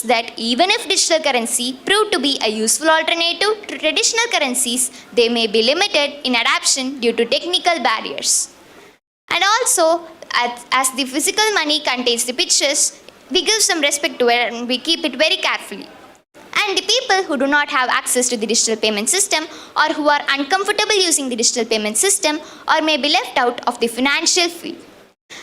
means that even if digital currency proved to be a useful alternative to traditional currencies, they may be limited in adoption due to technical barriers. And also, as the physical money contains the pictures, we give some respect to it and we keep it very carefully. And the people who do not have access to the digital payment system or who are uncomfortable using the digital payment system or may be left out of the financial field.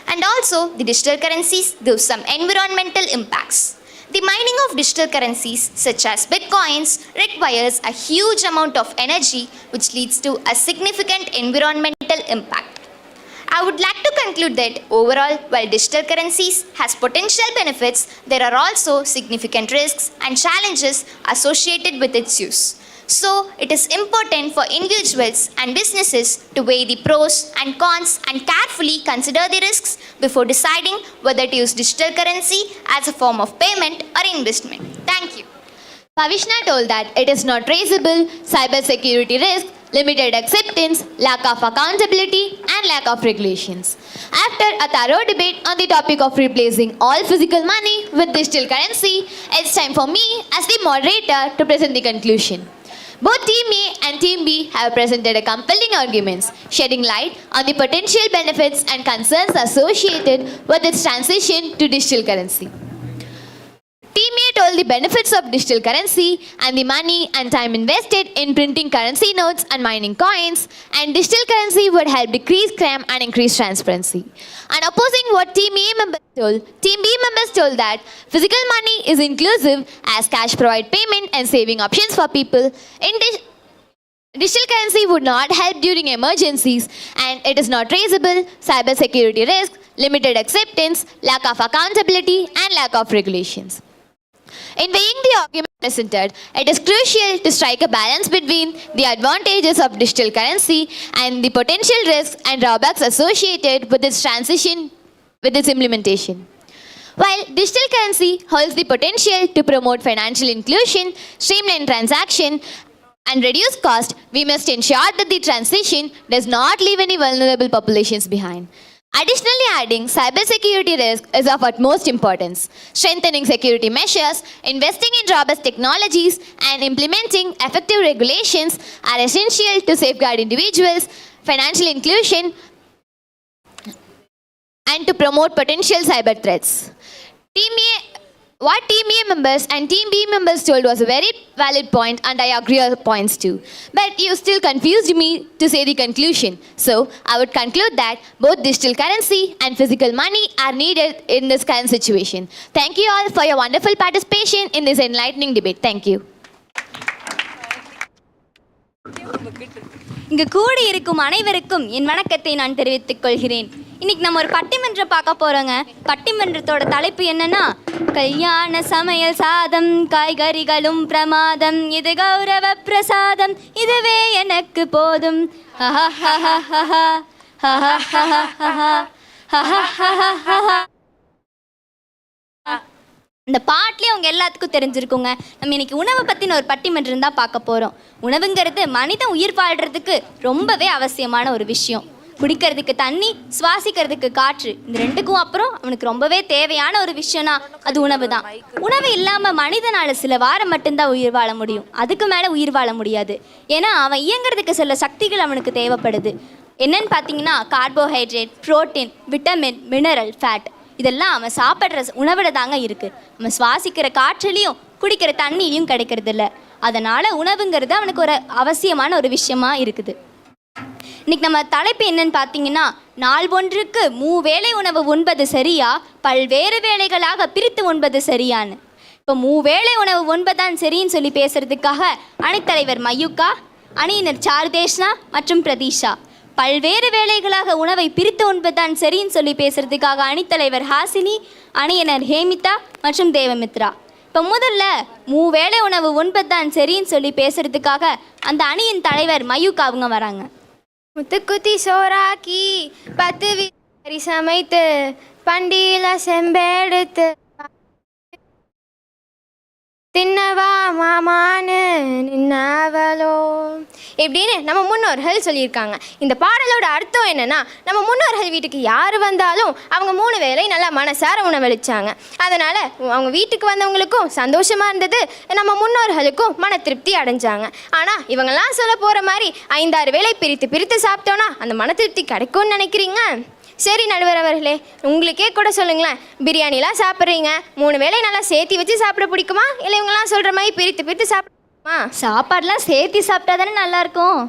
And also, the digital currencies give some environmental impacts. The mining of digital currencies such as bitcoins requires a huge amount of energy which leads to a significant environmental impact. I would like to conclude that overall, while digital currencies has potential benefits, there are also significant risks and challenges associated with its use. So, it is important for individuals and businesses to weigh the pros and cons and carefully consider the risks before deciding whether to use digital currency as a form of payment or investment. Thank you. Pavishna told that it is not traceable, cybersecurity risk, limited acceptance, lack of accountability, and lack of regulations. After a thorough debate on the topic of replacing all physical money with digital currency, it's time for me as the moderator to present the conclusion. Both Team A and Team B have presented a compelling arguments, shedding light on the potential benefits and concerns associated with its transition to digital currency. Team A told the benefits of digital currency and the money and time invested in printing currency notes and mining coins, and digital currency would help decrease crime and increase transparency. And opposing what Team A members told, Team B members told that physical money is inclusive as cash provide payment and saving options for people. Digital currency would not help during emergencies, and it is not traceable, cybersecurity risk, limited acceptance, lack of accountability, and lack of regulations. In weighing the argument presented, it is crucial to strike a balance between the advantages of digital currency and the potential risks and drawbacks associated with its transition, with its implementation. While digital currency holds the potential to promote financial inclusion, streamline transaction, and reduce cost, we must ensure that the transition does not leave any vulnerable populations behind. Additionally, adding cybersecurity risk is of utmost importance. Strengthening security measures, investing in robust technologies, and implementing effective regulations are essential to safeguard individuals' financial inclusion and to promote potential cyber threats. What Team A members and Team B members told was a very valid point, and I agree on points too. But you still confused me to say the conclusion. So, I would conclude that both digital currency and physical money are needed in this current situation. Thank you all for your wonderful participation in this enlightening debate. Thank you. இங்கு கூடி இருக்கும் அனைவருக்கும் என் வணக்கத்தை நான் தெரிவித்துக் கொள்கிறேன். இன்னைக்கு நம்ம ஒரு பட்டிமன்றம் பார்க்க போறோங்க. பட்டிமன்றத்தோட தலைப்பு என்னன்னா, கல்யாண சமையல் சாதம் காய்கறிகளும் பிரமாதம், இது கௌரவ பிரசாதம், இதுவே எனக்கு போதும். இந்த பாட்டிலே அவங்க எல்லாத்துக்கும் தெரிஞ்சிருக்குங்க. நம்ம இன்னைக்கு உணவை பற்றின ஒரு பட்டிமன்றம் தான் பார்க்க போகிறோம். உணவுங்கிறது மனிதன் உயிர் வாழ்கிறதுக்கு ரொம்பவே அவசியமான ஒரு விஷயம். குடிக்கிறதுக்கு தண்ணி, சுவாசிக்கிறதுக்கு காற்று, இந்த ரெண்டுக்கும் அப்புறம் அவனுக்கு ரொம்பவே தேவையான ஒரு விஷயம்னா அது உணவு தான். உணவு இல்லாமல் மனிதனால் சில வாரம் மட்டும்தான் உயிர் வாழ முடியும். அதுக்கு மேலே உயிர் வாழ முடியாது. ஏன்னா அவன் இயங்குறதுக்கு சில சக்திகள் அவனுக்கு தேவைப்படுது. என்னன்னு பார்த்தீங்கன்னா, carbohydrate, protein, vitamin, mineral, fat, இதெல்லாம் அவன் சாப்பிட்ற உணவில் தாங்க இருக்குது. அவன் சுவாசிக்கிற காற்றுலையும் குடிக்கிற தண்ணிலையும் கிடைக்கிறது இல்லை. அதனால் உணவுங்கிறது அவனுக்கு ஒரு அவசியமான ஒரு விஷயமா இருக்குது. இன்றைக்கி நம்ம தலைப்பு என்னன்னு பார்த்தீங்கன்னா, நாள் ஒன்றுக்கு மூவேளை உணவு உண்பது சரியா, பல்வேறு வேளைகளாக பிரித்து உண்பது சரியான்னு. இப்போ மூவேளை உணவு உண்பதான் சரின்னு சொல்லி பேசுகிறதுக்காக அணித்தலைவர் மயூக்கா, அணியினர் சாருதேஷ்னா மற்றும் பிரதீஷா. பல்வேறு வேளைகளாக உணவை பிரித்து உண்பதுதான் சரின்னு சொல்லி பேசுகிறதுக்காக அணித்தலைவர் ஹாசினி, அணியினர் ஹேமிதா மற்றும் தேவமித்ரா. இப்போ முதல்ல மூவேளை உணவு உண்பதுதான் சரின்னு சொல்லி பேசுகிறதுக்காக அந்த அணியின் தலைவர் மயூக்கா அவங்க வராங்க. முத்துக்குத்தி சோறாக்கி 10 வீரி சமைத்து பண்டியில செம்பெடுத்து தின்னவா மாமான்னு நின்னவளோ, இப்படின்னு நம்ம முன்னோர்கள் சொல்லியிருக்காங்க. இந்த பாடலோட அர்த்தம் என்னன்னா, நம்ம முன்னோர்கள் வீட்டுக்கு யார் வந்தாலும் அவங்க 3 வேளை நல்லா மனசார உணவளிச்சாங்க. அதனால் அவங்க வீட்டுக்கு வந்தவங்களுக்கும் சந்தோஷமாக இருந்தது, நம்ம முன்னோர்களுக்கும் மன திருப்தி அடைஞ்சாங்க. ஆனால் இவங்கெல்லாம் சொல்ல போகிற மாதிரி 5-6 வேளை பிரித்து சாப்பிட்டோன்னா அந்த மன திருப்தி கிடைக்கும்னு நினைக்கிறீங்க? சரி நடுவர் அவர்களே, உங்களுக்கே கூட சொல்லுங்களேன், பிரியாணிலாம் சாப்பிட்றீங்க, 3 வேளை நல்லா சேர்த்து வச்சு சாப்பிட பிடிக்குமா, இல்லை இவங்கெல்லாம் சொல்கிற மாதிரி பிரித்து சாப்பிடுமா? சாப்பாடுலாம் சேர்த்து சாப்பிட்டா தானே நல்லாயிருக்கும்.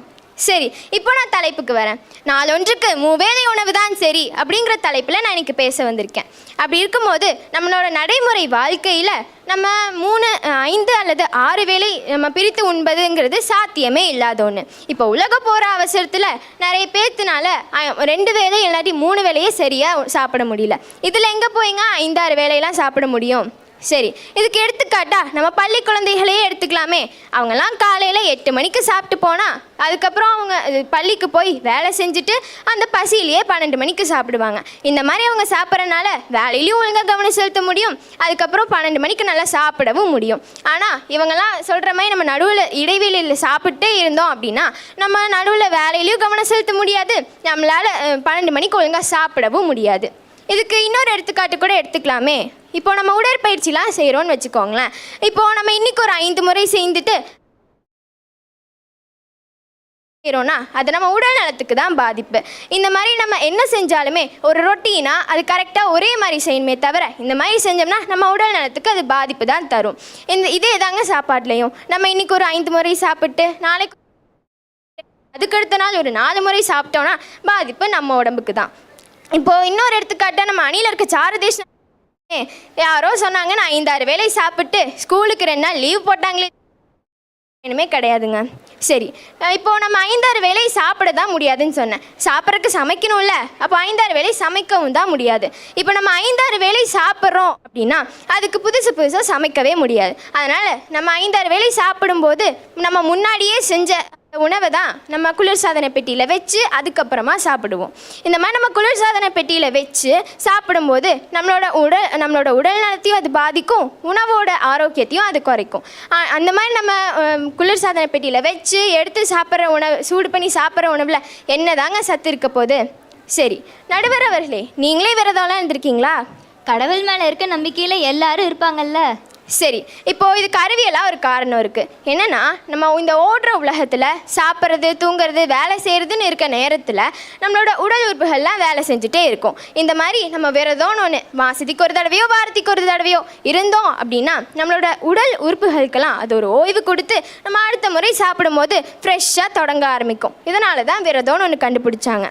சரி, இப்போ நான் தலைப்புக்கு வரேன். நாளொன்றுக்கு 3 வேளை உணவு தான் சரி அப்படிங்கிற தலைப்பில் நான் இன்னைக்கு பேச வந்திருக்கேன். அப்படி இருக்கும்போது நம்மளோட நடைமுறை வாழ்க்கையில் நம்ம 3, 5 அல்லது 6 வேளை நம்ம பிரித்து உண்பதுங்கிறது சாத்தியமே இல்லாத ஒன்று. இப்போ உலக போகிற அவசரத்தில் நிறைய பேர்த்துனால 2 வேளை இல்லாட்டி 3 வேளையே சரியாக சாப்பிட முடியல. இதில் எங்கே போய்ங்க 5-6 வேளையெல்லாம் சாப்பிட முடியும்? சரி, இதுக்கு எடுத்துக்காட்டா நம்ம பள்ளி குழந்தைகளையே எடுத்துக்கலாமே. அவங்கெல்லாம் காலையில் 8 மணிக்கு சாப்பிட்டு போனால் அதுக்கப்புறம் அவங்க பள்ளிக்கு போய் வேலை செஞ்சுட்டு அந்த பசியிலேயே 12 மணிக்கு சாப்பிடுவாங்க. இந்த மாதிரி அவங்க சாப்பிட்றனால வேலையிலையும் ஒழுங்காக கவனம் செலுத்த முடியும், அதுக்கப்புறம் 12 மணிக்கு நல்லா சாப்பிடவும் முடியும். ஆனால் இவங்கெல்லாம் சொல்கிற மாதிரி நம்ம நடுவில் இடைவெளியில் சாப்பிட்டே இருந்தோம் அப்படின்னா நம்ம நடுவில் வேலையிலையும் கவனம் செலுத்த முடியாது, நம்மளால் 12 மணிக்கு ஒழுங்காக சாப்பிடவும் முடியாது. இதுக்கு இன்னொரு எடுத்துக்காட்டு கூட எடுத்துக்கலாமே. இப்போ நம்ம உடற்பயிற்சிலாம் செய்கிறோன்னு வச்சுக்கோங்களேன். இப்போது நம்ம இன்றைக்கி ஒரு 5 முறை செய்துட்டு செய்கிறோன்னா அது நம்ம உடல் நலத்துக்கு தான் பாதிப்பு. இந்த மாதிரி நம்ம என்ன செஞ்சாலுமே ஒரு ரொட்டீனாக அது கரெக்டாக ஒரே மாதிரி செய்யணுமே தவிர இந்த மாதிரி செஞ்சோம்னா நம்ம உடல் நலத்துக்கு அது பாதிப்பு தான் தரும். இதே தாங்க சாப்பாட்லேயும். நம்ம இன்றைக்கி ஒரு 5 முறை சாப்பிட்டு நாளைக்கு அதுக்கடுத்த நாள் ஒரு 4 முறை சாப்பிட்டோன்னா பாதிப்பு நம்ம உடம்புக்கு தான். இப்போது இன்னொரு எடுத்துக்காட்டாக நம்ம அணியில் இருக்க சாரதேஷ் யாரோ சொன்னாங்க, நான் 5-6 வேளை சாப்பிட்டு ஸ்கூலுக்கு 2 நாள் லீவ் போட்டாங்களே, இனிமே கிடையாதுங்க. சரி, இப்போது நம்ம 5-6 வேளை சாப்பிட தான் முடியாதுன்னு சொன்னேன். சாப்பிட்றதுக்கு சமைக்கணும்ல, அப்போ 5-6 வேளை சமைக்கவும் தான் முடியாது. இப்போ நம்ம 5-6 வேளை சாப்பிட்றோம் அப்படின்னா அதுக்கு புதுசாக சமைக்கவே முடியாது. அதனால் நம்ம 5-6 வேளை சாப்பிடும்போது நம்ம முன்னாடியே செஞ்ச உணவை தான் நம்ம குளிர்சாதன பெட்டியில் வச்சு அதுக்கப்புறமா சாப்பிடுவோம். இந்த மாதிரி நம்ம குளிர்சாதன பெட்டியில் வச்சு சாப்பிடும்போது நம்மளோட உடல் நலத்தையும் அது பாதிக்கும், உணவோட ஆரோக்கியத்தையும் அது குறைக்கும். அந்த மாதிரி நம்ம குளிர்சாதன பெட்டியில் வச்சு எடுத்து சாப்பிட்ற உணவு, சூடு பண்ணி சாப்பிட்ற உணவில் என்ன தாங்க சத்து இருக்க போகுது? சரி நடுவர் அவர்களே, நீங்களே விரதம்லாம் இருந்திருக்கீங்களா? கடவுள் மேலே இருக்க நம்பிக்கையில் எல்லாரும் இருப்பாங்கல்ல. சரி, இப்போது இதுக்கு அறிவியலாக ஒரு காரணம் இருக்குது. என்னென்னா, நம்ம இந்த ஓடுற உலகத்தில் சாப்பிட்றது, தூங்குறது, வேலை செய்கிறதுன்னு இருக்க நேரத்தில் நம்மளோட உடல் உறுப்புகள்லாம் வேலை செஞ்சுட்டே இருக்கும். இந்த மாதிரி நம்ம விரதம்னு ஒன்று மாதத்துக்கு ஒரு தடவையோ வாரத்துக்கு ஒரு தடவையோ இருந்தோம் அப்படின்னா நம்மளோட உடல் உறுப்புகளுக்கெல்லாம் அது ஒரு ஓய்வு கொடுத்து நம்ம அடுத்த முறை சாப்பிடும்போது ஃப்ரெஷ்ஷாக தொடங்க ஆரம்பிக்கும். இதனால தான் விரதம்னு ஒன்று கண்டுபிடிச்சாங்க.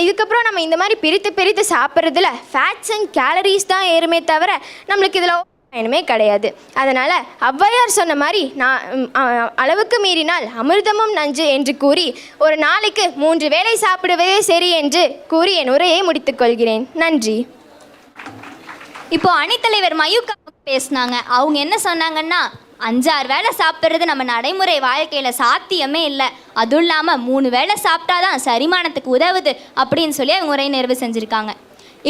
இதுக்கப்புறம் நம்ம இந்த மாதிரி பிரித்து சாப்பிட்றதுல ஃபேட்ஸ் அண்ட் கேலரிஸ் தான் ஏறுமே தவிர நம்மளுக்கு இதில் பயனுமே கிடையாது. அதனால் ஔவையார் சொன்ன மாதிரி அளவுக்கு மீறினால் அமிர்தமும் நஞ்சு என்று கூறி ஒரு நாளைக்கு 3 வேளை சாப்பிடுவதே சரி என்று கூறி என் உரையை முடித்துக்கொள்கிறேன். நன்றி. இப்போ அணித்தலைவர் மயூக்கா பேசினாங்க. அவங்க என்ன சொன்னாங்கன்னா, 5-6 வேளை சாப்பிட்றது நம்ம நடைமுறை வாழ்க்கையில் சாத்தியமே இல்லை, அதுவும் இல்லாமல் 3 வேளை சாப்பிட்டாதான் செரிமானத்துக்கு உதவுது அப்படின்னு சொல்லி அவங்க உரையை நிறைவு செஞ்சுருக்காங்க.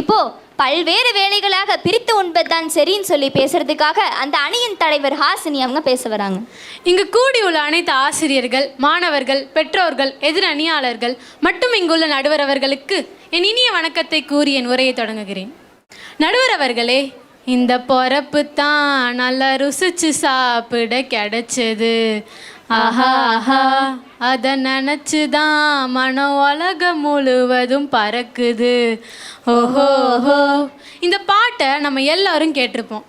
இப்போது பல்வேறு வேலைகளாக பிரித்து உண்பதுதான் சரின்னு சொல்லி பேசுறதுக்காக அந்த அணியின் தலைவர் ஹாசினி அவங்க பேச வராங்க. இங்கு கூடியுள்ள அனைத்து ஆசிரியர்கள், மாணவர்கள், பெற்றோர்கள், எதிர் அணியாளர்கள் மற்றும் இங்குள்ள நடுவர் அவர்களுக்கு என் இனிய வணக்கத்தை கூறி என் உரையை தொடங்குகிறேன். நடுவர் அவர்களே, இந்த பொறப்பு தான் நல்லா ருசிச்சு சாப்பிட கிடைச்சது. ஆஹா ஆஹா, அதை நினச்சிதான் மன உலகம் முழுவதும் பறக்குது. ஓஹோஹோ. இந்த பாட்டை நம்ம எல்லாரும் கேட்டிருப்போம்.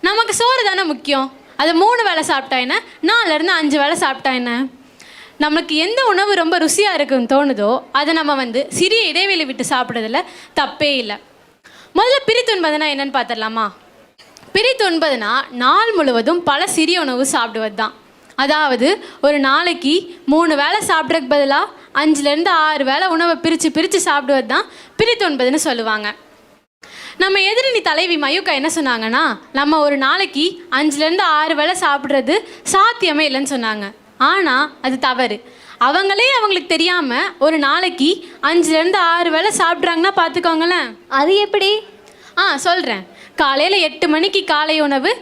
நமக்கு சோறு தானே முக்கியம். அதை 3 வேளை சாப்பிட்டா என்ன, 4லேருந்து 5 வேளை சாப்பிட்டா என்ன? நமக்கு எந்த உணவு ரொம்ப ருசியாக இருக்குன்னு தோணுதோ அதை நம்ம சிறிய இடைவெளி விட்டு சாப்பிட்றதுல தப்பே இல்லை. முதல்ல பிரித்துண்பதுனா என்னன்னு பார்த்துடலாமா? பிரித்துண்பதுனா நாள் முழுவதும் பல சிறிய உணவு சாப்பிடுவது தான். அதாவது ஒரு நாளைக்கு 3 வேளை சாப்பிட்றதுக்கு பதிலாக 5லேருந்து 6 வேளை உணவை பிரித்து சாப்பிடுவது தான் பிரித்துண்பதுன்னு சொல்லுவாங்க. நம்ம எதிரணி தலைவி மயூக்கா என்ன சொன்னாங்கன்னா, நம்ம ஒரு நாளைக்கு 5லேருந்து 6 வேளை சாப்பிட்றது சாத்தியமே இல்லைன்னு சொன்னாங்க. ஆனால் அது தவறு. அவங்களுக்கு தெரியாமல் ஒரு நாளைக்கு 5லேருந்து 6 வேளை சாப்பிட்றாங்கன்னா பார்த்துக்கோங்களேன். அது எப்படி? சொல்கிறேன். காலையில் 8 மணிக்கு காலை உணவு,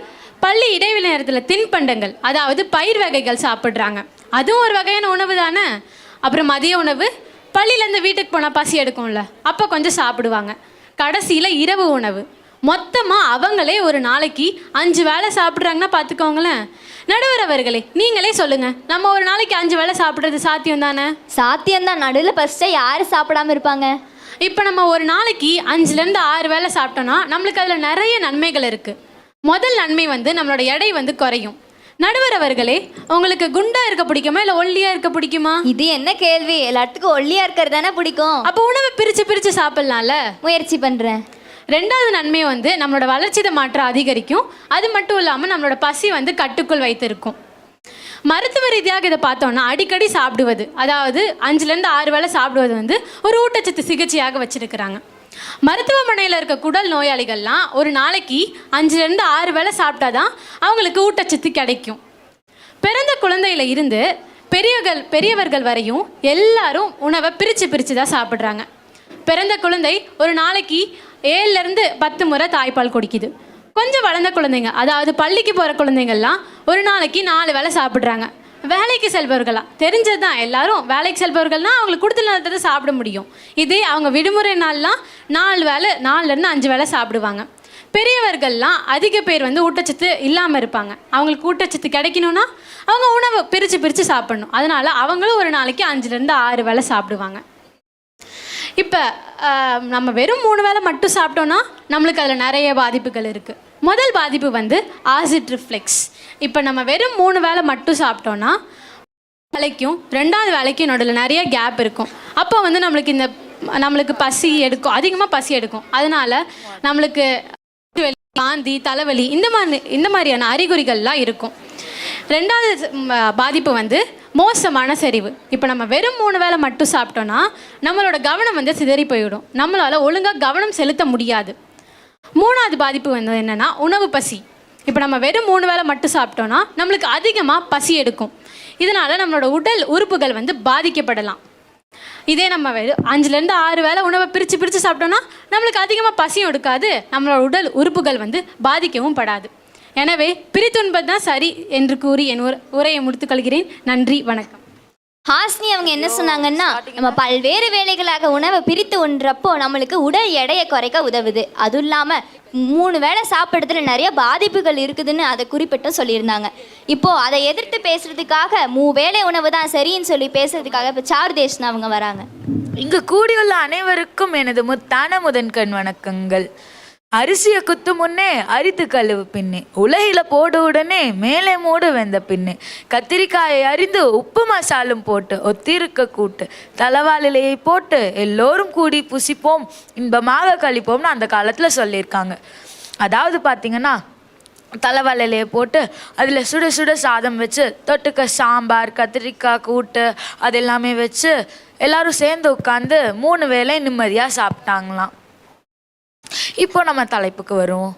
பள்ளி இடைவெளி நேரத்தில் தின்பண்டங்கள் அதாவது பயிர் வகைகள் சாப்பிட்றாங்க. அதுவும் ஒரு வகையான உணவு தானே. அப்புறம் மதிய உணவு, பள்ளியிலேருந்து வீட்டுக்கு போனால் பசி எடுக்கும்ல, அப்போ கொஞ்சம் சாப்பிடுவாங்க. கடைசியில் இரவு உணவு. மொத்தமாக அவங்களே ஒரு நாளைக்கு 5 வேளை சாப்பிட்றாங்கன்னா பார்த்துக்கோங்களேன். நடுவர் அவர்களே, நீங்களே சொல்லுங்கள், நம்ம ஒரு நாளைக்கு 5 வேளை சாப்பிட்றது சாத்தியம் தானே? சாத்தியம்தான். நடுவில் ஃபஸ்ட்டாக யார் சாப்பிடாம இருப்பாங்க? இப்போ நம்ம ஒரு நாளைக்கு 5லேருந்து 6 வேளை சாப்பிட்டோன்னா நம்மளுக்கு அதில் நிறைய நன்மைகள் இருக்குது. முதல் நன்மை வந்து நம்மளோட எடை வந்து குறையும். நடுவர் அவர்களே, உங்களுக்கு குண்டா இருக்க பிடிக்குமா இல்லை ஒல்லியா இருக்க பிடிக்குமா? இது என்ன கேள்வி? எல்லாத்துக்கும் ஒல்லியா இருக்கிறது தானே பிடிக்கும். அப்போ உணவை பிரித்து சாப்பிட்லாம்ல. முயற்சி பண்ணுறேன். ரெண்டாவது நன்மை வந்து நம்மளோட வளர்ச்சிதை மாற்றம் அதிகரிக்கும். அது மட்டும் இல்லாமல் நம்மளோட பசி வந்து கட்டுக்குள் வைத்திருக்கும். மருத்துவ ரீதியாக இதை பார்த்தோன்னா அடிக்கடி சாப்பிடுவது, அதாவது 5லேருந்து 6 வேளை சாப்பிடுவது வந்து ஒரு ஊட்டச்சத்து சிகிச்சையாக வச்சுருக்கிறாங்க. மருத்துவமனையில் இருக்க குடல் நோயாளிகள்லாம் ஒரு நாளைக்கு 5லேருந்து 6 வேளை சாப்பிட்டாதான் அவங்களுக்கு ஊட்டச்சத்து கிடைக்கும். பிறந்த குழந்தையில இருந்து பெரியவர்கள் வரையும் எல்லாரும் உணவை பிரித்து தான் சாப்பிட்றாங்க. பிறந்த குழந்தை ஒரு நாளைக்கு 7லேருந்து 10 முறை தாய்ப்பால் குடிக்குது. கொஞ்சம் வளர்ந்த குழந்தைங்க, அதாவது பள்ளிக்கு போகிற குழந்தைங்கள்லாம் ஒரு நாளைக்கு 4 வேளை சாப்பிட்றாங்க. வேலைக்கு செல்பவர்களா தெரிஞ்சது தான், எல்லாரும் வேலைக்கு செல்பவர்கள்னால் அவங்களுக்கு கொடுத்த நேரத்தை சாப்பிட முடியும். இதே அவங்க விடுமுறை நாள்லாம் 4லேருந்து 5 வேளை சாப்பிடுவாங்க. பெரியவர்கள்லாம் அதிக பேர் வந்து ஊட்டச்சத்து இல்லாமல் இருப்பாங்க. அவங்களுக்கு ஊட்டச்சத்து கிடைக்கணும்னா அவங்க உணவை பிரித்து சாப்பிடணும். அதனால் அவங்களும் ஒரு நாளைக்கு 5லேருந்து 6 வேளை சாப்பிடுவாங்க. இப்போ நம்ம வெறும் 3 வேளை மட்டும் சாப்பிட்டோன்னா நம்மளுக்கு அதில் நிறைய பாதிப்புகள் இருக்குது. முதல் பாதிப்பு வந்து ஆசிட் ரிஃப்ளெக்ஸ். இப்போ நம்ம வெறும் 3 வேளை மட்டும் சாப்பிட்டோன்னா வேலைக்கும் 2வது வேலைக்கும் நடுவில் நிறைய கேப் இருக்கும். அப்போ வந்து நம்மளுக்கு பசி எடுக்கும், அதிகமாக பசி எடுக்கும். அதனால் நம்மளுக்கு வாந்தி, தலைவலி இந்த மாதிரியான அறிகுறிகள்லாம் இருக்கும். 2வது பாதிப்பு வந்து மோசமான செறிவு. இப்போ நம்ம வெறும் 3 வேளை மட்டும் சாப்பிட்டோன்னா நம்மளோட கவனம் வந்து சிதறி போயிடும். நம்மளால் ஒழுங்காக கவனம் செலுத்த முடியாது. 3வது பாதிப்பு வந்து என்னென்னா உணவு பசி. இப்போ நம்ம வெறும் 3 வேளை மட்டும் சாப்பிட்டோன்னா நம்மளுக்கு அதிகமாக பசி எடுக்கும். இதனால் நம்மளோட உடல் உறுப்புகள் வந்து பாதிக்கப்படலாம். இதே நம்ம 5லேருந்து 6 வேளை உணவை பிரித்து சாப்பிட்டோன்னா நம்மளுக்கு அதிகமாக பசியும் எடுக்காது, நம்மளோட உடல் உறுப்புகள் வந்து பாதிக்கவும் படாது. எனவே பிரித்துண்பது தான் சரி என்று கூறி என் உரையை முடித்துக்கொள்கிறேன். நன்றி, வணக்கம். ஹாஸ்னி அவங்க என்ன சொன்னாங்கன்னா, நம்ம பல்வேறு வேளைகளாக உணவை பிரித்து உண்றப்போ நம்மளுக்கு உடல் எடையை குறைக்க உதவுது. அதுவும் இல்லாமல் 3 வேளை சாப்பிட்றதுல நிறைய பாதிப்புகள் இருக்குதுன்னு அதை குறிப்பிட்டு சொல்லியிருந்தாங்க. இப்போது அதை எதிர்த்து பேசுறதுக்காக 3 வேளை உணவு தான் சரின்னு சொல்லி பேசுறதுக்காக இப்போ சாருதேஷ்னு அவங்க வராங்க. இங்கு கூடியுள்ள அனைவருக்கும் எனது முத்தான முதன்கண் வணக்கங்கள். அரிசியை குத்து முன்னே அரித்து கழுவு பின்னே, உலகில போடு உடனே மேலே மூடு வெந்த பின்னே, கத்திரிக்காயை அரிந்து உப்பு மசாலும் போட்டு ஒத்திருக்க கூட்டு, தலவாளிலையை போட்டு எல்லோரும் கூடி புசிப்போம் இன்பமாக கழிப்போம்னு அந்த காலத்தில் சொல்லியிருக்காங்க. அதாவது பார்த்திங்கன்னா, தலைவாழையிலையை போட்டு அதில் சுட சுட சாதம் வச்சு தொட்டுக்க சாம்பார், கத்திரிக்காய் கூட்டு அது எல்லாமே வச்சு எல்லாரும் சேர்ந்து உட்காந்து 3 வேளை நிம்மதியாக சாப்பிட்டாங்களாம். இப்போ நம்ம தலைப்புக்கு வருவோம்.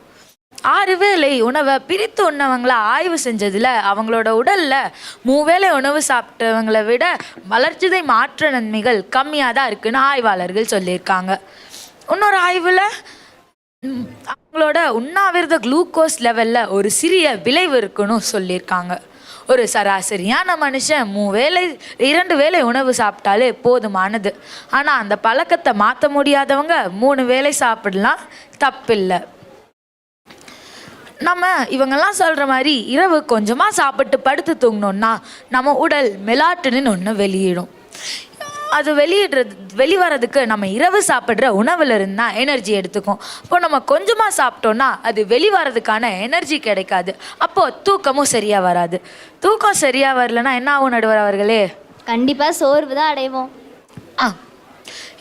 6 வேளை உணவை பிரித்து உண்ணவங்களை ஆய்வு செஞ்சதில் அவங்களோட உடலில் 3 வேளை உணவு சாப்பிட்டவங்களை விட வளர்ச்சிதை மாற்ற நன்மைகள் கம்மியாக தான் இருக்குன்னு ஆய்வாளர்கள் சொல்லியிருக்காங்க. இன்னொரு ஆய்வில் அவங்களோட உண்ணாவிரத குளுக்கோஸ் லெவலில் ஒரு சிறிய விளைவு இருக்குன்னு சொல்லியிருக்காங்க. ஒரு சராசரியான மனுஷன் 2 வேளை உணவு சாப்பிட்டாலே போதுமானது. ஆனால் அந்த பழக்கத்தை மாற்ற முடியாதவங்க 3 வேளை சாப்பிடலாம், தப்பில்லை. நம்ம இவங்கெல்லாம் சொல்கிற மாதிரி இரவு கொஞ்சமாக சாப்பிட்டு படுத்து தூங்கினோன்னா நம்ம உடல் மெலாட்டனின் ஒன்று வெளியிடும். அது வெளிவரதுக்கு நம்ம இரவு சாப்பிட்ற உணவில் இருந்தால் எனர்ஜி எடுத்துக்கும். இப்போ நம்ம கொஞ்சமாக சாப்பிட்டோன்னா அது வெளிவரதுக்கான எனர்ஜி கிடைக்காது. அப்போது தூக்கமும் சரியாக வராது. தூக்கம் சரியாக வரலன்னா என்ன ஆகும் நடுவர் அவர்களே? கண்டிப்பாக சோர்வு தான் அடைவோம்.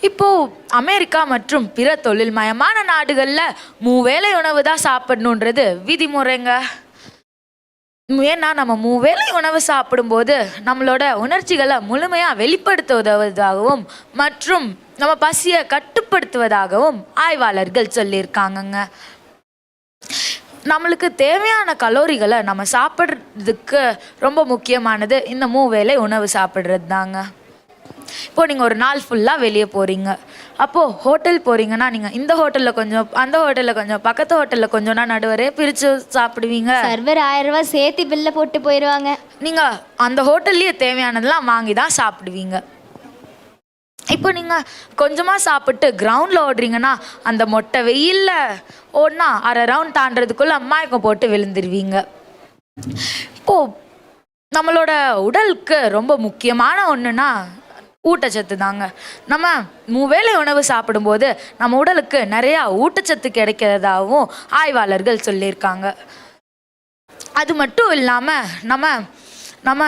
இப்போது அமெரிக்கா மற்றும் பிற தொழில்மயமான நாடுகளில் 3 வேளை உணவு தான் சாப்பிடணுன்றது விதிமுறைங்க. ஏன்னா நம்ம 3 வேளை உணவு சாப்பிடும்போது நம்மளோட உணர்ச்சிகளை முழுமையாக வெளிப்படுத்த உதவுவதாகவும் மற்றும் நம்ம பசியை கட்டுப்படுத்துவதாகவும் ஆய்வாளர்கள் சொல்லியிருக்காங்கங்க. நம்மளுக்கு தேவையான கலோரிகளை நம்ம சாப்பிட்றதுக்கு ரொம்ப முக்கியமானது இந்த 3 வேளை உணவு சாப்பிட்றது தாங்க. இப்போது நீங்கள் ஒரு நாள் ஃபுல்லாக வெளியே போகிறீங்க, அப்போது ஹோட்டல் போகிறீங்கன்னா நீங்கள் இந்த ஹோட்டலில் கொஞ்சம், அந்த ஹோட்டலில் கொஞ்சம், பக்கத்து ஹோட்டலில் கொஞ்சம்னா நடுவரே பிரித்து சாப்பிடுவீங்க. சர்வர் 1000 ரூபாய் சேர்த்து பில்லை போட்டு போயிடுவாங்க. நீங்கள் அந்த ஹோட்டல்லையே தேவையானதெல்லாம் வாங்கி தான் சாப்பிடுவீங்க. இப்போ நீங்கள் கொஞ்சமாக சாப்பிட்டு கிரவுண்டில் ஓடுறீங்கன்னா அந்த மொட்டை வெயிலில் ஓடினா அரை ரவுண்ட் தாண்டறதுக்குள்ளே மயக்கம் போட்டு விழுந்துருவீங்க. இப்போது நம்மளோட உடலுக்கு ரொம்ப முக்கியமான ஒன்றுனா ஊட்டச்சத்து தாங்க. நம்ம 3 வேளை உணவு சாப்பிடும்போது நம்ம உடலுக்கு நிறையா ஊட்டச்சத்து கிடைக்கிறதாகவும் ஆய்வாளர்கள் சொல்லியிருக்காங்க. அது மட்டும் இல்லாமல் நம்ம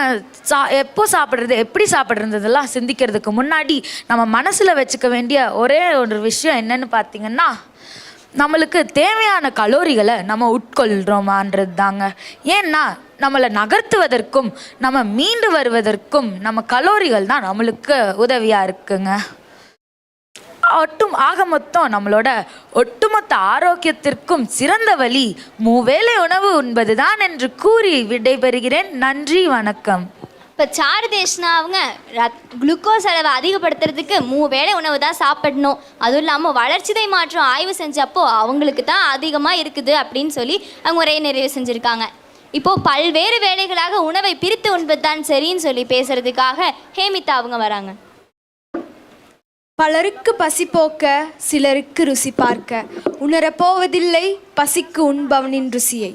எப்போ சாப்பிட்றது, எப்படி சாப்பிட்றதெல்லாம் சிந்திக்கிறதுக்கு முன்னாடி நம்ம மனசில் வச்சுக்க வேண்டிய ஒரே ஒரு விஷயம் என்னன்னு பார்த்தீங்கன்னா, நம்மளுக்கு தேவையான கலோரிகளை நம்ம உட்கொள்கிறோமான்றது தாங்க. ஏன்னா நம்மளை நகர்த்துவதற்கும் நம்ம மீண்டு வருவதற்கும் நம்ம கலோரிகள் தான் நம்மளுக்கு உதவியாக இருக்குங்க. ஆக மொத்தம் நம்மளோட ஒட்டுமொத்த ஆரோக்கியத்திற்கும் சிறந்த வழி 3 வேளை உணவு உண்பது தான் என்று கூறி விடைபெறுகிறேன். நன்றி, வணக்கம். இப்போ சாருதேஷ்னா அவங்க குளுக்கோஸ் அளவை அதிகப்படுத்துறதுக்கு 3 வேளை உணவு தான் சாப்பிடணும், அதுவும் இல்லாமல் வளர்ச்சிதை மாற்றம் ஆய்வு செஞ்சப்போ அவங்களுக்கு தான் அதிகமாக இருக்குது அப்படின்னு சொல்லி அவங்க உரையை நிறைவு செஞ்சுருக்காங்க. இப்போது பல்வேறு வேளைகளாக உணவை பிரித்து உண்பது தான் சரின்னு சொல்லி பேசுறதுக்காக ஹேமிதா அவங்க வராங்க. பலருக்கு பசி போக்க, சிலருக்கு ருசி பார்க்க, உணரப்போவதில்லை பசிக்கு உண்பவனின் ருசியை,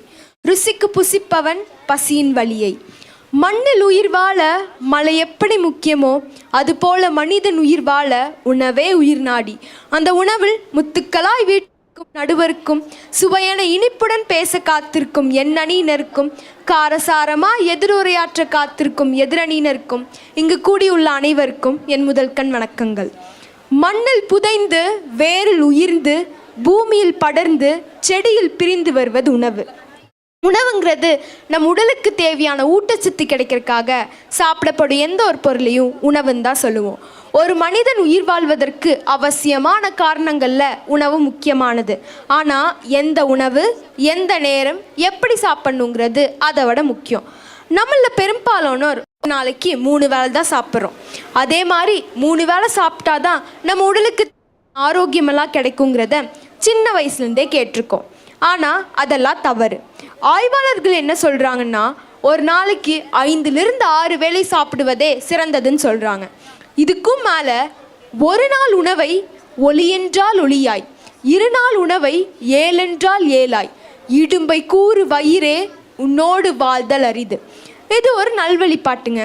ருசிக்கு புசிப்பவன் பசியின் வலியை. மண்ணில் உயிர் வாழ மழை எப்படி முக்கியமோ அதுபோல மனிதன் உயிர் வாழ உணவே உயிர் நாடி. அந்த உணவில் முத்துக்களாய் வீட்டுக்கும் நடுவருக்கும் சுவையென இனிப்புடன் பேச காத்திருக்கும் என் அணியினருக்கும், காரசாரமாய் எதிரொரையாற்ற காத்திருக்கும் எதிரணியினருக்கும், இங்கு கூடியுள்ள அனைவருக்கும் என் முதல்கண் வணக்கங்கள். மண்ணில் புதைந்து, வேரில் உயிர்ந்து, பூமியில் படர்ந்து, செடியில் பிரிந்து வருவது உணவு. உணவுங்கிறது நம் உடலுக்கு தேவையான ஊட்டச்சத்து கிடைக்கிறதுக்காக சாப்பிடப்படும் எந்த ஒரு பொருளையும் உணவுன்னு தான் சொல்லுவோம். ஒரு மனிதன் உயிர் வாழ்வதற்கு அவசியமான காரணங்களில் உணவு முக்கியமானது. ஆனால் எந்த உணவு, எந்த நேரம், எப்படி சாப்பிடணுங்கிறது அதை விட முக்கியம். நம்மள பெரும்பாலானோர் நாளைக்கு 3 வேளை தான் சாப்பிட்றோம். அதே மாதிரி 3 வேளை சாப்பிட்டாதான் நம்ம உடலுக்கு ஆரோக்கியமெல்லாம் கிடைக்குங்கிறத சின்ன வயசுலேருந்தே கேட்டிருக்கோம். ஆனால் அதெல்லாம் தவறு. ஆய்வாளர்கள் என்ன சொல்கிறாங்கன்னா, ஒரு நாளைக்கு 5லிருந்து 6 வேளை சாப்பிடுவதே சிறந்ததுன்னு சொல்கிறாங்க. இதுக்கும் மேலே ஒரு நாள் உணவை ஒளியென்றால் ஒளியாய், 2 நாள் உணவை 7 என்றால் 7ஆய், இடும்பை கூறு வயிறே உன்னோடு வாழ்தல் அரிது. இது ஒரு நல்வழிபாட்டுங்க.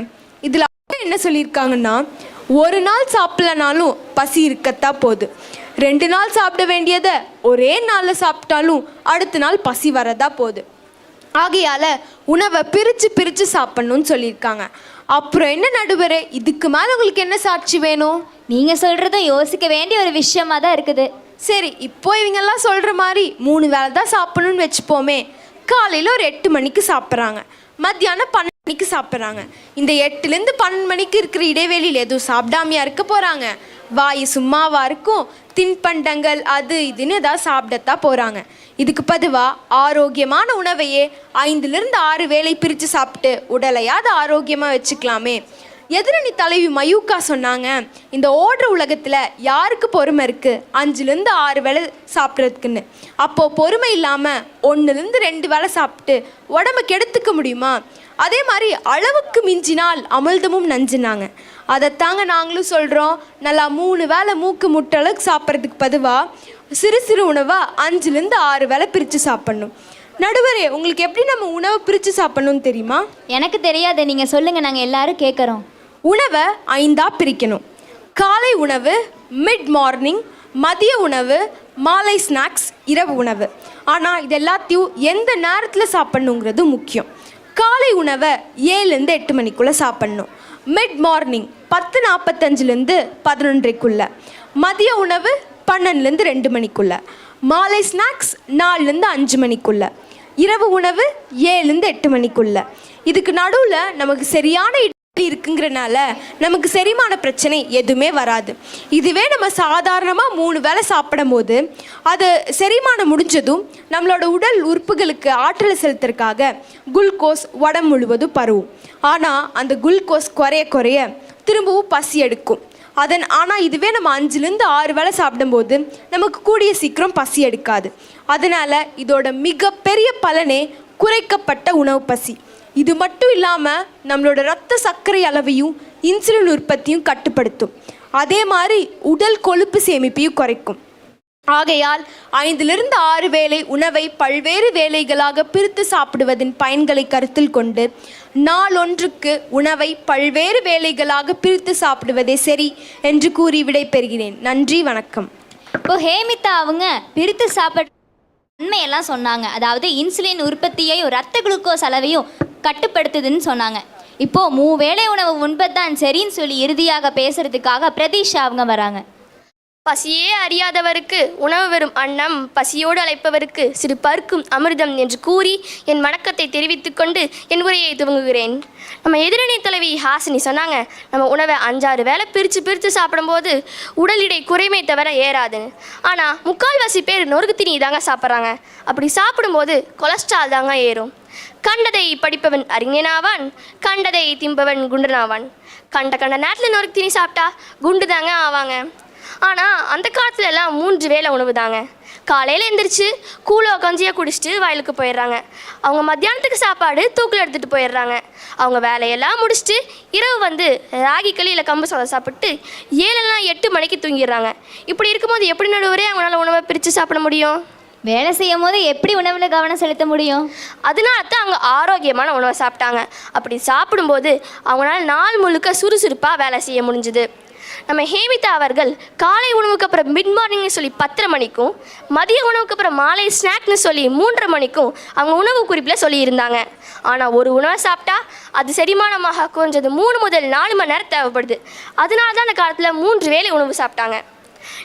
இதில் என்ன சொல்லியிருக்காங்கன்னா, ஒரு நாள் சாப்பிடலனாலும் பசி இருக்கத்தான் போகுது. 2 நாள் சாப்பிட வேண்டியதை ஒரே நாளில் சாப்பிட்டாலும் அடுத்த நாள் பசி வரதா போகுது. ஆகையால் உணவை பிரித்து சாப்பிட்ணுன்னு சொல்லியிருக்காங்க. அப்புறம் என்ன நடுவரே, இதுக்கு மேலே உங்களுக்கு என்ன சாட்சி வேணும்? நீங்கள் சொல்கிறதும் யோசிக்க வேண்டிய ஒரு விஷயமா தான் இருக்குது. சரி, இப்போ இவங்கெல்லாம் சொல்கிற மாதிரி 3 வேளை தான் சாப்பிடணும்னு வச்சுப்போமே. காலையில் ஒரு 8 மணிக்கு சாப்பிட்றாங்க, மத்தியானம் 12 மணிக்கு சாப்பிட்றாங்க. இந்த 8லேருந்து 12 மணிக்கு இருக்கிற இடைவெளியில் எதுவும் சாப்பிடாமையா இருக்க போகிறாங்க? வாய் சும்மாவா இருக்கும்? தின்பண்டங்கள் அது இதுன்னு ஏதாவது சாப்பிடத்தான் போகிறாங்க. இதுக்கு பதுவாக ஆரோக்கியமான உணவையே 5லிருந்து 6 வேளை பிரித்து சாப்பிட்டு உடலையாவது ஆரோக்கியமாக வச்சுக்கலாமே. எதிரணி தலைவி மயூக்கா சொன்னாங்க, இந்த ஓடுற உலகத்தில் யாருக்கு பொறுமை இருக்குது 5லிருந்து 6 வேளை சாப்பிட்றதுக்குன்னு. அப்போது பொறுமை இல்லாமல் 1லிருந்து 2 வேளை சாப்பிட்டு உடம்பை கெடுத்துக்க முடியுமா? அதே மாதிரி அளவுக்கு மிஞ்சினால் அமிர்தமும் நஞ்சுனாங்க. அதைத்தாங்க நாங்களும் சொல்கிறோம். நல்லா 3 வேளை மூக்கு முட்டளவுக்கு சாப்பிட்றதுக்கு பதுவாக சிறு உணவாக 5லிருந்து 6 வேளை பிரித்து சாப்பிட்ணும். நடுவரே, உங்களுக்கு எப்படி நம்ம உணவை பிரித்து சாப்பிட்ணுன்னு தெரியுமா? எனக்கு தெரியாது, நீங்கள் சொல்லுங்கள், நாங்கள் எல்லாரும் கேட்குறோம். உணவை 5ஆக பிரிக்கணும். காலை உணவு, மிட் மார்னிங், மதிய உணவு, மாலை ஸ்நாக்ஸ், இரவு உணவு. ஆனால் இது எல்லாத்தையும் எந்த நேரத்தில் சாப்பிட்ணுங்கிறது முக்கியம். காலை உணவை 7லேருந்து 8 மணிக்குள்ளே சாப்பிட்ணும். மிட் மார்னிங் 10:45லேருந்து 11:30க்குள்ளே. மதிய உணவு 12லேருந்து 2 மணிக்குள்ளே. மாலை ஸ்நாக்ஸ் 4லேருந்து 5 மணிக்குள்ளே. இரவு உணவு 7லேருந்து 8 மணிக்குள்ளே. இதுக்கு நடுவில் நமக்கு சரியான இருக்குங்கிறனால நமக்கு செரிமான பிரச்சனை எதுவுமே வராது. இதுவே நம்ம சாதாரணமாக 3 வேளை சாப்பிடும் போது அது செரிமானம் முடிஞ்சதும் நம்மளோட உடல் உறுப்புகளுக்கு ஆற்றலை செலுத்துறதுக்காக குளுக்கோஸ் உடம்பு முழுவதும் பரவும். ஆனால் அந்த குளுக்கோஸ் குறைய திரும்பவும் பசி எடுக்கும். ஆனால் இதுவே நம்ம 5லேருந்து 6 வேளை சாப்பிடும்போது நமக்கு கூடிய சீக்கிரம் பசி எடுக்காது. அதனால் இதோட மிகப்பெரிய பலனே குறைக்கப்பட்ட உணவு பசி. இது மட்டும் இல்லாமல் நம்மளோட இரத்த சர்க்கரை அளவையும் இன்சுலின் உற்பத்தியும் கட்டுப்படுத்தும். அதே மாதிரி உடல் கொழுப்பு சேமிப்பையும் குறைக்கும். ஆகையால் 5லிருந்து 6 வேளை உணவை பல்வேறு வேளைகளாக பிரித்து சாப்பிடுவதின் பயன்களை கருத்தில் கொண்டு நாளொன்றுக்கு உணவை பல்வேறு வேளைகளாக பிரித்து சாப்பிடுவதே சரி என்று கூறி விடைபெறுகிறேன். நன்றி, வணக்கம். இப்போ ஹேமிதா அவங்க பிரித்து சாப்பிட நன்மையெல்லாம் சொன்னாங்க. அதாவது இன்சுலின் உற்பத்தியையும் ரத்த குளுக்கோஸ் அளவையும் கட்டுப்படுத்துதுன்னு சொன்னாங்க. இப்போது 3 வேளை உணவு உண்பதுதான் சரின்னு சொல்லி இறுதியாக பேசுறதுக்காக பிரதீஷா அவங்க வராங்க. பசியே அறியாதவருக்கு உணவு வெறும் அன்னம், பசியோடு அழைப்பவருக்கு சிறு பருக்கும் அமிர்தம் என்று கூறி என் வணக்கத்தை தெரிவித்துக் கொண்டு என் உரையை துவங்குகிறேன். நம்ம எதிரணி தலைவி ஹாசினி சொன்னாங்க, நம்ம உணவை 5-6 வேளை பிரித்து சாப்பிடும்போது உடல் எடை குறைமே தவிர ஏறாதுன்னு. ஆனால் 3/4 பேர் நொறுக்கு தீனி தாங்க சாப்பிட்றாங்க. அப்படி சாப்பிடும்போது கொலஸ்ட்ரால் தாங்க ஏறும். கண்டதை படிப்பவன் அறிஞனாவான், கண்டதை திம்பவன் குண்டனாவான். கண்ட நேரத்தில் நொறுக்கு தீனி சாப்பிட்டா குண்டு தாங்க ஆவாங்க. ஆனால் அந்த காலத்துல எல்லாம் 3 வேளை உணவு தாங்க. காலையில் எந்திரிச்சு கூழோ கஞ்சியை குடிச்சிட்டு வயலுக்கு போயிடுறாங்க. அவங்க மத்தியானத்துக்கு சாப்பாடு தூக்கில் எடுத்துகிட்டு போயிடுறாங்க. அவங்க வேலையெல்லாம் முடிச்சுட்டு இரவு வந்து ராகி களி இல்லை கம்பு சாதம் சாப்பிட்டு 7-8 மணிக்கு தூங்கிடுறாங்க. இப்படி இருக்கும்போது எப்படி நடுவரே அவங்களால உணவை பிரித்து சாப்பிட முடியும்? வேலை செய்யும் போது எப்படி உணவில் கவனம் செலுத்த முடியும்? அதனால தான் அவங்க ஆரோக்கியமான உணவை சாப்பிட்டாங்க. அப்படி சாப்பிடும்போது அவங்களால நாள் முழுக்க சுறுசுறுப்பாக வேலை செய்ய முடிஞ்சுது. நம்ம ஹேமிதா அவர்கள் காலை உணவுக்கு அப்புறம் மிட் மார்னிங்னு சொல்லி 10:30 மணிக்கும், மதிய உணவுக்கு அப்புறம் மாலை ஸ்நாக்னு சொல்லி 3:30 மணிக்கும் அவங்க உணவு குறிப்பில் சொல்லியிருந்தாங்க. ஆனால் ஒரு உணவை சாப்பிட்டா அது செரிமானமாக குறைஞ்சது 3 முதல் 4 மணி நேரம் தேவைப்படுது. அதனால தான் அந்த காலத்தில் 3 வேளை உணவு சாப்பிட்டாங்க.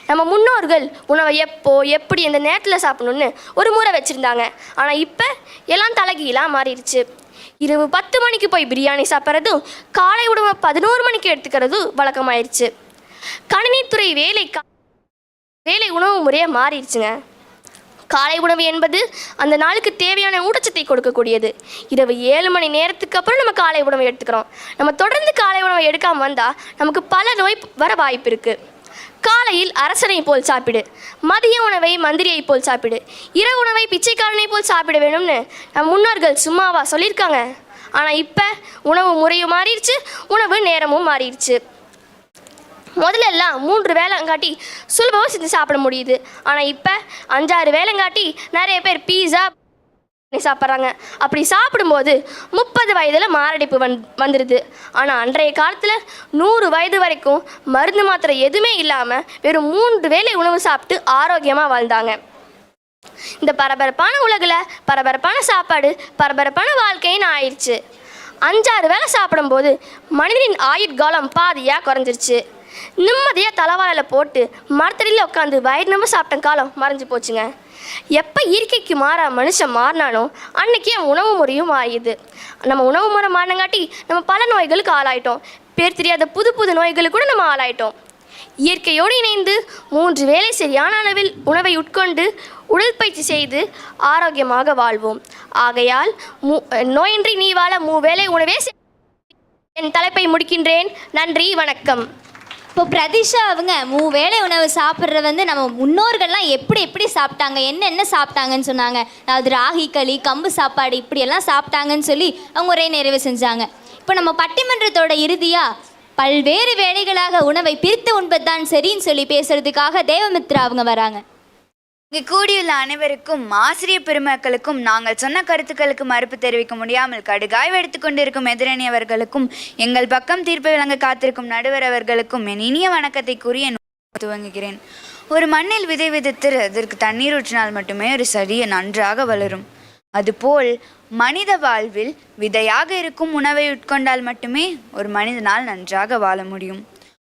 நம்ம முன்னோர்கள் உணவை எப்போ எப்படி எந்த நேரத்தில் சாப்பிடணுன்னு ஒரு முறை வச்சுருந்தாங்க. ஆனால் இப்போ எல்லாம் தலைகீழாக மாறிடுச்சு. இரவு 10 மணிக்கு போய் பிரியாணி சாப்பிட்றதும் காலை உணவை 11 மணிக்கு எடுத்துக்கிறதும் வழக்கமாயிருச்சு. கணினித்துறை வேலை உணவு முறையாக மாறிடுச்சுங்க. காலை உணவு என்பது அந்த நாளுக்கு தேவையான ஊட்டச்சத்தை கொடுக்கக்கூடியது. இரவு 7 மணி நேரத்துக்கு அப்புறம் நம்ம காலை உணவை எடுத்துக்கிறோம். நம்ம தொடர்ந்து காலை உணவை எடுக்காமல் வந்தால் நமக்கு பல நோய் வர வாய்ப்பு இருக்குது. காலையில் அரசனை போல் சாப்பிடு, மதிய உணவை மந்திரியை போல் சாப்பிடு, இரவு உணவை பிச்சைக்காரனை போல் சாப்பிட வேணும்னு நம் முன்னோர்கள் சும்மாவா சொல்லியிருக்காங்க? ஆனால் இப்போ உணவு முறையும் மாறிடுச்சு, உணவு நேரமும் மாறிடுச்சு. முதல்லலாம் 3 வேளைங்காட்டி சுலபமாக செஞ்சு சாப்பிட முடியுது. ஆனால் இப்போ 5-6 வேளைங்காட்டி நிறைய பேர் பீஸா சாப்பிட்றாங்க. அப்படி சாப்பிடும்போது 30 வயதில் மாரடைப்பு வந்துடுது. ஆனால் அன்றைய காலத்தில் 100 வயது வரைக்கும் மருந்து மாத்திரை எதுவுமே இல்லாமல் வெறும் 3 வேளை உணவு சாப்பிட்டு ஆரோக்கியமாக வாழ்ந்தாங்க. இந்த பரபரப்பான உலகில் பரபரப்பான சாப்பாடு பரபரப்பான வாழ்க்கைன்னு ஆயிடுச்சு. 5-6 வேளை சாப்பிடும்போது மனிதனின் ஆயுட்காலம் பாதியாக குறைஞ்சிருச்சு. நிம்மதியாக தலைவாழையில் போட்டு மரத்தடியில் உட்காந்து வயிறு நம்ம சாப்பிட்ட காலம் மறைஞ்சு போச்சுங்க. எப்போ இயற்கைக்கு மனுஷன் மாறினானோ அன்றைக்கி அவன் உணவு முறையும் மாறியுது. நம்ம உணவு முறை மாறினங்காட்டி நம்ம பல நோய்களுக்கு ஆளாயிட்டோம். பேர் தெரியாத புது நோய்களுக்கு கூட நம்ம ஆளாயிட்டோம். இயற்கையோடு இணைந்து 3 வேளை சரியான அளவில் உணவை உட்கொண்டு உடற்பயிற்சி செய்து ஆரோக்கியமாக வாழ்வோம். ஆகையால் நோயின்றி நீ வாழ 3 வேளை உணவே என் தலைப்பை முடிக்கின்றேன். நன்றி, வணக்கம். இப்போ பிரதிஷா அவங்க 3 வேளை உணவு சாப்பிட்றது வந்து நம்ம முன்னோர்கள்லாம் எப்படி சாப்பிட்டாங்க, என்ன சாப்பிட்டாங்கன்னு சொன்னாங்க. அதாவது ராகி களி, கம்பு சாப்பாடு இப்படியெல்லாம் சாப்பிட்டாங்கன்னு சொல்லி அவங்க ஒரே நிறைவு செஞ்சாங்க. இப்போ நம்ம பட்டிமன்றத்தோட இறுதியாக பல்வேறு வேளைகளாக உணவை பிரித்து உண்பதுதான் சரின்னு சொல்லி பேசுறதுக்காக தேவமித்ரா அவங்க வராங்க. இங்கு கூடியுள்ள அனைவருக்கும் ஆசிரியர் பெருமக்களுக்கும் நாங்கள் சொன்ன கருத்துக்களுக்கு மறுப்பு தெரிவிக்க முடியாமல் கடுகாய் வெடித்து கொண்டிருக்கும் எதிரணியவர்களுக்கும் எங்கள் பக்கம் தீர்ப்பு வழங்க காத்திருக்கும் நடுவர் அவர்களுக்கும் என் இனிய வணக்கத்தை கூறி என் துவங்குகிறேன். ஒரு மண்ணில் விதை விதைத்து அதற்கு தண்ணீர் ஊற்றினால் மட்டுமே ஒரு செடி நன்றாக வளரும். அதுபோல் மனித வாழ்வில் விதையாக இருக்கும் உணவை உட்கொண்டால் மட்டுமே ஒரு மனிதனால் நன்றாக வாழ முடியும்.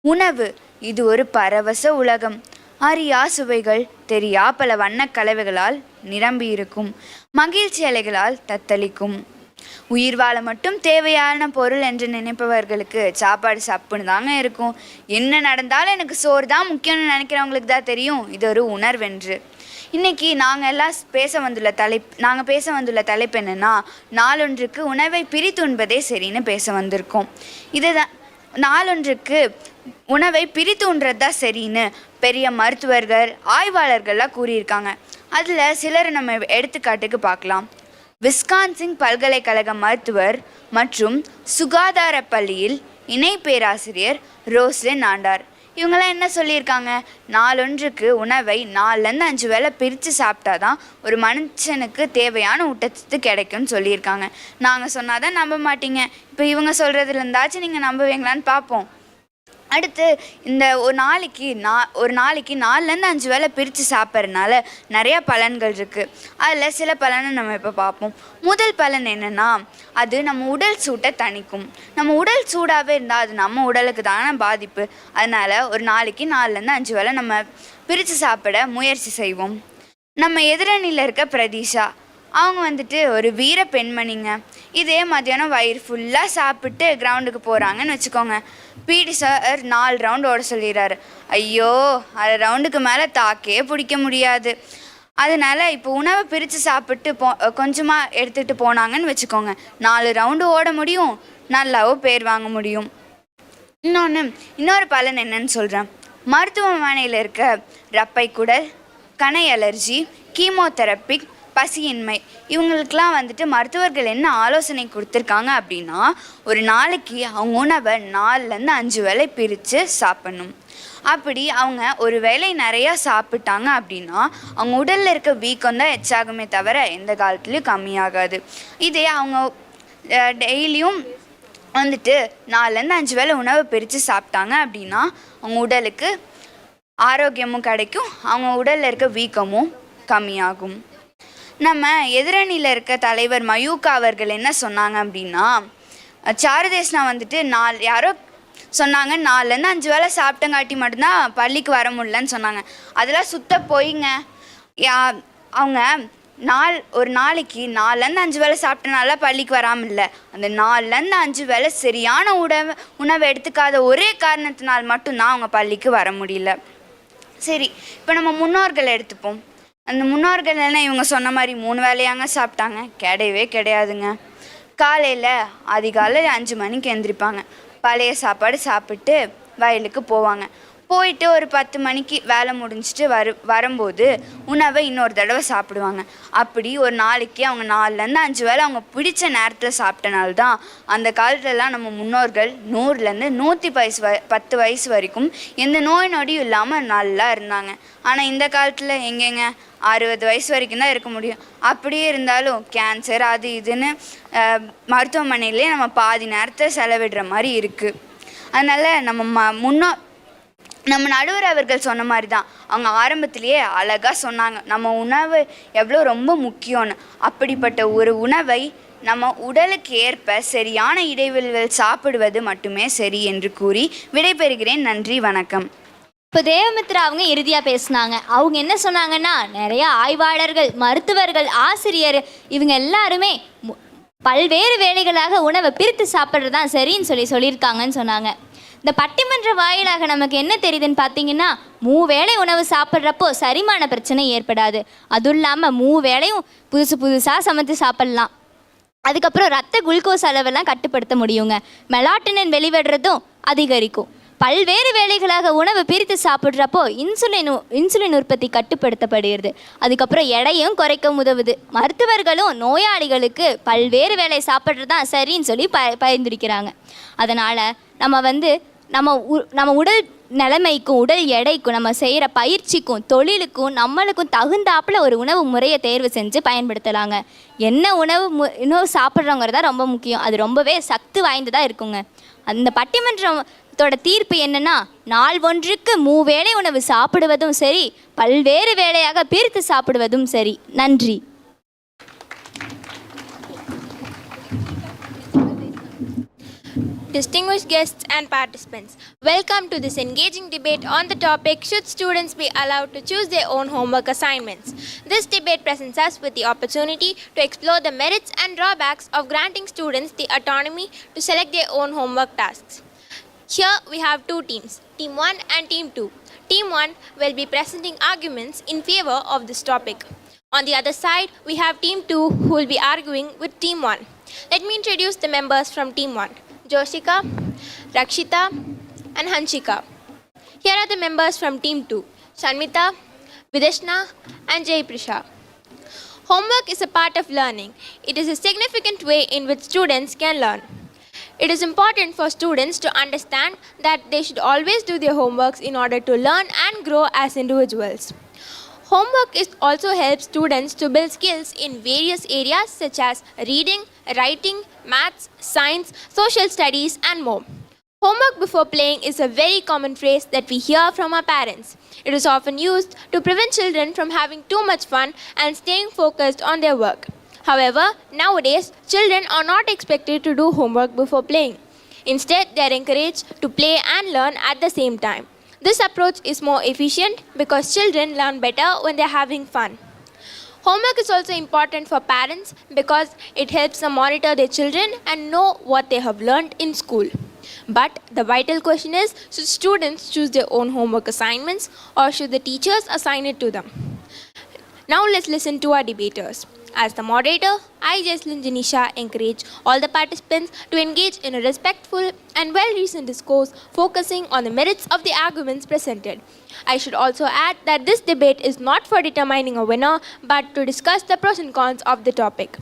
உணவு இது ஒரு பரவச உலகம். அறியா சுவைகள், தெரியா பல வண்ணக் கலவைகளால் நிரம்பியிருக்கும். மகிழ்ச்சி அலைகளால் தத்தளிக்கும். உயிர் வாழ மட்டும் தேவையான பொருள் என்று நினைப்பவர்களுக்கு சாப்பாடு சப்புன்னு தாங்க இருக்கும். என்ன நடந்தாலும் எனக்கு சோறு தான் முக்கியம்னு நினைக்கிறவங்களுக்கு தான் தெரியும் இது ஒரு உணர்வென்று. இன்றைக்கி நாங்கள் பேச வந்துள்ள தலைப்பு என்னென்னா, நாளொன்றுக்கு உணவை பிரித்து உண்பதே சரின்னு பேச வந்திருக்கோம். நாளொன்றுக்கு உணவை பிரித்து உண்றது தான் சரின்னு பெரிய மருத்துவர்கள் ஆய்வாளர்கள்லாம் கூறியிருக்காங்க. அதில் சிலர் நம்ம எடுத்துக்காட்டுக்கு பார்க்கலாம். விஸ்கான்சின் பல்கலைக்கழக மருத்துவர் மற்றும் சுகாதார பள்ளியில் இணை பேராசிரியர் ரோஸ்லின் ஆண்டார். இவங்களாம் என்ன சொல்லியிருக்காங்க, நாளொன்றுக்கு உணவை 4-5 வேளை பிரித்து சாப்பிட்டா தான் ஒரு மனுஷனுக்கு தேவையான ஊட்டச்சத்து கிடைக்கும்னு சொல்லியிருக்காங்க. நாங்கள் சொன்னால் தான் நம்ப மாட்டீங்க. இப்போ இவங்க சொல்கிறதுல இருந்தாச்சும் நீங்கள் நம்புவீங்களான்னு பார்ப்போம். அடுத்து இந்த ஒரு நாளைக்கு 4-5 வேளை பிரித்து சாப்பிட்றதுனால நிறையா பலன்கள் இருக்குது. அதில் சில பலனை நம்ம இப்போ பார்ப்போம். முதல் பலன் என்னென்னா, அது நம்ம உடல் சூட்டை தணிக்கும். நம்ம உடல் சூடாகவே இருந்தால் அது நம்ம உடலுக்கு தானே பாதிப்பு. அதனால் ஒரு நாளைக்கு 4-5 வேளை நம்ம பிரித்து சாப்பிட முயற்சி செய்வோம். நம்ம எதிரணியில் இருக்க பிரதீஷா, அவங்க வந்துட்டு ஒரு வீர பெண்மணிங்க. இதே மத்தியானம் வயிறு ஃபுல்லாக சாப்பிட்டு கிரவுண்டுக்கு போகிறாங்கன்னு வச்சுக்கோங்க. பிடி சார் 4 ரவுண்டு ஓட சொல்லிடுறாரு. ஐயோ, 6 ரவுண்டுக்கு மேலே தாக்கே பிடிக்க முடியாது. அதனால் இப்போ உணவை பிரித்து சாப்பிட்டு கொஞ்சமாக எடுத்துகிட்டு போனாங்கன்னு வச்சுக்கோங்க, 4 ரவுண்டு ஓட முடியும், நல்லாவும் பேர் வாங்க முடியும். இன்னொரு பலன் என்னன்னு சொல்கிறேன். மருத்துவமனையில் இருக்க ரப்பை குடல், கணை அலர்ஜி, கீமோதெரப்பி, பசியின்மை, இவங்களுக்கெலாம் வந்துட்டு மருத்துவர்கள் என்ன ஆலோசனை கொடுத்துருக்காங்க அப்படின்னா, ஒரு நாளைக்கு அவங்க உணவை 4-5 வேளை பிரித்து சாப்பிடணும். அப்படி அவங்க ஒரு வேளை நிறையா சாப்பிட்டாங்க அப்படின்னா அவங்க உடலில் இருக்க வீக்கம் தான் எச்சாகுமே தவிர எந்த காலத்துலேயும் கம்மியாகாது. இதே அவங்க டெய்லியும் வந்துட்டு 4-5 வேளை உணவை பிரித்து சாப்பிட்டாங்க அப்படின்னா அவங்க உடலுக்கு ஆரோக்கியமும் கிடைக்கும், அவங்க உடலில் இருக்க வீக்கமும் கம்மியாகும். நம்ம எதிரணியில் இருக்க தலைவர் மயூகா அவர்கள் என்ன சொன்னாங்க அப்படின்னா, சாருதேஷ்னா வந்துட்டு யாரோ சொன்னாங்க 4-5 வேளை சாப்பிட்டங்காட்டி மட்டும்தான் பள்ளிக்கு வர முடியலன்னு சொன்னாங்க. அதெல்லாம் சுத்த போயிங்க. அவங்க ஒரு நாளைக்கு 4-5 வேளை சாப்பிட்டனால பள்ளிக்கு வராமல் இல்லை, அந்த 4-5 வேளை சரியான உணவை எடுத்துக்காத ஒரே காரணத்தினால் மட்டும்தான் அவங்க பள்ளிக்கு வர முடியல. சரி, இப்போ நம்ம முன்னோர்களை எடுத்துப்போம். அந்த முன்னோர்கள் எல்லாம் இவங்க சொன்ன மாதிரி 3 வேளையாங்க சாப்பிட்டாங்க? கிடையவே கிடையாதுங்க. காலையில் அதிகாலை 5 மணிக்கு எழுந்திரிப்பாங்க, பழைய சாப்பாடு சாப்பிட்டு வயலுக்கு போவாங்க. போயிட்டு ஒரு 10 மணிக்கு வேலை முடிஞ்சிட்டு வரும்போது உணவை இன்னொரு தடவை சாப்பிடுவாங்க. அப்படி ஒரு நாளைக்கு அவங்க 4-5 வேளை அவங்க பிடிச்ச நேரத்தில் சாப்பிட்டனால தான் அந்த காலத்துலலாம் நம்ம முன்னோர்கள் 100-லேருந்து 110 வயசு வரைக்கும் எந்த நோய் நொடியும் இல்லாமல் நல்லா இருந்தாங்க. ஆனால் இந்த காலத்தில் எங்கேங்க 60 வயசு வரைக்கும் தான் இருக்க முடியும். அப்படியே இருந்தாலும் கேன்சர் அது இதுன்னு மருத்துவமனையிலே நம்ம பாதி நேரத்தை செலவிடுற மாதிரி இருக்குது. அதனால் நம்ம நடுவர் அவர்கள் சொன்ன மாதிரி தான் அவங்க ஆரம்பத்திலேயே அழகாக சொன்னாங்க, நம்ம உணவு எவ்வளோ ரொம்ப முக்கியம்னு. அப்படிப்பட்ட ஒரு உணவை நம்ம உடலுக்கு ஏற்ப சரியான இடைவெளியில் சாப்பிடுவது மட்டுமே சரி என்று கூறி விடைபெறுகிறேன். நன்றி, வணக்கம். இப்போ தேவமித்ரா அவங்க இறுதியாக பேசினாங்க. அவங்க என்ன சொன்னாங்கன்னா, நிறையா ஆய்வாளர்கள், மருத்துவர்கள், ஆசிரியர் இவங்க எல்லாருமே பல்வேறு வேளைகளாக உணவை பிரித்து சாப்பிட்றது தான் சரின்னு சொல்லியிருக்காங்கன்னு சொன்னாங்க. இந்த பட்டிமன்ற வாயிலாக நமக்கு என்ன தெரியுதுன்னு பார்த்தீங்கன்னா, 3 வேளை உணவு சாப்பிட்றப்போ சரிமான பிரச்சனை ஏற்படாது. அதுவும் இல்லாமல் 3 வேளையும் புதுசாக சமைத்து சாப்பிட்லாம். அதுக்கப்புறம் ரத்த குளுக்கோஸ் அளவெல்லாம் கட்டுப்படுத்த முடியுங்க. மெலாட்டனின் வெளிவிடுறதும் அதிகரிக்கும். பல்வேறு வேளைகளாக உணவு பிரித்து சாப்பிட்றப்போ இன்சுலின் உற்பத்தி கட்டுப்படுத்தப்படுகிறது. அதுக்கப்புறம் எடையும் குறைக்க உதவுது. மருத்துவர்களும் நோயாளிகளுக்கு பல்வேறு வேளை சாப்பிட்றது தான் சரின்னு பரிந்துரைக்கிறாங்க. அதனால் நம்ம உடல் நிலைமைக்கும் உடல் எடைக்கும் நம்ம செய்கிற பயிற்சிக்கும் தொழிலுக்கும் நம்மளுக்கும் தகுந்தாப்பில் ஒரு உணவு முறையை தேர்வு செஞ்சு பயன்படுத்தலாங்க. என்ன உணவு சாப்பிட்றோங்கிறது தான் ரொம்ப முக்கியம். அது ரொம்பவே சக்தி வாய்ந்ததாக இருக்குங்க. அந்த பட்டிமன்றத்தோட தீர்ப்பு என்னென்னா, நாள் ஒன்றுக்கு 3 வேளை உணவு சாப்பிடுவதும் சரி, பல்வேறு வேளையாக பிரித்து சாப்பிடுவதும் சரி. நன்றி. Distinguished guests and participants, welcome to this engaging debate on the topic, should students be allowed to choose their own homework assignments? This debate presents us with the opportunity to explore the merits and drawbacks of granting students the autonomy to select their own homework tasks. Here we have 2 teams, Team 1 and Team 2. Team 1 will be presenting arguments in favor of this topic. On the other side, we have Team 2 who will be arguing with Team 1. Let me introduce the members from Team 1. Joshika, Rakshita, and Hanshika. Here are the members from Team 2, Shanmita, Videshna, and Jay Prisha. Homework is a part of learning. It is a significant way in which students can learn. It is important for students to understand that they should always do their homeworks in order to learn and grow as individuals. Homework also helps students to build skills in various areas such as reading, writing, maths, science, social studies, and more. Homework before playing is a very common phrase that we hear from our parents. It is often used to prevent children from having too much fun and staying focused on their work. However, nowadays, children are not expected to do homework before playing. Instead, they are encouraged to play and learn at the same time. This approach is more efficient because children learn better when they are having fun. Homework is also important for parents because it helps them monitor their children and know what they have learned in school. But the vital question is, should students choose their own homework assignments or should the teachers assign it to them? Now let's listen to our debaters. As the moderator, I, Jesslyn Janisha, encourage all the participants to engage in a respectful and well-reasoned discourse focusing on the merits of the arguments presented. I should also add that this debate is not for determining a winner, but to discuss the pros and cons of the topic.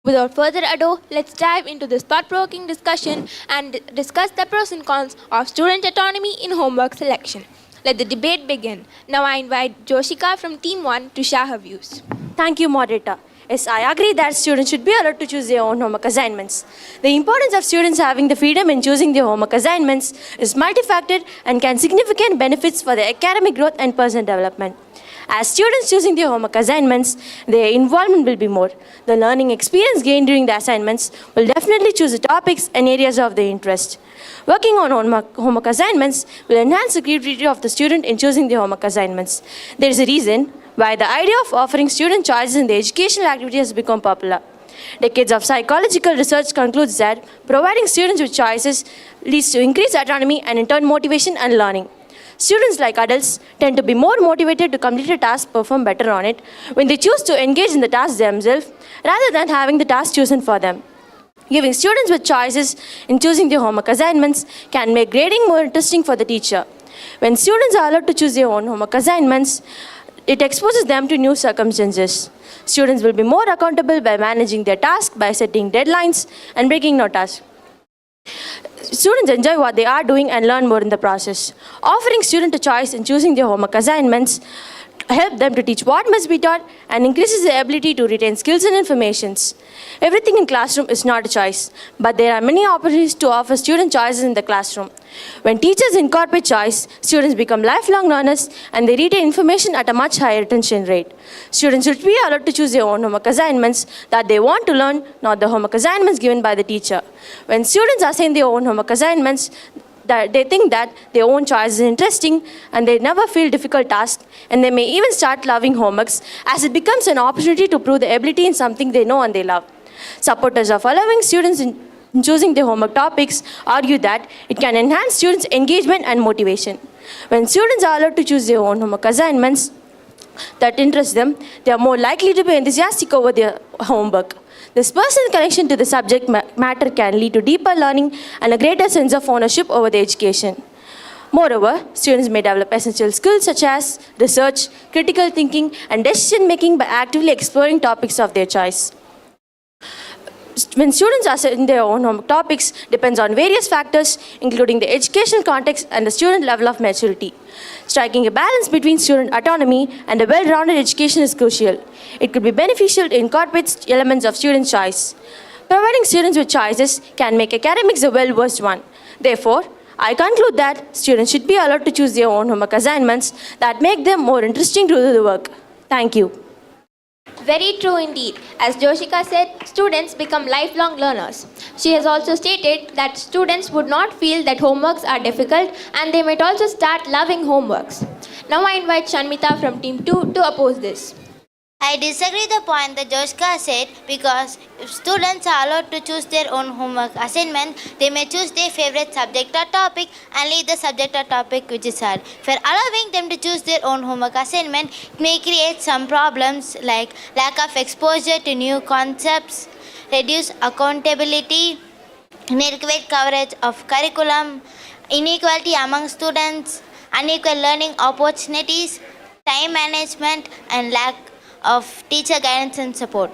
Without further ado, let's dive into this thought-provoking discussion and discuss the pros and cons of student autonomy in homework selection. Let the debate begin. Now I invite Joshika from Team 1 to share her views. Thank you, moderator. Yes, I agree that students should be allowed to choose their own homework assignments. The importance of students having the freedom in choosing their homework assignments is multifaceted and can significant benefits for their academic growth and personal development. As students choosing their homework assignments, their involvement will be more. The learning experience gained during the assignments will definitely choose the topics and areas of their interest. Working on homework assignments will enhance the creativity of the student in choosing their homework assignments. There is a reason why the idea of offering student choices in the educational activity has become popular. Decades of psychological research concludes that providing students with choices leads to increased autonomy and in turn motivation and learning. Students, like adults, tend to be more motivated to complete a task, perform better on it, when they choose to engage in the task themselves rather than having the task chosen for them. Giving students with choices in choosing their homework assignments can make grading more interesting for the teacher. When students are allowed to choose their own homework assignments, it exposes them to new circumstances. Students will be more accountable by managing their task, by setting deadlines and breaking no tasks. Students enjoy what they are doing and learn more in the process. Offering students a choice in choosing their homework assignments help them to teach what must be taught and increases their ability to retain skills and informations. Everything in classroom is not a choice, but there are many opportunities to offer student choices in the classroom. When teachers incorporate choice, students become lifelong learners and they retain information at a much higher retention rate. Students should be allowed to choose their own homework assignments that they want to learn, not the homework assignments given by the teacher. When students assign their own homework assignments, that they think that their own choice is interesting and they never feel difficult tasks, and they may even start loving homeworks as it becomes an opportunity to prove their ability in something they know and they love. Supporters of allowing students in choosing their homework topics argue that it can enhance students' engagement and motivation. When students are allowed to choose their own homework assignments that interest them, they are more likely to be enthusiastic over their homework. This personal connection to the subject matter can lead to deeper learning and a greater sense of ownership over the education. Moreover, students may develop essential skills such as research, critical thinking, and decision-making by actively exploring topics of their choice. When students assign their own homework topics depends on various factors, including the educational context and the student level of maturity. Striking a balance between student autonomy and a well-rounded education is crucial. It could be beneficial to incorporate elements of student choice. Providing students with choices can make academics a well-versed one. Therefore, I conclude that students should be allowed to choose their own homework assignments that make them more interesting to do the work. Thank you. Very true indeed. As Joshika said, students become lifelong learners. She has also stated that students would not feel that homeworks are difficult and they might also start loving homeworks. Now I invite Shanmita from Team 2 to oppose this. I disagree the point that Joshka said, because if students are allowed to choose their own homework assignment, they may choose their favorite subject or topic and leave the subject or topic which is hard. For allowing them to choose their own homework assignment, it may create some problems like lack of exposure to new concepts, reduced accountability, inadequate coverage of curriculum, inequality among students, unequal learning opportunities, time management, and lack of teacher guidance and support.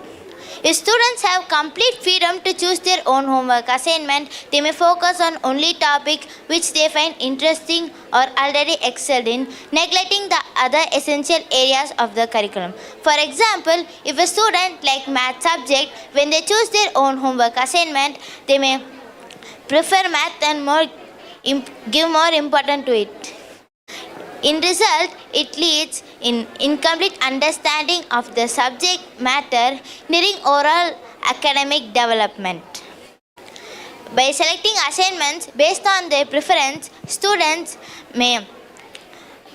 If students have complete freedom to choose their own homework assignment, they may focus on only topics which they find interesting or already excelled in, neglecting the other essential areas of the curriculum. For example, if a student like math subject, when they choose their own homework assignment, they may prefer math and give more importance to it. In result, it leads in incomplete understanding of the subject matter, nearing overall academic development. By selecting assignments based on their preference, students may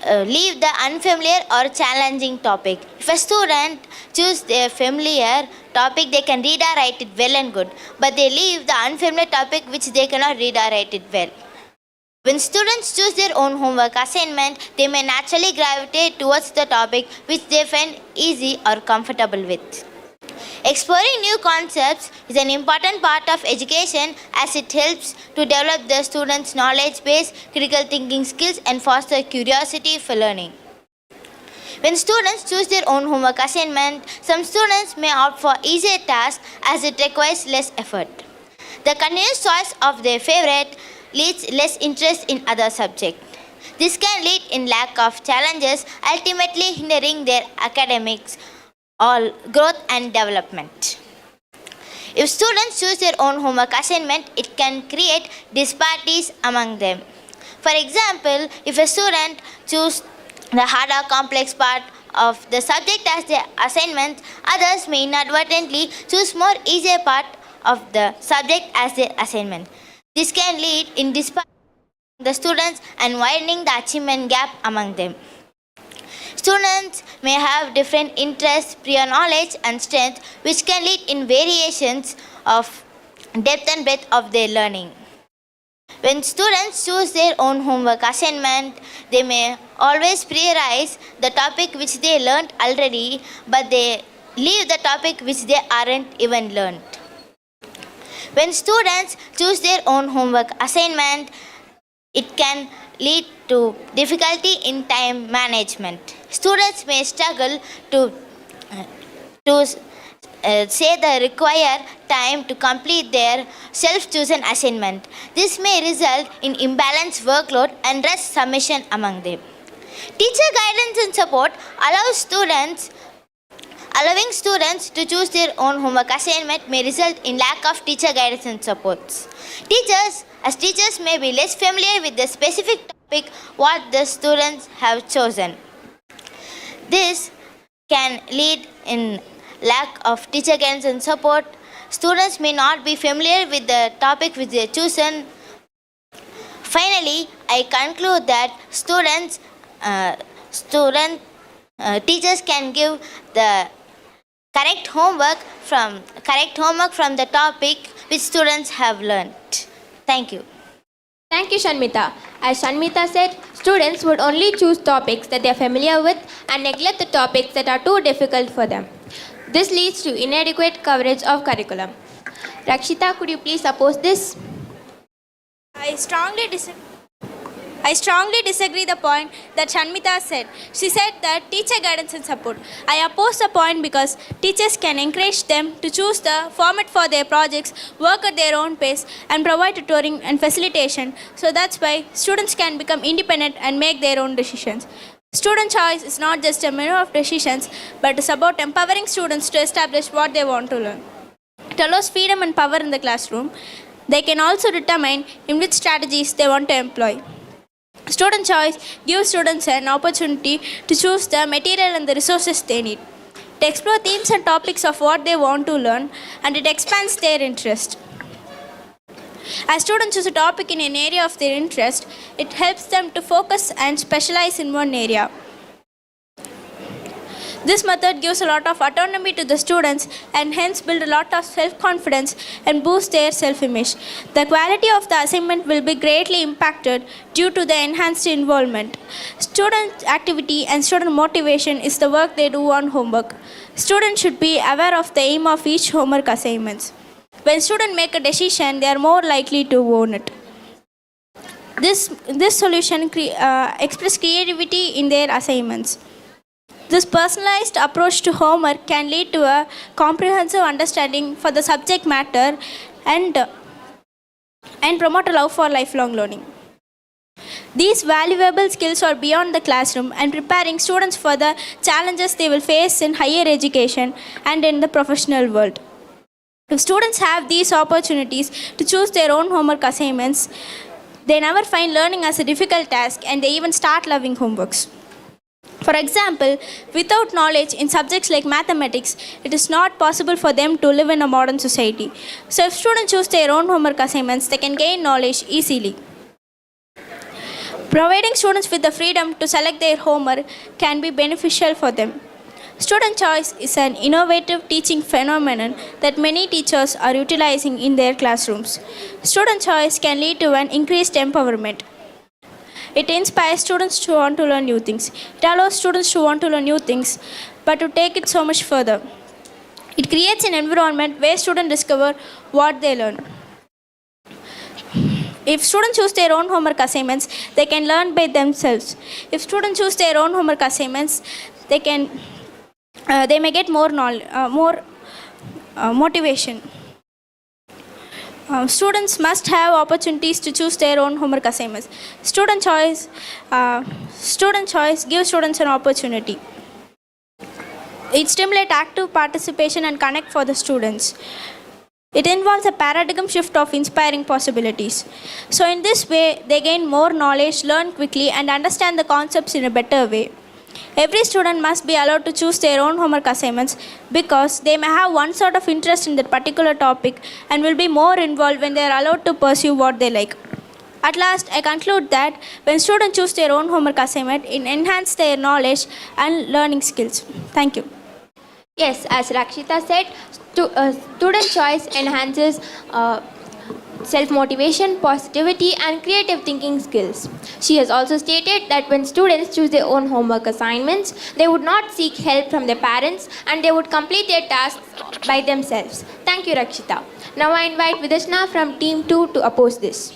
leave the unfamiliar or challenging topic. If a student chooses their familiar topic, they can read or write it well and good, but they leave the unfamiliar topic which they cannot read or write it well. When students choose their own homework assignment, they may naturally gravitate towards the topic which they find easy or comfortable with. Exploring new concepts is an important part of education as it helps to develop the students' knowledge base, critical thinking skills, and foster curiosity for learning. When students choose their own homework assignment, some students may opt for easier tasks as it requires less effort. The continuous choice of their favorite leads less interest in other subjects. This can lead in lack of challenges, ultimately hindering their academics, all growth and development. If students choose their own homework assignment, it can create disparities among them. For example, if a student chooses the harder complex part of the subject as their assignment, others may inadvertently choose more easier part of the subject as their assignment. This can lead in disparity among the students and widening the achievement gap among them. Students may have different interests, prior knowledge, and strength, which can lead in variations of depth and breadth of their learning. When students choose their own homework assignment, they may always prioritize the topic which they learned already, but they leave the topic which they aren't even learned. When students choose their own homework assignment, it can lead to difficulty in time management. Students may struggle to say the required time to complete their self-chosen assignment. This may result in imbalanced workload and rest submission among them. Teacher guidance and support allowing students to choose their own homework assignment may result in lack of teacher guidance and supports. Teachers may be less familiar with the specific topic what the students have chosen. This can lead in lack of teacher guidance and support. Students may not be familiar with the topic which they have chosen. Finally, I conclude that teachers can give the correct homework from the topic which students have learned. Thank you. Thank you, Shanmita. As Shanmita said, students would only choose topics that they are familiar with and neglect the topics that are too difficult for them. This leads to inadequate coverage of curriculum. Rakshita, could you please oppose this? I strongly disagree the point that Shanmita said. She said that teacher guidance and support. I oppose the point because teachers can encourage them to choose the format for their projects, work at their own pace, and provide tutoring and facilitation. So that's why students can become independent and make their own decisions. Student choice is not just a menu of decisions, but it's about empowering students to establish what they want to learn. It allows freedom and power in the classroom. They can also determine in which strategies they want to employ. Student choice gives students an opportunity to choose the material and the resources they need. It explores themes and topics of what they want to learn, and it expands their interest. As students choose a topic in an area of their interest, it helps them to focus and specialize in one area. This method gives a lot of autonomy to the students and hence build a lot of self-confidence and boost their self-image. The quality of the assignment will be greatly impacted due to the enhanced involvement. Student activity and student motivation is the work they do on homework. Students should be aware of the aim of each homework assignment. When students make a decision, they are more likely to own it. This solution express creativity in their assignments. This personalized approach to homework can lead to a comprehensive understanding for the subject matter and promote a love for lifelong learning. These valuable skills are beyond the classroom and preparing students for the challenges they will face in higher education and in the professional world. If students have these opportunities to choose their own homework assignments, they never find learning as a difficult task and they even start loving homeworks. For example, without knowledge in subjects like mathematics, it is not possible for them to live in a modern society. So if students choose their own homework assignments, they can gain knowledge easily. Providing students with the freedom to select their homework can be beneficial for them. Student choice is an innovative teaching phenomenon that many teachers are utilizing in their classrooms. Student choice can lead to an increased empowerment. It inspires students to want to learn new things. It allows students to want to learn new things, but to take it so much further. It creates an environment where students discover what they learn. If students choose their own homework assignments, they can learn by themselves. If students choose their own homework assignments, they may get more motivation. Students must have opportunities to choose their own homework assignments. Student choice gives students an opportunity. It stimulates active participation and connect for the students. It involves a paradigm shift of inspiring possibilities. So in this way, they gain more knowledge, learn quickly, and understand the concepts in a better way. Every student must be allowed to choose their own homework assignments because they may have one sort of interest in that particular topic and will be more involved when they are allowed to pursue what they like. At last, I conclude that when students choose their own homework assignment, it enhances their knowledge and learning skills. Thank you. Yes, as Rakshita said, student choice enhances self-motivation, positivity, and creative thinking skills. She has also stated that when students choose their own homework assignments, they would not seek help from their parents and they would complete their tasks by themselves. Thank you, Rakshita. Now I invite Vidashna from Team 2 to oppose this.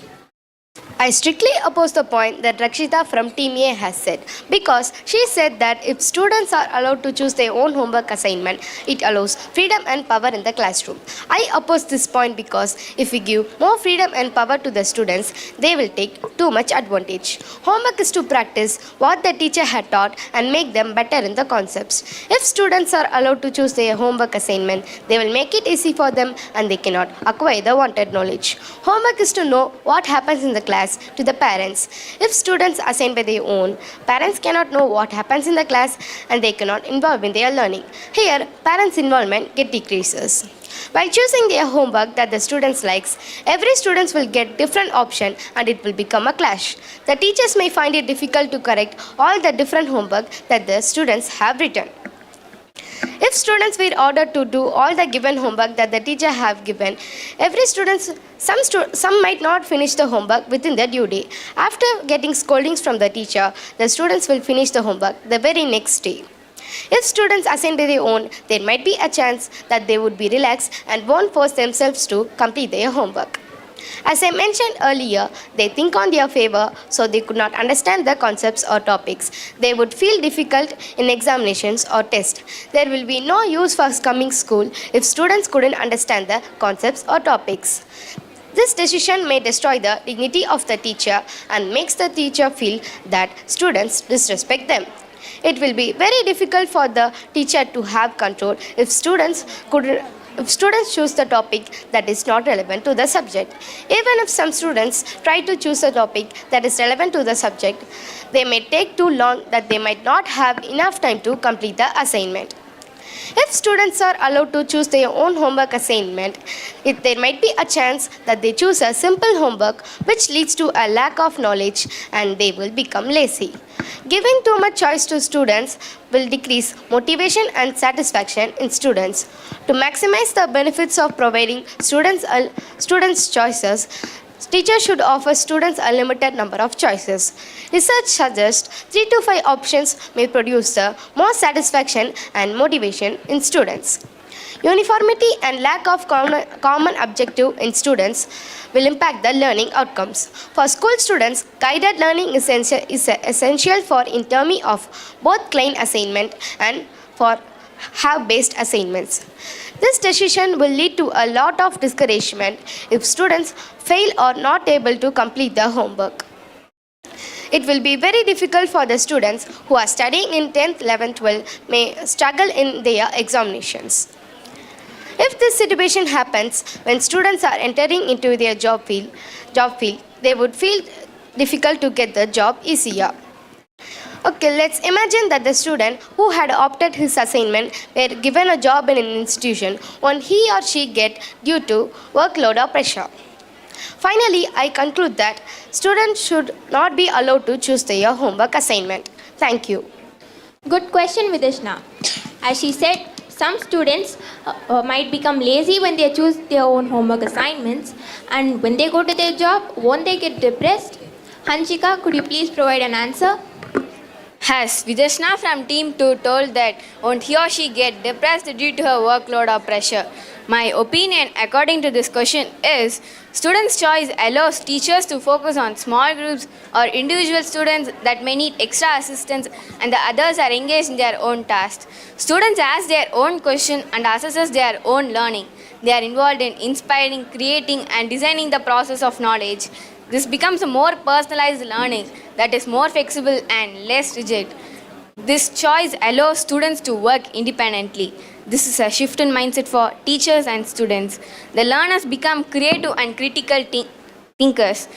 I strictly oppose the point that Rakshita from Team A has said, because she said that if students are allowed to choose their own homework assignment, it allows freedom and power in the classroom. I oppose this point because if we give more freedom and power to the students, they will take too much advantage. Homework is to practice what the teacher had taught and make them better in the concepts. If students are allowed to choose their homework assignment, they will make it easy for them and they cannot acquire the wanted knowledge. Homework is to know what happens in the class to the parents. If students assign by their own, parents cannot know what happens in the class and they cannot involve in their learning. Here, parents' involvement decreases. By choosing their homework that the students likes, every student will get different option and it will become a clash. The teachers may find it difficult to correct all the different homework that the students have written. If students were ordered to do all the given homework that the teacher have given, some might not finish the homework within their due day. After getting scoldings from the teacher, the students will finish the homework the very next day. If students assign by their own, there might be a chance that they would be relaxed and won't force themselves to complete their homework. As I mentioned earlier, they think on their favor, so they could not understand the concepts or topics. They would feel difficult in examinations or tests. There will be no use for coming school if students couldn't understand the concepts or topics. This decision may destroy the dignity of the teacher and makes the teacher feel that students disrespect them. It will be very difficult for the teacher to have control if students choose the topic that is not relevant to the subject. Even if some students try to choose a topic that is relevant to the subject, they may take too long that they might not have enough time to complete the assignment. If students are allowed to choose their own homework assignment, there might be a chance that they choose a simple homework which leads to a lack of knowledge and they will become lazy. Giving too much choice to students will decrease motivation and satisfaction in students. To maximize the benefits of providing students choices, teachers should offer students a limited number of choices. Research suggests 3 to 5 options may produce the more satisfaction and motivation in students. Uniformity and lack of common objective in students will impact the learning outcomes. For school students, guided learning is essential for in terms of both client assignment and for have-based assignments. This decision will lead to a lot of discouragement if students fail or not able to complete the homework. It will be very difficult for the students who are studying in 10th, 11th, 12th may struggle in their examinations. If this situation happens when students are entering into their job field, they would feel difficult to get the job easier. Okay, let's imagine that the student who had opted his assignment were given a job in an institution when he or she get due to workload or pressure. Finally, I conclude that students should not be allowed to choose their homework assignment. Thank you. Good question, Vidishna. As she said, some students might become lazy when they choose their own homework assignments, and when they go to their job, won't they get depressed? Hanshika, could you please provide an answer? Has Vidashna from Team 2 told that won't he or she get depressed due to her workload or pressure? My opinion according to this question is students' choice allows teachers to focus on small groups or individual students that may need extra assistance and the others are engaged in their own tasks. Students ask their own question and assesses their own learning. They are involved in inspiring, creating and designing the process of knowledge. This becomes a more personalized learning that is more flexible and less rigid. This choice allows students to work independently. This is a shift in mindset for teachers and students. The learners become creative and critical thinkers.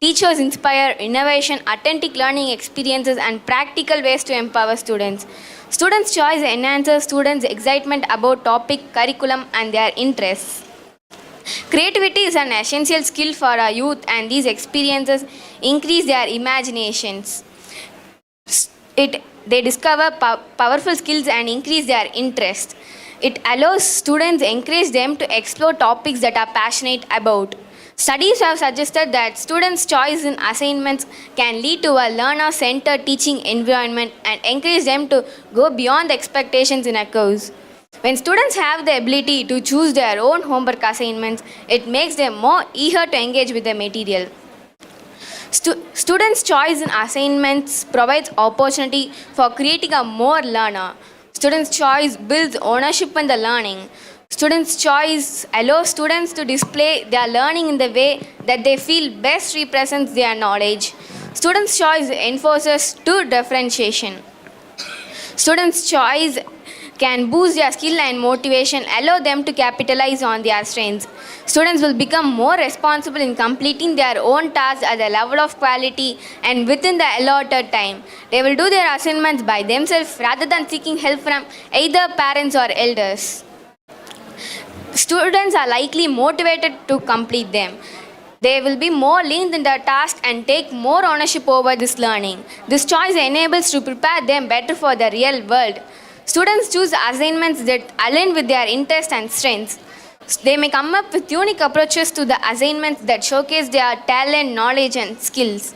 Teachers inspire innovation, authentic learning experiences, and practical ways to empower students. Students' choice enhances students' excitement about topic, curriculum, and their interests. Creativity is an essential skill for our youth, and these experiences increase their imaginations. They discover powerful skills and increase their interest. It allows students, encourage them to explore topics that are passionate about. Studies have suggested that students' choice in assignments can lead to a learner-centered teaching environment and encourage them to go beyond the expectations in a course. When students have the ability to choose their own homework assignments, it makes them more eager to engage with the material. Students' choice in assignments provides opportunity for creating a more learner. Students' choice builds ownership in the learning. Students' choice allows students to display their learning in the way that they feel best represents their knowledge. Students' choice enforces true differentiation. Students' choice can boost their skill and motivation, allow them to capitalize on their strengths. Students will become more responsible in completing their own tasks at the level of quality and within the allotted time. They will do their assignments by themselves rather than seeking help from either parents or elders. Students are likely motivated to complete them. They will be more lean in their task and take more ownership over this learning. This choice enables to prepare them better for the real world. Students choose assignments that align with their interests and strengths. They may come up with unique approaches to the assignments that showcase their talent, knowledge, and skills.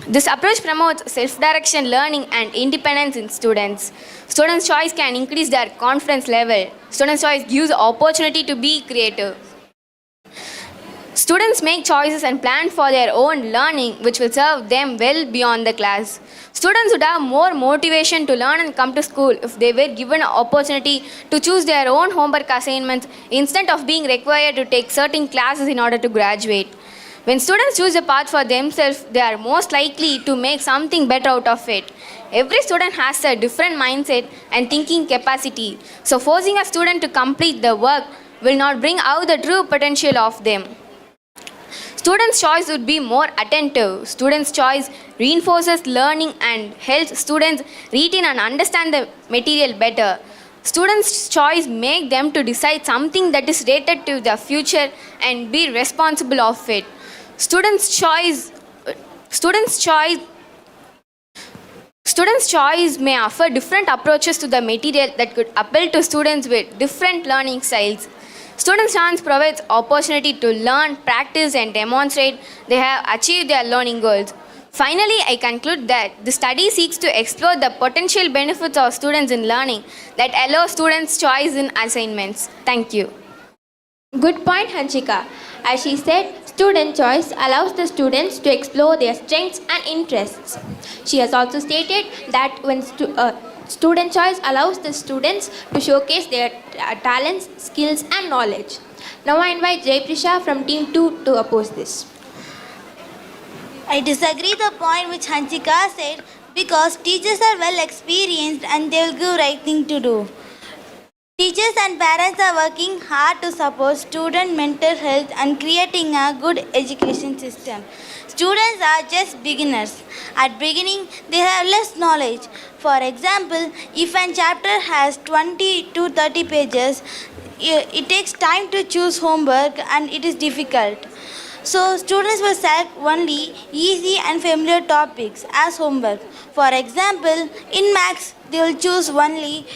This approach promotes self-direction learning and independence in students. Students' choice can increase their confidence level. Students' choice gives opportunity to be creative. Students make choices and plan for their own learning, which will serve them well beyond the class. Students would have more motivation to learn and come to school if they were given an opportunity to choose their own homework assignments instead of being required to take certain classes in order to graduate. When students choose a path for themselves, they are most likely to make something better out of it. Every student has a different mindset and thinking capacity, so forcing a student to complete the work will not bring out the true potential of them. Students' choice would be more attentive. Students' choice reinforces learning and helps students retain and understand the material better. Students' choice make them to decide something that is related to their future and be responsible of it. Students' choice may offer different approaches to the material that could appeal to students with different learning styles. Students' chance provides opportunity to learn, practice, and demonstrate they have achieved their learning goals. Finally, I conclude that the study seeks to explore the potential benefits of students in learning that allow students choice in assignments. Thank you. Good point, Hanchika. As she said, student choice allows the students to explore their strengths and interests. She has also stated that when student choice allows the students to showcase their talents, skills and knowledge. Now I invite Jayprisha from Team 2 to oppose this. I disagree the point which Hanchika said because teachers are well experienced and they will give right thing to do. Teachers and parents are working hard to support student mental health and creating a good education system. Students are just beginners. At beginning, they have less knowledge. For example, if a chapter has 20 to 30 pages, it takes time to choose homework and it is difficult. So students will select only easy and familiar topics as homework. For example, in maths, they will choose only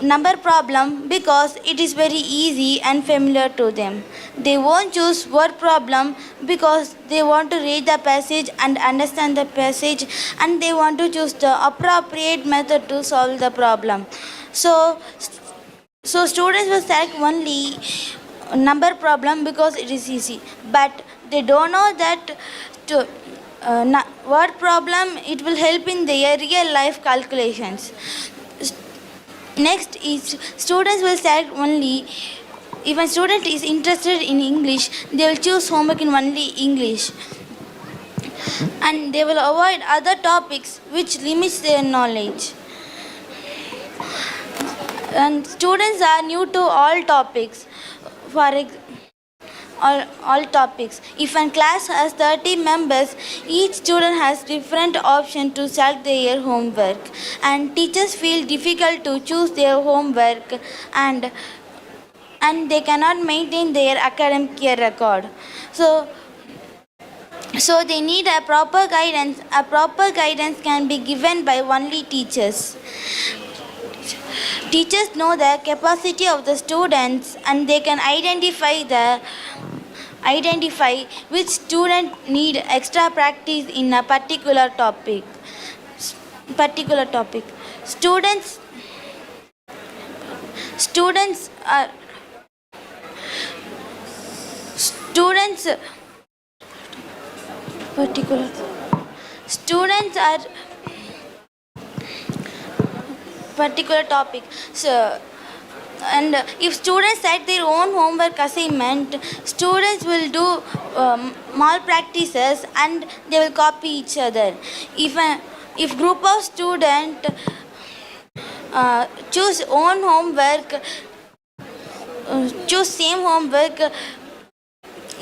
number problem because it is very easy and familiar to them. They won't choose word problem because they want to read the passage and understand the passage, and they want to choose the appropriate method to solve the problem. So students will select only number problem because it is easy, but they don't know that word problem, it will help in their real life calculations. Next is students will select only, if a student is interested in English, they will choose homework in only English. And they will avoid other topics which limits their knowledge. And students are new to all topics. All topics. If a class has 30 members, each student has different options to select their homework, and teachers feel difficult to choose their homework and they cannot maintain their academic year record. So they need a proper guidance. A proper guidance can be given by only teachers. Teachers know the capacity of the students and they can identify which student need extra practice in a particular topic. Students are particular topic. So, and if students set their own homework assignment, students will do malpractices and they will copy each other. If group of students choose own homework, choose same homework,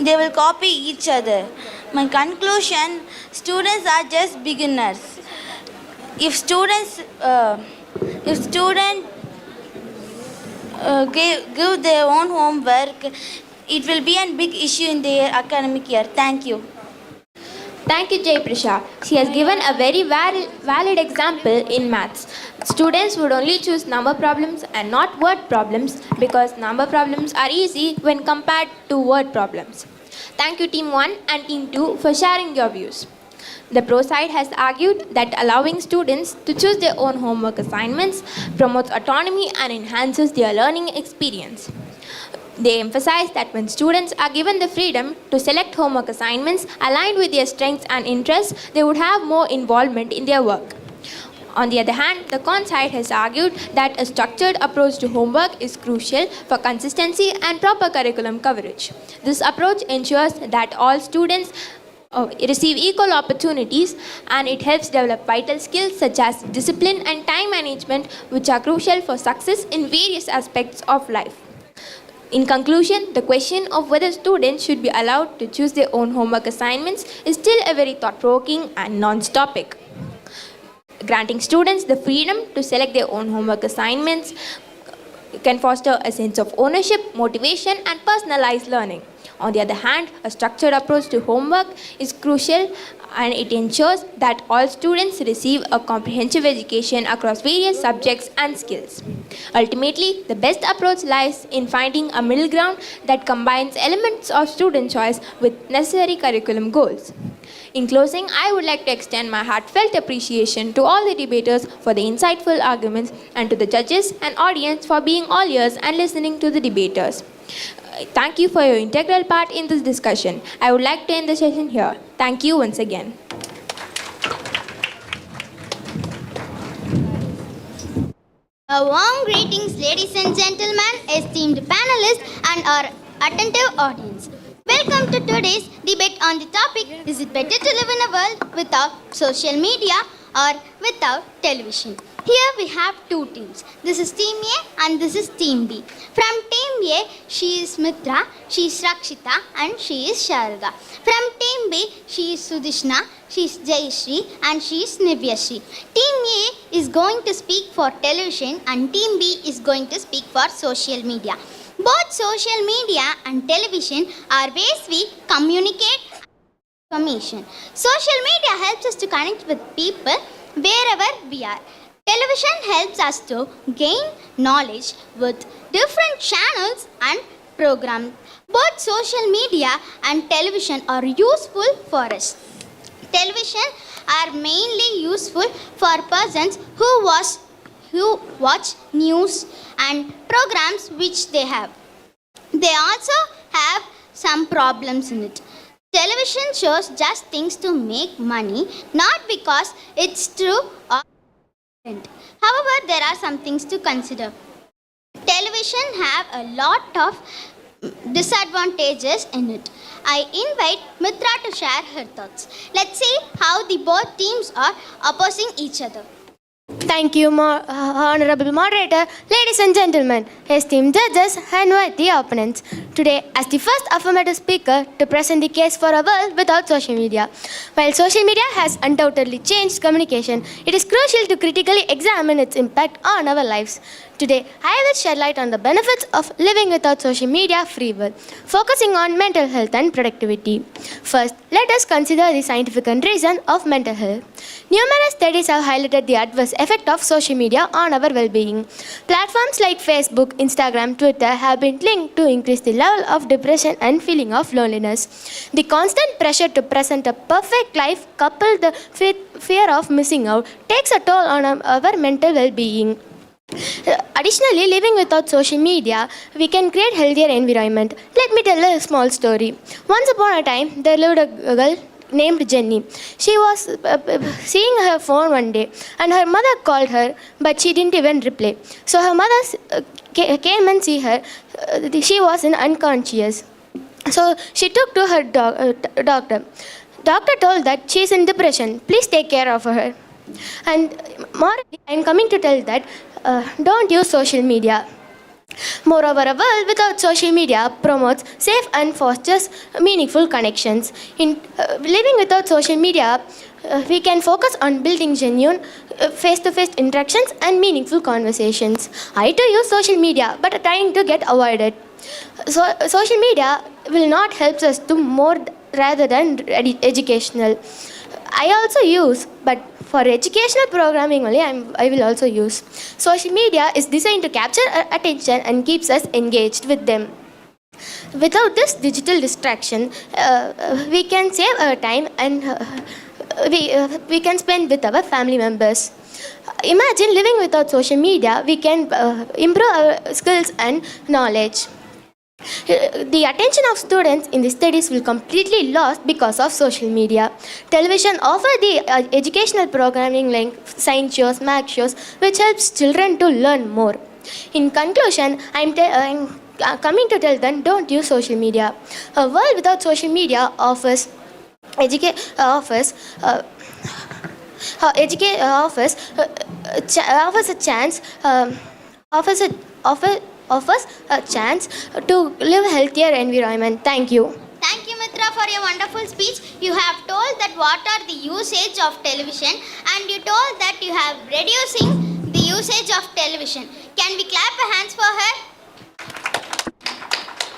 they will copy each other. My conclusion: students are just beginners. If students give their own homework, it will be a big issue in their academic year. Thank you. Thank you, Jayprisha. She has given a very valid example in maths. Students would only choose number problems and not word problems because number problems are easy when compared to word problems. Thank you, Team 1 and Team 2 for sharing your views. The pro side has argued that allowing students to choose their own homework assignments promotes autonomy and enhances their learning experience. They emphasize that when students are given the freedom to select homework assignments aligned with their strengths and interests, they would have more involvement in their work. On the other hand, the con side has argued that a structured approach to homework is crucial for consistency and proper curriculum coverage. This approach ensures that all students receive equal opportunities, and it helps develop vital skills such as discipline and time management, which are crucial for success in various aspects of life. In conclusion, the question of whether students should be allowed to choose their own homework assignments is still a very thought-provoking and nuanced topic. Granting students the freedom to select their own homework assignments can foster a sense of ownership, motivation, and personalized learning. On the other hand, a structured approach to homework is crucial and it ensures that all students receive a comprehensive education across various subjects and skills. Ultimately, the best approach lies in finding a middle ground that combines elements of student choice with necessary curriculum goals. In closing, I would like to extend my heartfelt appreciation to all the debaters for the insightful arguments and to the judges and audience for being all ears and listening to the debaters. Thank you for your integral part in this discussion. I would like to end the session here. Thank you once again. A warm greetings, ladies and gentlemen, esteemed panelists, and our attentive audience. Welcome to today's debate on the topic, is it better to live in a world without social media or without television? Here we have two teams. This is Team A and this is Team B. From Team A, she is Mitra, she is Rakshita and she is Sharada. From Team B, she is Sudishna, she is Jayashree and she is Nivyashree. Team A is going to speak for television and Team B is going to speak for social media. Both social media and television are ways we communicate information. Social media helps us to connect with people wherever we are. Television helps us to gain knowledge with different channels and programs. Both social media and television are useful for us. Television are mainly useful for persons who watch news and programs which they have. They also have some problems in it. Television shows just things to make money, not because it's true or different. However, there are some things to consider. Television have a lot of disadvantages in it. I invite Mitra to share her thoughts. Let's see how the both teams are opposing each other. Thank you, Honorable Moderator, ladies and gentlemen, esteemed judges and worthy opponents. Today, as the first affirmative speaker to present the case for a world without social media. While social media has undoubtedly changed communication, it is crucial to critically examine its impact on our lives. Today, I will shed light on the benefits of living without social media free world, focusing on mental health and productivity. First, let us consider the scientific reason of mental health. Numerous studies have highlighted the adverse effect of social media on our well-being. Platforms like Facebook, Instagram, Twitter have been linked to increase the level of depression and feeling of loneliness. The constant pressure to present a perfect life coupled with fear of missing out takes a toll on our mental well-being. Additionally, living without social media, we can create healthier environment. Let me tell a small story. Once upon a time, there lived a girl named Jenny. She was seeing her phone one day and her mother called her, but she didn't even reply. So her mother came and see her. She was unconscious. So she took to her doctor. Doctor told that she is in depression. Please take care of her. And morally, I am coming to tell that don't use social media. Moreover, a world without social media promotes safe and fosters meaningful connections. In living without social media, we can focus on building genuine face-to-face interactions and meaningful conversations. I too use social media, but trying to get avoided. So, social media will not help us to more rather than educational. I also use, but for educational programming only, I will also use. Social media is designed to capture our attention and keeps us engaged with them. Without this digital distraction, we can save our time and we can spend with our family members. Imagine living without social media, we can improve our skills and knowledge. The attention of students in the studies will completely lost because of social media. Television offers the educational programming like science shows, math shows, which helps children to learn more. In conclusion, I'm coming to tell them don't use social media. A world without social media offers a chance to live a healthier environment. Thank you. Thank you, Mitra, for your wonderful speech. You have told that what are the usage of television and you told that you have reducing the usage of television. Can we clap our hands for her?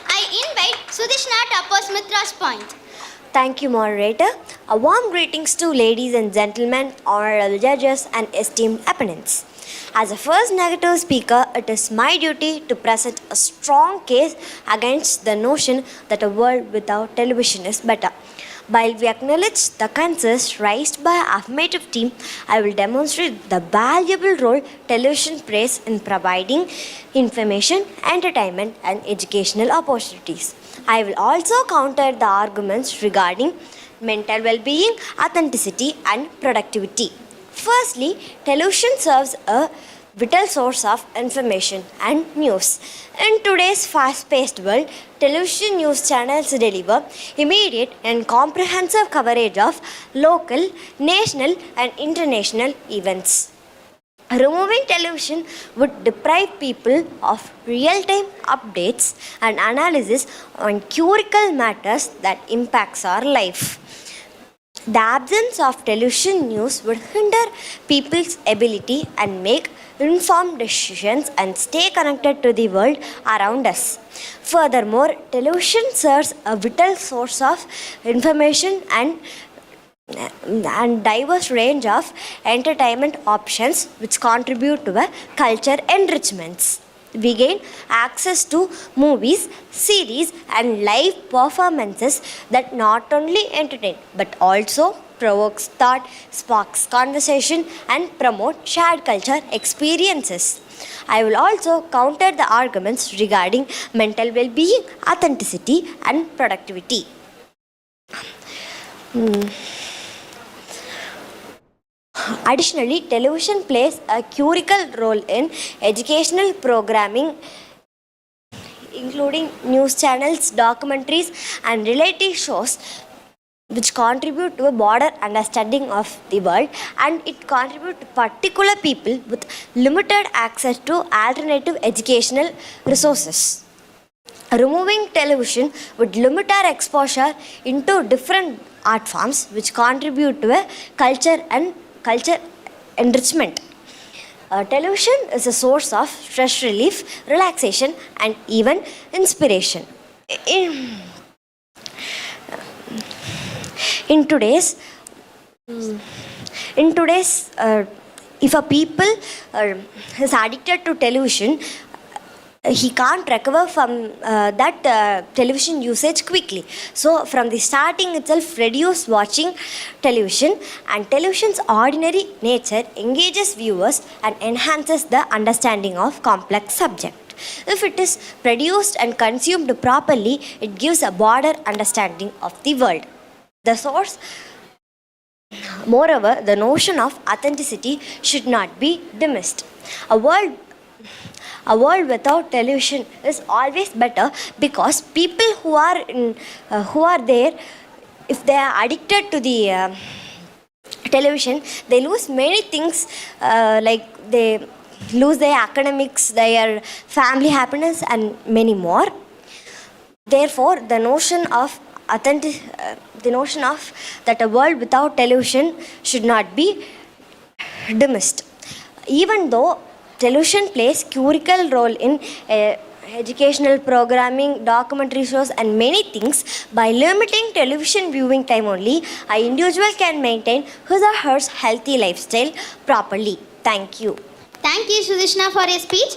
I invite Sudhishna to oppose Mitra's point. Thank you, moderator. A warm greetings to ladies and gentlemen, honorable judges, and esteemed opponents. As a first negative speaker, it is my duty to present a strong case against the notion that a world without television is better. While we acknowledge the concerns raised by the affirmative team, I will demonstrate the valuable role television plays in providing information, entertainment, and educational opportunities. I will also counter the arguments regarding mental well-being, authenticity, and productivity. Firstly, television serves a vital source of information and news. In today's fast-paced world, television news channels deliver immediate and comprehensive coverage of local, national, and international events. Removing television would deprive people of real-time updates and analysis on critical matters that impacts our life. The absence of television news would hinder people's ability and make informed decisions and stay connected to the world around us. Furthermore, television serves a vital source of information and diverse range of entertainment options which contribute to a culture enrichments. We gain access to movies, series, and live performances that not only entertain but also provokes thought, sparks conversation, and promote shared culture experiences. I will also counter the arguments regarding mental well-being, authenticity, and productivity. Additionally, television plays a critical role in educational programming, including news channels, documentaries, and reality shows, which contribute to a broader understanding of the world, and it contributes to particular people with limited access to alternative educational resources. Removing television would limit our exposure into different art forms which contribute to a culture enrichment. Television is a source of stress relief, relaxation, and even inspiration. In today's, if a people is addicted to television, he can't recover from that television usage quickly. So from the starting itself, reduce watching television, and television's ordinary nature engages viewers and enhances the understanding of complex subject. If it is produced and consumed properly, it gives a broader understanding of the world. The source. Moreover, the notion of authenticity should not be dismissed. A world without television is always better, because people who are there, if they are addicted to the television, they lose many things, like they lose their academics, their family happiness, and many more. Therefore, the notion of that a world without television should not be dismissed. Even though television plays critical role in educational programming, documentary shows, and many things, by limiting television viewing time only, an individual can maintain his or her healthy lifestyle properly. Thank you. Thank you, Sudhishna, for your speech.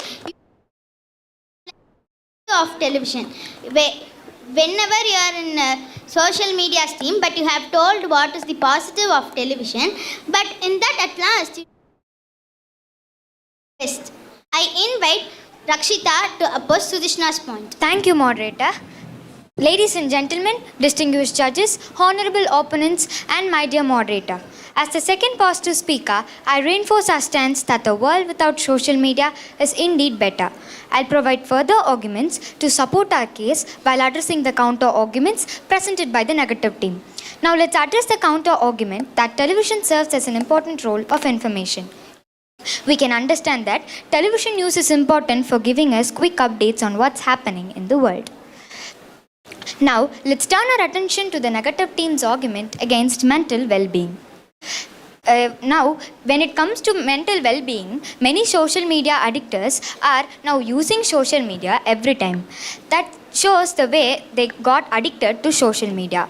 Of television. Whenever you are in social media team, but you have told what is the positive of television, but in that at last, I invite Rakshita to oppose Sudhishna's point. Thank you, moderator. Ladies and gentlemen, distinguished judges, honorable opponents, and my dear moderator. As the second positive speaker, I reinforce our stance that the world without social media is indeed better. I'll provide further arguments to support our case while addressing the counter arguments presented by the negative team. Now let's address the counter argument that television serves as an important role of information. We can understand that television news is important for giving us quick updates on what's happening in the world. Now, let's turn our attention to the negative team's argument against mental well-being. now, when it comes to mental well-being, many social media addictors are now using social media every time. That shows the way they got addicted to social media.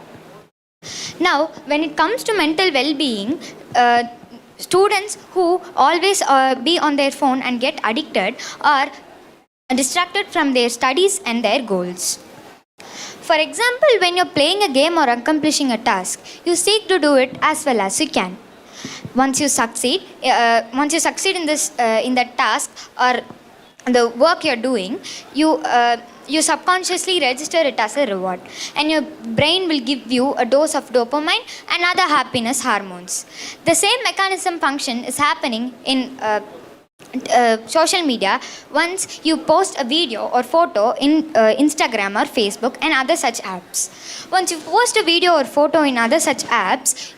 Now, when it comes to mental well-being, students who always be on their phone and get addicted are distracted from their studies and their goals. For example, when you're playing a game or accomplishing a task, you seek to do it as well as you can. Once you succeed in this in that task or the work you're doing, you subconsciously register it as a reward, and your brain will give you a dose of dopamine and other happiness hormones. The same mechanism function is happening in social media. Once you post a video or photo in Instagram or Facebook and other such apps, once you post a video or photo in other such apps,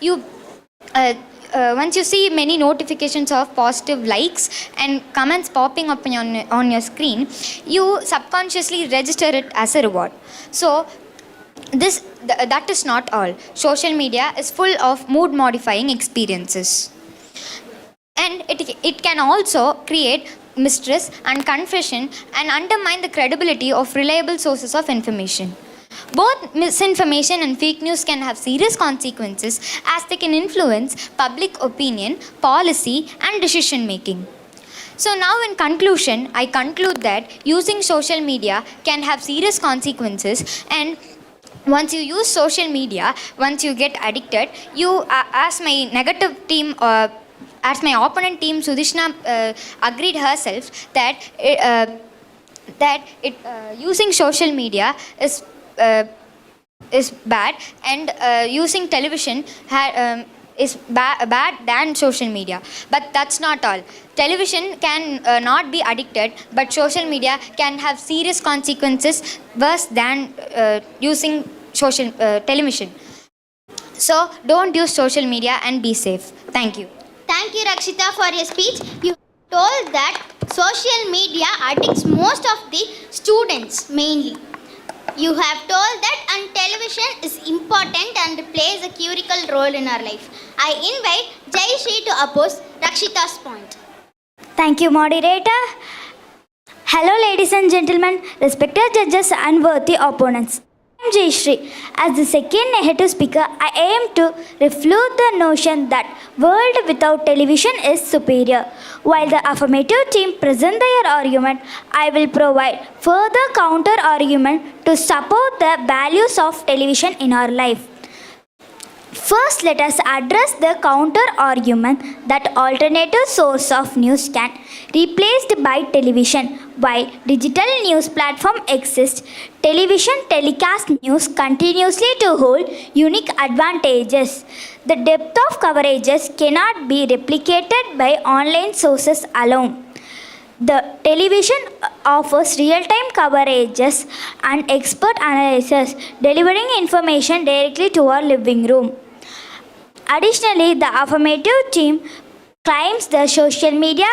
once you see many notifications of positive likes and comments popping up on your screen, you subconsciously register it as a reward. So that is not all. Social media is full of mood modifying experiences, and it can also create mistrust and confusion and undermine the credibility of reliable sources of information. Both misinformation and fake news can have serious consequences, as they can influence public opinion, policy, and decision making. So now, in conclusion, I conclude that using social media can have serious consequences, and once you use social media, once you get addicted, you, as my negative team, as my opponent team, Sudishna agreed herself that using social media is bad, and using television is bad than social media. But that's not all. Television can not be addicted, but social media can have serious consequences worse than using television. So don't use social media and be safe. Thank you. Thank you, Rakshita, for your speech. You told that social media addicts most of the students mainly. You have told that and television is important and plays a critical role in our life. I invite Jayashree to oppose Rakshita's point. Thank you, moderator. Hello, ladies and gentlemen, respected judges and worthy opponents. I am Jayashree. As the second negative speaker, I aim to refute the notion that world without television is superior. While the affirmative team present their argument, I will provide further counter argument to support the values of television in our life. First, let us address the counter argument that alternative source of news can replaced by television. While digital news platform exists, television telecast news continuously to hold unique advantages. The depth of coverages cannot be replicated by online sources alone. The television offers real-time coverages and expert analysis, delivering information directly to our living room. Additionally, the affirmative team claims the social media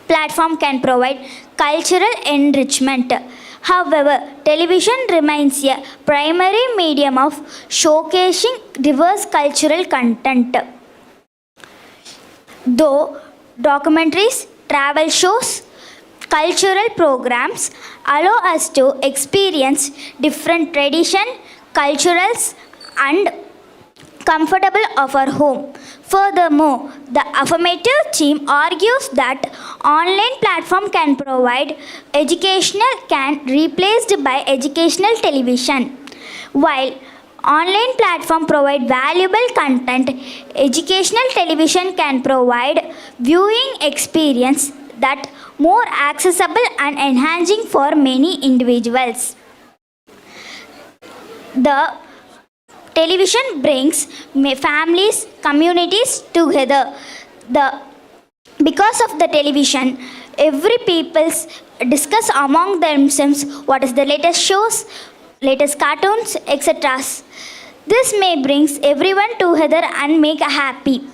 platform can provide cultural enrichment. However, television remains a primary medium of showcasing diverse cultural content. Though documentaries, travel shows, cultural programs allow us to experience different traditions, cultures, and comfortable of our home. Furthermore, the affirmative team argues that online platform can replaced by educational television. While online platform provide valuable content, educational television can provide viewing experience that more accessible and enhancing for many individuals. The television brings families, communities together. Because of the television, every people discuss among themselves what is the latest shows, latest cartoons, etc. This may bring everyone together and make happy.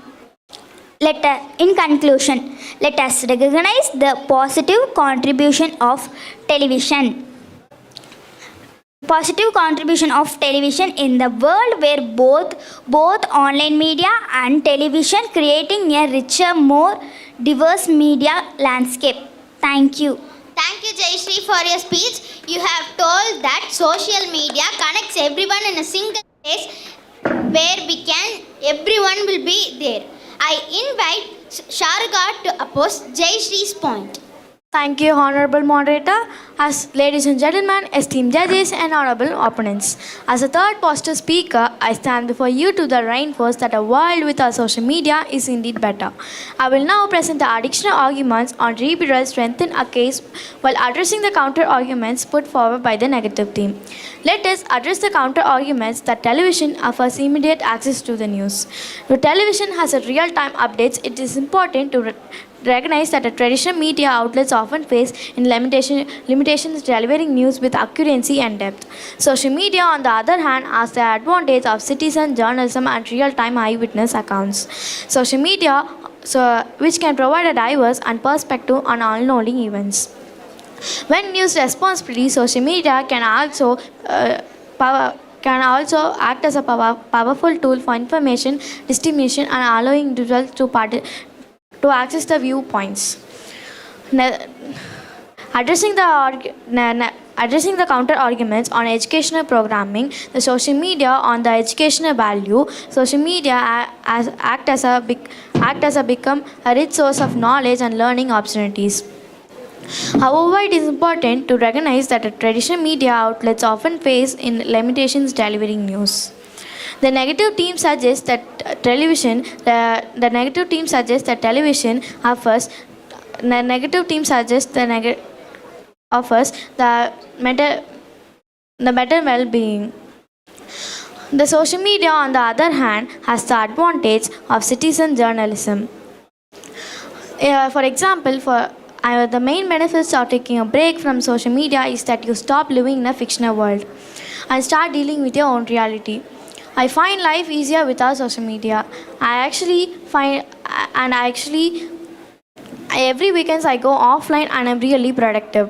In conclusion, let us recognize the positive contribution of television. Positive contribution of television in the world where both online media and television creating a richer, more diverse media landscape. Thank you. Thank you, Jayashree, for your speech. You have told that social media connects everyone in a single place where everyone will be there. I invite Sharga to oppose Jayashree's point. Thank you, Honorable Moderator. As ladies and gentlemen, esteemed judges and honorable opponents, as a third positive speaker, I stand before you to reinforce that a world without social media is indeed better. I will now present the additional arguments on rebuild strengthen a case while addressing the counter arguments put forward by the negative team. Let us address the counter arguments that television offers immediate access to the news. Though television has a real-time updates, it is important to recognize that the traditional media outlets often face limitations delivering news with accuracy and depth. Social media, on the other hand, has the advantage of citizen journalism and real-time eyewitness accounts. Social media, which can provide a diverse and perspective on unfolding events. When used responsibly, social media can also act as a powerful tool for information dissemination and allowing individuals to access the viewpoints. Addressing the counter arguments on educational programming, the social media on the educational value, social media act as become a rich source of knowledge and learning opportunities. However, it is important to recognize that the traditional media outlets often face limitations delivering news. The negative team suggests that television offers the better well-being. The social media, on the other hand, has the advantage of citizen journalism. For example, the main benefits of taking a break from social media is that you stop living in a fictional world and start dealing with your own reality. I find life easier without social media. Every weekend I go offline and I'm really productive.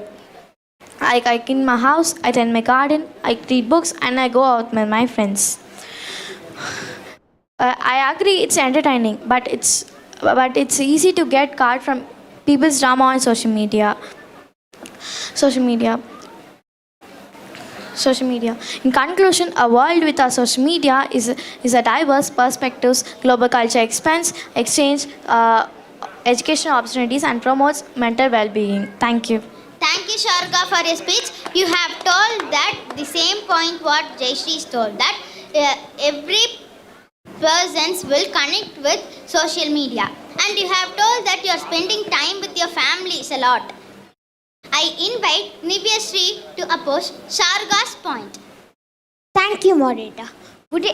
I clean my house, I tend my garden, I read books, and I go out with my friends. I agree it's entertaining, but it's easy to get caught from people's drama on social media. In conclusion, a world without social media is a diverse perspectives, global culture expands, exchange educational opportunities, and promotes mental well-being. Thank you. Thank you, Sharga, for your speech. You have told that the same point what Jayashree told, that every person will connect with social media. And you have told that you are spending time with your families a lot. I invite Nivya Sri to oppose Sharga's point. Thank you, moderator. Good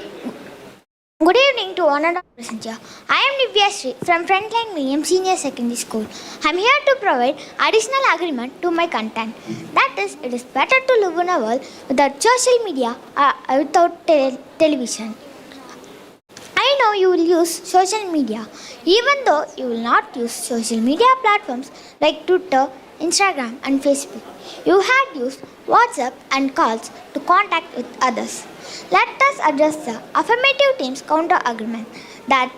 evening to honored present here. I am Nivya Sri from Frontline Medium Senior Secondary School. I am here to provide additional agreement to my content. That is, it is better to live in a world without social media without television. I know you will use social media, even though you will not use social media platforms like Twitter, Instagram and Facebook. You had used WhatsApp and calls to contact with others. Let us address the affirmative team's counter argument that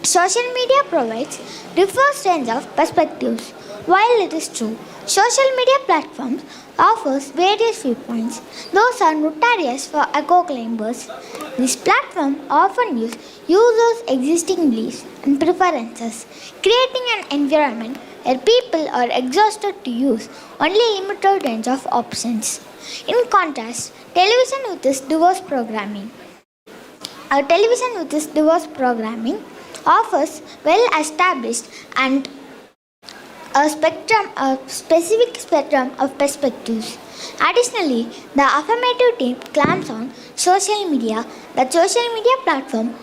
social media provides diverse range of perspectives. While it is true, social media platforms offers various viewpoints. Those are notorious for echo chambers. These platforms often use users' existing beliefs and preferences, creating an environment where people are exhausted to use only limited range of options. In contrast, television with its diverse programming offers well-established and a specific spectrum of perspectives. Additionally, the affirmative team claims on social media that social media platform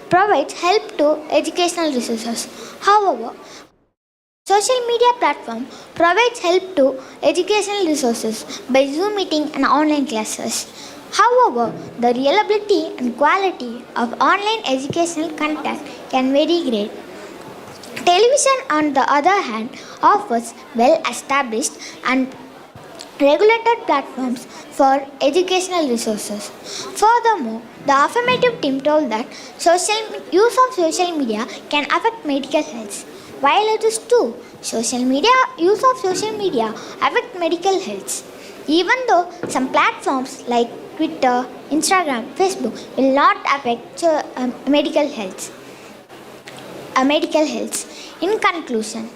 provides help to educational resources. However, social media platform provides help to educational resources by Zoom meeting and online classes. However, the reliability and quality of online educational content can vary greatly. Television, on the other hand, offers well-established and regulated platforms for educational resources. Furthermore, the affirmative team told that use of social media can affect medical health. While it is true, use of social media affect medical health. Even though some platforms like Twitter, Instagram, Facebook will not affect medical health. In conclusion,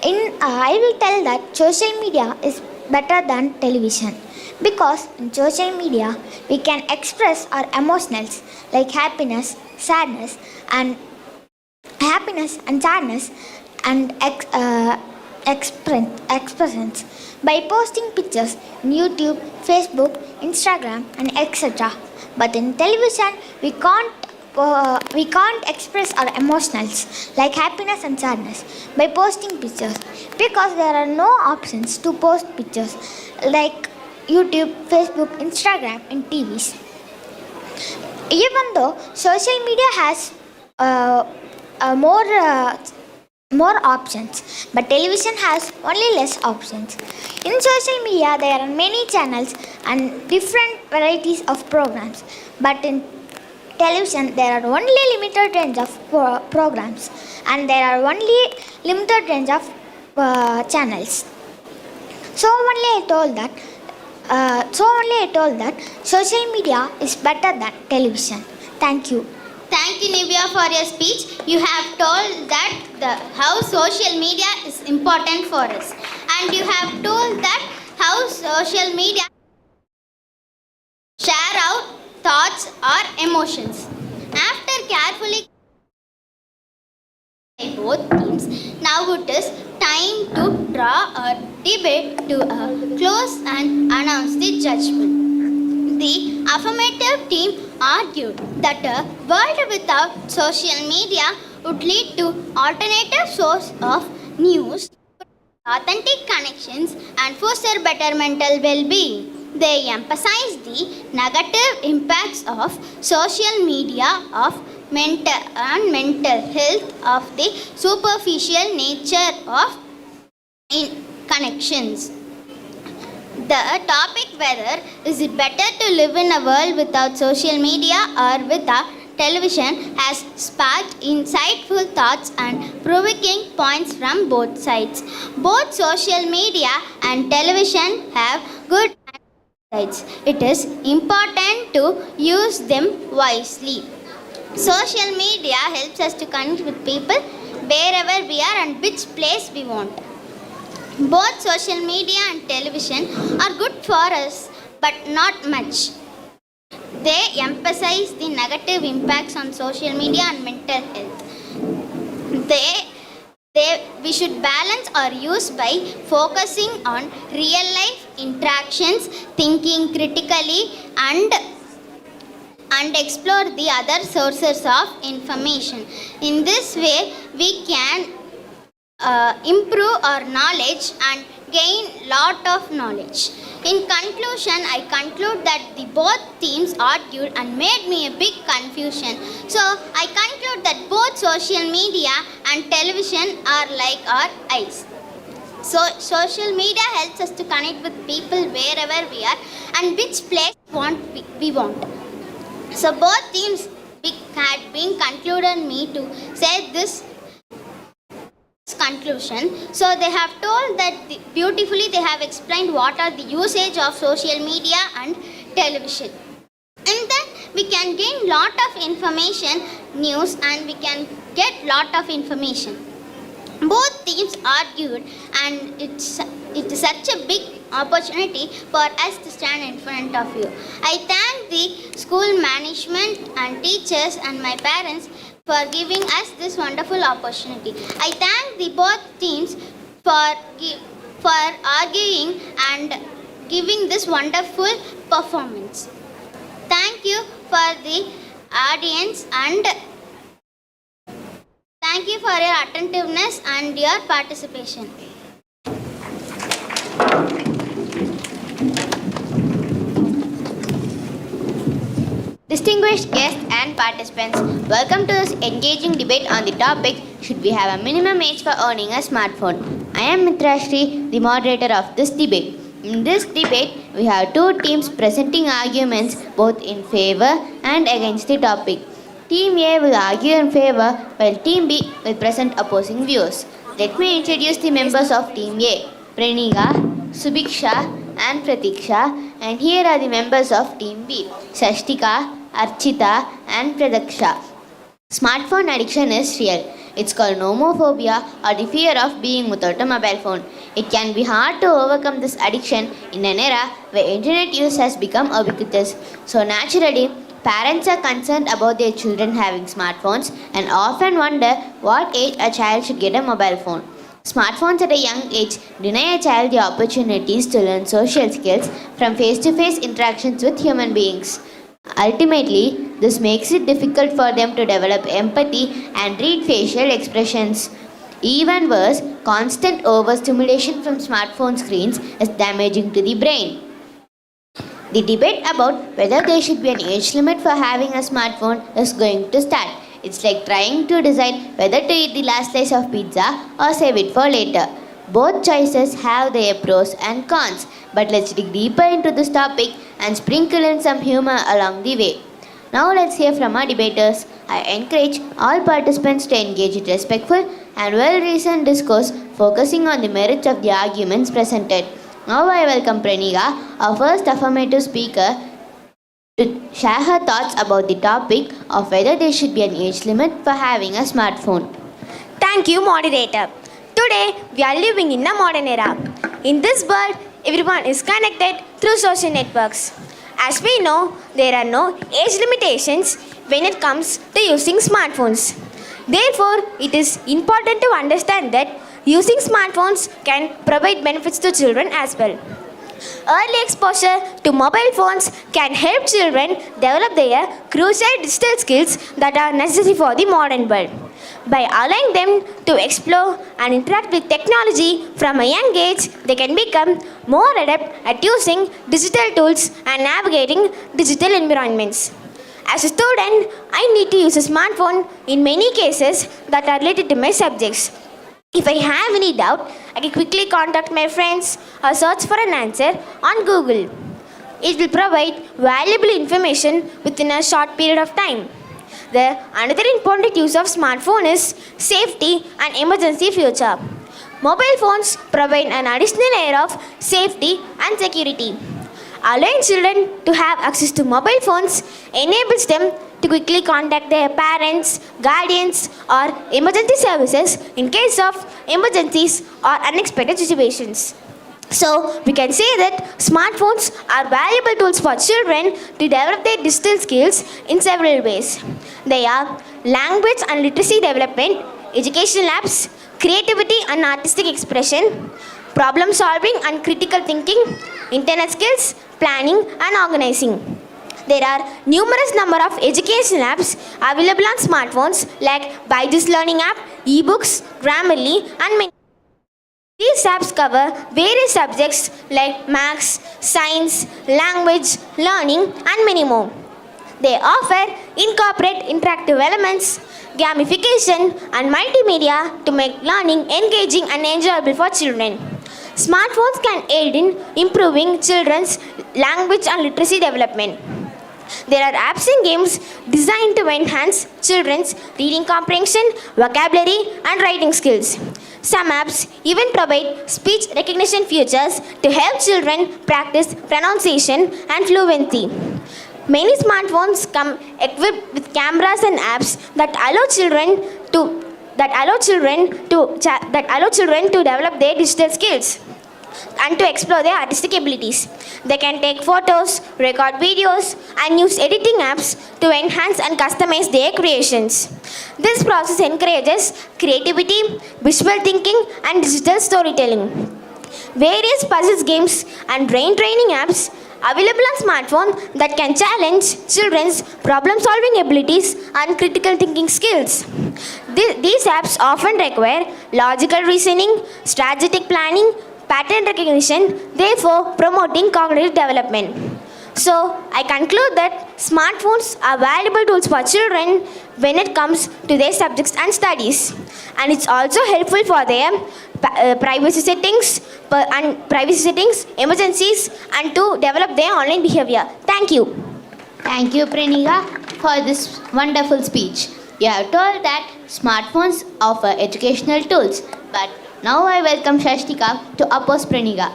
I will tell that social media is better than television because in social media we can express our emotions like happiness, sadness, and expressions by posting pictures in YouTube, Facebook, Instagram, and etc. But in television we can't express our emotions like happiness and sadness by posting pictures because there are no options to post pictures like YouTube, Facebook, Instagram, and TVs. Even though social media has more options, but television has only less options. In social media, there are many channels and different varieties of programs, but in television, there are only limited range of programs and there are only limited range of channels. So only I told that social media is better than television. Thank you. Thank you, Nivya, for your speech. You have told that how social media is important for us, and you have told that how social media share our thoughts or emotions. After carefully both teams, now it is time to draw a debate to a close and announce the judgment. The affirmative team argued that a world without social media would lead to alternative source of news, authentic connections, and foster better mental well-being. They emphasize the negative impacts of social media on mental health of the superficial nature of connections. The topic whether is it better to live in a world without social media or without television has sparked insightful thoughts and provoking points from both sides. Both social media and television have good sides. It is important to use them wisely. Social media helps us to connect with people wherever we are and which place we want. Both social media and television are good for us, but not much. They emphasize the negative impacts on social media and mental health. We should balance our use by focusing on real life interactions, thinking critically, and explore the other sources of information. In this way, we can improve our knowledge and gain lot of knowledge. In conclusion, I conclude that the both teams argued and made me a big confusion. So I conclude that both social media and television are like our eyes. So social media helps us to connect with people wherever we are and which place we want. So both teams had been concluded me to say this conclusion. So they have told that beautifully they have explained what are the usage of social media and television. And then we can gain lot of information, news, and we can get lot of information. Both teams argued and it is such a big opportunity for us to stand in front of you. I thank the school management and teachers and my parents for giving us this wonderful opportunity. I thank the both teams for arguing and giving this wonderful performance. Thank you for the audience and thank you for your attentiveness and your participation. Distinguished guests and participants, welcome to this engaging debate on the topic, should we have a minimum age for owning a smartphone? I am Mitra Shri, the moderator of this debate. In this debate, we have two teams presenting arguments both in favor and against the topic. Team A will argue in favor while Team B will present opposing views. Let me introduce the members of Team A, Praniga, Subiksha and Pratiksha, and here are the members of Team B, Shashtika, Archita and Pradaksha. Smartphone addiction is real. It's called nomophobia or the fear of being without a mobile phone. It can be hard to overcome this addiction in an era where internet use has become ubiquitous. So naturally, parents are concerned about their children having smartphones and often wonder what age a child should get a mobile phone. Smartphones at a young age deny a child the opportunities to learn social skills from face-to-face interactions with human beings. Ultimately, this makes it difficult for them to develop empathy and read facial expressions. Even worse, constant overstimulation from smartphone screens is damaging to the brain. The debate about whether there should be an age limit for having a smartphone is going to start. It's like trying to decide whether to eat the last slice of pizza or save it for later. Both choices have their pros and cons, but let's dig deeper into this topic and sprinkle in some humor along the way. Now let's hear from our debaters. I encourage all participants to engage in respectful and well-reasoned discourse focusing on the merits of the arguments presented. Now I welcome Praniga, our first affirmative speaker, to share her thoughts about the topic of whether there should be an age limit for having a smartphone. Thank you, moderator. Today, we are living in a modern era. In this world, everyone is connected through social networks. As we know, there are no age limitations when it comes to using smartphones. Therefore, it is important to understand that using smartphones can provide benefits to children as well. Early exposure to mobile phones can help children develop their crucial digital skills that are necessary for the modern world. By allowing them to explore and interact with technology from a young age, they can become more adept at using digital tools and navigating digital environments. As a student, I need to use a smartphone in many cases that are related to my subjects. If I have any doubt, I can quickly contact my friends or search for an answer on Google. It will provide valuable information within a short period of time. Another important use of smartphone is safety and emergency feature. Mobile phones provide an additional layer of safety and security. Allowing children to have access to mobile phones enables them to quickly contact their parents, guardians, or emergency services in case of emergencies or unexpected situations. So, we can say that smartphones are valuable tools for children to develop their digital skills in several ways. They are language and literacy development, educational apps, creativity and artistic expression, problem solving and critical thinking, internet skills, planning and organizing. There are numerous number of educational apps available on smartphones like Byju's Learning app, ebooks, Grammarly and many. These apps cover various subjects like maths, science, language, learning and many more. They often incorporate interactive elements, gamification and multimedia to make learning engaging and enjoyable for children. Smartphones can aid in improving children's language and literacy development. There are apps and games designed to enhance children's reading comprehension, vocabulary and writing skills. Some apps even provide speech recognition features to help children practice pronunciation and fluency. Many smartphones come equipped with cameras and apps that allow children to develop their digital skills and to explore their artistic abilities. They can take photos, record videos, and use editing apps to enhance and customize their creations. This process encourages creativity, visual thinking, and digital storytelling. Various puzzles games and brain training apps available on smartphone that can challenge children's problem-solving abilities and critical thinking skills. These apps often require logical reasoning, strategic planning, pattern recognition, therefore promoting cognitive development. So, I conclude that smartphones are valuable tools for children when it comes to their subjects and studies. And it's also helpful for them privacy settings, emergencies, and to develop their online behavior. Thank you. Thank you, Pranika, for this wonderful speech. You have told that smartphones offer educational tools, but now I welcome Shashtika to oppose Pranika.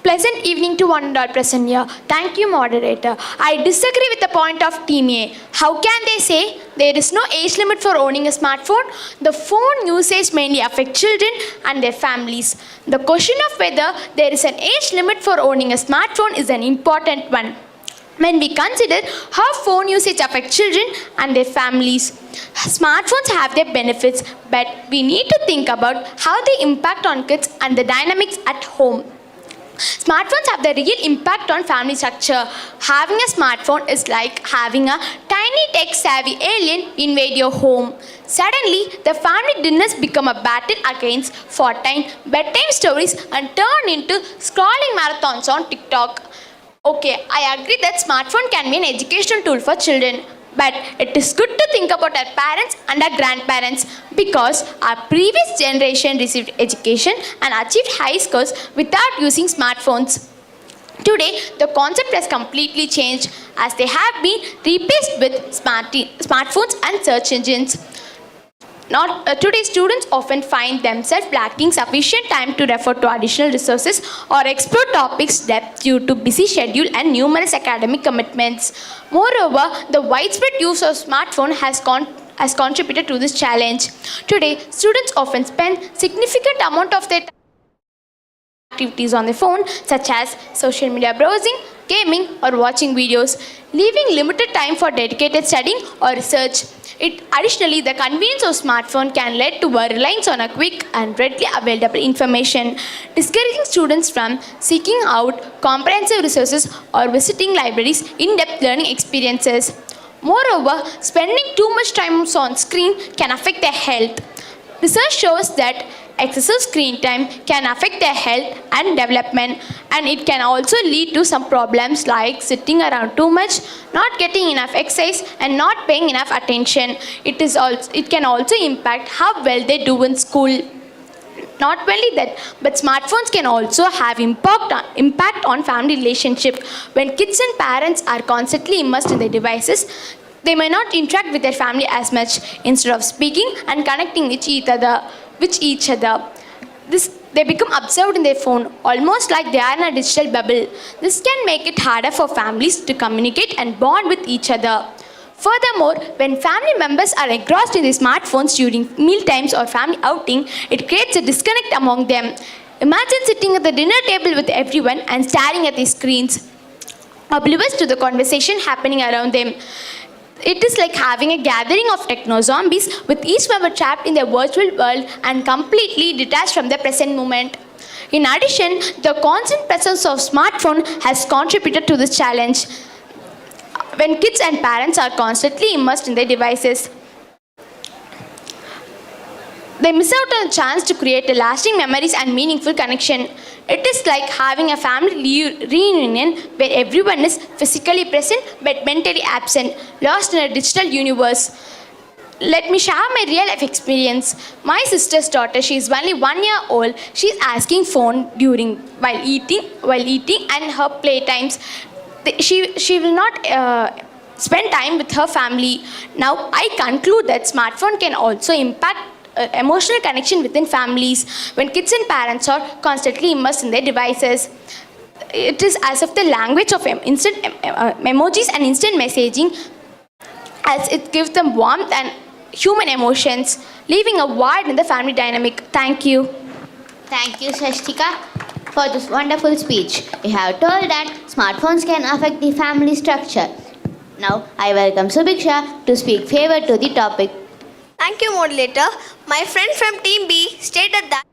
Pleasant evening to one and all present here. Thank you, moderator. I disagree with the point of Team A. How can they say there is no age limit for owning a smartphone? The phone usage mainly affects children and their families. The question of whether there is an age limit for owning a smartphone is an important one. When we consider how phone usage affects children and their families, smartphones have their benefits, but we need to think about how they impact on kids and the dynamics at home. Smartphones have the real impact on family structure. Having a smartphone is like having a tiny tech-savvy alien invade your home. Suddenly, the family dinners become a battle against fortune, bedtime stories, and turn into scrolling marathons on TikTok. Okay, I agree that smartphone can be an educational tool for children. But it is good to think about our parents and our grandparents, because our previous generation received education and achieved high scores without using smartphones. Today, the concept has completely changed, as they have been replaced with smartphones and search engines. Today, students often find themselves lacking sufficient time to refer to additional resources or explore topics depth due to busy schedule and numerous academic commitments. Moreover, the widespread use of smartphone has contributed to this challenge. Today, students often spend significant amount of their activities on the phone, such as social media browsing, gaming, or watching videos, leaving limited time for dedicated studying or research. Additionally, the convenience of smartphone can lead to a reliance on a quick and readily available information, discouraging students from seeking out comprehensive resources or visiting libraries' in-depth learning experiences. Moreover, spending too much time on screen can affect their health. Research shows that excessive screen time can affect their health and development, and it can also lead to some problems like sitting around too much, not getting enough exercise, and not paying enough attention. It can also impact how well they do in school. Not only that, but smartphones can also have impact on family relationship. When kids and parents are constantly immersed in their devices, they may not interact with their family as much. Instead of speaking and connecting with each other, they become absorbed in their phone, almost like they are in a digital bubble. This can make it harder for families to communicate and bond with each other. Furthermore, when family members are engrossed in their smartphones during meal times or family outing, it creates a disconnect among them. Imagine sitting at the dinner table with everyone and staring at their screens, oblivious to the conversation happening around them. It is like having a gathering of techno-zombies, with each member trapped in their virtual world and completely detached from the present moment. In addition, the constant presence of smartphone has contributed to this challenge. When kids and parents are constantly immersed in their devices, they miss out on a chance to create a lasting memories and meaningful connection. It is like having a family reunion where everyone is physically present but mentally absent, lost in a digital universe. Let me share my real life experience. My sister's daughter, she is only 1 year old. She is asking phone while eating and her playtimes. She will not spend time with her family. Now, I conclude that smartphone can also impact emotional connection within families when kids and parents are constantly immersed in their devices. It is as if the language of instant emojis and instant messaging, as it gives them warmth and human emotions, leaving a void in the family dynamic. Thank you. Thank you, Shashtika, for this wonderful speech. You have told that smartphones can affect the family structure. Now, I welcome Subiksha to speak favor to the topic. Thank you, moderator. My friend from Team B stated that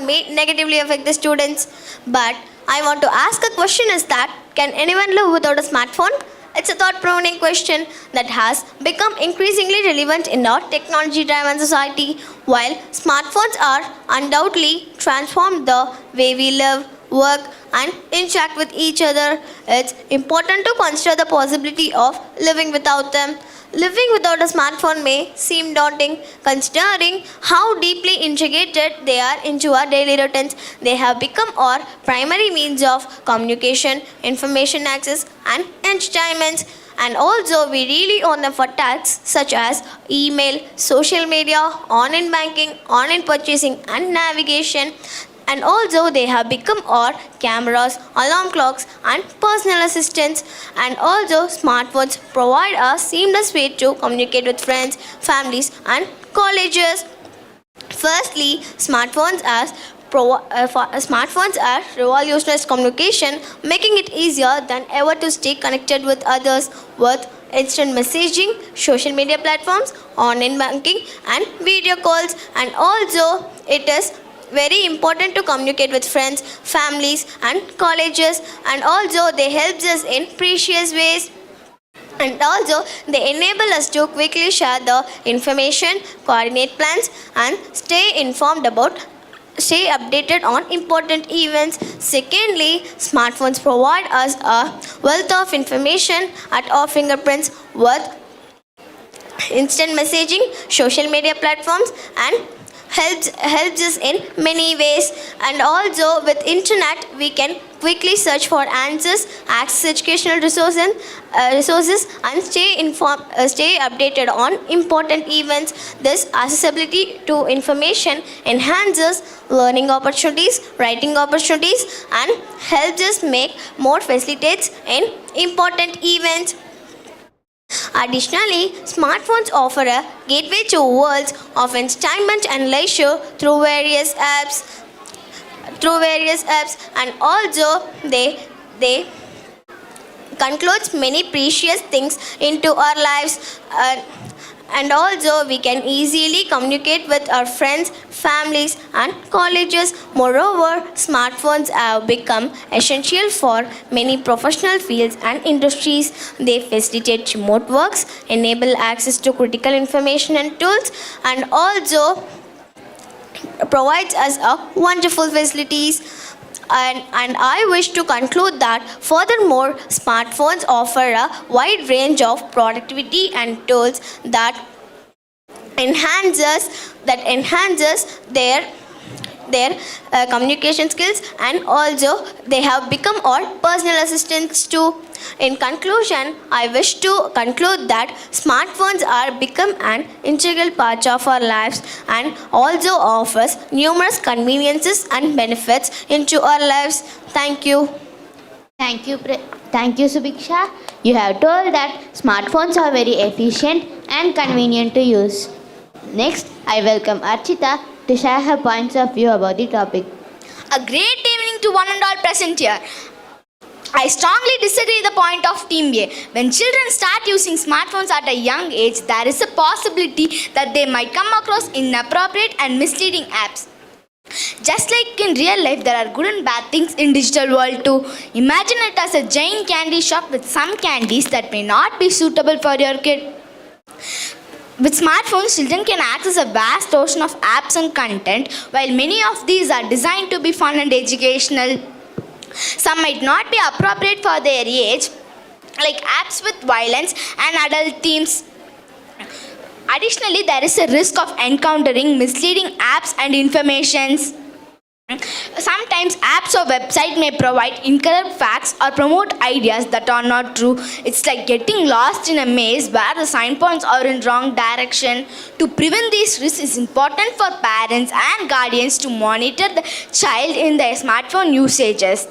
may negatively affect the students. But I want to ask a question is that, can anyone live without a smartphone? It's a thought-provoking question that has become increasingly relevant in our technology-driven society. While smartphones are undoubtedly transformed the way we live, work, and interact with each other. It's important to consider the possibility of living without them. Living without a smartphone may seem daunting, considering how deeply integrated they are into our daily routines. They have become our primary means of communication, information access, and entertainment. And also, we rely on them for tasks such as email, social media, online banking, online purchasing, and navigation. And also, they have become our cameras, alarm clocks, and personal assistants. And also, smartphones provide a seamless way to communicate with friends, families, and colleges. Firstly, smartphones are revolutionized communication, making it easier than ever to stay connected with others with instant messaging, social media platforms, online banking, and video calls. And also, it is very important to communicate with friends, families, and colleges. And also, they help us in precious ways. And also, they enable us to quickly share the information, coordinate plans, and stay updated on important events. Secondly, smartphones provide us a wealth of information at our fingerprints with instant messaging, social media platforms, and helps us in many ways. And also, with internet, we can quickly search for answers, access educational resources, and stay updated on important events. This accessibility to information enhances learning opportunities, writing opportunities, and helps us make more facilitates in important events. Additionally, smartphones offer a gateway to worlds of entertainment and leisure through various apps. And also they concludes many precious things into our lives. And also, we can easily communicate with our friends, families, and colleges. Moreover, smartphones have become essential for many professional fields and industries. They facilitate remote works, enable access to critical information and tools, and also provides us a wonderful facilities. And I wish to conclude that furthermore, smartphones offer a wide range of productivity and tools that enhances their communication skills, and also they have become our personal assistants too. In conclusion, I wish to conclude that smartphones are become an integral part of our lives and also offers numerous conveniences and benefits into our lives. Thank you. Thank you, Subiksha. You have told that smartphones are very efficient and convenient to use. Next, I welcome Archita to share her points of view about the topic. A great evening to one and all present here. I strongly disagree with the point of Team A. When children start using smartphones at a young age, there is a possibility that they might come across inappropriate and misleading apps. Just like in real life, there are good and bad things in digital world too. Imagine it as a giant candy shop with some candies that may not be suitable for your kid. With smartphones, children can access a vast ocean of apps and content, while many of these are designed to be fun and educational. Some might not be appropriate for their age, like apps with violence and adult themes. Additionally, there is a risk of encountering misleading apps and informations. Sometimes apps or websites may provide incorrect facts or promote ideas that are not true. It's like getting lost in a maze where the signposts are in wrong direction. To prevent these risks, it's important for parents and guardians to monitor the child in their smartphone usages.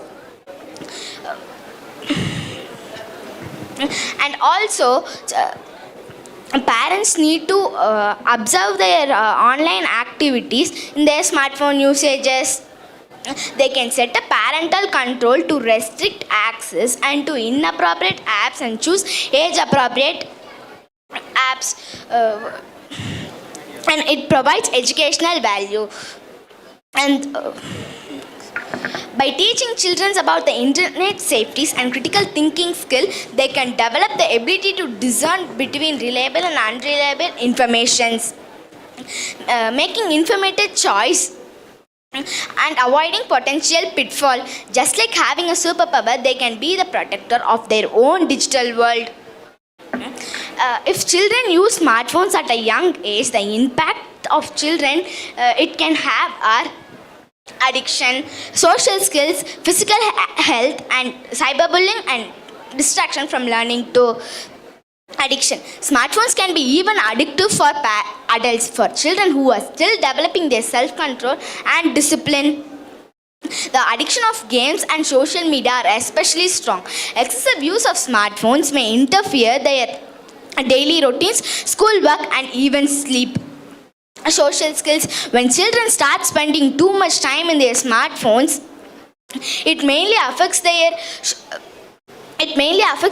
And also, parents need to observe their online activities in their smartphone usages. They can set a parental control to restrict access and to inappropriate apps and choose age-appropriate apps. And it provides educational value. And by teaching children about the internet safeties and critical thinking skill, they can develop the ability to discern between reliable and unreliable informations. Making informated choice and avoiding potential pitfall. Just like having a superpower, they can be the protector of their own digital world. If children use smartphones at a young age, the impact of children it can have are addiction, social skills, physical health, and cyberbullying and distraction from learning to addiction. Smartphones can be even addictive for adults. For children who are still developing their self-control and discipline, the addiction of games and social media are especially strong. Excessive use of smartphones may interfere their daily routines, schoolwork, and even sleep. Social skills. When children start spending too much time in their smartphones, it mainly affects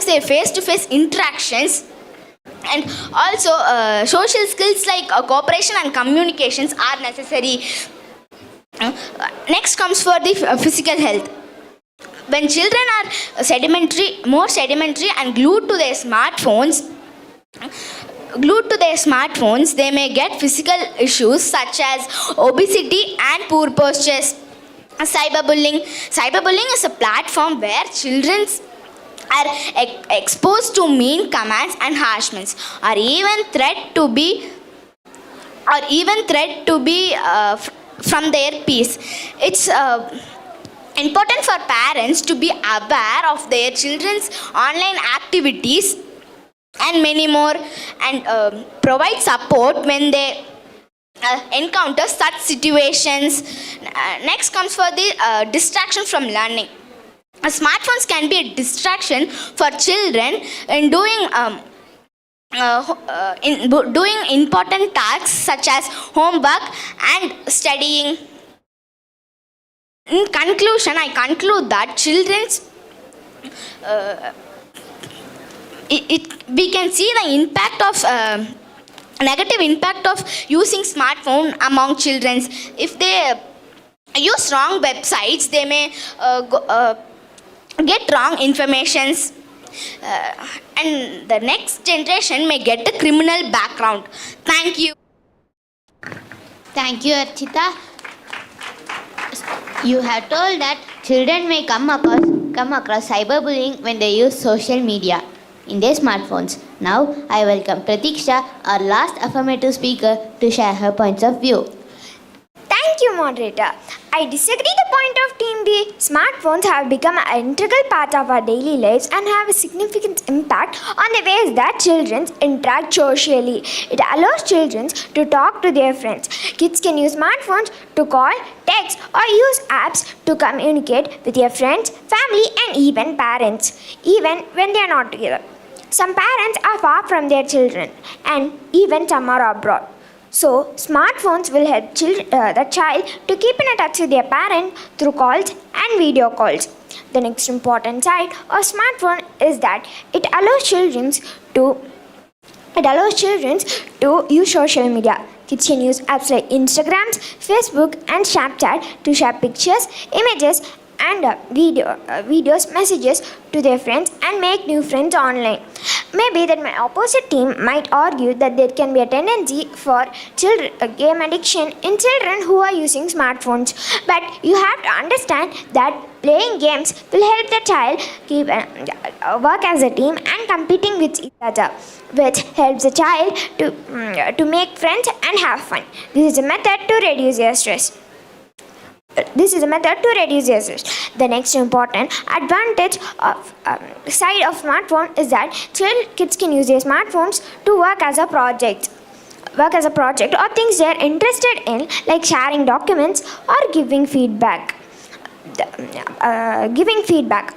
their face-to-face interactions. And also social skills like cooperation and communications are necessary. Next comes for the physical health. When children are more sedimentary and glued to their smartphones, they may get physical issues such as obesity and poor postures. Cyberbullying is a platform where children are exposed to mean comments and harshments, or even threat to be from their peers. It's important for parents to be aware of their children's online activities and many more, and provide support when they encounter such situations. Next comes for the distraction from learning. Smartphones can be a distraction for children in doing important tasks such as homework and studying. In conclusion, I conclude that we can see the impact of negative impact of using smartphone among children. If they use wrong websites, they may get wrong informations, and the next generation may get a criminal background. Thank you. Thank you, Archita. You have told that children may come across cyberbullying when they use social media in their smartphones. Now, I welcome Pratiksha, our last affirmative speaker, to share her points of view. Thank you, moderator. I disagree the point of Team B. Smartphones have become an integral part of our daily lives and have a significant impact on the ways that children interact socially. It allows children to talk to their friends. Kids can use smartphones to call, text, or use apps to communicate with their friends, family, and even parents, even when they are not together. Some parents are far from their children, and even some are abroad. So, smartphones will help the child to keep in touch with their parent through calls and video calls. The next important side of smartphone is that it allows children to use social media. Kids can use apps like Instagram, Facebook, and Snapchat to share pictures, images, and videos, messages to their friends and make new friends online. Maybe that my opposite team might argue that there can be a tendency for game addiction in children who are using smartphones. But you have to understand that playing games will help the child work as a team and competing with each other, which helps the child to make friends and have fun. This is a method to reduce their stress. The next important advantage of side of smartphone is that kids can use their smartphones to work as a project or things they are interested in, like sharing documents or giving feedback.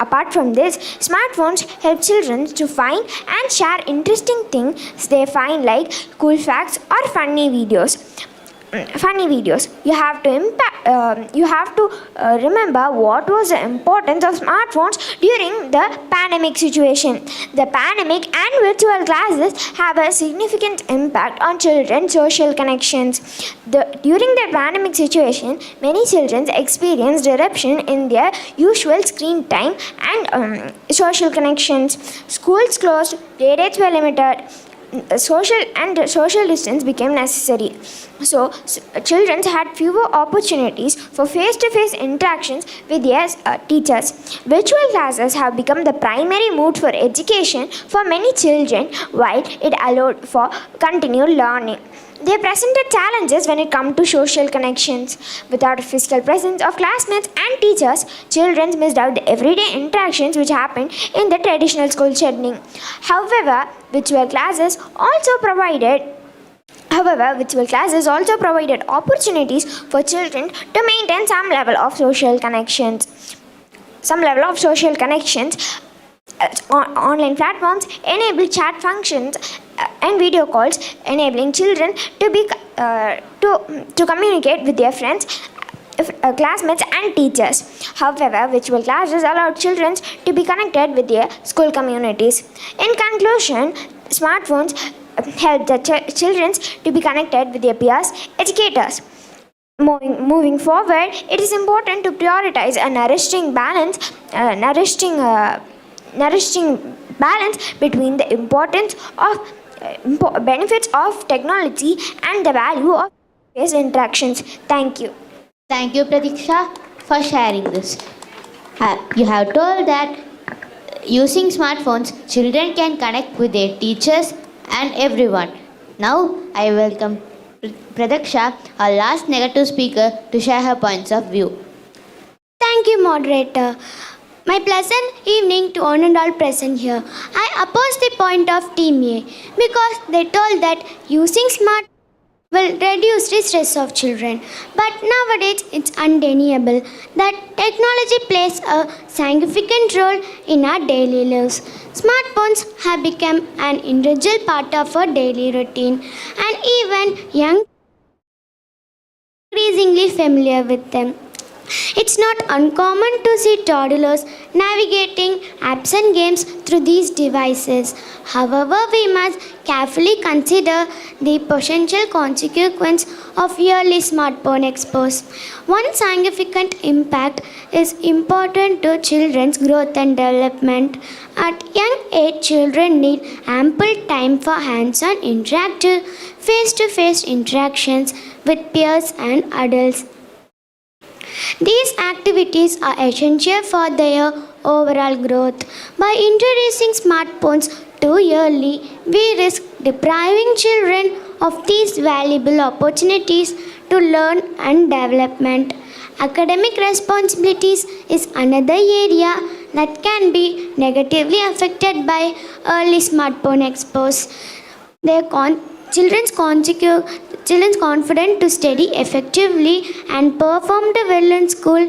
Apart from this, smartphones help children to find and share interesting things they find, like cool facts or funny videos. You have to remember what was the importance of smartphones during the pandemic situation. The pandemic and virtual classes have a significant impact on children's social connections. During the pandemic situation, many children experienced disruption in their usual screen time and social connections. Schools closed, playdates were limited, social distance became necessary. So, children had fewer opportunities for face-to-face interactions with their teachers. Virtual classes have become the primary mode for education for many children, while it allowed for continued learning. They presented challenges when it comes to social connections. Without a physical presence of classmates and teachers, children missed out the everyday interactions which happened in the traditional school setting. However, virtual classes also provided opportunities for children to maintain some level of social connections. Online platforms enable chat functions and video calls, enabling children to communicate with their friends, classmates and teachers. However, virtual classes allowed children to be connected with their school communities. In conclusion, smartphones help the children to be connected with their peers, educators. Moving forward, it is important to prioritize a nourishing balance between the importance of benefits of technology and the value of face interactions. Thank you. Thank you, Pratiksha, for sharing this. You have told that using smartphones, children can connect with their teachers and everyone. Now, I welcome Pratiksha, our last negative speaker, to share her points of view. Thank you, moderator. My pleasant evening to one and all present here. I oppose the point of Team A because they told that using smart will reduce the stress of children. But nowadays it's undeniable that technology plays a significant role in our daily lives. Smartphones have become an integral part of our daily routine, and even young increasingly familiar with them. It's not uncommon to see toddlers navigating apps and games through these devices. However, we must carefully consider the potential consequence of early smartphone exposure. One significant impact is important to children's growth and development. At young age, children need ample time for hands-on interactive, face-to-face interactions with peers and adults. These activities are essential for their overall growth. By introducing smartphones too early, we risk depriving children of these valuable opportunities to learn and development. Academic responsibilities is another area that can be negatively affected by early smartphone exposure. Children's confidence to study effectively and perform well in school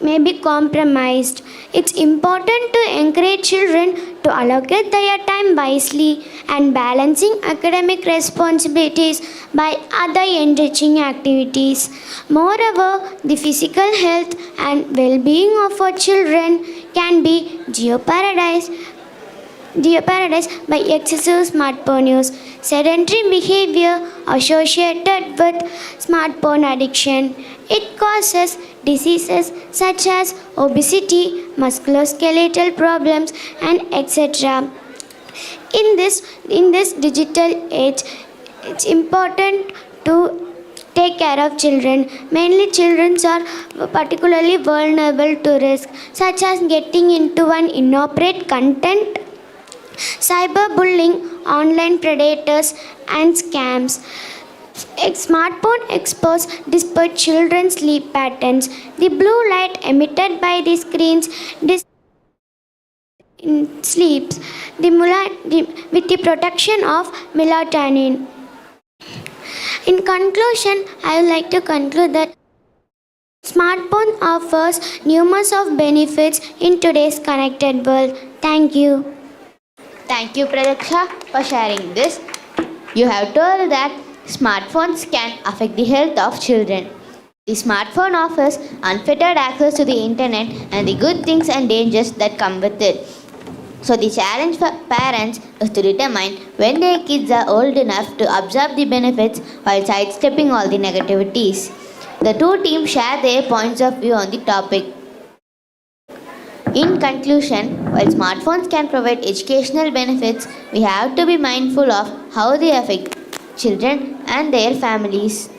may be compromised. It's important to encourage children to allocate their time wisely and balancing academic responsibilities by other enriching activities. Moreover, the physical health and well-being of our children can be jeopardized by excessive smartphone use. Sedentary behavior associated with smartphone addiction. It causes diseases such as obesity, musculoskeletal problems, and etc. In this digital age, it's important to take care of children. Mainly children are particularly vulnerable to risk such as getting into an inappropriate content, cyberbullying, online predators, and scams. Smartphone exposure disturbs children's sleep patterns. The blue light emitted by the screens sleeps with the protection of melatonin. In conclusion, I would like to conclude that smartphone offers numerous of benefits in today's connected world. Thank you. Thank you, Pratiksha, for sharing this. You have told that smartphones can affect the health of children. The smartphone offers unfettered access to the internet and the good things and dangers that come with it. So the challenge for parents is to determine when their kids are old enough to observe the benefits while sidestepping all the negativities. The two teams share their points of view on the topic. In conclusion, while smartphones can provide educational benefits, we have to be mindful of how they affect children and their families.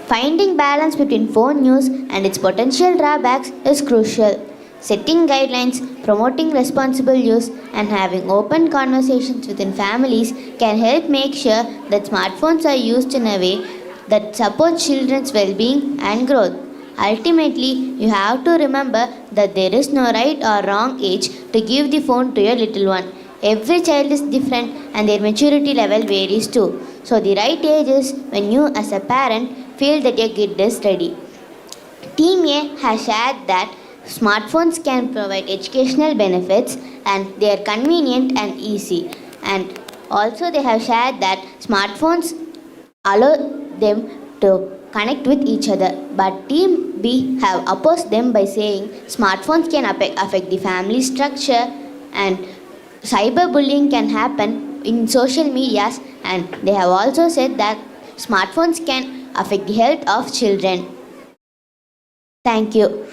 Finding balance between phone use and its potential drawbacks is crucial. Setting guidelines, promoting responsible use, and having open conversations within families can help make sure that smartphones are used in a way that supports children's well-being and growth. Ultimately, you have to remember that there is no right or wrong age to give the phone to your little one. Every child is different and their maturity level varies too. So the right age is when you as a parent feel that your kid is ready. Team A has shared that smartphones can provide educational benefits and they are convenient and easy. And also they have shared that smartphones allow them to connect with each other. But Team B have opposed them by saying smartphones can affect the family structure and cyberbullying can happen in social medias, and they have also said that smartphones can affect the health of children. Thank you.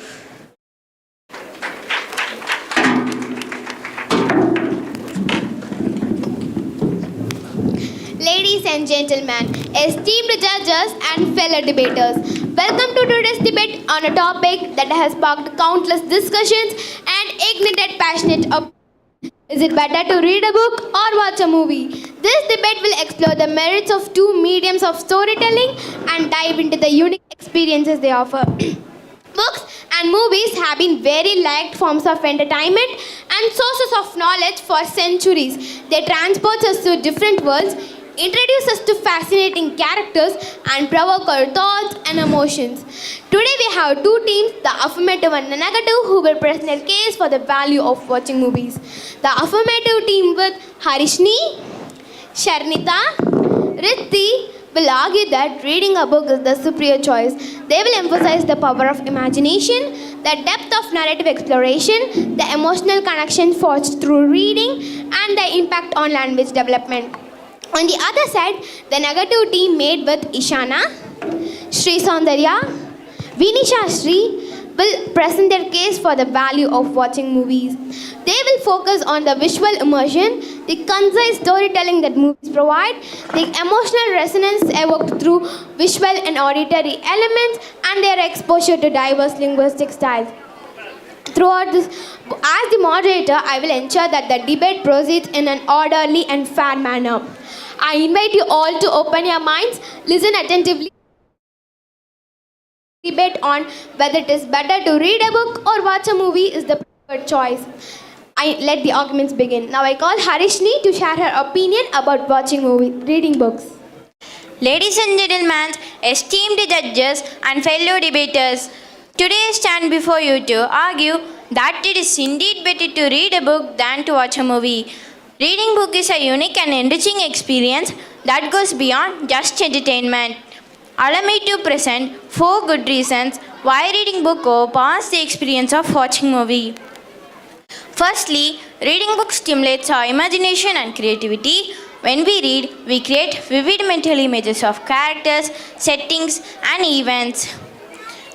Ladies and gentlemen, esteemed judges and fellow debaters, welcome to today's debate on a topic that has sparked countless discussions and ignited passionate opinions. Is it better to read a book or watch a movie? This debate will explore the merits of two mediums of storytelling and dive into the unique experiences they offer. Books and movies have been very liked forms of entertainment and sources of knowledge for centuries. They transport us to different worlds, introduce us to fascinating characters, and provoke our thoughts and emotions. Today we have two teams, the affirmative and the negative, who will present their case for the value of watching movies. The affirmative team with Harishni, Sharnita, Ritti will argue that reading a book is the superior choice. They will emphasize the power of imagination, the depth of narrative exploration, the emotional connection forged through reading, and the impact on language development. On the other side, the negative team made with Ishana, Sri Saundarya, Vinisha Sri will present their case for the value of watching movies. They will focus on the visual immersion, the concise storytelling that movies provide, the emotional resonance evoked through visual and auditory elements, and their exposure to diverse linguistic styles. Throughout this, as the moderator, I will ensure that the debate proceeds in an orderly and fair manner. I invite you all to open your minds, listen attentively, debate on whether it is better to read a book or watch a movie is the preferred choice. I let the arguments begin. Now I call Harishni to share her opinion about reading books. Ladies and gentlemen, esteemed judges and fellow debaters, today I stand before you to argue that it is indeed better to read a book than to watch a movie. Reading book is a unique and enriching experience that goes beyond just entertainment. Allow me to present 4 good reasons why reading book overpowers the experience of watching movie. Firstly, reading books stimulates our imagination and creativity. When we read, we create vivid mental images of characters, settings, and events.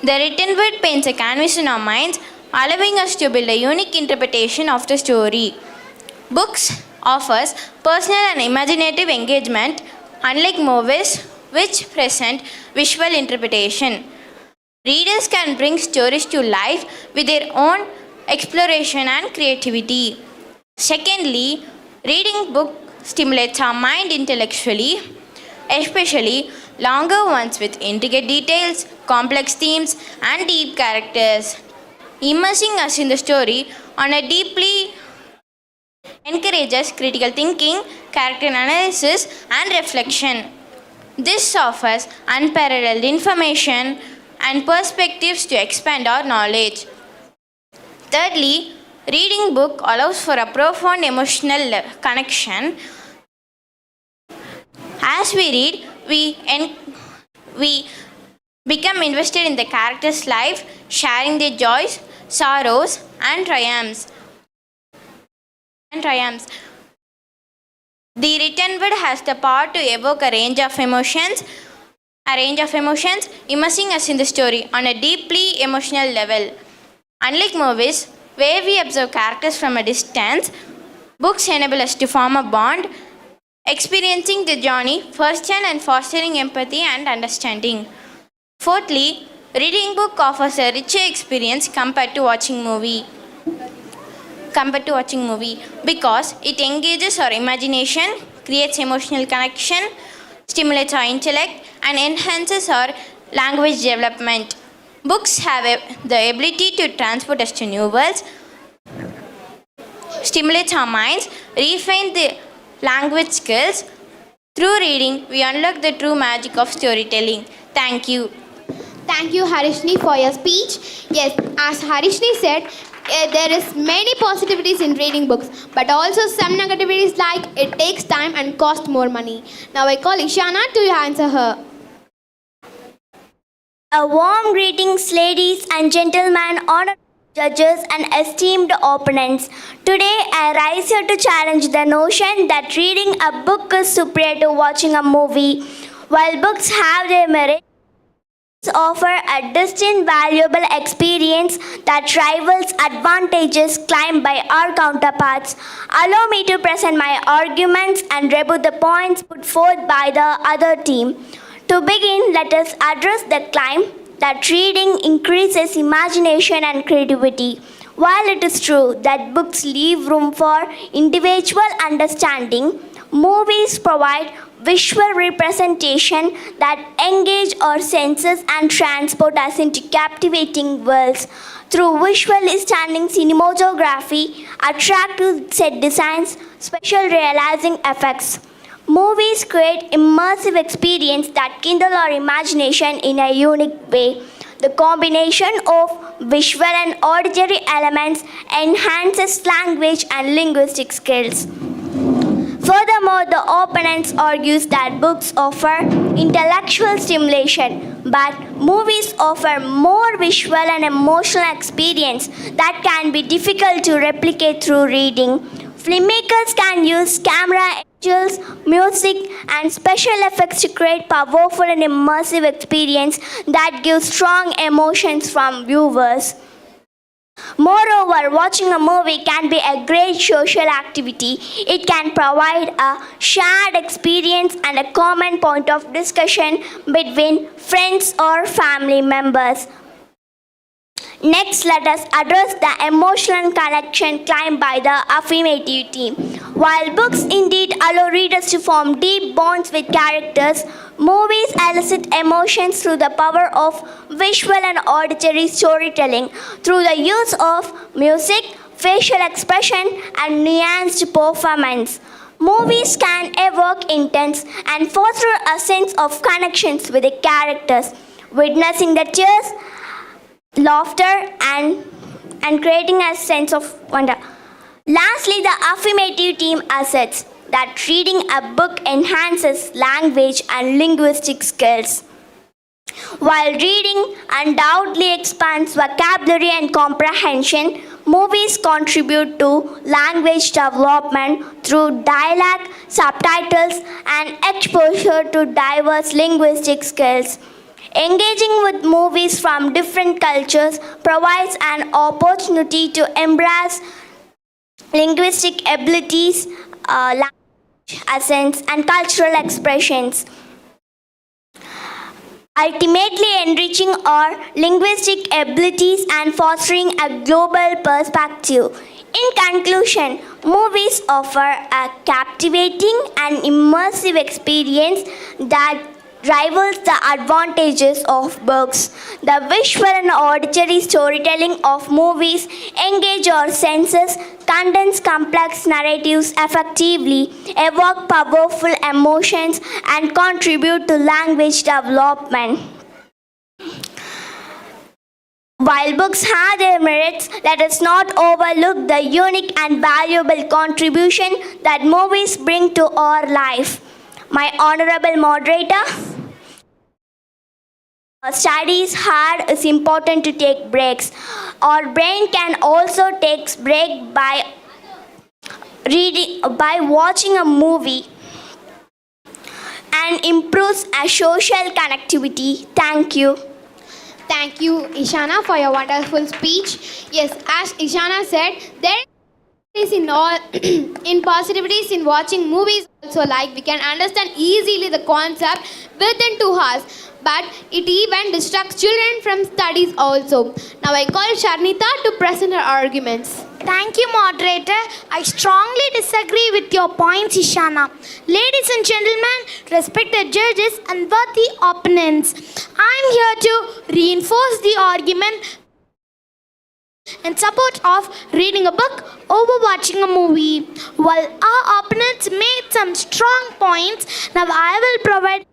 The written word paints a canvas in our minds, allowing us to build a unique interpretation of the story. Books offers personal and imaginative engagement, unlike movies, which present visual interpretation. Readers can bring stories to life with their own exploration and creativity. Secondly, reading book stimulates our mind intellectually, especially longer ones with intricate details, complex themes, and deep characters. Immersing us in the story on a deeply encourages critical thinking, character analysis, and reflection. This offers unparalleled information and perspectives to expand our knowledge. Thirdly, reading book allows for a profound emotional connection. As we read, we become invested in the character's life, sharing their joys, sorrows, and triumphs. The written word has the power to evoke a range of emotions, immersing us in the story on a deeply emotional level. Unlike movies, where we observe characters from a distance, books enable us to form a bond, experiencing the journey firsthand and fostering empathy and understanding. Fourthly, reading book offers a richer experience compared to watching movie because it engages our imagination, creates emotional connection, stimulates our intellect, and enhances our language development. Books have the ability to transport us to new worlds, stimulate our minds, refine the language skills. Through reading, we unlock the true magic of storytelling. Thank you. Thank you, Harishni, for your speech. Yes, as Harishni said, there is many positivities in reading books, but also some negativities like it takes time and cost more money. Now I call Ishana to answer her. A warm greetings, ladies and gentlemen, honored judges and esteemed opponents. Today, I rise here to challenge the notion that reading a book is superior to watching a movie. While books have their merits, offer a distinct valuable experience that rivals advantages claimed by our counterparts. Allow me to present my arguments and rebut the points put forth by the other team. To begin, let us address the claim that reading increases imagination and creativity. While it is true that books leave room for individual understanding, movies provide visual representation that engage our senses and transport us into captivating worlds. Through visually stunning cinematography, attractive set designs, special realizing effects, movies create immersive experience that kindle our imagination in a unique way. The combination of visual and auditory elements enhances language and linguistic skills. Furthermore, the opponent argues that books offer intellectual stimulation, but movies offer more visual and emotional experience that can be difficult to replicate through reading. Filmmakers can use camera angles, music, and special effects to create powerful and immersive experience that gives strong emotions from viewers. Moreover, watching a movie can be a great social activity. It can provide a shared experience and a common point of discussion between friends or family members. Next, let us address the emotional connection claimed by the affirmative team. While books indeed allow readers to form deep bonds with characters, movies elicit emotions through the power of visual and auditory storytelling, through the use of music, facial expression, and nuanced performance. Movies can evoke intense and foster a sense of connections with the characters, witnessing the tears, laughter, and creating a sense of wonder. Lastly, the affirmative team asserts that reading a book enhances language and linguistic skills. While reading undoubtedly expands vocabulary and comprehension, movies contribute to language development through dialogue, subtitles, and exposure to diverse linguistic skills. Engaging with movies from different cultures provides an opportunity to embrace linguistic abilities, language accents, and cultural expressions, ultimately enriching our linguistic abilities and fostering a global perspective. In conclusion, movies offer a captivating and immersive experience that rivals the advantages of books. The visual and auditory storytelling of movies engage our senses, condense complex narratives effectively, evoke powerful emotions, and contribute to language development. While books have their merits, let us not overlook the unique and valuable contribution that movies bring to our life. My honorable moderator, studies hard is important to take breaks. Our brain can also take break by watching a movie and improves a social connectivity. Thank you. Thank you, Ishana, for your wonderful speech. Yes, as Ishana said, there in all in positivities in watching movies also, like we can understand easily the concept within 2 hours, but it even distracts children from studies also. Now I call Sharnita to present her arguments. Thank you, moderator. I strongly disagree with your points, Ishana. Ladies and gentlemen, respected judges and worthy opponents, I am here to reinforce the argument in support of reading a book over watching a movie. While our opponents made some strong points, now I will provide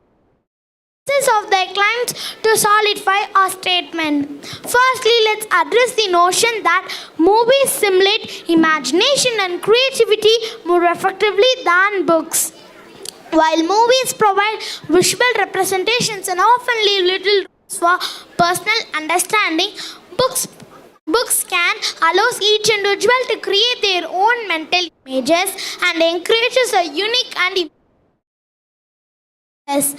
of their claims to solidify our statement. Firstly, let's address the notion that movies simulate imagination and creativity more effectively than books. While movies provide visual representations and often leave little room for personal understanding, books can allow each individual to create their own mental images and encourages a unique and as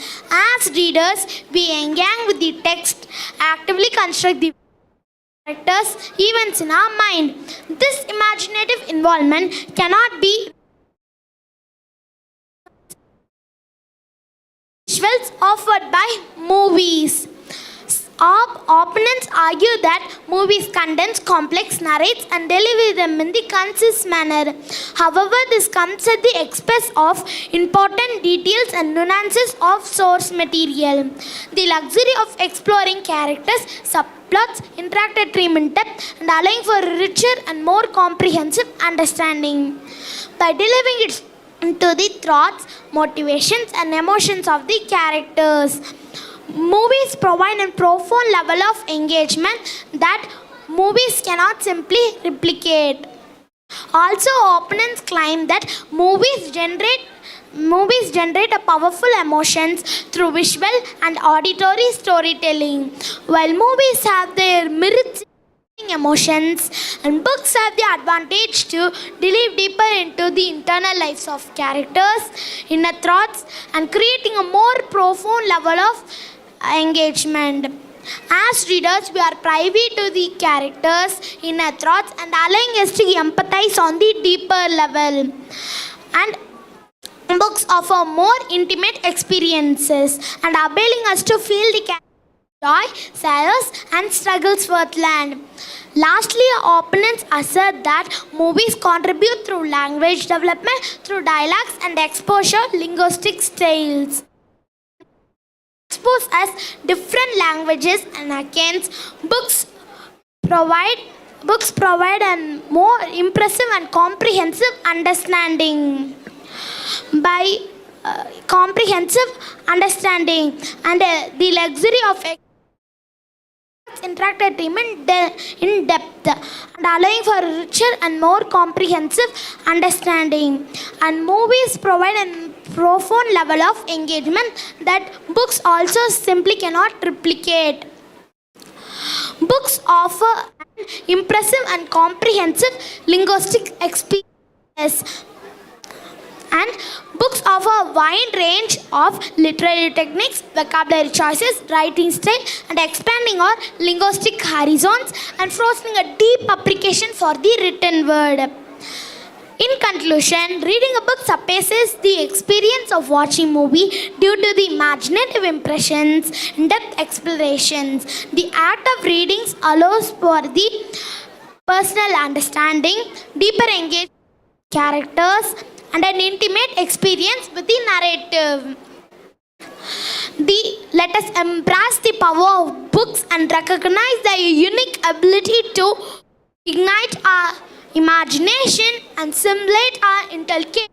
readers, we engage with the text, actively construct the characters, events in our mind. This imaginative involvement cannot be visuals offered by movies. Our opponents argue that movies condense complex narratives and deliver them in the concise manner. However, this comes at the expense of important details and nuances of source material. The luxury of exploring characters, subplots, interactive theme in depth, and allowing for a richer and more comprehensive understanding. By delivering it into the thoughts, motivations, and emotions of the characters, movies provide a profound level of engagement that movies cannot simply replicate. Also, opponents claim that movies generate a powerful emotions through visual and auditory storytelling. While movies have their merits in emotions, and books have the advantage to delve deeper into the internal lives of characters, inner thoughts, and creating a more profound level of engagement. As readers, we are privy to the characters' inner thoughts and allowing us to empathize on the deeper level. And books offer more intimate experiences and enabling us to feel the joy, sorrows, and struggles firsthand. Lastly, our opponents assert that movies contribute through language development, through dialects and exposure linguistic styles. Expose us different languages, and hence books provide a more impressive and comprehensive understanding. By comprehensive understanding and the luxury of interactive theme in depth and allowing for a richer and more comprehensive understanding. And movies provide a profound level of engagement that books also simply cannot replicate. Books offer an impressive and comprehensive linguistic experience, and books offer a wide range of literary techniques, vocabulary choices, writing style, and expanding our linguistic horizons and fostering a deep application for the written word. In conclusion, reading a book surpasses the experience of watching a movie due to the imaginative impressions, in-depth explorations. The act of reading allows for the personal understanding, deeper engagement with characters, and an intimate experience with the narrative. Let us embrace the power of books and recognize their unique ability to ignite our imagination and stimulate our intellect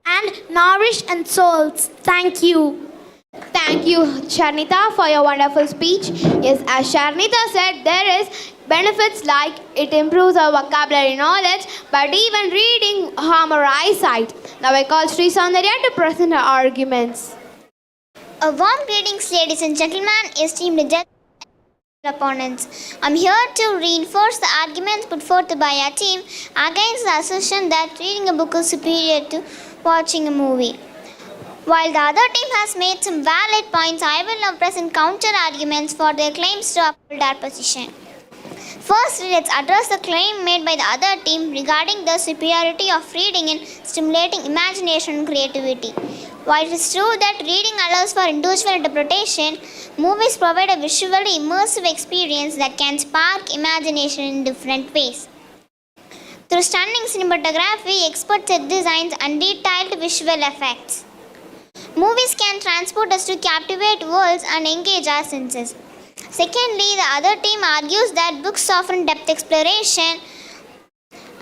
and nourish our souls. Thank you. Thank you, Sharnita, for your wonderful speech. Yes, as Sharnita said, there is benefits like it improves our vocabulary knowledge, but even reading harm our eyesight. Now I call Sri Soundarya to present her arguments. A warm greetings, ladies and gentlemen, esteemed judges and opponents. I'm here to reinforce the arguments put forth by our team against the assertion that reading a book is superior to watching a movie. While the other team has made some valid points, I will now present counter arguments for their claims to uphold our position. First, let's address the claim made by the other team regarding the superiority of reading in stimulating imagination and creativity. While it is true that reading allows for individual interpretation, movies provide a visually immersive experience that can spark imagination in different ways. Through stunning cinematography, expert set designs, and detailed visual effects, movies can transport us to captivate worlds and engage our senses. Secondly, the other team argues that books offer depth exploration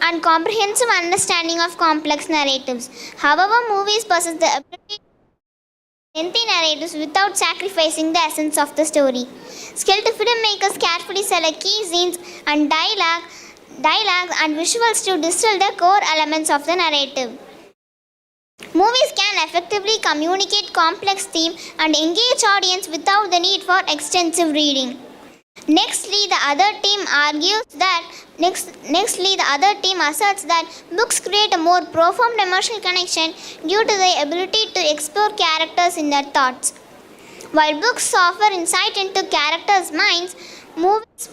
and comprehensive understanding of complex narratives. However, movies possess the ability to lengthy narratives without sacrificing the essence of the story. Skilled filmmakers carefully select key scenes and dialogues and visuals to distill the core elements of the narrative. Movies can effectively communicate complex themes and engage audience without the need for extensive reading. Nextly, the other team asserts that books create a more profound emotional connection due to their ability to explore characters in their thoughts. While books offer insight into characters' minds, movies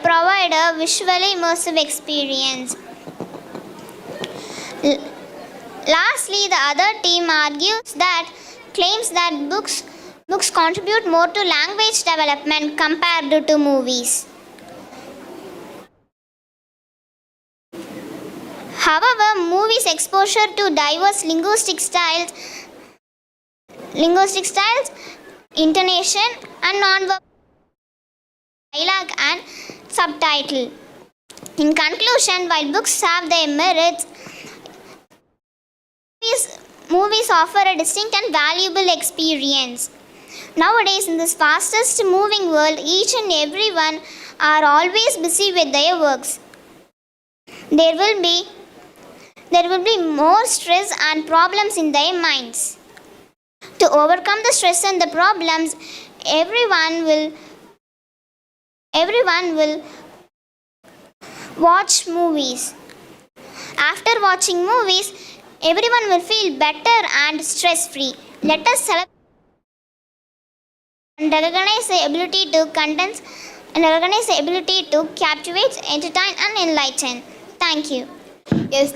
provide a visually immersive experience. Lastly, the other team claims that books contribute more to language development compared to movies. However, movies' exposure to diverse linguistic styles, intonation, and non-verbal dialogue and subtitle. In conclusion, while books have their merits, movies offer a distinct and valuable experience. Nowadays, in this fastest moving world, each and everyone are always busy with their works. There will be more stress and problems in their minds. To overcome the stress and the problems, everyone will watch movies. After watching movies, everyone will feel better and stress-free. Let us celebrate and recognize the ability to captivate, entertain, and enlighten. Thank you. Yes,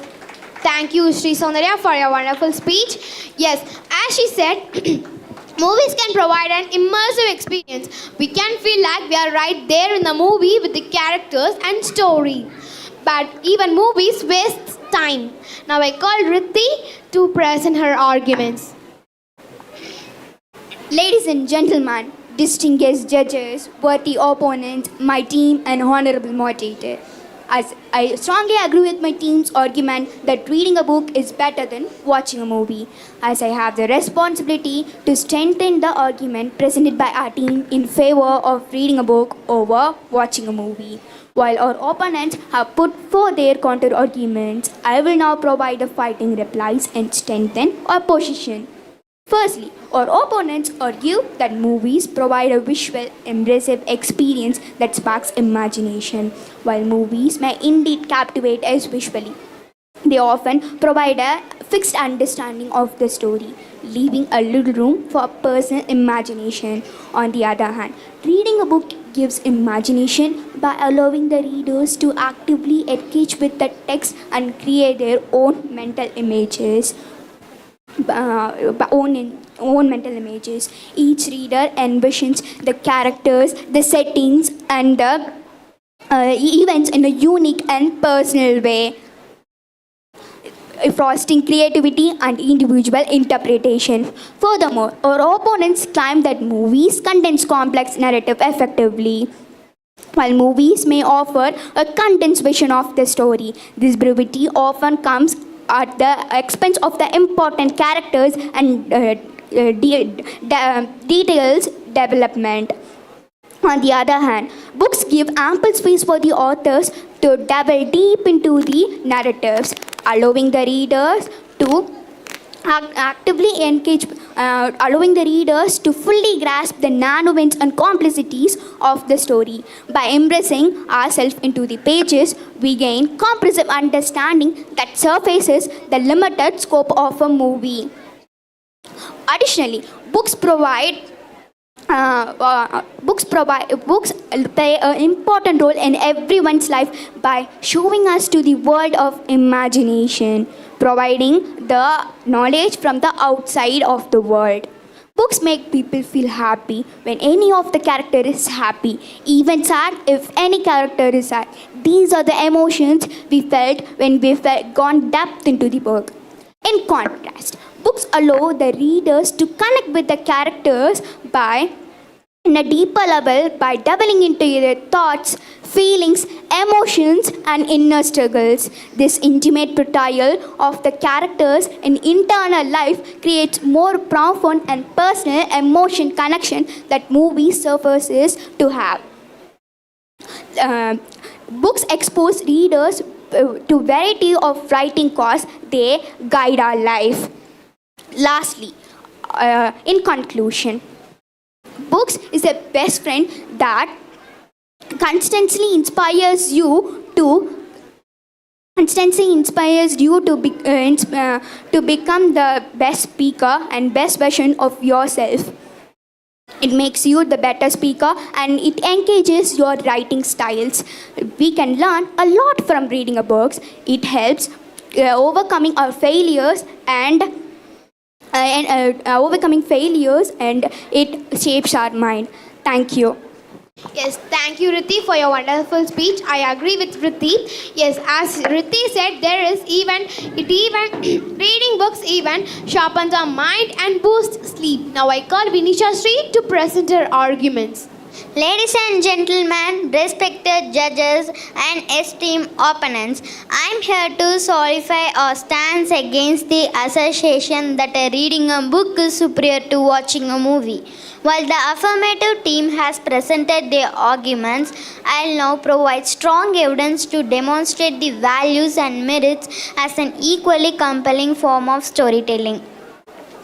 thank you, Sri Soundarya, for your wonderful speech. Yes, as she said, movies can provide an immersive experience. We can feel like we are right there in the movie with the characters and story. But even movies waste time. Now I call Riddhi to present her arguments. Ladies and gentlemen, distinguished judges, worthy opponents, my team, and honorable moderator. As I strongly agree with my team's argument that reading a book is better than watching a movie, as I have the responsibility to strengthen the argument presented by our team in favor of reading a book over watching a movie. While our opponents have put forth their counter arguments, I will now provide the fighting replies and strengthen our position. Firstly, our opponents argue that movies provide a visual, immersive experience that sparks imagination. While movies may indeed captivate us visually, they often provide a fixed understanding of the story, leaving a little room for personal imagination. On the other hand, reading a book gives imagination by allowing the readers to actively engage with the text and create their own mental images. Each reader envisions the characters, the settings, and the events in a unique and personal way, fostering creativity and individual interpretation. Furthermore, our opponents claim that movies condense complex narrative effectively. While movies may offer a condensed vision of the story, this brevity often comes at the expense of the important characters and details development. On the other hand, books give ample space for the authors to delve deep into the narratives, allowing the readers to actively engage, allowing the readers to fully grasp the nuances and complexities of the story. By immersing ourselves into the pages, we gain comprehensive understanding that surfaces the limited scope of a movie. Additionally, Books play an important role in everyone's life by showing us to the world of imagination, providing the knowledge from the outside of the world. Books make people feel happy when any of the character is happy, even sad if any character is sad. These are the emotions we felt when we gone depth into the book. In contrast, books allow the readers to connect with the characters in a deeper level by delving into their thoughts, feelings, emotions, and inner struggles. This intimate portrayal of the characters in internal life creates more profound and personal emotion connection that movies surfaces to have. Books expose readers to variety of writing cause. They guide our life. Lastly, in conclusion, books is a best friend that constantly inspires you to become the best speaker and best version of yourself. It makes you the better speaker and it engages your writing styles. We can learn a lot from reading a book. It helps overcoming our failures and it shapes our mind. Thank you. Yes, thank you, Rithi, for your wonderful speech. I agree with Rithi. Yes, as Rithi said, reading books even sharpens our mind and boosts sleep. Now I call Vinisha Sri to present her arguments. Ladies and gentlemen, respected judges and esteemed opponents, I am here to solidify our stance against the assertion that reading a book is superior to watching a movie. While the affirmative team has presented their arguments, I will now provide strong evidence to demonstrate the values and merits as an equally compelling form of storytelling.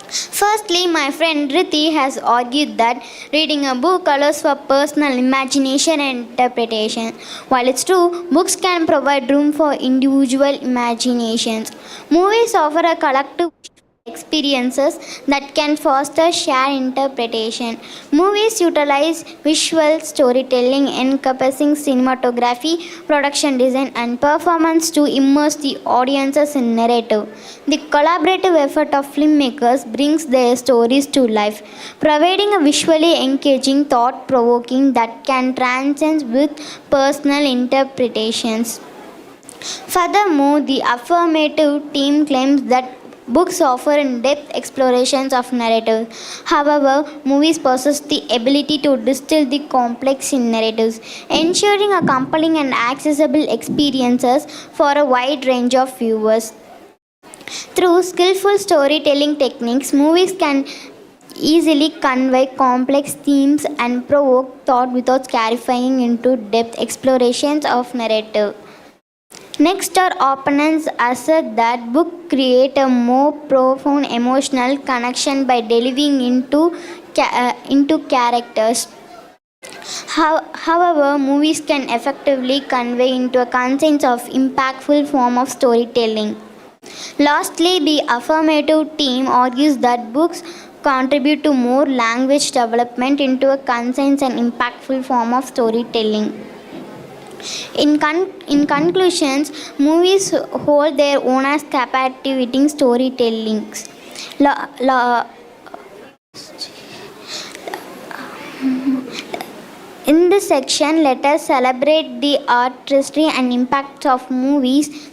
Firstly, my friend Rithi has argued that reading a book allows for personal imagination and interpretation. While it's true, books can provide room for individual imaginations. Movies offer a collective experiences that can foster shared interpretation. Movies utilize visual storytelling encompassing cinematography, production design, and performance to immerse the audiences in narrative. The collaborative effort of filmmakers brings their stories to life, providing a visually engaging, thought-provoking that can transcend with personal interpretations. Furthermore, the affirmative team claims that books offer in-depth explorations of narrative. However, movies possess the ability to distill the complex in narratives, ensuring a compelling and accessible experiences for a wide range of viewers. Through skillful storytelling techniques, movies can easily convey complex themes and provoke thought without clarifying into depth explorations of narrative. Next, our opponents assert that books create a more profound emotional connection by delving into characters. However, movies can effectively convey into a concept of impactful form of storytelling. Lastly, the affirmative team argues that books contribute to more language development into a concise and impactful form of storytelling. In conclusions, movies hold their own as captivating storytelling. In this section, let us celebrate the artistry and impact of movies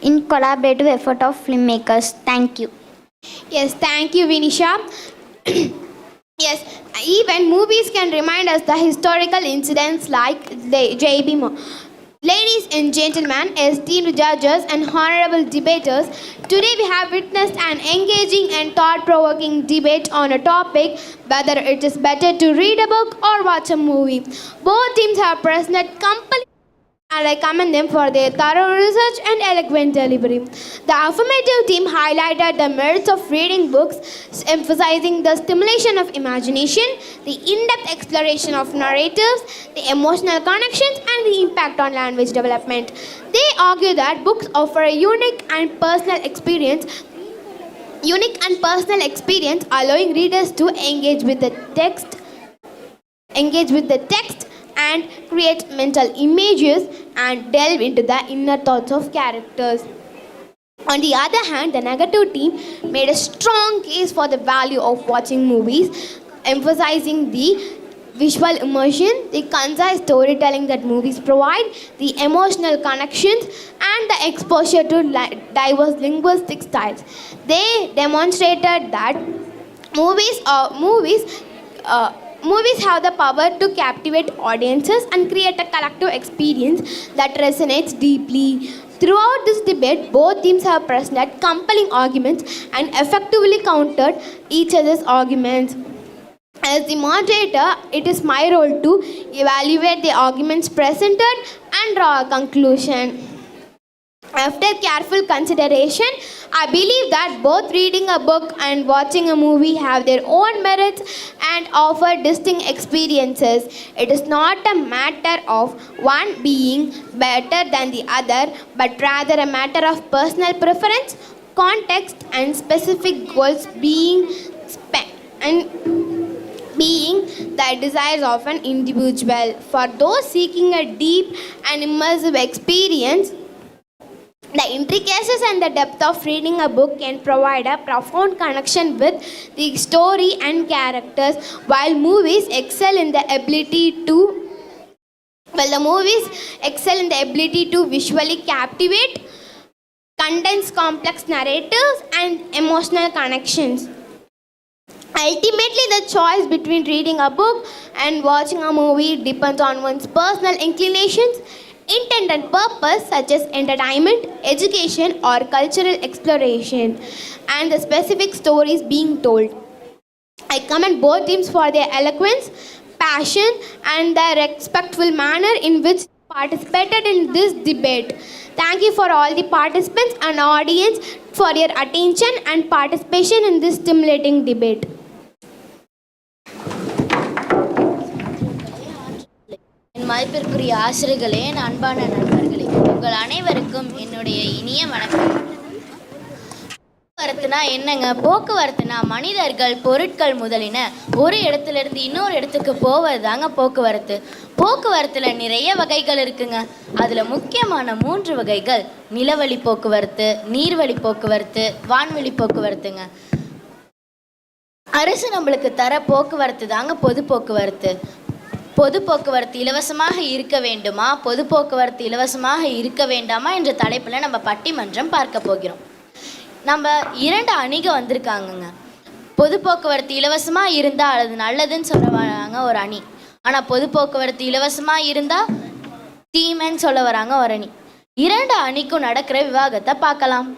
in collaborative effort of filmmakers. Thank you. Yes, thank you, Vinisha. Yes, even movies can remind us the historical incidents like the J.B. Ladies and gentlemen, esteemed judges and honorable debaters, today we have witnessed an engaging and thought-provoking debate on a topic whether it is better to read a book or watch a movie. Both teams have presented compelling and I commend them for their thorough research and eloquent delivery. The affirmative team highlighted the merits of reading books, emphasizing the stimulation of imagination, the in-depth exploration of narratives, the emotional connections, and the impact on language development. They argue that books offer a unique and personal experience unique and personal experience, allowing readers to engage with the text and create mental images and delve into the inner thoughts of characters. On the other hand, the negative team made a strong case for the value of watching movies, emphasizing the visual immersion, the concise storytelling that movies provide, the emotional connections, and the exposure to diverse linguistic styles. They demonstrated that movies have the power to captivate audiences and create a collective experience that resonates deeply. Throughout this debate, both teams have presented compelling arguments and effectively countered each other's arguments. As the moderator, it is my role to evaluate the arguments presented and draw a conclusion. After careful consideration, I believe that both reading a book and watching a movie have their own merits and offer distinct experiences. It is not a matter of one being better than the other, but rather a matter of personal preference, context, and specific goals being the desires of an individual. For those seeking a deep and immersive experience, the intricacies and the depth of reading a book can provide a profound connection with the story and characters, while movies excel in the ability to visually captivate, condense complex narratives and emotional connections. Ultimately, the choice between reading a book and watching a movie depends on one's personal inclinations, intent and purpose, such as entertainment, education, or cultural exploration, and the specific stories being told. I commend both teams for their eloquence, passion, and the respectful manner in which participated in this debate. Thank you for all the participants and audience for your attention and participation in this stimulating debate. என் மதிப்பிற்குரிய ஆசிரியர்களே, என் அன்பான நண்பர்களே, உங்கள் அனைவருக்கும் என்னுடைய இனிய வணக்கம். போக்குவரத்துனா என்னங்க? போக்குவரத்துனா மனிதர்கள், பொருட்கள் முதலின ஒரு இடத்துலேருந்து இன்னொரு இடத்துக்கு போவது தாங்க போக்குவரத்து. போக்குவரத்தில் நிறைய வகைகள் இருக்குங்க. அதில் முக்கியமான 3 வகைகள் நிலவழி போக்குவரத்து, நீர்வழி போக்குவரத்து, வான்வழி போக்குவரத்துங்க. அரசு நம்மளுக்கு தர போக்குவரத்து தாங்க பொது போக்குவரத்து. பொது போக்குவரத்து இலவசமாக இருக்க வேண்டுமா, பொது போக்குவரத்து இலவசமாக இருக்க வேண்டாமா என்ற தலைப்பில் நம்ம பட்டிமன்றம் பார்க்க போகிறோம். நம்ம 2 அணிக வந்திருக்காங்கங்க. பொது போக்குவரத்து இலவசமாக இருந்தால் அது நல்லதுன்னு சொல்ல ஒரு அணி, ஆனால் பொது போக்குவரத்து இலவசமாக இருந்தால் தீமைன்னு சொல்ல வராங்க ஒரு அணி. 2 அணிக்கும் நடக்கிற விவாதத்தை பார்க்கலாம்.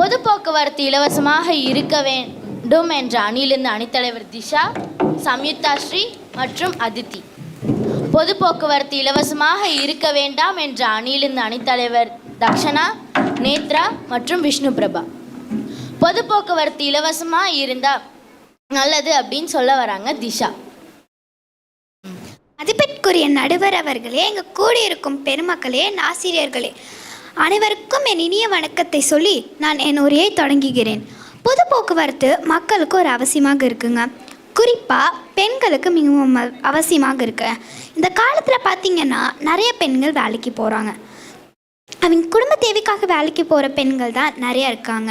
பொது போக்குவரத்து இலவசமாக இருக்க வேண்டும் என்ற அணியிலிருந்து அணித்தலைவர் திஷா, சம்யுக்தா ஸ்ரீ மற்றும் அதித்தி. பொது போக்குவரத்து இலவசமாக இருக்க வேண்டாம் என்ற அணியிலிருந்து அணித்தலைவர் தக்ஷனா, நேத்ரா மற்றும் விஷ்ணு பிரபா. பொது போக்குவரத்து இலவசமாக இருந்தால் நல்லது அப்படின்னு சொல்ல வராங்க திஷா. மதிப்பிற்குரிய நடுவர் அவர்களே, எங்கள் கூடியிருக்கும் பெருமக்களே, ஆசிரியர்களே, அனைவருக்கும் என் இனிய வணக்கத்தை சொல்லி நான் என் உரையை தொடங்குகிறேன். பொது போக்குவரத்து மக்களுக்கு ஒரு அவசியமாக இருக்குங்க. குறிப்பாக பெண்களுக்கு மிகவும் அவசியமாக இருக்கு. இந்த காலத்தில் பார்த்திங்கன்னா நிறைய பெண்கள் வேலைக்கு போகிறாங்க. அவங்க குடும்ப தேவைக்காக வேலைக்கு போகிற பெண்கள் தான் நிறையா இருக்காங்க.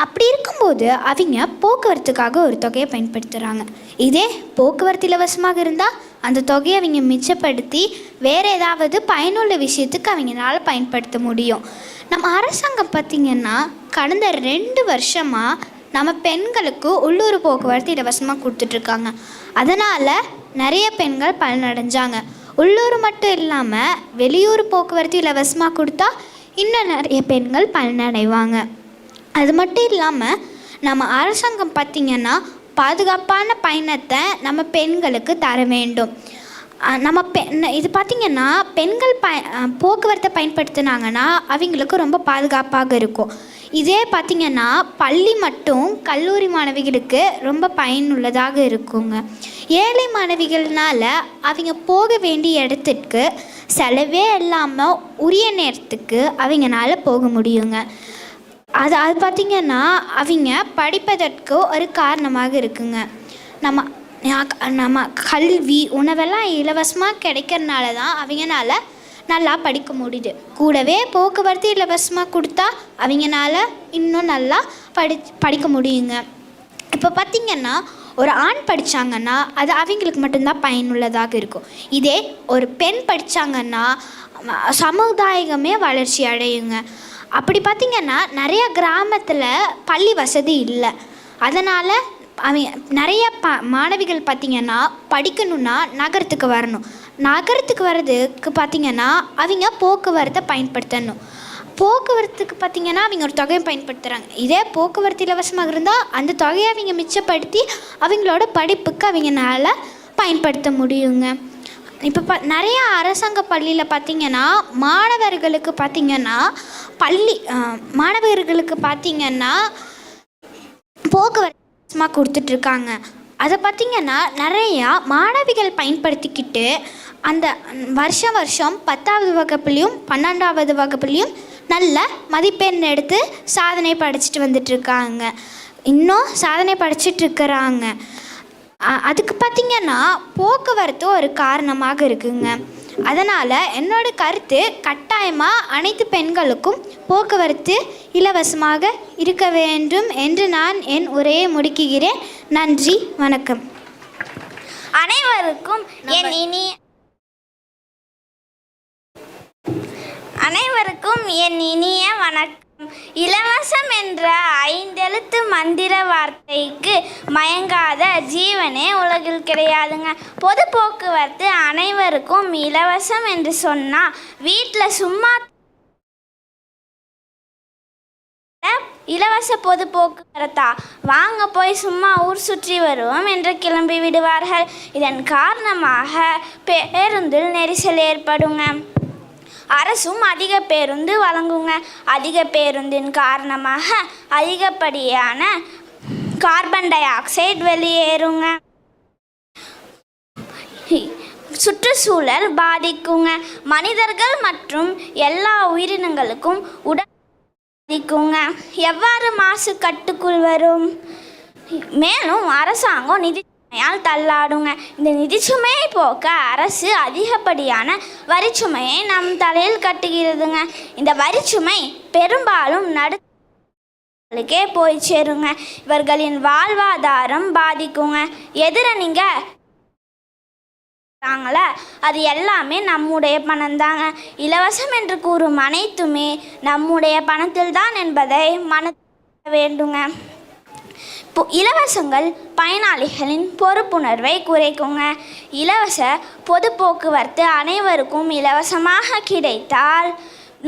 அப்படி இருக்கும்போது அவங்க போக்குவரத்துக்காக ஒரு தொகையை பயன்படுத்துகிறாங்க. இதே போக்குவரத்து இலவசமாக இருந்தால் அந்த தொகையை அவங்க மிச்சப்படுத்தி வேறு ஏதாவது பயனுள்ள விஷயத்துக்கு அவங்களால பயன்படுத்த முடியும். நம்ம அரசாங்கம் பார்த்திங்கன்னா கடந்த 2 வருஷமாக நம்ம பெண்களுக்கு உள்ளூர் போக்குவரத்து இலவசமாக கொடுத்துட்ருக்காங்க. அதனால் நிறைய பெண்கள் பலனடைஞ்சாங்க. உள்ளூர் மட்டும் இல்லாமல் வெளியூர் போக்குவரத்து இலவசமாக கொடுத்தா இன்னும் நிறைய பெண்கள் பலனடைவாங்க. அது மட்டும் இல்லாமல் நம்ம அரசாங்கம் பார்த்திங்கன்னா பாதுகாப்பான பயணத்தை நம்ம பெண்களுக்கு தர வேண்டும். நம்ம இது பார்த்திங்கன்னா பெண்கள் போக்குவரத்தை பயன்படுத்தினாங்கன்னா அவங்களுக்கு ரொம்ப பாதுகாப்பாக இருக்கும். இதே பார்த்திங்கன்னா பள்ளி மற்றும் கல்லூரி மாணவிகளுக்கு ரொம்ப பயனுள்ளதாக இருக்குங்க. ஏழை மாணவிகள்னால அவங்க போக வேண்டிய இடத்துக்கு செலவே இல்லாமல் உரிய நேரத்துக்கு அவங்களால போக முடியுங்க. அது பார்த்திங்கன்னா அவங்க படிப்பதற்கு ஒரு காரணமாக இருக்குங்க. நம்ம கல்வி உணவெல்லாம் இலவசமாக கிடைக்கிறனால தான் அவங்கனால நல்லா படிக்க முடியுது. கூடவே போக்குவரத்து இலவசமாக கொடுத்தா அவங்கனால இன்னும் நல்லா படிக்க முடியுங்க. இப்போ பார்த்திங்கன்னா ஒரு ஆண் படித்தாங்கன்னா அது அவங்களுக்கு மட்டும்தான் பயனுள்ளதாக இருக்கும். இதே ஒரு பெண் படித்தாங்கன்னா சமுதாயமே வளர்ச்சி அடையுங்க. அப்படி பார்த்திங்கன்னா நிறைய கிராமத்தில் பள்ளி வசதி இல்லை. அதனால் அவங்க நிறைய மாணவிகள் பார்த்திங்கன்னா படிக்கணுன்னா நகரத்துக்கு வரணும். நகரத்துக்கு வர்றதுக்கு பார்த்திங்கன்னா அவங்க போக்குவரத்தை பயன்படுத்தணும். போக்குவரத்துக்கு பார்த்திங்கன்னா அவங்க ஒரு தொகையை பயன்படுத்துகிறாங்க. இதே போக்குவரத்து இலவசமாக இருந்தால் அந்த தொகையை அவங்க மிச்சப்படுத்தி அவங்களோட படிப்புக்கு அவங்கனால பயன்படுத்த முடியுங்க. இப்போ நிறையா அரசாங்க பள்ளியில் பார்த்திங்கன்னா மாணவர்களுக்கு பார்த்திங்கன்னா போக்குவரத்து கொடுத்துட்ருக்காங்க. அதை பார்த்திங்கன்னா நிறையா மாணவிகள் பயன்படுத்திக்கிட்டு அந்த வருஷம் 10வது வகுப்புலேயும் 12வது வகுப்புலேயும் நல்ல மதிப்பெண் எடுத்து சாதனை படைச்சிட்டு வந்துட்டுருக்காங்க. இன்னும் சாதனை படைச்சிட்ருக்கிறாங்க. அதுக்கு பார்த்திங்கன்னா போக்குவரத்து ஒரு காரணமாக இருக்குங்க. அதனால் என்னோட கருத்து கட்டாயமாக அனைத்து பெண்களுக்கும் போக்குவரத்து இலவசமாக இருக்க வேண்டும் என்று நான் என் உரையை முடிக்கிறேன். நன்றி, வணக்கம். அனைவருக்கும் என் இனிய வணக்கம். இலவசம் என்ற 5 எழுத்து மந்திர வார்த்தைக்கு மயங்காத ஜீவனே உலகில் கிடையாதுங்க. பொது போக்குவரத்து அனைவருக்கும் இலவசம் என்று சொன்னால் வீட்டில் சும்மா இலவச பொது போக்குவரத்தா வாங்க போய் சும்மா ஊர் சுற்றி வருவோம் என்று கிளம்பி விடுவார்கள். இதன் காரணமாக பேருந்தில் நெரிசல் ஏற்படுங்க. அரசும் அதிக பேருந்து வழங்குங்க. அதிக பேருந்தின் காரணமாக அதிகப்படியான கார்பன் டை ஆக்சைடு வெளியேறுங்க. சுற்றுச்சூழல் பாதிக்குங்க. மனிதர்கள் மற்றும் எல்லா உயிரினங்களுக்கும் உடல் பாதிக்குங்க. எவ்வாறு மாசு கட்டுக்குள் வரும்? மேலும் அரசாங்கம் நிதிச்சுமையால் தள்ளாடுங்க. இந்த நிதிச்சுமையை போக்க அரசு அதிகப்படியான வரிச்சுமையை நம் தலையில் கட்டுகிறதுங்க. இந்த வரிச்சுமை பெரும்பாலும் நடுக்கே போய் சேருங்க. இவர்களின் வாழ்வாதாரம் பாதிக்குங்க. எதிரணிங்க அது எல்லாமே நம்முடைய பணம் தாங்க. இலவசம் என்று கூறும் அனைத்துமே நம்முடைய பணத்தில் தான் என்பதை மனதில் வேண்டுங்க. இலவசங்கள் பயனாளிகளின் பொறுப்புணர்வை குறைக்குங்க. இலவச பொது போக்குவரத்து அனைவருக்கும் இலவசமாக கிடைத்தால்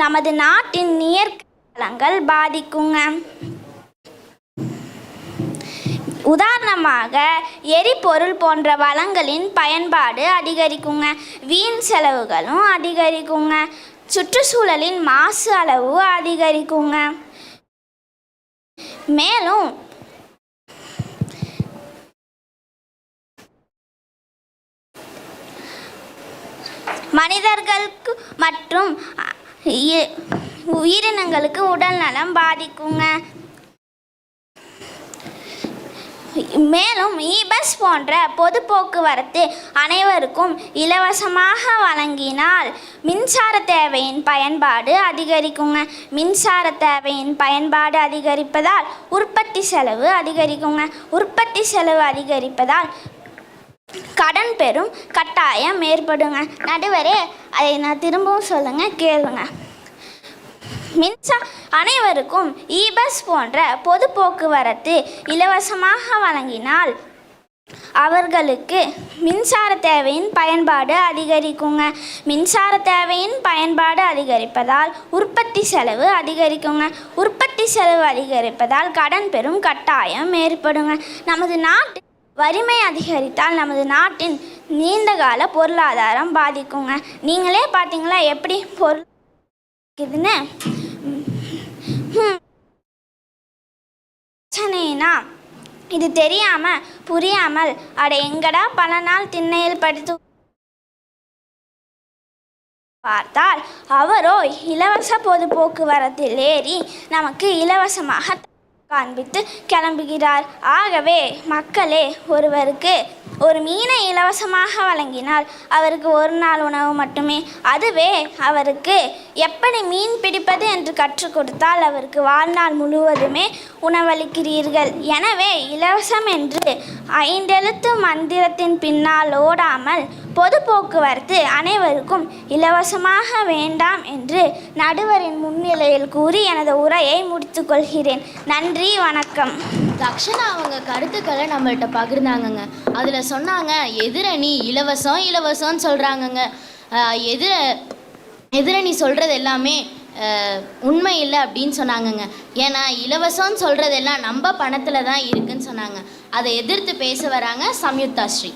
நமது நாட்டின் இயற்கை வளங்கள் பாதிக்குங்க. உதாரணமாக எரிபொருள் போன்ற வளங்களின் பயன்பாடு அதிகரிக்குங்க. வீண் செலவுகளும் அதிகரிக்குங்க. சுற்றுச்சூழலின் மாசு அளவு அதிகரிக்குங்க. மேலும் மனிதர்களுக்கு மற்றும் உயிரினங்களுக்கு உடல் நலம் பாதிக்குங்க. மேலும் பஸ் போன்ற பொது போக்குவரத்து அனைவருக்கும் இலவசமாக வழங்கினால் மின்சார தேவையின் பயன்பாடு அதிகரிக்குங்க. மின்சார தேவையின் பயன்பாடு அதிகரிப்பதால் உற்பத்தி செலவு அதிகரிக்குங்க. உற்பத்தி செலவு அதிகரிப்பதால் கடன் பெறும் கட்டாயம் ஏற்படுங்க. நடுவரே, அதை நான் திரும்பவும் சொல்லுங்க, கேளுங்க. அனைவருக்கும் பஸ் போன்ற பொது போக்குவரத்து இலவசமாக வழங்கினால் அவர்களுக்கு மின்சார தேவையின் பயன்பாடு அதிகரிக்குங்க. மின்சார தேவையின் பயன்பாடு அதிகரிப்பதால் உற்பத்தி செலவு அதிகரிக்குங்க. உற்பத்தி செலவு அதிகரிப்பதால் கடன் பெறும் கட்டாயம் ஏற்படுங்க. நமது நாட்டு வறுமை அதிகரித்தால் நமது நாட்டின் நீண்டகால பொருளாதாரம் பாதிக்குங்க. நீங்களே பார்த்தீங்களா எப்படி பொருள் இதுன்னு. பிரச்சனைனா இது தெரியாமல் புரியாமல் அட எங்கடா பல நாள் திண்ணையில் படித்து பார்த்தால் அவரோ இலவச பொது போக்குவரத்தில் ஏறி நமக்கு இலவசமாக காண்பித்து கிளம்புகிறார். ஆகவே மக்களே, ஒருவருக்கு ஒரு மீனை இலவசமாக வழங்கினால் அவருக்கு ஒரு நாள் உணவு மட்டுமே. அதுவே அவருக்கு எப்படி மீன் பிடிப்பது என்று கற்றுக் கொடுத்தால் அவருக்கு வாழ்நாள் முழுவதுமே உணவளிக்கிறீர்கள். எனவே இலவசம் என்று 5 எழுத்து மந்திரத்தின் பின்னால் ஓடாமல் பொது போக்குவரத்து அனைவருக்கும் இலவசமாக வேண்டாம் என்று நடுவரின் முன்னிலையில் கூறி எனது உரையை முடித்துக்கொள்கிறேன். நன்றி, வணக்கம். தக்ஷணா அவங்க கருத்துக்களை நம்மள்கிட்ட பகிர்ந்தாங்கங்க. அதில் சொன்னாங்க, எதிரணி இலவசம்னு சொல்கிறாங்கங்க. எதிரணி சொல்கிறது எல்லாமே உண்மை இல்லை அப்படின்னு சொன்னாங்கங்க. ஏன்னா இலவசம்னு சொல்கிறதெல்லாம் நம்ம பணத்தில் தான் இருக்குன்னு சொன்னாங்க. அதை எதிர்த்து பேச வராங்க சம்யுக்தா ஸ்ரீ.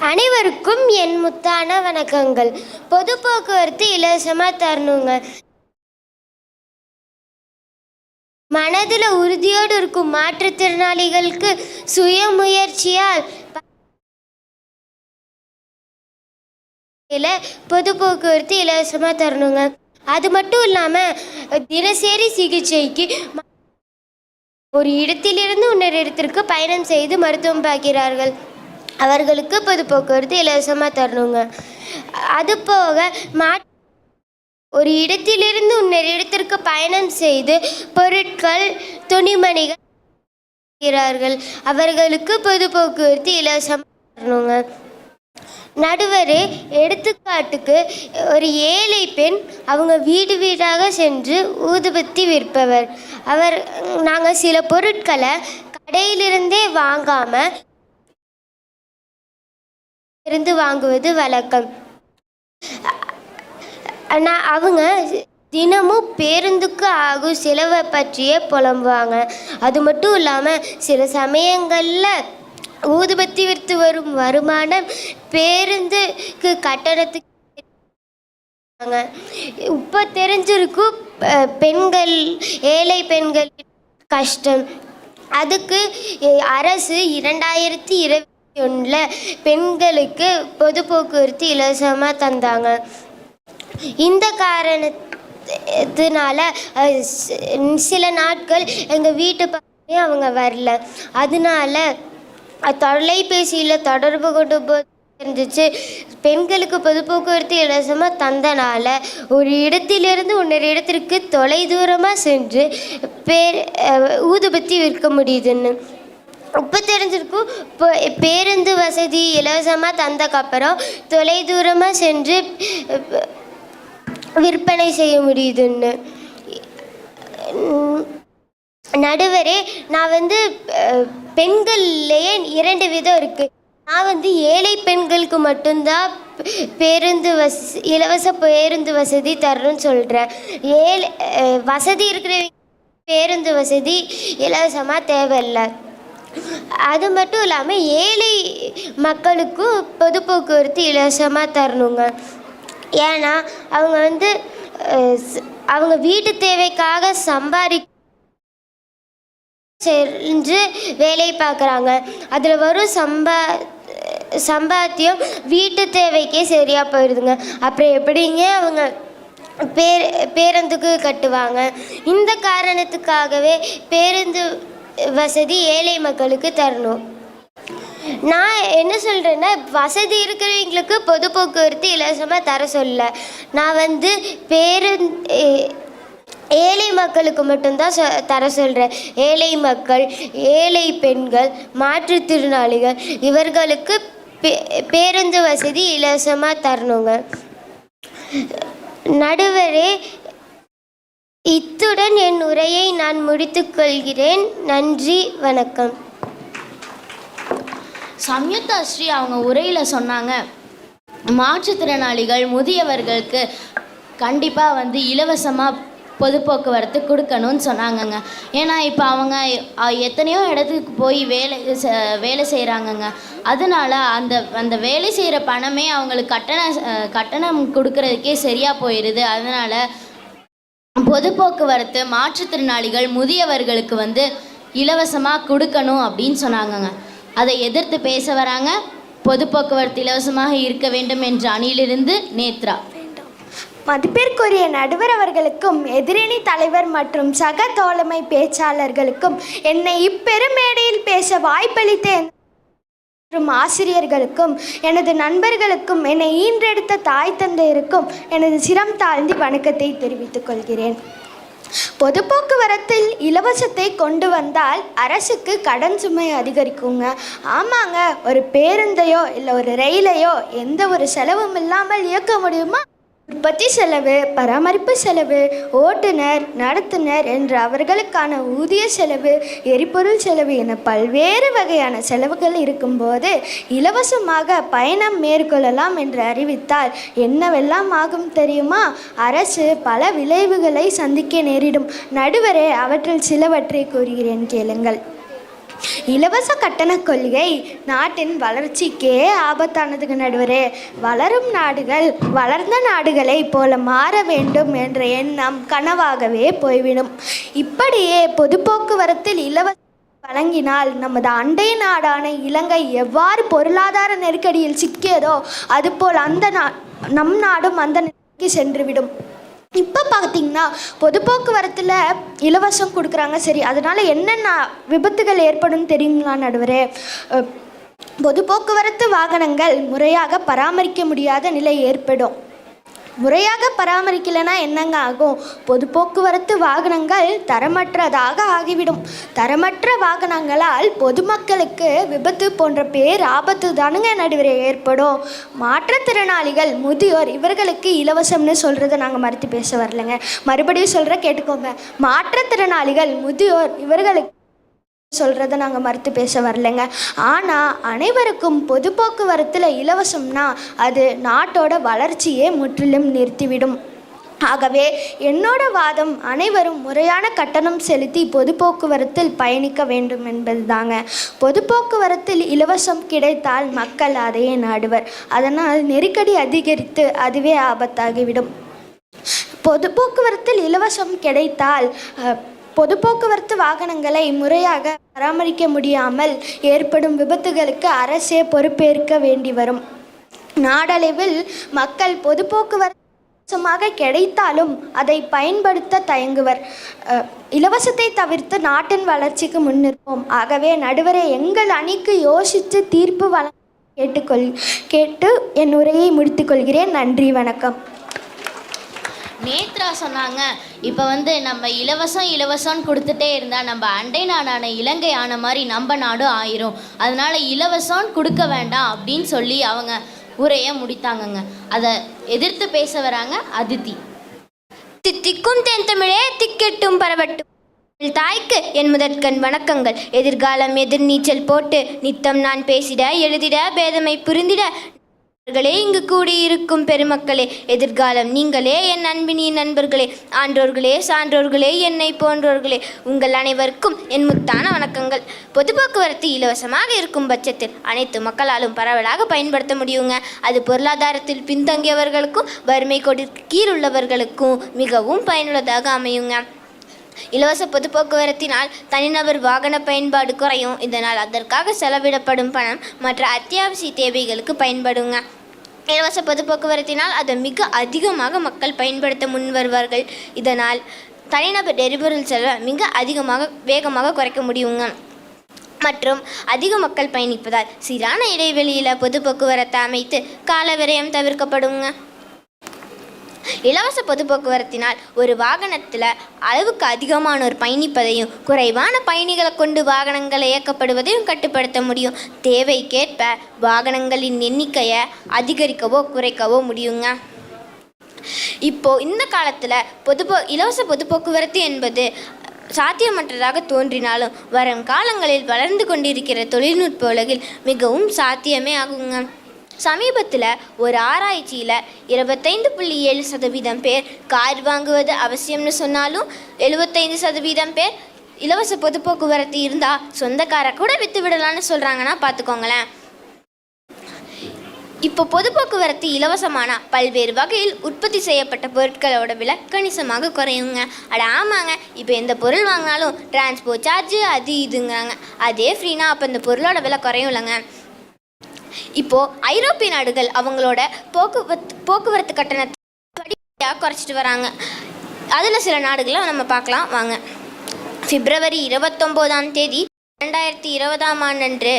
அனைவருக்கும் என் முத்தான வணக்கங்கள். பொது போக்குவரத்து இலவசமாக தரணுங்க. மனதில் உறுதியோடு இருக்கும் மாற்றுத்திறனாளிகளுக்கு சுயமுயற்சியால் பொது போக்குவரத்து இலவசமாக தரணுங்க. அது மட்டும் இல்லாமல் தினசரி சிகிச்சைக்கு ஒரு இடத்திலிருந்து இன்னொரு இடத்திற்கு பயணம் செய்து மருத்துவம் பார்க்கிறார்கள். அவர்களுக்கு பொது போக்குவரத்து இலவசமாக தரணுங்க. அது போக ஒரு இடத்திலிருந்து இன்னொரு இடத்திற்கு பயணம் செய்து பொருட்கள் துணிமணிகள் அவர்களுக்கு பொது போக்குவரத்து இலவசமாக தரணுங்க. நடுவர் எடுத்துக்காட்டுக்கு ஒரு ஏழை பெண் அவங்க வீடு வீடாக சென்று ஊதுபத்தி விற்பவர். நாங்கள் சில பொருட்களை கடையிலிருந்தே வாங்காமல் இருந்து வாங்குவது வழக்கம். ஆனால் அவங்க தினமும் பேருந்துக்கு ஆகும் செலவை பற்றியே புலம்புவாங்க. அது மட்டும் இல்லாமல் சில சமயங்களில் ஊதுபத்தி விற்று வரும் வருமானம் பேருந்துக்கு கட்டணத்துக்கு இப்போ தெரிஞ்சிருக்கும் ஏழை பெண்கள் கஷ்டம். அதுக்கு அரசு 2021 பெண்களுக்கு பொது போக்குவரத்து இலவசமாக தந்தாங்க. இந்த காரணத்தினால சில நாட்கள் எங்கள் வீட்டு பக்கமே அவங்க வரல. அதனால தொலைபேசியில் தொடர்பு கொண்டு போது இருந்துச்சு, பெண்களுக்கு பொது போக்குவரத்து இலவசமாக தந்தனால ஒரு இடத்திலிருந்து இன்னொரு இடத்திற்கு தொலை தூரமாக சென்று ஊதுபத்தி விற்க முடியுதுன்னு. இப்போ தெரிஞ்சிருக்கும் பேருந்து வசதி இலவசமாக தந்தக்கப்புறம் தொலை தூரமாக சென்று விற்பனை செய்ய முடியுதுன்னு. நடுவரே, நான் பெண்கள்லேயே 2 விதம் இருக்குது. நான் ஏழை பெண்களுக்கு மட்டும்தான் இலவச பேருந்து வசதி தரணும்னு சொல்கிறேன். வசதி இருக்கிறவங்க பேருந்து வசதி இலவசமாக தேவையில்லை. அது மட்டும் இல்லாமல் ஏழை மக்களுக்கும் பொது போக்குவரத்து இலவசமாக தரணுங்க. ஏன்னா அவங்க அவங்க வீட்டு தேவைக்காக செஞ்சு வேலை பார்க்குறாங்க. அதில் வரும் சம்பாத்தியம் வீட்டு தேவைக்கே சரியாக போயிடுதுங்க. அப்புறம் எப்படிங்க அவங்க பேருந்துக்கு கட்டுவாங்க? இந்த காரணத்துக்காகவே பேருந்து வசதி ஏழை மக்களுக்கு தரணும். நான் என்ன சொல்கிறேன்னா, வசதி இருக்கிறவங்களுக்கு பொது போக்குவரத்து இலவசமாக தர சொல்ல. நான் ஏழை மக்களுக்கு மட்டும்தான் தர சொல்கிறேன். ஏழை மக்கள், ஏழை பெண்கள், மாற்றுத்திறனாளிகள் இவர்களுக்கு பேருந்து வசதி இலவசமாக தரணுங்க. நடுவரே, இத்துடன் என் உரையை நான் முடித்துக்கொள்கிறேன். நன்றி, வணக்கம். சம்யுக்தா ஸ்ரீ அவங்க உரையில் சொன்னாங்க, மாற்றுத்திறனாளிகள் முதியவர்களுக்கு கண்டிப்பாக இலவசமாக பொது போக்குவரத்து கொடுக்கணும்னு சொன்னாங்கங்க. ஏன்னா இப்போ அவங்க எத்தனையோ இடத்துக்கு போய் வேலை செய்கிறாங்கங்க. அதனால அந்த வேலை செய்கிற பணமே அவங்களுக்கு கட்டணம் கொடுக்கறதுக்கே சரியாக போயிடுது. அதனால் பொது போக்குவரத்து மாற்றுத்திறனாளிகள் முதியவர்களுக்கு இலவசமாக கொடுக்கணும் அப்படின்னு சொன்னாங்கங்க. அதை எதிர்த்து பேச வராங்க பொது போக்குவரத்து இலவசமாக இருக்க வேண்டும் என்ற அணியிலிருந்து நேத்ரா. மதிப்பிற்குரிய நடுவர் அவர்களுக்கும் எதிரணி தலைவர் மற்றும் சக தோழமை பேச்சாளர்களுக்கும் என்னை இப்பெருமேடையில் பேச வாய்ப்பளித்த மற்றும் ஆசிரியர்களுக்கும் எனது நண்பர்களுக்கும் என்னை ஈன்றெடுத்த தாய் தந்தையருக்கும் எனது சிரம் தாழ்ந்தி வணக்கத்தை தெரிவித்துக் கொள்கிறேன். பொது போக்குவரத்தில் இலவசத்தை கொண்டு வந்தால் அரசுக்கு கடன் சுமை அதிகரிக்குங்க. ஆமாங்க, ஒரு பேருந்தையோ இல்லை ஒரு ரயிலையோ எந்த ஒரு செலவும் இல்லாமல் இயக்க முடியுமா? உற்பத்தி செலவு, பராமரிப்பு செலவு, ஓட்டுநர், நடத்துனர் என்ற அவர்களுக்கான ஊதிய செலவு, எரிபொருள் செலவு என பல்வேறு வகையான செலவுகள் இருக்கும்போது இலவசமாக பயணம் மேற்கொள்ளலாம் என்று அறிவித்தால் என்னவெல்லாம் ஆகும் தெரியுமா? அரசு பல விளைவுகளை சந்திக்க நேரிடும். நடுவரே, அவற்றில் சிலவற்றை கூறுகிறேன் கேளுங்கள். இலவச கட்டண கொள்கை நாட்டின் வளர்ச்சிக்கே ஆபத்தானதுங்க நடுவரே. வளரும் நாடுகள் வளர்ந்த நாடுகளை போல மாற வேண்டும் என்ற எண்ணம் கனவாகவே போய்விடும். இப்படியே பொது போக்குவரத்தில் இலவச வழங்கினால் நமது அண்டை நாடான இலங்கை எவ்வாறு பொருளாதார நெருக்கடியில் சிக்கியதோ அதுபோல் நம் நாடும் அந்த நிலைக்கு சென்றுவிடும். இப்போ பார்த்தீங்கன்னா பொது போக்குவரத்தில் இலவசம் கொடுக்குறாங்க, சரி, அதனால் என்னென்ன விபத்துகள் ஏற்படும் தெரியுங்களா நடுவரே? பொது போக்குவரத்து வாகனங்கள் முறையாக பராமரிக்க முடியாத நிலை ஏற்படும். முறையாக பராமரிக்கலைன்னா என்னங்க ஆகும்? பொது போக்குவரத்து வாகனங்கள் தரமற்றதாக ஆகிவிடும். தரமற்ற வாகனங்களால் பொதுமக்களுக்கு விபத்து போன்ற ஆபத்து தானுங்க நடுவரே ஏற்படும். மாற்றுத்திறனாளிகள், முதியோர் இவர்களுக்கு இலவசம்னு சொல்கிறத நாங்கள் மறுத்து பேச வரலைங்க. மறுபடியும் சொல்கிற கேட்டுக்கோங்க. மாற்றுத்திறனாளிகள், முதியோர் இவர்களுக்கு சொல்கிறத நாங்கள் மறுத்து பேச வரலைங்க. ஆனால் அனைவருக்கும் பொது போக்குவரத்தில் இலவசம்னா அது நாட்டோட வளர்ச்சியே முற்றிலும் நிறுத்திவிடும். ஆகவே என்னோட வாதம் அனைவரும் முறையான கட்டணம் செலுத்தி பொது போக்குவரத்தில் பயணிக்க வேண்டும் என்பது தாங்க. பொது போக்குவரத்தில் இலவசம் கிடைத்தால் மக்கள் அதையே நாடுவர். அதனால் நெருக்கடி அதிகரித்து அதுவே ஆபத்தாகிவிடும். பொது போக்குவரத்தில் இலவசம் கிடைத்தால் பொது போக்குவரத்து வாகனங்களை முறையாக பராமரிக்க முடியாமல் ஏற்படும் விபத்துகளுக்கு அரசே பொறுப்பேற்க வேண்டி வரும். நாடளவில் மக்கள் பொது போக்குவரத்து கிடைத்தாலும் அதை பயன்படுத்த தயங்குவர். இலவசத்தை தவிர்த்து நாட்டின் வளர்ச்சிக்கு முன்னிற்போம். ஆகவே நடுவரே, எங்கள் அணிக்கு யோசித்து தீர்ப்பு வழங்க கேட்டு என் உரையை முடித்துக்கொள்கிறேன். நன்றி, வணக்கம். நேத்ரா சொன்னாங்க, இப்போ நம்ம இலவசம்னு கொடுத்துட்டே இருந்தால் நம்ம அண்டை நாடான இலங்கை ஆன மாதிரி நம்ம நாடும் ஆயிரும். அதனால இலவசம்னு கொடுக்க வேண்டாம் அப்படின்னு சொல்லி அவங்க உரையை முடித்தாங்கங்க. அதை எதிர்த்து பேச வராங்க அதித்தி. தித்திக்கும் தென் தமிழே திக்கெட்டும் பரவட்டும். தாய்க்கு என் முதற்கண் வணக்கங்கள். எதிர்காலம் எதிர்நீச்சல் போட்டு நித்தம் நான் பேசிட எழுதிட பேதமை புரிந்திட அவர்களே இங்கு கூடியிருக்கும் பெருமக்களே, எதிர்காலம் நீங்களே, என் அன்பினின் நண்பர்களே, ஆன்றோர்களே, சான்றோர்களே, என்னை போன்றோர்களே, உங்கள் அனைவருக்கும் என் முத்தான வணக்கங்கள். பொது போக்குவரத்து இலவசமாக இருக்கும் பட்சத்தில் அனைத்து மக்களாலும் பரவலாக பயன்படுத்த முடியுங்க. அது பொருளாதாரத்தில் பின்தங்கியவர்களுக்கும் வறுமை கோட்டிற்கு கீழ் உள்ளவர்களுக்கும் மிகவும் பயனுள்ளதாக அமையுங்க. இலவச பொது போக்குவரத்தினால் தனிநபர் வாகன பயன்பாடு குறையும். இதனால் அதற்காக செலவிடப்படும் பணம் மற்ற அத்தியாவசிய தேவைகளுக்கு பயன்படுங்க. இலவச பொது போக்குவரத்தினால் அதை மிக அதிகமாக மக்கள் பயன்படுத்த முன் வருவார்கள். இதனால் தனிநபர் எரிபொருள் செலவை மிக வேகமாக குறைக்க முடியுங்க. மற்றும் அதிக மக்கள் பயணிப்பதால் சீரான இடைவெளியில் பொது போக்குவரத்தை அமைத்து கால விரயம் தவிர்க்கப்படுங்க. இலவச பொது போக்குவரத்தினால் ஒரு வாகனத்தில் அளவுக்கு அதிகமானோர் பயணிப்பதையும் குறைவான பயணிகளை கொண்டு வாகனங்கள் இயக்கப்படுவதையும் கட்டுப்படுத்த முடியும். தேவைக்கேற்ப வாகனங்களின் எண்ணிக்கையை அதிகரிக்கவோ குறைக்கவோ முடியுங்க. இப்போது இந்த காலத்தில் இலவச பொது போக்குவரத்து என்பது சாத்தியமற்றதாக தோன்றினாலும் வரும் காலங்களில் வளர்ந்து கொண்டிருக்கிற தொழில்நுட்ப உலகில் மிகவும் சாத்தியமே ஆகுங்க. சமீபத்தில் ஒரு ஆராய்ச்சியில் 25.7% பேர் கார் வாங்குவது அவசியம்னு சொன்னாலும் 75% பேர் இலவச பொது போக்குவரத்து இருந்தால் சொந்த காரை கூட விற்று விடலான்னு சொல்கிறாங்கன்னா பார்த்துக்கோங்களேன். இப்போ பொது போக்குவரத்து இலவசமான பல்வேறு வகையில் உற்பத்தி செய்யப்பட்ட பொருட்களோட விலை கணிசமாக குறையுங்க. ஆமாங்க, இப்போ எந்த பொருள் வாங்கினாலும் டிரான்ஸ்போர்ட் சார்ஜு அது இதுங்கிறாங்க. அதே ஃப்ரீனா அப்போ இந்த பொருளோட விலை குறையும் இல்லைங்க. இப்போது ஐரோப்பிய நாடுகள் அவங்களோட போக்குவரத்து கட்டணத்தை குறைச்சிட்டு வராங்க. அதில் சில நாடுகளை நம்ம பார்க்கலாம் வாங்க. பிப்ரவரி 29ஆம் தேதி 2020ஆம் ஆண்டன்று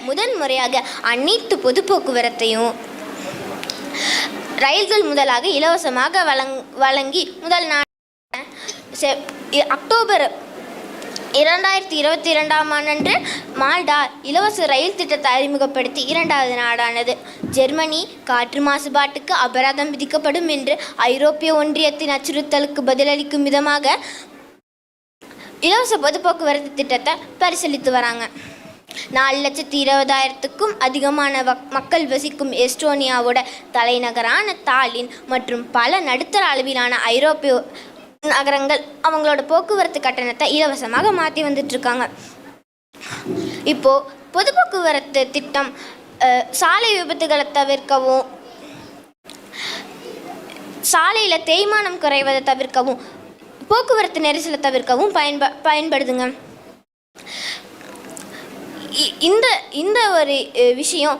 முதன் முறையாக அனைத்து பொது போக்குவரத்தையும் ரயில்கள் முதலாக இலவசமாக வழங்கி முதல் நாள் அக்டோபர் 2022ஆம் ஆண்டன்று மால்டா இலவச ரயில் திட்டத்தை அறிமுகப்படுத்தி 2வது நாடானது. ஜெர்மனி காற்று மாசுபாட்டுக்கு அபராதம் விதிக்கப்படும் என்று ஐரோப்பிய ஒன்றியத்தின் அச்சுறுத்தலுக்கு பதிலளிக்கும் விதமாக இலவச பொது போக்குவரத்து திட்டத்தை பரிசீலித்து வராங்க. 4,20,000க்கும் அதிகமான மக்கள் வசிக்கும் எஸ்டோனியாவோட தலைநகரான தாலின் மற்றும் பல நடுத்தர அளவிலான ஐரோப்பிய நகரங்கள் அவங்களோட போக்குவரத்து கட்டணத்தை இலவசமாக மாற்றி வந்துட்டுருக்காங்க. இப்போது பொது போக்குவரத்து திட்டம் சாலை விபத்துகளை தவிர்க்கவும், சாலையில் தேய்மானம் குறைவதை தவிர்க்கவும், போக்குவரத்து நெரிசலை தவிர்க்கவும் பயன்படுதுங்க. இந்த ஒரு விஷயம்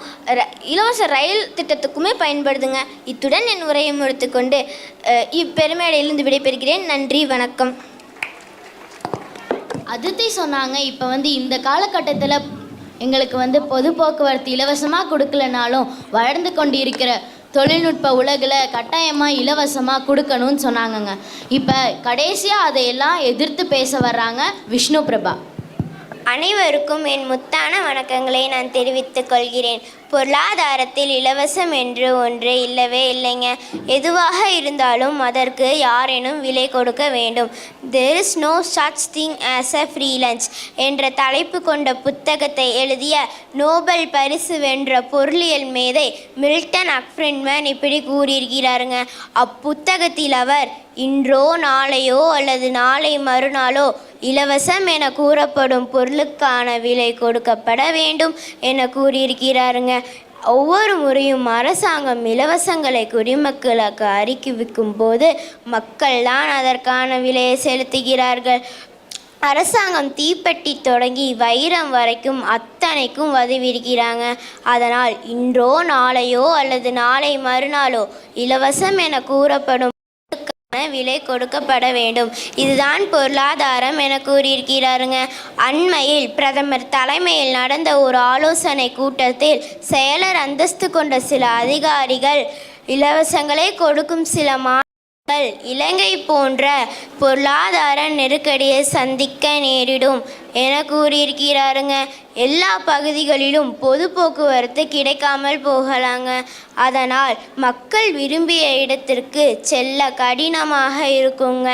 இலவச ரயில் திட்டத்துக்குமே பயன்படுதுங்க. இத்துடன் என் உரையை முடித்துக்கொண்டு இப்பெருமேடையிலிருந்து விடைபெறுகிறேன். நன்றி, வணக்கம். அதித்தி சொன்னாங்க, இப்போ இந்த காலகட்டத்தில் எங்களுக்கு பொது போக்குவரத்து இலவசமாக கொடுக்கலனாலும் வளர்ந்து கொண்டு இருக்கிற தொழில்நுட்ப உலகில் கட்டாயமாக இலவசமாக கொடுக்கணும்னு சொன்னாங்கங்க. இப்போ கடைசியாக அதையெல்லாம் எதிர்த்து பேச வர்றாங்க விஷ்ணு பிரபா. அனைவருக்கும் என் முத்தான வணக்கங்களை நான் தெரிவித்துக் கொள்கிறேன். பொருளாதாரத்தில் இலவசம் என்று ஒன்று இல்லவே இல்லைங்க. எதுவாக இருந்தாலும் அதற்கு யாரேனும் விலை கொடுக்க வேண்டும். There is no such thing as a free lunch என்ற தலைப்பு கொண்ட புத்தகத்தை எழுதிய நோபல் பரிசு வென்ற பொருளியல் மேதை மில்டன் ஃப்ரீட்மன் இப்படி கூறியிருக்கிறாருங்க. அப்புத்தகத்தில் அவர் இன்றோ நாளையோ அல்லது நாளை மறுநாளோ இலவசம் என கூறப்படும் பொருளுக்கான விலை கொடுக்கப்பட வேண்டும் என கூறியிருக்கிறாருங்க. ஒவ்வொரு முறையும் அரசாங்கம் இலவசங்களை குடிமக்களுக்கு அறிவிக்கும் போது மக்கள்தான் அதற்கான விலையை செலுத்துகிறார்கள். அரசாங்கம் தீப்பெட்டி தொடங்கி வைரம் வரைக்கும் அத்தனைக்கும் உதவியிருக்கிறாங்க. அதனால் இன்றோ நாளையோ அல்லது நாளை மறுநாளோ இலவசம் என கூறப்படும் விலை கொடுக்கப்பட வேண்டும். இதுதான் பொருளாதாரம் என கூறியிருக்கிறாருங்க. அண்மையில் பிரதமர் தலைமையில் நடந்த ஒரு ஆலோசனை கூட்டத்தில் செயலர் அந்தஸ்து கொண்ட சில அதிகாரிகள் இலவசங்களை கொடுக்கும் சில இலங்கை போன்ற பொருளாதார நெருக்கடியை சந்திக்க நேரிடும் என கூறியிருக்கிறாருங்க. எல்லா பகுதிகளிலும் பொது போக்குவரத்து கிடைக்காமல் போகலாங்க. அதனால் மக்கள் விரும்பிய இடத்திற்கு செல்ல கடினமாக இருக்குங்க.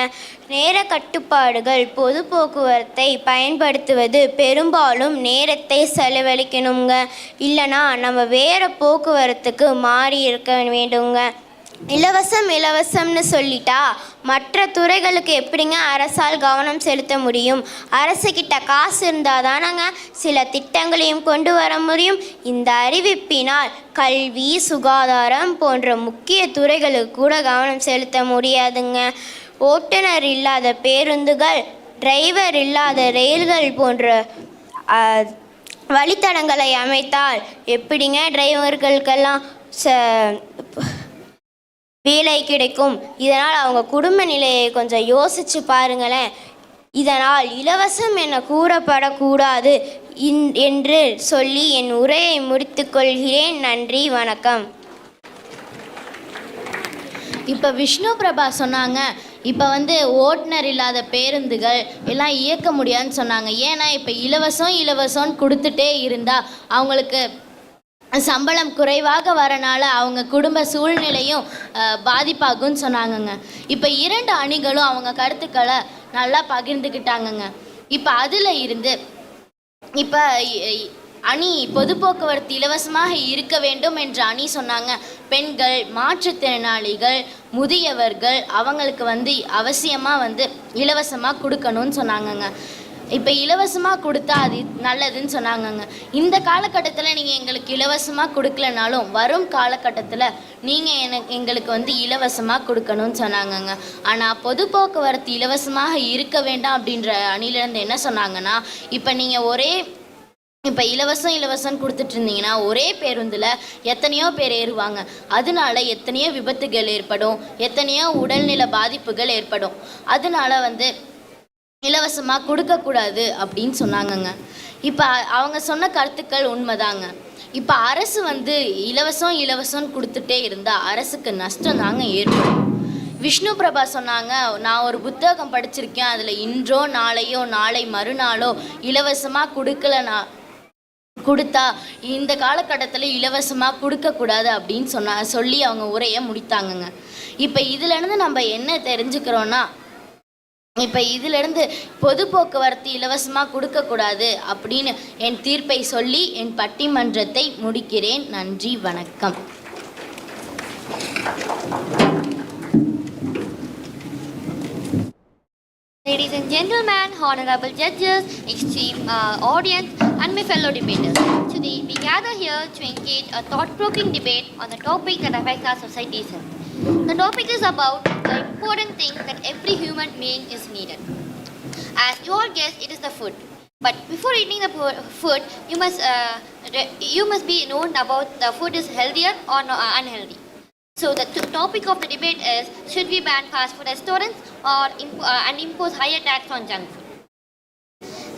நேர கட்டுப்பாடுகள் பொது போக்குவரத்தை பயன்படுத்துவது பெரும்பாலும் நேரத்தை செலவழிக்கணுங்க. இல்லைனா நம்ம வேறு போக்குவரத்துக்கு மாறி இருக்க வேண்டுங்க. இலவசம்னு சொல்லிட்டா மற்ற துறைகளுக்கு எப்படிங்க அரசால் கவனம் செலுத்த முடியும்? அரசுக்கிட்ட காசு இருந்தால் தானங்க சில திட்டங்களையும் கொண்டு வர முடியும். இந்த அறிவிப்பினால் கல்வி, சுகாதாரம் போன்ற முக்கிய துறைகளுக்கு கூட கவனம் செலுத்த முடியாதுங்க. ஓட்டுநர் இல்லாத பேருந்துகள், டிரைவர் இல்லாத ரயில்கள் போன்ற வழித்தடங்களை அமைத்தால் எப்படிங்க டிரைவர்களுக்கெல்லாம் வேலை கிடைக்கும்? இதனால் அவங்க குடும்ப நிலையை கொஞ்சம் யோசித்து பாருங்களேன். இதனால் இலவசம் என கூறப்படக்கூடாது என்று சொல்லி என் உரையை முடித்துக்கொள்கிறேன். நன்றி, வணக்கம். இப்போ விஷ்ணு பிரபா சொன்னாங்க, இப்போ ஓட்டுநர் இல்லாத பேருந்துகள் எல்லாம் இயக்க முடியாதுன்னு சொன்னாங்க. ஏன்னா இப்போ இலவசம்னு கொடுத்துட்டே இருந்தால் அவங்களுக்கு சம்பளம் குறைவாக வரனால அவங்க குடும்ப சூழ்நிலையும் பாதிப்பாகும்னு சொன்னாங்கங்க. இப்போ 2 அணிகளும் அவங்க கருத்துக்களை நல்லா பகிர்ந்துக்கிட்டாங்கங்க. இப்போ அதில் இருந்து இப்போ அணி பொது போக்குவரத்து இலவசமாக இருக்க வேண்டும் என்ற அணி சொன்னாங்க, பெண்கள், மாற்றுத்திறனாளிகள், முதியவர்கள் அவங்களுக்கு அவசியமாக இலவசமாக கொடுக்கணும்னு சொன்னாங்கங்க. இப்போ இலவசமாக கொடுத்தா அது நல்லதுன்னு சொன்னாங்கங்க. இந்த காலகட்டத்தில் நீங்கள் எங்களுக்கு இலவசமாக கொடுக்கலனாலும் வரும் காலகட்டத்தில் நீங்கள் எங்களுக்கு இலவசமாக கொடுக்கணும்னு சொன்னாங்கங்க. ஆனால் பொது போக்குவரத்து இலவசமாக இருக்க வேண்டாம் அப்படின்ற அணிலேருந்து என்ன சொன்னாங்கன்னா, இப்போ நீங்கள் ஒரே இப்போ இலவசம் கொடுத்துட்டு இருந்தீங்கன்னா ஒரே பேருந்தில் எத்தனையோ பேர் ஏறுவாங்க. அதனால எத்தனையோ விபத்துகள் ஏற்படும், எத்தனையோ உடல்நல பாதிப்புகள் ஏற்படும். அதனால இலவசமாக கொடுக்கக்கூடாது அப்படின்னு சொன்னாங்கங்க. இப்போ அவங்க சொன்ன கருத்துக்கள் உண்மைதாங்க. இப்போ அரசு இலவசம் கொடுத்துட்டே இருந்தால் அரசுக்கு நஷ்டம் தாங்க ஏற்படும். விஷ்ணு பிரபா சொன்னாங்க, நான் ஒரு புத்தகம் படிச்சிருக்கேன், அதில் இன்றோ நாளையோ நாளை மறுநாளோ இலவசமாக கொடுத்தா இந்த காலகட்டத்தில் இலவசமாக கொடுக்கக்கூடாது அப்படின்னு சொல்லி அவங்க உரையை முடித்தாங்கங்க. இப்போ இதிலேருந்து நம்ம என்ன தெரிஞ்சுக்கிறோன்னா, இப்போ இதிலிருந்து பொது போக்குவரத்து இலவசமாக கொடுக்கக்கூடாது அப்படின்னு என் தீர்ப்பை சொல்லி என் பட்டிமன்றத்தை முடிக்கிறேன். நன்றி, வணக்கம். Ladies and gentlemen, honorable judges, esteemed audience, and my fellow debaters. Today we gather here to engage a thought-provoking debate on the topic that affects our society's health. The topic is about the important thing that every human being is needed. As you all guess, it is the food. But before eating the food, you must be known about the food is healthier or unhealthy. So the topic of the debate is, should we ban fast food restaurants and impose higher tax on junk food?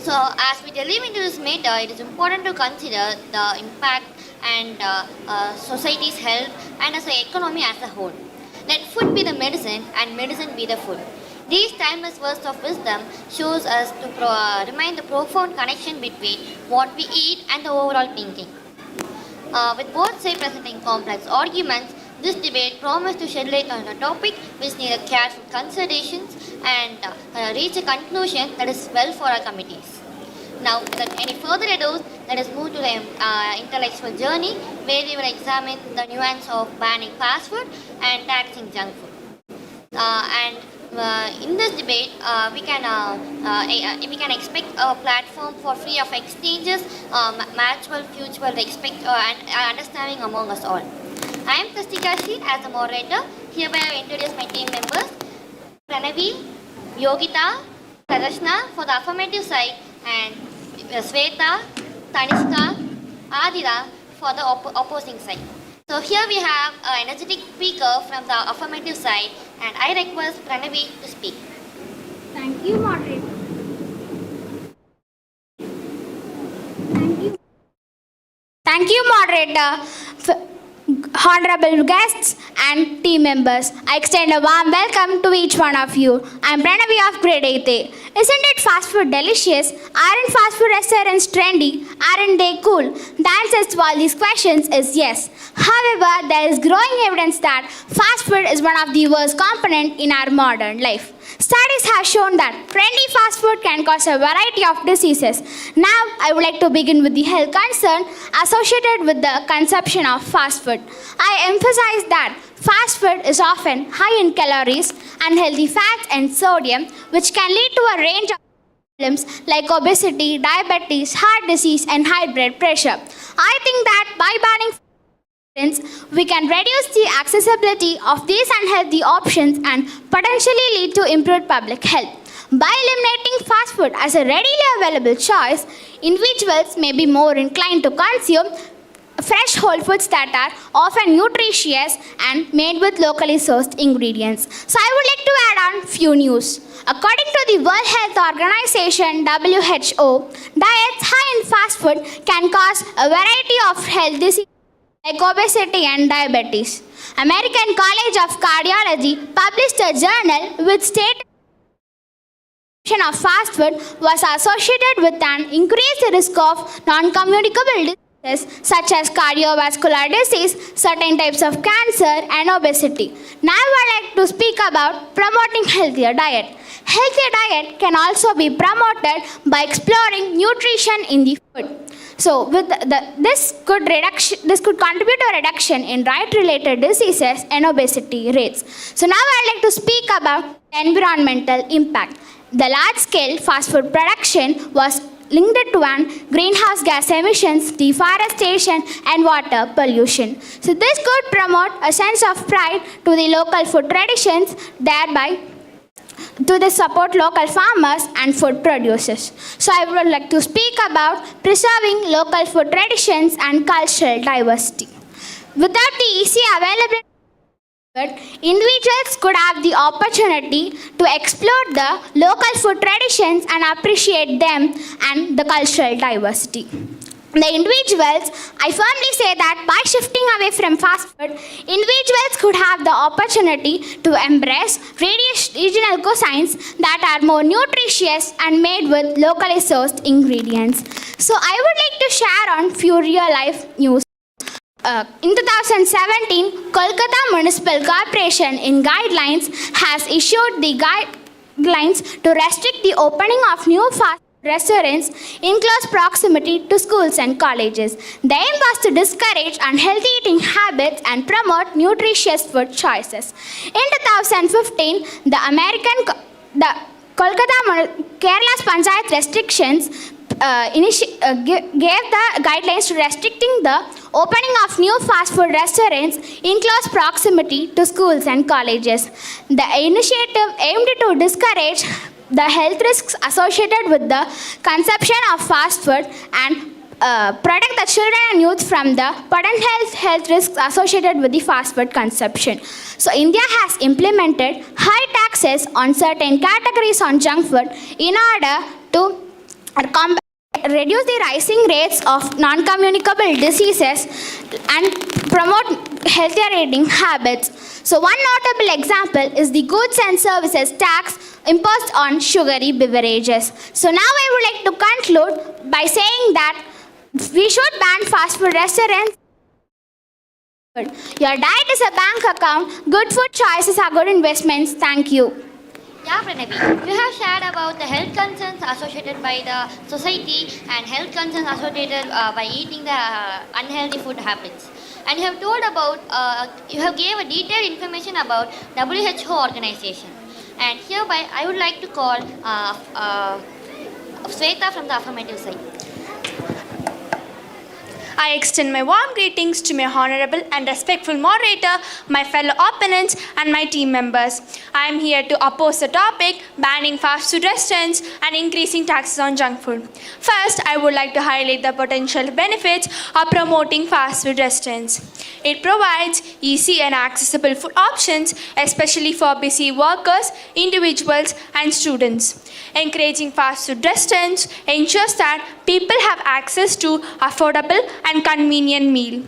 So as we delve into this matter, it is important to consider the impact and society's health and as the economy as a whole. Let food be the medicine and medicine be the food. These timeless words of wisdom shows us to remind the profound connection between what we eat and the overall thinking. With both sides presenting complex arguments, this debate promised to shed light on a topic which needed careful considerations and reach a conclusion that is well for our committees. Now, without any further ado, let us move to the intellectual journey where we will examine the nuance of banning fast food and taxing junk food. In this debate, we can expect a platform for free of exchanges, mutual respect and understanding among us all. I am Kastika Sheet as the moderator. Hereby I introduce my team members, Pranavi, Yogita, Kadashna for the affirmative side, and Sweta, Tanishka, Adira for the opposing side. So here we have an energetic speaker from the affirmative side, and I request Pranavi to speak. Thank you, moderator. Thank you, moderator. Honorable guests and team members, I extend a warm welcome to each one of you. I am Pranavi of grade 8A. Isn't it fast food delicious? Aren't fast food restaurants trendy? Aren't they cool? The answer to all these questions is yes. However, there is growing evidence that fast food is one of the worst components in our modern life. Studies have shown that trendy fast food can cause a variety of diseases. Now, I would like to begin with the health concern associated with the consumption of fast food. I emphasize that fast food is often high in calories, unhealthy fats, and sodium, which can lead to a range of problems like obesity, diabetes, heart disease, and high blood pressure. I think that by banning we can reduce the accessibility of these unhealthy options and potentially lead to improved public health. By eliminating fast food as a readily available choice, individuals may be more inclined to consume fresh whole foods that are often nutritious and made with locally sourced ingredients. So I would like to add on few news. According to the World Health Organization WHO, diets high in fast food can cause a variety of health diseases like obesity and diabetes. American College of Cardiology published a journal with stated of fast food was associated with an increased risk of non-communicable diseases such as cardiovascular disease, certain types of cancer, and obesity. Now I would like to speak about promoting healthier diet. Healthier diet can also be promoted by exploring nutrition in the food. So with this could contribute to a reduction in diet-related diseases and obesity rates. So now I would like to speak about environmental impact. The large-scale fast food production was linked to greenhouse gas emissions, deforestation, and water pollution. So this could promote a sense of pride to the local food traditions, thereby to this support local farmers and food producers. So I would like to speak about preserving local food traditions and cultural diversity. Without the easy availability, individuals could have the opportunity to explore the local food traditions and appreciate them and the cultural diversity. The individuals, I firmly say that by shifting away from fast food, individuals could have the opportunity to embrace regional cuisines that are more nutritious and made with locally sourced ingredients. So I would like to share on few real life news. In 2017, Kolkata Municipal Corporation in guidelines has issued the guidelines to restrict the opening of new fast restaurants in close proximity to schools and colleges. The aim was to discourage unhealthy eating habits and promote nutritious food choices. In 2015, the Kerala's Panchayat restrictions gave the guidelines to restricting the opening of new fast food restaurants in close proximity to schools and colleges. The initiative aimed to discourage the health risks associated with the consumption of fast food and protect the children and youth from the potential health risks associated with the fast food consumption. So India has implemented high taxes on certain categories on junk food in order to reduce the rising rates of non-communicable diseases and promote healthier eating habits. So one notable example is the goods and services tax imposed on sugary beverages. So now I would like to conclude by saying that we should ban fast food restaurants. Your diet is a bank account. Good food choices are good investments. Thank you. Yeah, Pranavi, you have shared about the health concerns associated by the society and health concerns associated by eating the unhealthy food habits. And you have told about, you have gave a detailed information about WHO organization. And hereby, I would like to call Sweta from the affirmative side. I extend my warm greetings to my honorable and respectful moderator, my fellow opponents, and my team members. I am here to oppose the topic banning fast food restaurants and increasing taxes on junk food. First, I would like to highlight the potential benefits of promoting fast food restaurants. It provides easy and accessible food options, especially for busy workers, individuals, and students. Encouraging fast food restaurants ensures that people have access to affordable and convenient meal.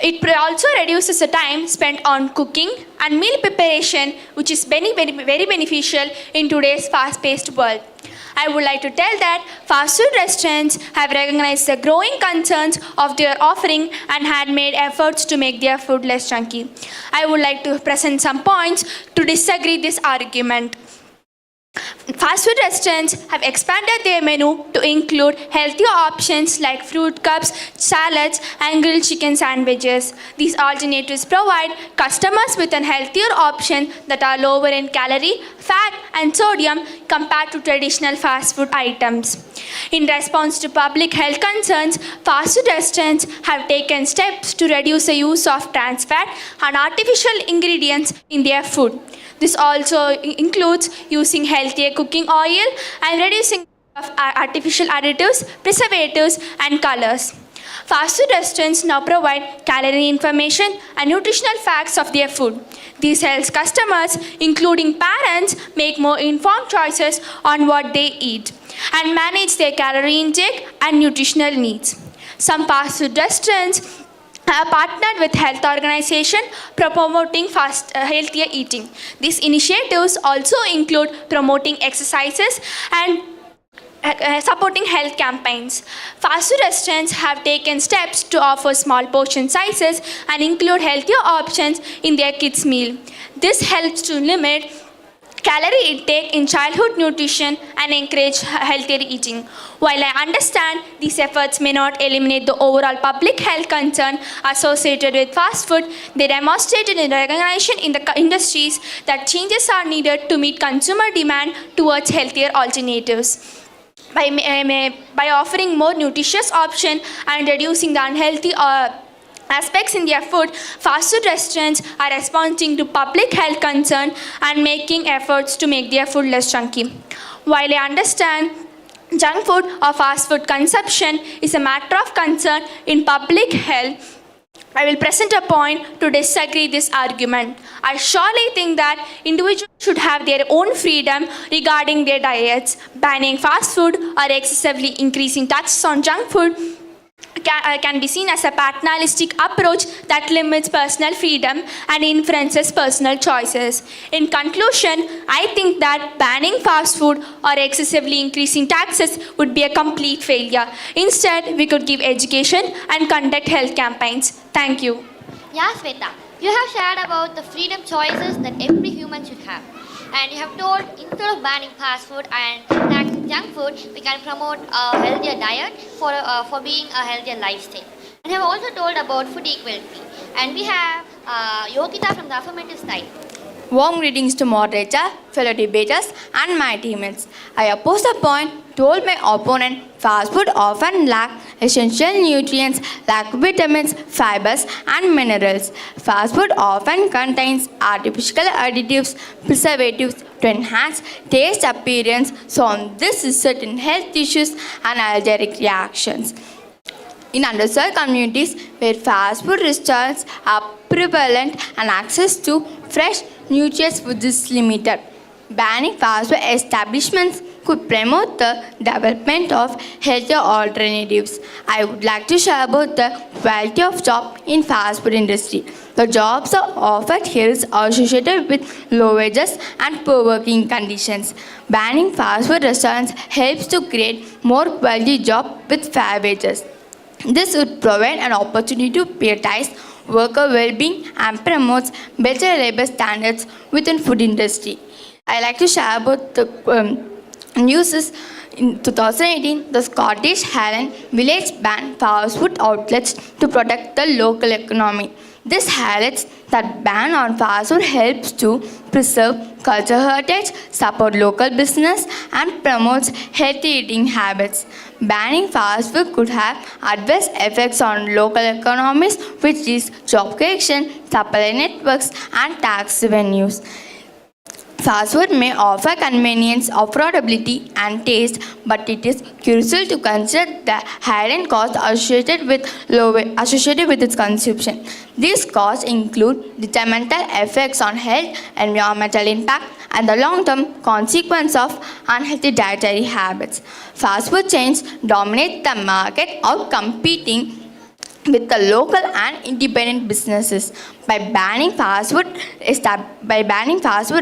It also reduces the time spent on cooking and meal preparation, which is very beneficial in today's fast-paced world. I would like to tell that fast food restaurants have recognized the growing concerns of their offering and had made efforts to make their food less junky. I would like to present some points to disagree this argument. Fast food restaurants have expanded their menu to include healthier options like fruit cups, salads, and grilled chicken sandwiches. These alternatives provide customers with a healthier option that are lower in calorie, fat, and sodium compared to traditional fast food items. In response to public health concerns, fast food restaurants have taken steps to reduce the use of trans fat and artificial ingredients in their food. This also includes using healthier cooking oil and reducing of artificial additives, preservatives, and colors. Fast food restaurants now provide calorie information and nutritional facts of their food. This helps customers, including parents, make more informed choices on what they eat and manage their calorie intake and nutritional needs. Some fast food restaurants have partnered with health organizations promoting healthier eating. These initiatives also include promoting exercises and supporting health campaigns. Fast food restaurants have taken steps to offer small portion sizes and include healthier options in their kids' meal. This helps to limit calorie intake in childhood nutrition and encourage healthier eating. While I understand these efforts may not eliminate the overall public health concern associated with fast food, they demonstrated a recognition in the industries that changes are needed to meet consumer demand towards healthier alternatives. By offering more nutritious options and reducing the unhealthy aspects in their food, fast food restaurants are responding to public health concern and making efforts to make their food less junky. While I understand junk food or fast food consumption is a matter of concern in public health, I will present a point to disagree this argument. I surely think that individuals should have their own freedom regarding their diets. Banning fast food or excessively increasing taxes on junk food can be seen as a paternalistic approach that limits personal freedom and influences personal choices. In conclusion, I think that banning fast food or excessively increasing taxes would be a complete failure. Instead, we could give education and conduct health campaigns. Thank you. Yeah, Sweta, you have shared about the freedom choices that every human should have. And you have told instead of banning fast food and taxing junk food, we can promote a healthier diet for being a healthier lifestyle. And you have also told about food equality. And we have Yogita from the affirmative side. Warm greetings to moderator, fellow debaters and my teammates. I oppose the point told my opponent fast food often lack essential nutrients like vitamins, fibers and minerals. Fast food often contains artificial additives, preservatives to enhance taste appearance, so on this is certain health issues and allergic reactions. In underserved communities where fast food restaurants are prevalent and access to fresh nutritious food is limited, banning fast food establishments could promote the development of healthier alternatives. I would like to share about the quality of jobs in fast food industry. The jobs are offered here is associated with low wages and poor working conditions. Banning fast food restaurants helps to create more quality jobs with fair wages. This would provide an opportunity to prioritize worker well-being and promotes better labor standards within food industry. I like to share about the news is in 2018, the Scottish Highland Village banned fast food outlets to protect the local economy. This highlights that ban on fast food helps to preserve cultural heritage, support local business, and promotes healthy eating habits. Banning fast food could have adverse effects on local economies, which is job creation, supply networks, and tax revenues. Fast food may offer convenience, affordability, and taste, but it is crucial to consider the hidden costs associated with its consumption. These costs include detrimental effects on health, environmental impact, and the long-term consequence of unhealthy dietary habits. Fast food chains dominate the market, outcompeting with the local and independent businesses. By banning fast food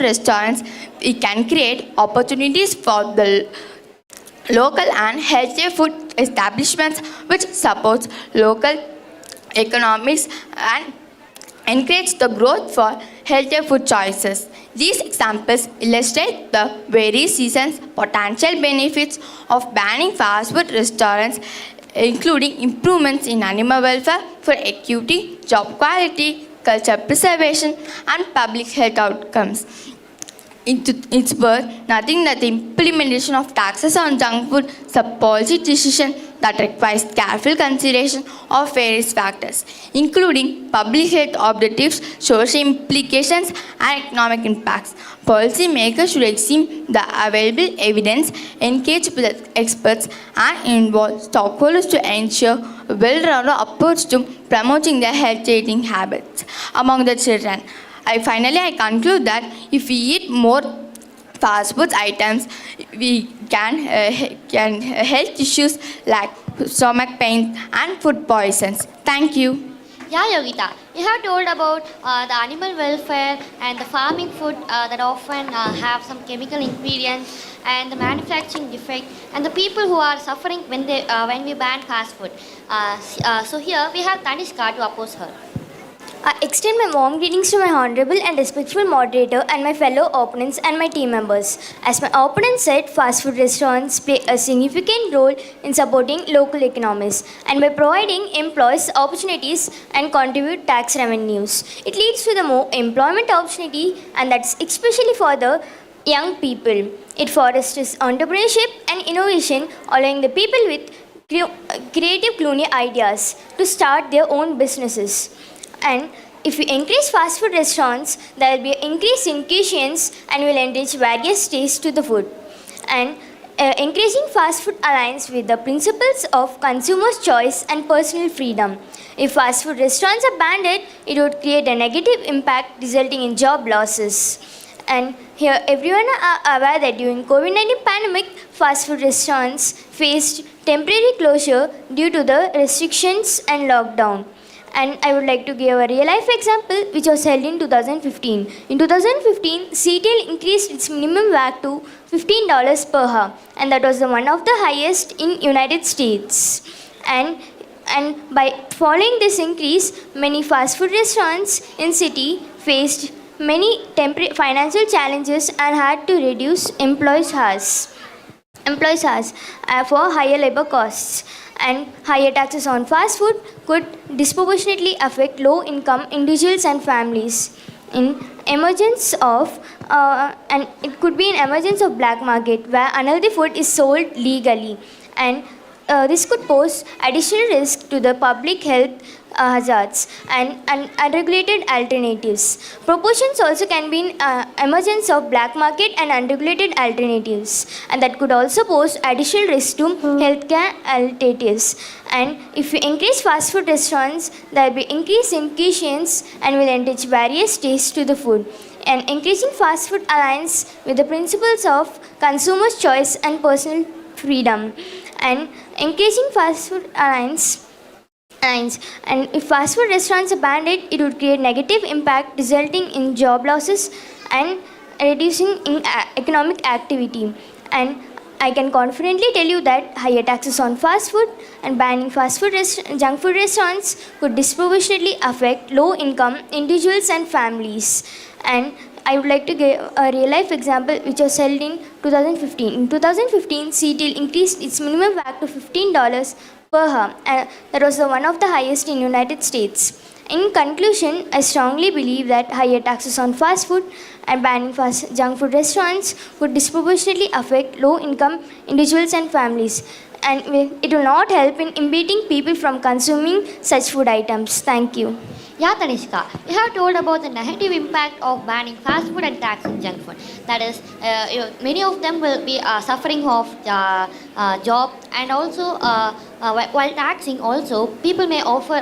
restaurants, we can create opportunities for the local and healthier food establishments, which supports local economics and encourage the growth for healthier food choices. These examples illustrate the various seasons potential benefits of banning fast food restaurants, including improvements in animal welfare, food equity, job quality, culture preservation, and public health outcomes. It's worth noting that the implementation of taxes on junk food is a policy decision that requires careful consideration of various factors, including public health objectives, social implications, and economic impacts. Policymakers should examine the available evidence, engage with experts, and involve stakeholders to ensure a well-rounded approach to promoting their healthy eating habits among the children. I conclude that if we eat more fast food items, we can health issues like stomach pain and food poisons. Thank you. Yeah, Yogita, you have told about the animal welfare and the farming food that often have some chemical ingredients and the manufacturing defect and the people who are suffering when we ban fast food. So here we have Tanishka to oppose her. I extend my warm greetings to my honorable and respectful moderator and my fellow opponents and my team members. As my opponent said, fast food restaurants play a significant role in supporting local economies and by providing employees opportunities and contribute tax revenues. It leads to the more employment opportunity, and that's especially for the young people. It fosters entrepreneurship and innovation, allowing the people with creative culinary ideas to start their own businesses. And if we increase fast food restaurants, there will be an increase in kitchens and will enrich various tastes to the food. And increasing fast food aligns with the principles of consumer's choice and personal freedom. If fast food restaurants are banned, it would create a negative impact resulting in job losses. And here everyone are aware that during COVID-19 pandemic, fast food restaurants faced temporary closure due to the restrictions and lockdown. And I would like to give a real life example which was held in 2015. In 2015, CTL increased its minimum wage to $15 per hour, and that was one of the highest in United States. And by following this increase, many fast food restaurants in city faced many temporary financial challenges and had to reduce employees' hours for higher labor costs. And higher taxes on fast food could disproportionately affect low-income individuals and families. And it could be an emergence of black market where unhealthy food is sold legally, and this could pose additional risk to the public health hazards and unregulated alternatives. Proportions also can be in emergence of black market and unregulated alternatives, and that could also pose additional risk to healthcare alternatives. And if we increase fast food restaurants, there will be increase in kitchens and will enrich various tastes to the food. And increasing fast food aligns with the principles of consumer's choice and personal freedom. And increasing fast food aligns, and if fast food restaurants are banned, it would create negative impact resulting in job losses and reducing in economic activity. And I can confidently tell you that higher taxes on fast food and banning fast food junk food restaurants could disproportionately affect low-income individuals and families. And I would like to give a real-life example which was held in 2015. In 2015, CTL increased its minimum wage to $15 per hour, and that was one of the highest in United States. In conclusion, I strongly believe that higher taxes on fast food and banning junk food restaurants would disproportionately affect low-income individuals and families, and it will not help in impeding people from consuming such food items. Thank you. Yeah, Tanishka, you have told about the negative impact of banning fast food and taxing junk food. That is, many of them will be suffering of job, and also while taxing also, people may offer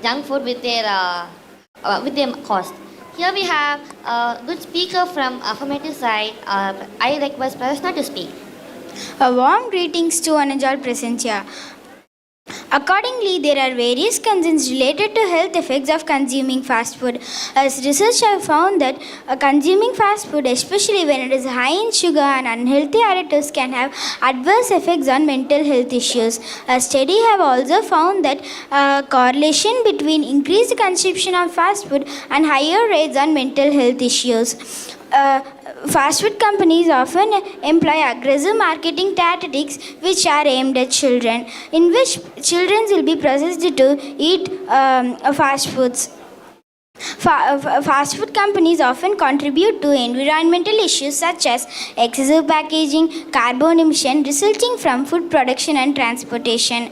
junk food with their cost. Here we have a good speaker from affirmative side. I request Prasna to speak. A warm greetings to one and all present here. Accordingly, there are various concerns related to health effects of consuming fast food. As research have found that consuming fast food, especially when it is high in sugar and unhealthy additives, can have adverse effects on mental health issues. A study have also found that correlation between increased consumption of fast food and higher rates on mental health issues. Fast food companies often employ aggressive marketing tactics which are aimed at children, in which children will be processed to eat fast foods. Fast food companies often contribute to environmental issues such as excessive packaging, carbon emission resulting from food production and transportation.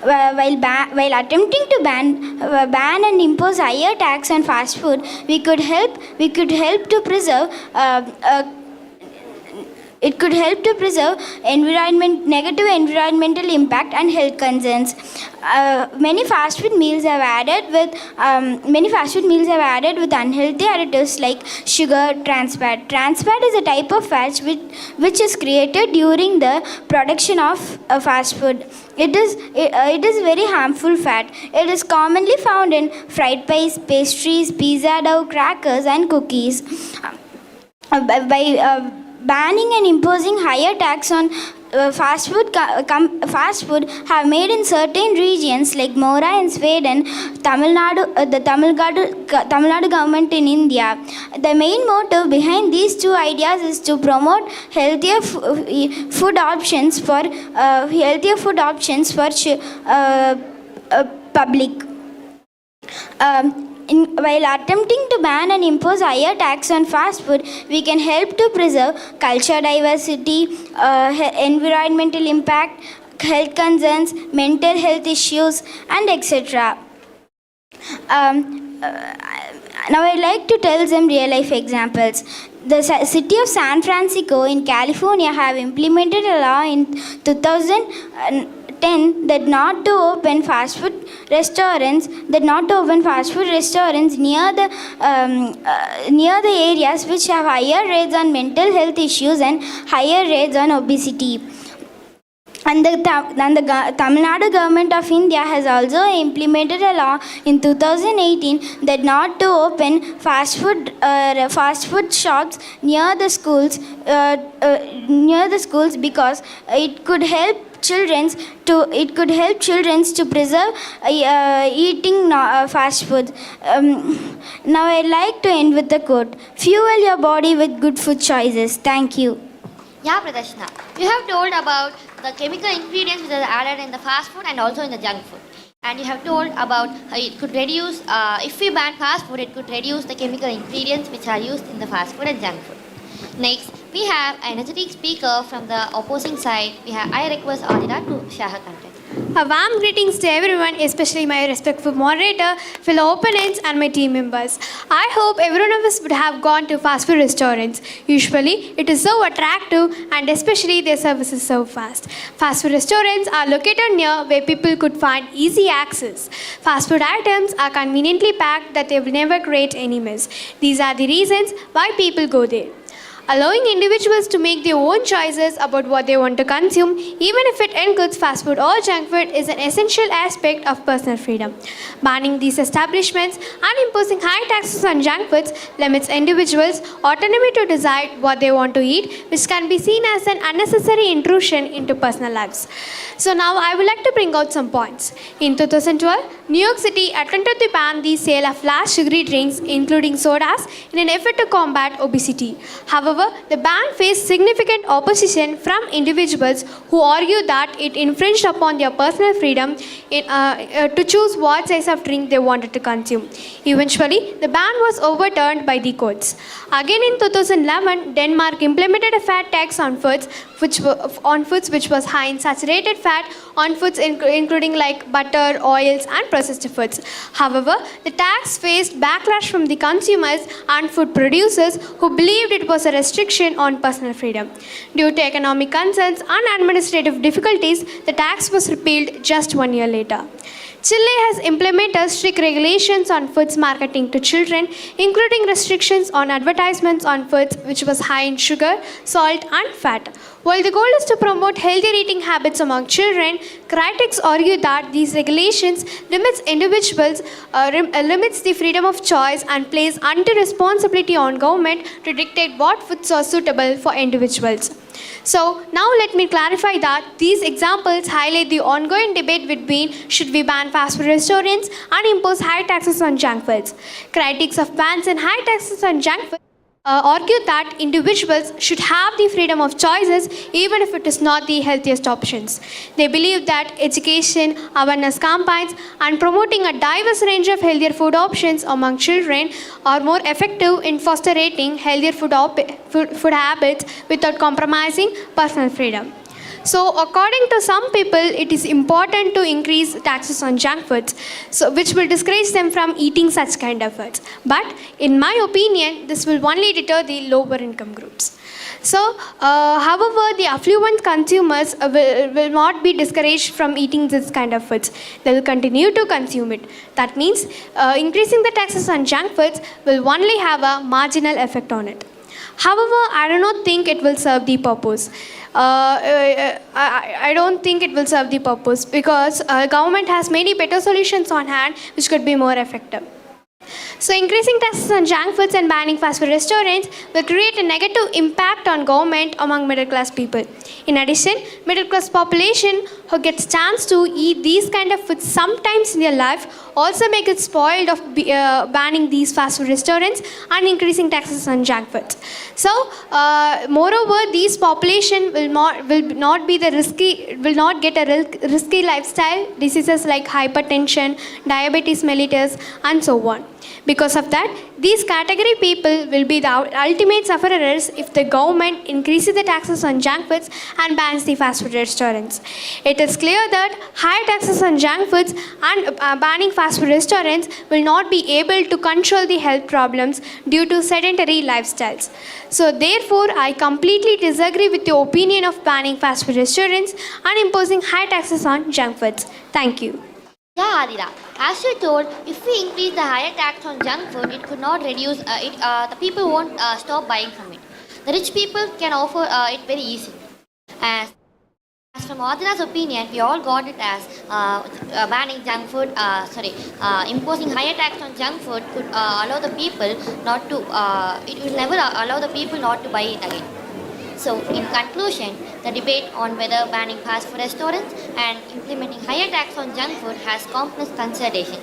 While attempting to ban and impose higher tax on fast food, we could help to preserve negative environmental impact and health concerns. Many fast food meals have added with unhealthy additives like sugar, trans fat. Trans fat is a type of fat which is created during the production of fast food. It is very harmful fat. It is commonly found in fried pies, pastries, pizza dough, crackers, and cookies. By banning and imposing higher tax on fast food have made in certain regions like Mora in Sweden, the Tamil Nadu government in India. The main motive behind these two ideas is to promote healthier food options for public. While attempting to ban and impose higher tax on fast food, we can help to preserve culture diversity, environmental impact, health concerns, mental health issues, and etc. Now I'd like to tell some real life examples. The city of San Francisco in California have implemented a law in 2010 that not to open fast food restaurants near the areas which have higher rates on mental health issues and higher rates on obesity. And the Tamil Nadu government of India has also implemented a law in 2018 that not to open fast food shops near the schools because it could help children to preserve eating fast food. Now I'd like to end with a quote: "Fuel your body with good food choices." Thank you. Yeah, Pradarshana. You have told about the chemical ingredients which are added in the fast food and also in the junk food. And you have told about how it could reduce, if we ban fast food, it could reduce the chemical ingredients which are used in the fast food and junk food. Next, we have an energetic speaker from the opposing side. I request Adira to share her content. A warm greetings to everyone, especially my respectful moderator, fellow opponents, and my team members. I hope every one of us would have gone to fast food restaurants. Usually, it is so attractive and especially their service is so fast. Fast food restaurants are located near where people could find easy access. Fast food items are conveniently packed that they will never create any mess. These are the reasons why people go there. Allowing individuals to make their own choices about what they want to consume, even if it includes fast food or junk food, is an essential aspect of personal freedom. Banning these establishments and imposing high taxes on junk foods limits individuals' autonomy to decide what they want to eat, which can be seen as an unnecessary intrusion into personal lives. So now I would like to bring out some points. In 2012, New York City attempted to ban the sale of large sugary drinks, including sodas, in an effort to combat obesity. However, the ban faced significant opposition from individuals who argued that it infringed upon their personal freedom to choose what size of drink they wanted to consume. Eventually, the ban was overturned by the courts. Again in 2011, Denmark implemented a fat tax on foods which was high in saturated fat, on foods including like butter, oils, and processed foods. However, the tax faced backlash from the consumers and food producers who believed it was a restriction on personal freedom. Due to economic concerns and administrative difficulties, the tax was repealed just 1 year later. Chile has implemented strict regulations on foods marketing to children, including restrictions on advertisements on foods which was high in sugar, salt, and fat. While the goal is to promote healthier eating habits among children, critics argue that these regulations limits the freedom of choice and place undue responsibility on government to dictate what foods are suitable for individuals. So now let me clarify that these examples highlight the ongoing debate between should we ban fast food restaurants and impose high taxes on junk foods. Critics of bans and high taxes on junk foods argue that individuals should have the freedom of choices even if it is not the healthiest options. They believe that education, awareness campaigns, and promoting a diverse range of healthier food options among children are more effective in fostering healthier food habits without compromising personal freedom. So according to some people, it is important to increase taxes on junk foods, which will discourage them from eating such kind of foods. But in my opinion, this will only deter the lower income groups. So, however, the affluent consumers will not be discouraged from eating this kind of foods. They will continue to consume it. That means increasing the taxes on junk foods will only have a marginal effect on it. However, I do not think it will serve the purpose. I don't think it will serve the purpose because government has many better solutions on hand which could be more effective. So increasing taxes on junk foods and banning fast food restaurants will create a negative impact on government among middle class people. In addition, middle class population who gets chance to eat these kind of foods sometimes in their life also may get spoiled of banning these fast food restaurants and increasing taxes on junk foods. So, moreover, these population will not get a risky lifestyle diseases like hypertension, diabetes mellitus, and so on. Because of that, these category people will be the ultimate sufferers if the government increases the taxes on junk foods and bans the fast food restaurants. It is clear that higher taxes on junk foods and banning fast food restaurants will not be able to control the health problems due to sedentary lifestyles. So therefore, I completely disagree with the opinion of banning fast food restaurants and imposing high taxes on junk foods. Thank you. Yeah, Adira. As you told, if we increase the higher tax on junk food, it could not reduce the people won't stop buying from it. The rich people can offer it very easily. As from Adira's opinion, we all got it as banning junk food, imposing higher tax on junk food could allow the people not to, it will never allow the people not to buy it again. So, in conclusion, the debate on whether banning fast food restaurants and implementing higher tax on junk food has complex consideration.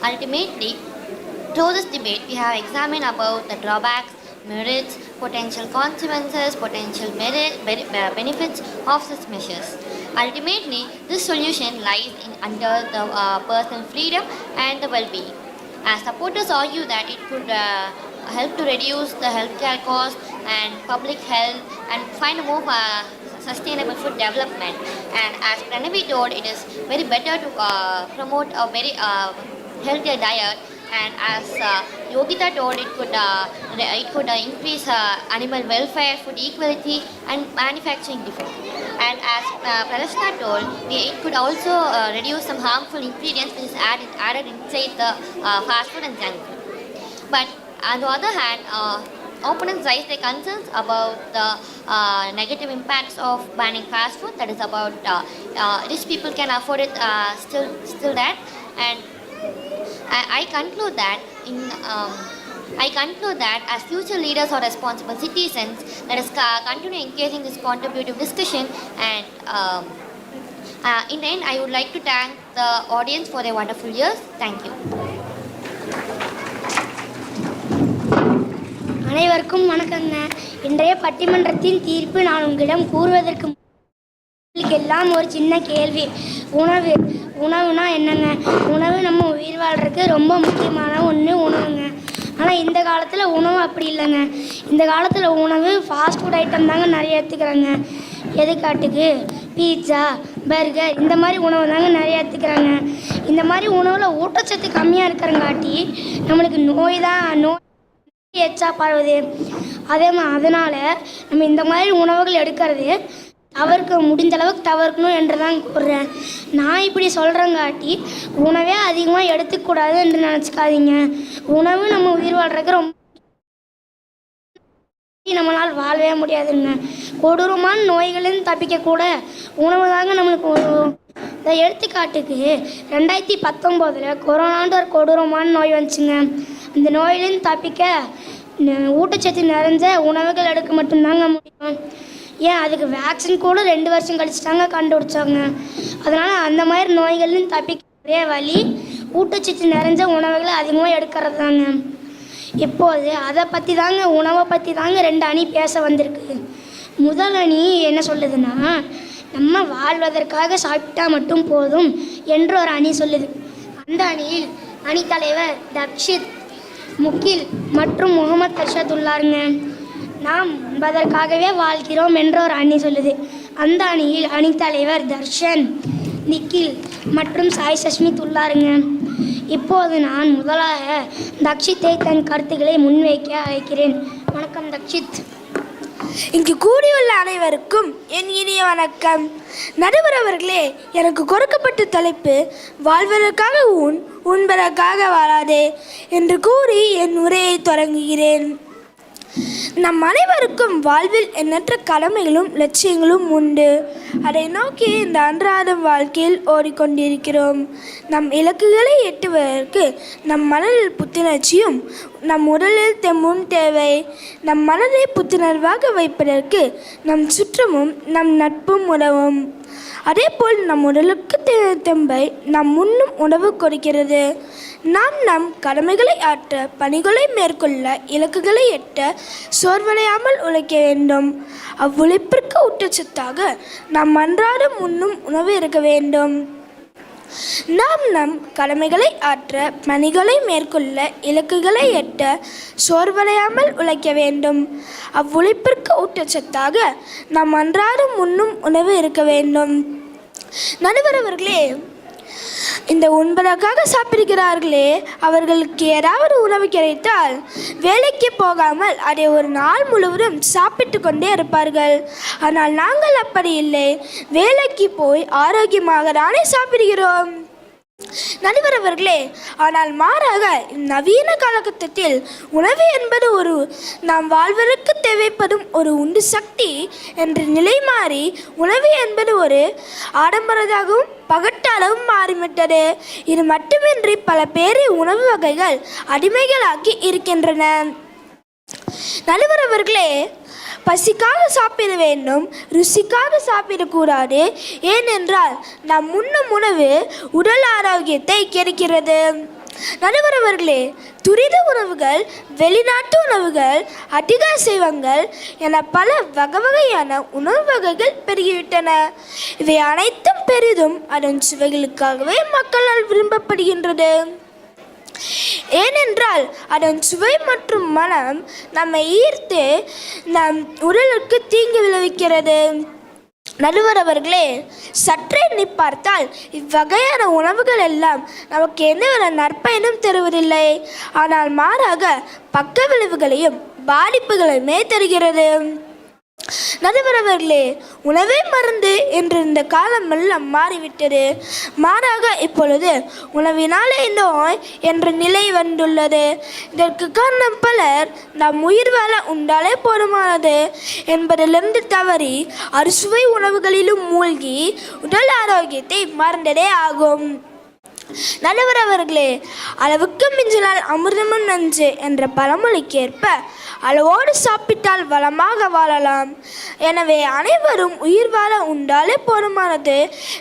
Ultimately, through this debate, we have examined about the drawbacks, merits, potential consequences, potential benefits of such measures. Ultimately, this solution lies under the personal freedom and the well-being. As supporters argue that it could help to reduce the healthcare costs and public health and find a more sustainable food development. And as Pranavi told, it is very better to promote a very healthier diet. And as Yogita told, it could increase animal welfare, food equality, and manufacturing defect. And as Pralashna told, it could also reduce some harmful ingredients which is added inside the fast food and junk food. But on the other hand, opponents raise their concerns about the negative impacts of banning fast food. That is about rich people can afford it still that. And I conclude that as future leaders or responsible citizens, let us continue engaging this contributive discussion. And in the end, I would like to thank the audience for their wonderful ears. Thank you. அனைவருக்கும் வணக்கங்க. இன்றைய பட்டிமன்றத்தின் தீர்ப்பு நான் உங்களிடம் கூறுவதற்கு எல்லாம் ஒரு சின்ன கேள்வி. உணவுனா என்னங்க? உணவு நம்ம உயிர் வாழ்றதுக்கு ரொம்ப முக்கியமான ஒன்று உணவுங்க. ஆனால் இந்த காலத்தில் உணவு அப்படி இல்லைங்க. இந்த காலத்தில் உணவு ஃபாஸ்ட் ஃபுட் ஐட்டம் தாங்க நிறைய எடுத்துக்கிறாங்க. எதுக்காட்டுக்கு பீட்சா, பர்கர் இந்த மாதிரி உணவு தாங்க நிறைய எடுத்துக்கிறாங்க. இந்த மாதிரி உணவில் ஊட்டச்சத்து கம்மியாக இருக்கிறங்காட்டி நம்மளுக்கு நோய் எச்சா பரவுது. அதனால் நம்ம இந்த மாதிரி உணவுகள் எடுக்கிறது முடிஞ்ச அளவுக்கு தவிர்க்கணும் என்று தான் கூறுறேன். நான் இப்படி சொல்கிறங்காட்டி உணவே அதிகமாக எடுத்துக்கூடாது என்று நினச்சிக்காதீங்க. உணவு நம்ம உயிர் வாழ்றதுக்கு ரொம்ப நம்மளால் வாழவே முடியாதுங்க. கொடூரமான நோய்களிலும் தப்பிக்கக்கூட உணவு தாங்க நம்மளுக்கு உதவும். இந்த எடுத்துக்காட்டுக்கு 2019 கொரோனான்ற ஒரு கொடூரமான நோய் வந்துச்சுங்க. அந்த நோயிலிருந்து தப்பிக்க ஊட்டச்சத்து நிறைஞ்ச உணவுகள் எடுக்க மட்டும்தாங்க முடியும். ஏன் அதுக்கு வேக்சின் கூட 2 வருஷம் கழிச்சு தாங்க கண்டுபிடிச்சாங்க. அதனால் அந்த மாதிரி நோய்கள்லேருந்து தப்பிக்க ஒரே வழி ஊட்டச்சத்து நிறைஞ்ச உணவுகளை அதிகமாக எடுக்கிறது தாங்க. இப்போது அதை பற்றி தாங்க, உணவை பற்றி தாங்க 2 அணி பேச வந்திருக்கு. முதல் அணி என்ன சொல்லுதுன்னா, நம்ம வாழ்வதற்காக சாப்பிட்டா மட்டும் போதும் என்று ஒரு அணி சொல்லுது. அந்த அணியில் அணித்தலைவர் தக்ஷித், முகில் மற்றும் முகமது அர்ஷத் உள்ளாருங்க. நாம் உண்பதற்காகவே வாழ்கிறோம் என்ற ஒரு அணி சொல்லுது. அந்த அணியில் அணித்தலைவர் தர்ஷன், நிக்கில் மற்றும் சாய் சஷ்மித் உள்ளாருங்க. இப்போது நான் முதலாக தக்ஷித்தை தன் கருத்துக்களை முன்வைக்க அழைக்கிறேன். வணக்கம் தக்ஷித். இங்கு கூடியுள்ள அனைவருக்கும் என் இனிய வணக்கம். நடுவர் அவர்களே, எனக்கு கொடுக்கப்பட்ட தலைப்பு வாழ்வதற்காக உண்பதற்காக வாழாதே என்று கூறி என் உரையை தொடங்குகிறேன். நம் அனைவருக்கும் வாழ்வில் எண்ணற்ற கடமைகளும் லட்சியங்களும் உண்டு. அதை நோக்கி இந்த அன்றாடம் வாழ்க்கையில் ஓடிக்கொண்டிருக்கிறோம். நம் இலக்குகளை எட்டுவதற்கு நம் மனதில் புத்துணர்ச்சியும் நம் உடலில் தெம்பும் தேவை. நம் மனதை புத்துணர்வாக வைப்பதற்கு நம் சுற்றமும் நம் நட்பும் உதவும். அதேபோல் நம் உடலுக்கு தெம்பை நம் உண்ணும் உணவு கொடுக்கிறது. நாம் நம் கடமைகளை ஆற்ற, பணிகளை மேற்கொள்ள, இலக்குகளை எட்ட சோர்வடையாமல் உழைக்க வேண்டும். அவ்வுழைப்பிற்கு ஊட்டச்சத்தாக நாம் அன்றாடம் உண்ணும் உணவு இருக்க வேண்டும். நாம் நம் கடமைகளை ஆற்ற, பணிகளை மேற்கொள்ள, இலக்குகளை எட்ட சோர்வடையாமல் உழைக்க வேண்டும். அவ்வுழைப்பிற்கு ஊட்டச்சத்தாக நாம் அன்றாடம் உண்ணும் உணவு இருக்க வேண்டும். நடுவர் அவர்களே, இந்த உண்பதற்காக சாப்பிடுகிறார்களே, அவர்களுக்கு ஏதாவது உணவு கிடைத்தால் வேலைக்கு போகாமல் அதை ஒரு நாள் முழுவதும் சாப்பிட்டு கொண்டே இருப்பார்கள். ஆனால் நாங்கள் அப்படி இல்லை. வேலைக்கு போய் ஆரோக்கியமாக தானே சாப்பிடுகிறோம். நடுவர் அவர்களே, ஆனால் மாறாக நவீன காலகட்டத்தில் உணவு என்பது நாம் வாழ்வதற்கு தேவைப்படும் ஒரு உண்டு சக்தி என்ற நிலை மாறி உணவு என்பது ஒரு ஆடம்பரதாகவும் பகட்டாகவும் மாறிவிட்டது. இது மட்டுமின்றி பல பேரை உணவு வகைகள் அடிமைகளாக்கி இருக்கின்றன. நடுவர் அவர்களே, பசிக்காக சாப்பிட வேண்டும், ருசிக்காக சாப்பிடக்கூடாது. ஏனென்றால் நாம் உண்ணும் உணவு உடல் ஆரோக்கியத்தை கெடுக்கிறது. நடுவர் அவர்களே, துரித உணவுகள், வெளிநாட்டு உணவுகள், அதிக அசைவங்கள் என பல வகையான உணவு வகைகள் பெருகிவிட்டன. இவை அனைத்தும் பெரிதும் அதன் சுவைகளுக்காகவே மக்களால் விரும்பப்படுகின்றது. ஏனென்றால் அதன் சுவை மற்றும் மனம் நம்மை ஈர்த்து நம் உடலுக்கு தீங்கு விளைவிக்கிறது. நடுவர் அவர்களே, சற்றே எண்ணி பார்த்தால் இவ்வகையான உணவுகள் எல்லாம் நமக்கு எந்தவித நற்பயனும் தருவதில்லை. ஆனால் மாறாக பக்க விளைவுகளையும் பாதிப்புகளையுமே தருகிறது. நடுவர் அவர்களே, உணவே மருந்து என்று இந்த காலம் எல்லாம் மாறிவிட்டது. மாறாக இப்பொழுது உணவினாலே நோய் என்ற நிலை வந்துள்ளது. இதற்கு காரணம் பலர் நாம் உயிர் வாழ உண்டாலே போதுமானது என்பதிலிருந்து தவறி அறுசுவை உணவுகளிலும் மூழ்கி உடல் ஆரோக்கியத்தை மறந்ததே ஆகும். நடுவர் அவர்களே, அளவுக்கு மிஞ்சினால் அமிர்தமும் நஞ்சு என்ற பழமொழிக்கேற்ப அளவோடு சாப்பிட்டால் வளமாக வாழலாம். எனவே அனைவரும் உயிர் வாழ உண்டாலே போதுமானது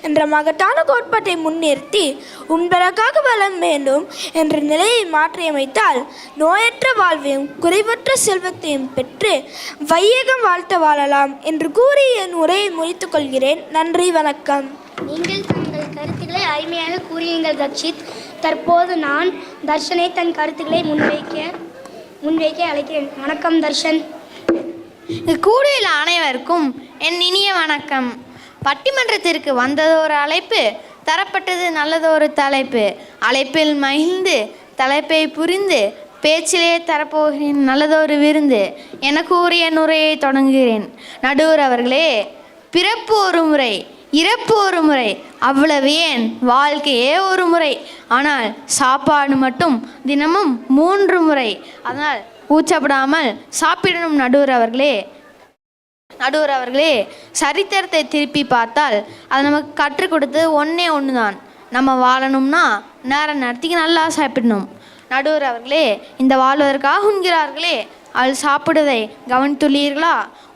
என்ற மகத்தான கோட்பாட்டை முன்னிறுத்தி உண்பதற்காக வளம் வேண்டும் என்ற நிலையை மாற்றியமைத்தால் நோயற்ற வாழ்வையும் குறைவற்ற செல்வத்தையும் பெற்று வையகம் வாழ்த்த வாழலாம் என்று கூறி என் உரையை முடித்துக் கொள்கிறேன். நன்றி, வணக்கம். நீங்கள் தங்கள் கருத்துக்களை அருமையாக கூறியுங்கள் தர்ஷித். தற்போது நான் தர்ஷனை தன் கருத்துக்களை முன்வைக்க அழைக்கிறேன். வணக்கம் தர்ஷன். கூடியுள்ள அனைவருக்கும் என் இனிய வணக்கம். பட்டிமன்றத்திற்கு வந்ததொரு அழைப்பு, தரப்பட்டது நல்லதொரு தலைப்பு. அழைப்பில் மகிழ்ந்து தலைப்பை புரிந்து பேச்சிலே தரப்போகிறேன் நல்லதொரு விருந்து என கூறிய நுரையை தொடங்குகிறேன். நடுவர் அவர்களே, பிறப்பு ஒரு முறை, இறப்பு ஒரு முறை, அவ்வளவு ஏன் வாழ்க்கையே ஒரு முறை. ஆனால் சாப்பாடு மட்டும் தினமும் 3 முறை. அதனால் கூச்சப்படாமல் சாப்பிடணும். நடுவர் அவர்களே, சரித்திரத்தை திருப்பி பார்த்தால் அது நமக்கு கற்றுக் கொடுத்தது ஒன்று தான். நம்ம வாழணும்னா நேரத்துக்கு நல்லா சாப்பிடணும். நடுவர் அவர்களே, இந்த வாழ்வதற்காக உண்கிறார்களே, அது சாப்பிடுவதை கவனித்துள்ளீர்களா?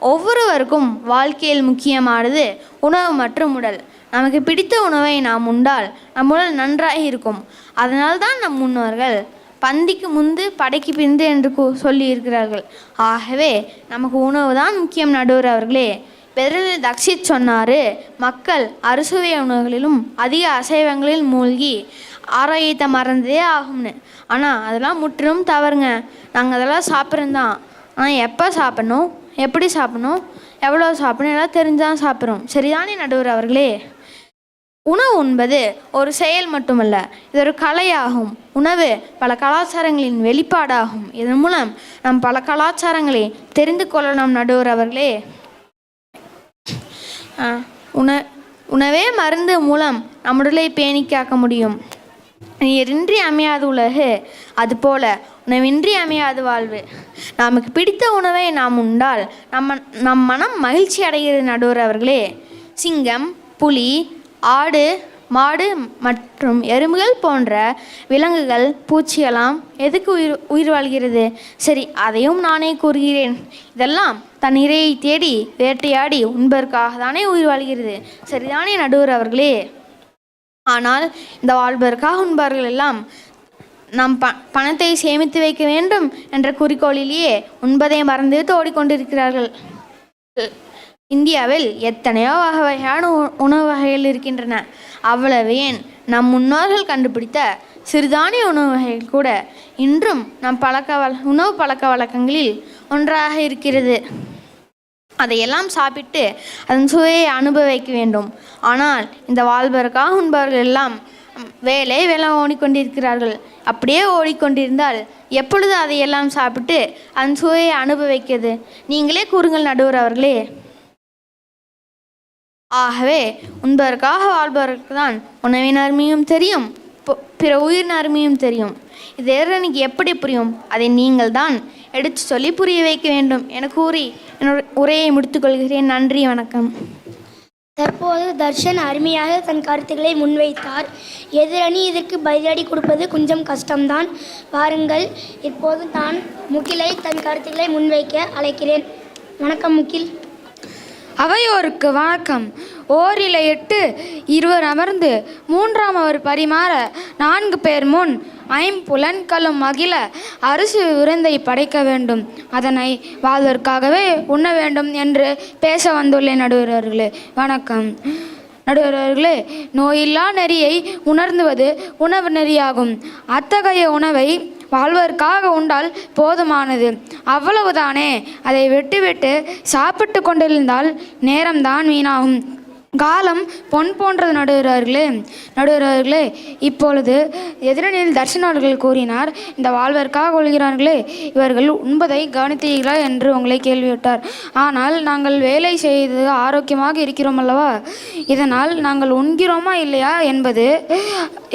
ஒவ்வொருவருக்கும் வாழ்க்கையில் முக்கியமானது உணவு மற்றும் உடல். நமக்கு பிடித்த உணவை நாம் உண்டால் நம் உடல் நன்றாக இருக்கும். அதனால்தான் நம் முன்னோர்கள் பந்திக்கு முந்து படைக்கு பிந்து என்று சொல்லியிருக்கிறார்கள். ஆகவே நமக்கு உணவு தான் முக்கியம். நடுவர் அவர்களே, பெரில் தக்ஷித் சொன்னார், மக்கள் அறுசுவை உணவுகளிலும் அதிக அசைவங்களில் மூழ்கி ஆரோக்கியத்தை மறந்ததே ஆகும்னு. ஆனால் அதெல்லாம் முற்றிலும் தவறுங்க. நாங்கள் அதெல்லாம் சாப்பிட்றோம். ஆனால் எப்போ சாப்பிட்ணும், எப்படி சாப்பிட்ணும், எவ்வளோ சாப்பிடணும் எல்லாம் தெரிஞ்சுதான் சாப்பிட்றோம். சரிதானே நடுவர் அவர்களே? உணவு உண்பது ஒரு செயல் மட்டுமல்ல, இது ஒரு கலையாகும். உணவு பல கலாச்சாரங்களின் வெளிப்பாடாகும். இதன் மூலம் நாம் பல கலாச்சாரங்களை தெரிந்து கொள்ளலாம். நடுவர் அவர்களே, உணவே மருந்து மூலம் நம் உடலை பேணி காக்க முடியும். நீரின்றி அமையாது உலகு, அதுபோல உணவின்றி அமையாது வாழ்வு. நமக்கு பிடித்த உணவை நாம் உண்டால் நம் மனம் மகிழ்ச்சி அடைகிறது. நடுவர் அவர்களே, சிங்கம், புலி, ஆடு, மாடு மற்றும் எறும்புகள் போன்ற விலங்குகள், பூச்சியெல்லாம் எதுக்கு உயிர் வாழ்கிறது? சரி, அதையும் நானே கூறுகிறேன். இதெல்லாம் தன் இரையை தேடி வேட்டையாடி உண்பதற்காக தானே உயிர் வாழ்கிறது. சரிதானே நடுவர் அவர்களே? ஆனால் இந்த வாழ்வதற்காக உண்பவர்கள் எல்லாம் நாம் பணத்தை சேமித்து வைக்க வேண்டும் என்ற குறிக்கோளிலேயே உண்பதை மறந்துவிட்டு ஓடிக்கொண்டிருக்கிறார்கள். இந்தியாவில் எத்தனையோ வகையான உணவு வகைகள் இருக்கின்றன. அவ்வளவு ஏன் நம் முன்னோர்கள் கண்டுபிடித்த சிறுதானிய உணவு வகைகள் கூட இன்றும் நம் உணவு பழக்க வழக்கங்களில் ஒன்றாக இருக்கிறது. அதையெல்லாம் சாப்பிட்டு அதன் சுவையை அனுபவிக்க வேண்டும். ஆனால் இந்த வாழ்வதற்காக உண்பவர்கள் எல்லாம் வேலை ஓடிக்கொண்டிருக்கிறார்கள். அப்படியே ஓடிக்கொண்டிருந்தால் எப்பொழுது அதையெல்லாம் சாப்பிட்டு அதன் சுவையை அனுபவிக்கிறது? நீங்களே கூறுங்கள் நடுவர் அவர்களே. ஆகவே உண்பதற்காக வாழ்பவர்களுக்கு தான் உணவின் அருமையும் தெரியும், பிற உயிரின் அருமையும் தெரியும். இது எதிரணிக்கு எப்படி புரியும்? அதை நீங்கள் தான் எடுத்து சொல்லி புரிய வைக்க வேண்டும் என கூறி என்னோட உரையை முடித்துக்கொள்கிறேன். நன்றி, வணக்கம். தற்போது தர்ஷன் அருமையாக தன் கருத்துக்களை முன்வைத்தார். எதிரணி இதற்கு பதிலடி கொடுப்பது கொஞ்சம் கஷ்டம்தான். பாருங்கள், இப்போது நான் முகிலை தன் கருத்துக்களை முன்வைக்க அழைக்கிறேன். வணக்கம் முகில். அவையோருக்கு வணக்கம். ஓரிலை 8 இருவர் அமர்ந்து 3ஆம் அவர் பரிமாற 4 பேர் முன் 5 புலன்களும் மகிழ அரிசி விருந்தை படைக்க வேண்டும், அதனை வாழ்வதற்காகவே உண்ண வேண்டும் என்று பேச வந்துள்ளேன். நடுவர்களே வணக்கம். நடுவர்களே, நோயில்லா நெறியை உணர்ந்துவது உணவு நெறியாகும். அத்தகைய உணவை வாழ்வதற்காக உண்டால் போதுமானது, அவ்வளவுதானே. அதை விட்டுவிட்டு சாப்பிட்டு கொண்டிருந்தால் நேரம்தான் வீணாகும், காலம் பொன் போன்றது. நடுவர்களே இப்பொழுது எதிரணியில் தர்ஷன் அவர்கள் கூறினார், இந்த வாழ்வதற்காக கொள்கிறார்களே இவர்கள் உண்பதை கவனித்தீர்களா என்று உங்களை கேள்விவிட்டார். ஆனால் நாங்கள் வேலை செய்து ஆரோக்கியமாக இருக்கிறோம் அல்லவா, இதனால் நாங்கள் உண்கிறோமா இல்லையா என்பது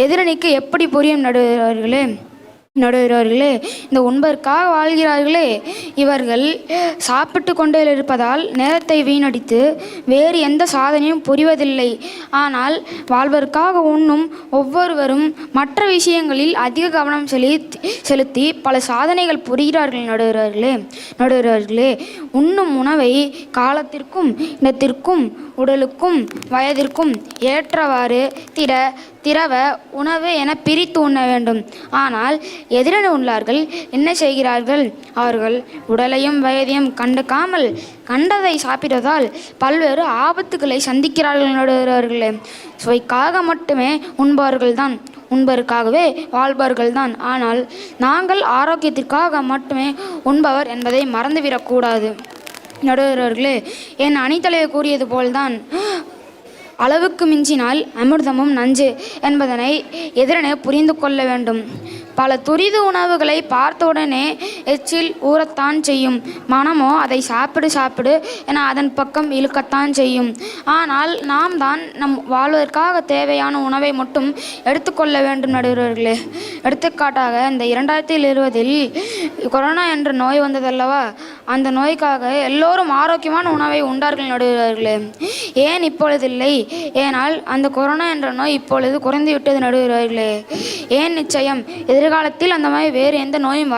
எதிரணிக்கு எப்படி புரியும்? நடுவர்களே, இந்த உண்பதற்காக வாழ்கிறார்களே இவர்கள் சாப்பிட்டு கொண்டே இருப்பதால் நேரத்தை வீணடித்து வேறு எந்த சாதனையும் புரிவதில்லை. ஆனால் வாழ்வதற்காக உண்ணும் ஒவ்வொருவரும் மற்ற விஷயங்களில் அதிக கவனம் செலுத்தி பல சாதனைகள் புரிகிறார்கள். நடுவர்களே, உண்ணும் உணவை காலத்திற்கும் இடத்திற்கும் உடலுக்கும் வயதிற்கும் ஏற்றவாறு திரவ உணவு என பிரித்து உண்ண வேண்டும். ஆனால் எதிரணி உள்ளார்கள் என்ன செய்கிறார்கள்? அவர்கள் உடலையும் வயதையும் கண்டுக்காமல் கண்டதை சாப்பிடுவதால் பல்வேறு ஆபத்துக்களை சந்திக்கிறார்கள். நடுவர்களே, சுவைக்காக மட்டுமே உண்பவர்கள்காகவே வாழ்பவர்கள்தான். ஆனால் நாங்கள் ஆரோக்கியத்திற்காக மட்டுமே உண்பவர் என்பதை மறந்துவிடக்கூடாது. நடுவர்களே, என் அணித்தலைவர் கூறியது போல்தான், அளவுக்கு மிஞ்சினால் அமிர்தமும் நஞ்சு என்பதனை எதிரனே புரிந்து கொள்ள வேண்டும். பல துரித உணவுகளை பார்த்தவுடனே எச்சில் ஊறத்தான் செய்யும், மனமோ அதை சாப்பிடு என அதன் பக்கம் இழுக்கத்தான் செய்யும். ஆனால் நாம் தான் நம் வாழ்வதற்காக தேவையான உணவை மட்டும் எடுத்துக்கொள்ள வேண்டும். நடுவர்களே, எடுத்துக்காட்டாக இந்த 2020 கொரோனா என்ற நோய் வந்ததல்லவா, அந்த நோய்க்காக எல்லோரும் ஆரோக்கியமான உணவை உண்டார்கள். நடுவர்களே, ஏன் இப்பொழுதில்லை? ஏனால் அந்த கொரோனா என்ற நோய் இப்பொழுது குறைந்து விட்டது. நடுவர்களே, ஏன் நிச்சயம் எதிர்காலத்தில் அந்த மாதிரி வேறு எந்த நோயும்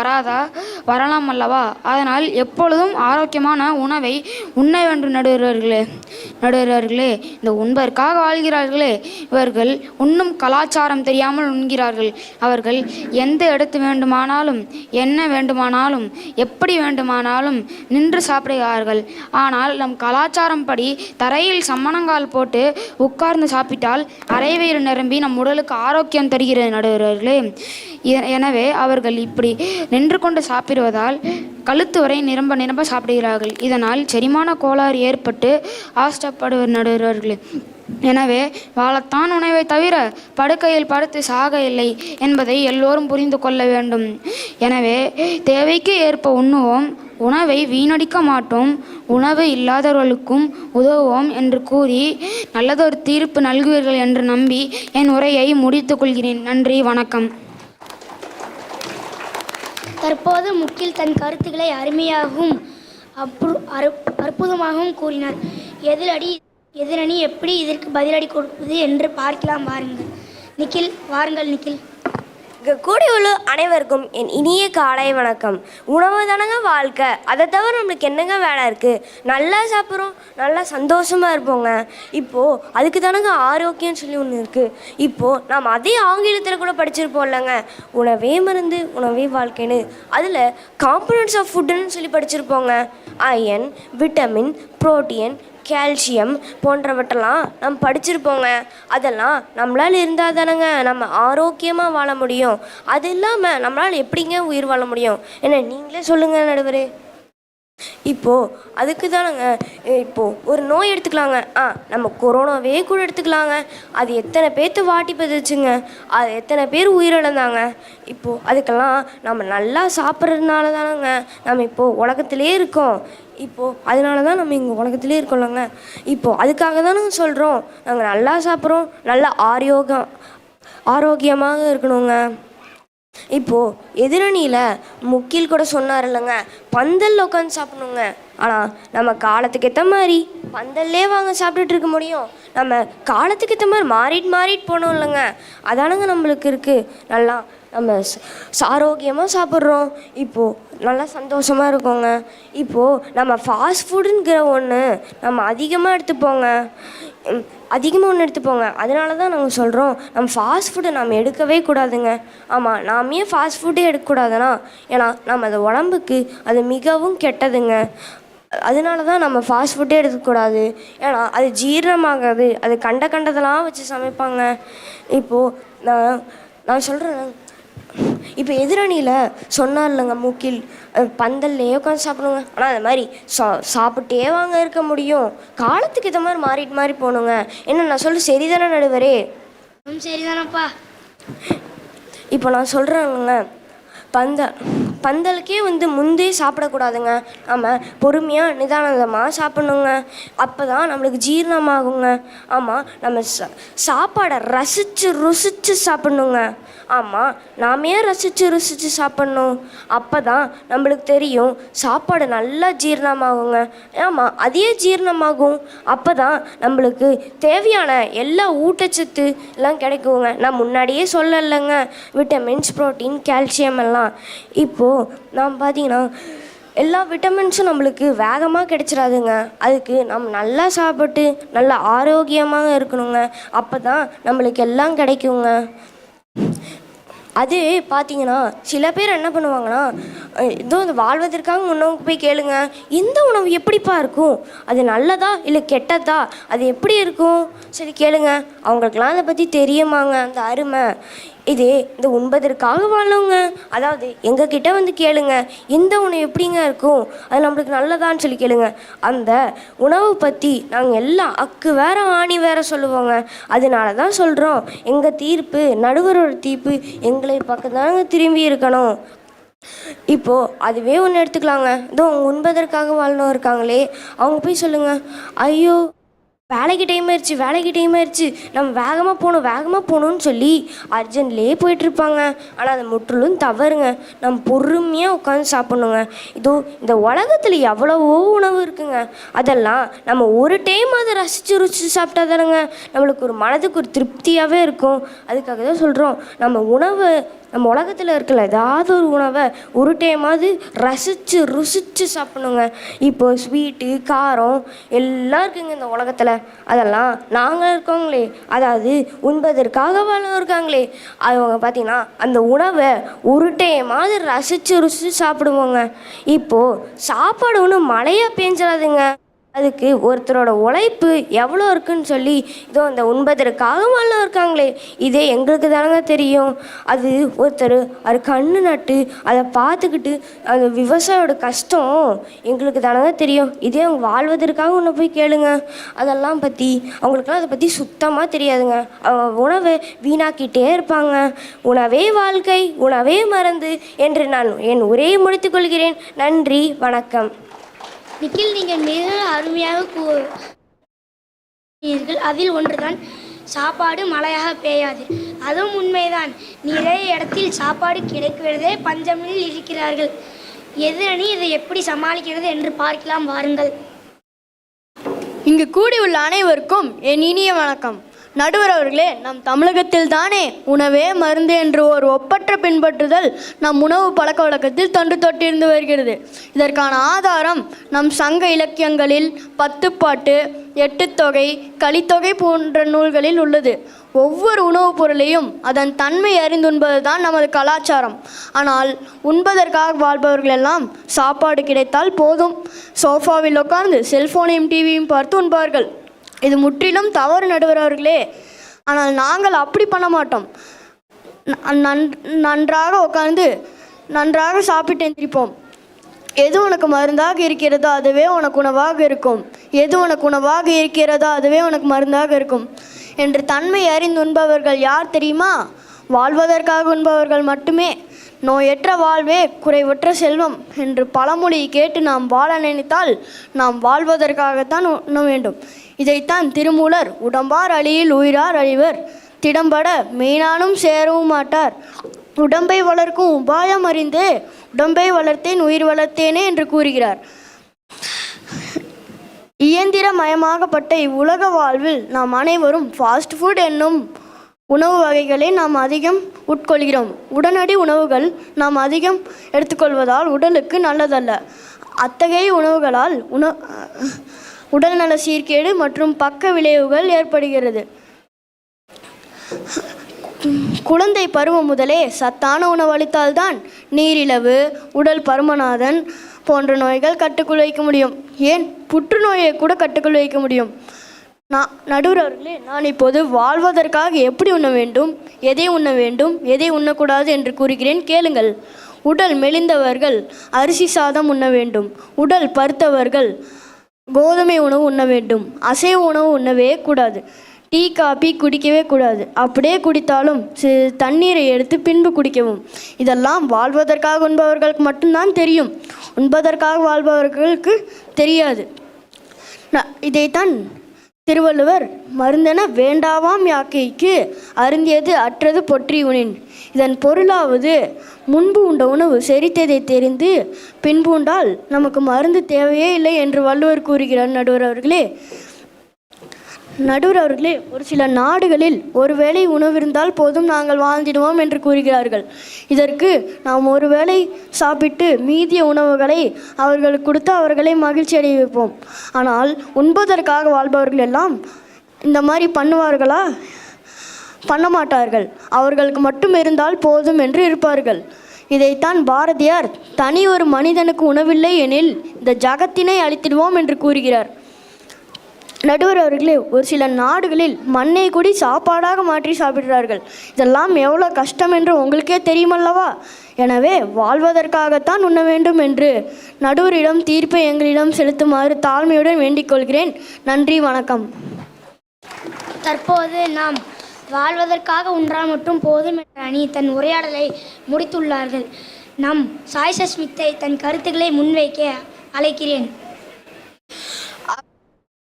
வரலாம் அல்லவா. அதனால் எப்பொழுதும் ஆரோக்கியமான உணவை உண்ண வேண்டும். நடுவர்களே, இந்த உண்பதற்காக வாழ்கிறார்களே இவர்கள் உண்ணும் கலாச்சாரம் தெரியாமல் உண்கிறார்கள். அவர்கள் எந்த இடத்து வேண்டுமானாலும் என்ன வேண்டுமானாலும் எப்படி வேண்டுமானாலும் நின்று சாப்பிடுகிறார்கள். ஆனால் நம் கலாச்சாரம் படி தரையில் சம்மணங்கால் போட்டு உட்கார்ந்து சாப்பிட்டால் அரை வயிறு நிரம்பி நம் உடலுக்கு ஆரோக்கியம் தருகிறது. நடுவர்களே, எனவே அவர்கள் இப்படி நின்று கொண்டு சாப்பிடுவதால் கழுத்து வரை நிரம்ப சாப்பிடுகிறார்கள். இதனால் செரிமான கோளாறு ஏற்பட்டு ஆஷ்டப்படுவர். நடுவர்களே, எனவே வாழத்தான் உணவை தவிர படுக்கையில் படுத்து சாக இல்லை என்பதை எல்லோரும் புரிந்து கொள்ள வேண்டும். எனவே தேவைக்கு ஏற்ப உண்ணுவோம், உணவை வீணடிக்க மாட்டோம், உணவு இல்லாதவர்களுக்கும் உதவுவோம் என்று கூறி நல்லதொரு தீர்ப்பு நல்குவீர்கள் என்று நம்பி என் உரையை முடித்துக் கொள்கிறேன். நன்றி, வணக்கம். தற்போது முகில் தன் கருத்துக்களை அருமையாகவும் அற்புதமாகவும் கூறினார். எதிரணி எப்படி இதற்கு பதிலடி கொடுப்பது என்று பார்க்கலாம். வாருங்கள் நிக்கில். கூடியுள்ள அனைவருக்கும் என் இனிய காலை வணக்கம். உணவு தானங்க வாழ்க்கை, அதை தவிர நம்மளுக்கு என்னங்க வேலை இருக்குது? நல்லா சாப்பிட்றோம், நல்லா சந்தோஷமாக இருப்போங்க. இப்போது அதுக்கு தானங்க ஆரோக்கியம்னு சொல்லி ஒன்று இருக்குது. இப்போது நாம் அதே ஆங்கிலத்தில் கூட படிச்சிருப்போம் இல்லைங்க, உணவே மருந்து உணவே வாழ்க்கைன்னு. அதில் காம்பனன்ட்ஸ் ஆஃப் ஃபுட்டுன்னு சொல்லி படிச்சிருப்போங்க. அயன், விட்டமின், புரோட்டீன், கால்சியம் போன்றவற்றெல்லாம் நம்ம படிச்சிருப்போங்க. அதெல்லாம் நம்மளால் இருந்தால் தானேங்க நம்ம ஆரோக்கியமாக வாழ முடியும். அது இல்லாமல் நம்மளால் எப்படிங்க உயிர் வாழ முடியும்? என்ன நீங்களே சொல்லுங்கள் நடுவரே. இப்போது அதுக்கு தானேங்க இப்போது ஒரு நோய் எடுத்துக்கலாங்க. நம்ம கொரோனாவே கூட எடுத்துக்கலாங்க. அது எத்தனை பேர்த்து வாட்டி பதிச்சுங்க, அது எத்தனை பேர் உயிரிழந்தாங்க. இப்போது அதுக்கெல்லாம் நம்ம நல்லா சாப்பிட்றதுனால தானேங்க நம்ம இப்போது உலகத்திலே இருக்கோம். இப்போது அதனால தான் நம்ம இங்கே உலகத்திலே இருக்கோம்லங்க. இப்போது அதுக்காக தானே சொல்கிறோம் நாங்கள் நல்லா சாப்பிட்றோம், நல்லா ஆரோக்கியமாக இருக்கணுங்க. இப்போது எதிரணியில் முக்கில் கூட சொன்னார் இல்லைங்க, பந்தலில் உட்காந்து சாப்பிடணுங்க. ஆனால் நம்ம காலத்துக்கு ஏற்ற மாதிரி பந்தல்லே வாங்க சாப்பிட்டுட்டு இருக்க முடியும்? நம்ம காலத்துக்கு ஏற்ற மாதிரி மாறிட்டு போனோம் இல்லைங்க. அதானங்க நம்மளுக்கு இருக்குது. நல்லா நம்ம ஆரோக்கியமாக சாப்பிட்றோம், இப்போது நல்லா சந்தோஷமாக இருக்கோங்க. இப்போது நம்ம ஃபாஸ்ட் ஃபுட்டுங்கிற ஒன்று நம்ம அதிகமாக எடுத்துப்போங்க. அதனால தான் நாங்கள் சொல்கிறோம் நம்ம ஃபாஸ்ட் ஃபுட்டை நம்ம எடுக்கவே கூடாதுங்க. ஆமாம், நாம் ஏன் ஃபாஸ்ட் ஃபுட்டே எடுக்கக்கூடாதுன்னா, ஏன்னா நம்ம அது உடம்புக்கு அது மிகவும் கெட்டதுங்க. அதனால தான் நம்ம ஃபாஸ்ட் ஃபுட்டே எடுக்கக்கூடாது. ஏன்னா அது ஜீரணமாகாது, அது கண்டதெல்லாம் வச்சு சமைப்பாங்க. இப்போது நான் சொல்கிறேன், இப்போ எதிரணியில் சொன்னார் இல்லைங்க மூக்கில், பந்தல்லையே உட்காந்து சாப்பிடுங்க. ஆனால் அது மாதிரி சாப்பிட்டே வாங்க இருக்க முடியும். காலத்துக்கு ஏற்ற மாதிரி மாறி போகணுங்க. என்ன நான் சொல்ல சரிதானே நடுவரே? சரிதானப்பா. இப்போ நான் சொல்கிறேங்க, பந்தலுக்கே முந்தே சாப்பிடக்கூடாதுங்க. நம்ம பொறுமையாக நிதானமாக சாப்பிட்ணுங்க. அப்போ தான் நம்மளுக்கு ஜீரணமாகுங்க. ஆமாம், நம்ம சாப்பாடை ருசித்து சாப்பிட்ணுங்க. ஆமாம், நாமே ரசித்து சாப்பிட்ணும். அப்போ தான் நம்மளுக்கு தெரியும் சாப்பாடு நல்லா ஜீரணமாகுங்க. ஆமாம், அதே ஜீரணமாகும். அப்போ தான் நம்மளுக்கு தேவையான எல்லா ஊட்டச்சத்து எல்லாம் கிடைக்குங்க. நான் முன்னாடியே சொல்லலைங்க, விட்டமின்ஸ், புரோட்டீன், கால்சியம் எல்லாம். இப்போது நாம் பார்த்தீங்கன்னா எல்லா விட்டமின்ஸும் நம்மளுக்கு வேகமாக கிடைச்சிடாதுங்க. அதுக்கு நம்ம நல்லா சாப்பிட்டு நல்லா ஆரோக்கியமாக இருக்கணுங்க. அப்போ தான் நம்மளுக்கு எல்லாம் கிடைக்குங்க. அது பார்த்தீங்கன்னா சில பேர் என்ன பண்ணுவாங்கன்னா, ஏதோ அந்த வாழ்வதற்காக உணவுக்கு போய் கேளுங்க, இந்த உணவு எப்படிப்பா இருக்கும், அது நல்லதா இல்லை கெட்டதா, அது எப்படி இருக்கும் சரி கேளுங்க. அவங்களுக்கெல்லாம் அதை பற்றி தெரியுமாங்க அந்த அருமை? இதே இந்த உண்பதற்காக வாழவங்க, அதாவது எங்ககிட்ட கேளுங்க, இந்த உணவு எப்படிங்க இருக்கும், அது நம்மளுக்கு நல்லதான்னு சொல்லி கேளுங்க. அந்த உணவை பற்றி நாங்கள் எல்லாம் அக்கு வேற ஆணி வேற சொல்லுவோங்க. அதனால தான் சொல்கிறோம், எங்கள் தீர்ப்பு, நடுவரோட தீர்ப்பு எங்களை பக்கம் தாங்க திரும்பி இருக்கணும். இப்போது அதுவே ஒன்று எடுத்துக்கலாங்க. இதோ உண்பதற்காக வாழணும் இருக்காங்களே, அவங்க போய் சொல்லுங்கள், ஐயோ வேலைக்கு டைம் ஆயிடுச்சு, நம்ம வேகமாக போகணும்னு சொல்லி அர்ஜென்ட்லேயே போயிட்டுருப்பாங்க. ஆனால் அது முற்றிலும் தவறுங்க. நம்ம பொறுமையாக உட்காந்து சாப்பிட்ணுங்க. இதோ இந்த உலகத்தில் எவ்வளவோ உணவு இருக்குங்க. அதெல்லாம் நம்ம ஒரு டைம் அதை ருசித்து சாப்பிட்டா தானேங்க நம்மளுக்கு ஒரு மனதுக்கு ஒரு திருப்தியாகவே இருக்கும். அதுக்காக தான் சொல்கிறோம், நம்ம உலகத்தில் இருக்கல ஏதாவது ஒரு உணவை ஒரு டைமாவது ருசித்து சாப்பிட்ணுங்க. இப்போது ஸ்வீட்டு, காரம் எல்லாம் இருக்குங்க இந்த உலகத்தில். அதெல்லாம் நாங்கள் இருக்கோங்களே, அதாவது உண்பதற்காக வாழ இருக்காங்களே, அவங்க பார்த்திங்கன்னா அந்த உணவை ஒரு டைமாவது ருசித்து சாப்பிடுவோங்க. இப்போது சாப்பாடு ஒன்றும் மழையாக பேஞ்சிடாதுங்க. அதுக்கு ஒருத்தரோட உழைப்பு எவ்வளோ இருக்குன்னு சொல்லி இதோ அந்த உண்பதற்காக வாழ இருக்காங்களே, இதே எங்களுக்கு தானங்க தெரியும். அது ஒருத்தர் அது கண்ணு நட்டு அதை பார்த்துக்கிட்டு அந்த விவசாயோட கஷ்டம் எங்களுக்கு தானங்க தெரியும். இதே அவங்க வாழ்வதற்காக ஒன்று போய் கேளுங்க. அதெல்லாம் பற்றி அவங்களுக்குலாம் அதை பற்றி சுத்தமாக தெரியாதுங்க. அவங்க உணவை வீணாக்கிட்டே இருப்பாங்க. உணவே வாழ்க்கை, உணவே மருந்து என்று நான் என் உரையை முடித்துக்கொள்கிறேன். நன்றி, வணக்கம். நிக்கில், நீங்கள் மிக அருமையாக கூறினீர்கள். அதில் ஒன்றுதான், சாப்பாடு மழையாக பெய்யாது. அதுவும் உண்மைதான். நிறைய இடத்தில் சாப்பாடு கிடைக்கிறதே பஞ்சமில் இருக்கிறார்கள். எதிரணி இதை எப்படி சமாளிக்கிறது என்று பார்க்கலாம் வாருங்கள். இங்கு கூடியுள்ள அனைவருக்கும் என் இனிய வணக்கம். நடுவர் அவர்களே, நம் தமிழகத்தில் தானே உணவே மருந்து என்று ஒரு ஒப்பற்ற பின்பற்றுதல் நம் உணவு பழக்க வழக்கத்தில் தொன்று தொட்டிருந்து வருகிறது. இதற்கான ஆதாரம் நம் சங்க இலக்கியங்களில் 10 பாட்டு, 8 தொகை, கலித்தொகை போன்ற நூல்களில் உள்ளது. ஒவ்வொரு உணவுப் பொருளையும் அதன் தன்மை அறிந்துண்பதுதான் நமது கலாச்சாரம். ஆனால் உண்பதற்காக வாழ்பவர்களெல்லாம் சாப்பாடு கிடைத்தால் போதும், சோஃபாவில் உட்கார்ந்து செல்போனையும் டிவியும் பார்த்து உண்பார்கள். இது முற்றிலும் தவறு நடுவர் அவர்களே. ஆனால் நாங்கள் அப்படி பண்ண மாட்டோம். நன்றாக உட்கார்ந்து நன்றாக சாப்பிட்டு எந்திரிப்போம். எது உனக்கு மருந்தாக இருக்கிறதோ அதுவே உனக்கு உணவாக இருக்கும், எது உனக்கு உணவாக இருக்கிறதோ அதுவே உனக்கு மருந்தாக இருக்கும் என்று தன்மை அறிந்து உண்பவர்கள் யார் தெரியுமா? வாழ்வதற்காக உண்பவர்கள் மட்டுமே. நோயற்ற வாழ்வே குறைவற்ற செல்வம் என்று பழமொழியை கேட்டு நாம் வாழ நினைத்தால் நாம் வாழ்வதற்காகத்தான் உண்ண வேண்டும். இதைத்தான் திருமூலர் உடம்பார் அழியில் உயிரார் அழிவர், திடம்பட மெய்னானும் சேரவும் மாட்டார், உடம்பை வளர்க்கும் உபாயம் அறிந்தே உடம்பை வளர்த்தேன் உயிர் வளர்த்தேனே என்று கூறுகிறார். இயந்திரமயமாகப்பட்ட இவ்வுலக வாழ்வில் நாம் அனைவரும் ஃபாஸ்ட் ஃபுட் என்னும் உணவு வகைகளை நாம் அதிகம் உட்கொள்கிறோம். உடனடி உணவுகள் நாம் அதிகம் எடுத்துக்கொள்வதால் உடலுக்கு நல்லதல்ல. அத்தகைய உணவுகளால் உடல்நல சீர்கேடு மற்றும் பக்க விளைவுகள் ஏற்படுகிறது. குழந்தை பருவம் முதலே சத்தான உணவு அளித்தால்தான் நீரிழிவு, உடல் பருமனாதன் போன்ற நோய்கள் கட்டுக்குள் வைக்க முடியும். ஏன் புற்றுநோயை கூட கட்டுக்குள் வைக்க முடியும். நடுவர் அவர்களே, நான் இப்போது வாழ்வதற்காக எப்படி உண்ண வேண்டும், எதை உண்ண வேண்டும், எதை உண்ணக்கூடாது என்று கூறுகிறேன், கேளுங்கள். உடல் மெலிந்தவர்கள் அரிசி சாதம் உண்ண வேண்டும். உடல் பருத்தவர்கள் கோதுமை உணவு உண்ண வேண்டும். அசைவ உணவு உண்ணவே கூடாது. டீ காபி குடிக்கவே கூடாது. அப்படியே குடித்தாலும் தண்ணீரை எடுத்து பின்பு குடிக்கவும். இதெல்லாம் வாழ்வதற்காக உண்பவர்களுக்கு மட்டும்தான் தெரியும், உண்பதற்காக வாழ்பவர்களுக்கு தெரியாது. இதைத்தான் திருவள்ளுவர் மருந்தென வேண்டாவாம் யாக்கைக்கு அருந்தியது அற்றது பொற்றி உணின். இதன் பொருளாவது முன்பு உண்ட உணவு செரித்ததை தெரிந்து பின்பு உண்டால் நமக்கு மருந்து தேவையே இல்லை என்று வள்ளுவர் கூறுகிறார். நடுவர் அவர்களே, ஒரு சில நாடுகளில் ஒருவேளை உணவு இருந்தால் போதும் நாங்கள் வாழ்ந்திடுவோம் என்று கூறுகிறார்கள். இதற்கு நாம் ஒருவேளை சாப்பிட்டு மீதிய உணவுகளை அவர்களுக்கு கொடுத்து அவர்களை மகிழ்ச்சி அடைய வைப்போம். ஆனால் உண்பதற்காக வாழ்பவர்கள் எல்லாம் இந்த மாதிரி பண்ணுவார்களா? பண்ண மாட்டார்கள். அவர்களுக்கு மட்டும் இருந்தால் போதும் என்று இருப்பார்கள். இதைத்தான் பாரதியார் தனி ஒரு மனிதனுக்கு உணவில்லை எனில் இந்த ஜகத்தினை அழித்திடுவோம் என்று கூறுகிறார். நடுவர் அவர்களே, ஒரு சில நாடுகளில் மண்ணை கூடி சாப்பாடாக மாற்றி சாப்பிடுறார்கள். இதெல்லாம் எவ்வளோ கஷ்டம் என்று உங்களுக்கே தெரியுமல்லவா? எனவே வாழ்வதற்காகத்தான் உண்ண வேண்டும் என்று நடுவரிடம் தீர்ப்பை எங்களிடம் செலுத்துமாறு தாழ்மையுடன் வேண்டிக் கொள்கிறேன். நன்றி, வணக்கம். தற்போது நாம் வாழ்வதற்காக உன்றால் மட்டும் போதும் என்ற அணி தன் உரையாடலை முடித்துள்ளார்கள். நம் சாய் சஸ்மித்தை தன் கருத்துக்களை முன்வைக்க அழைக்கிறேன்.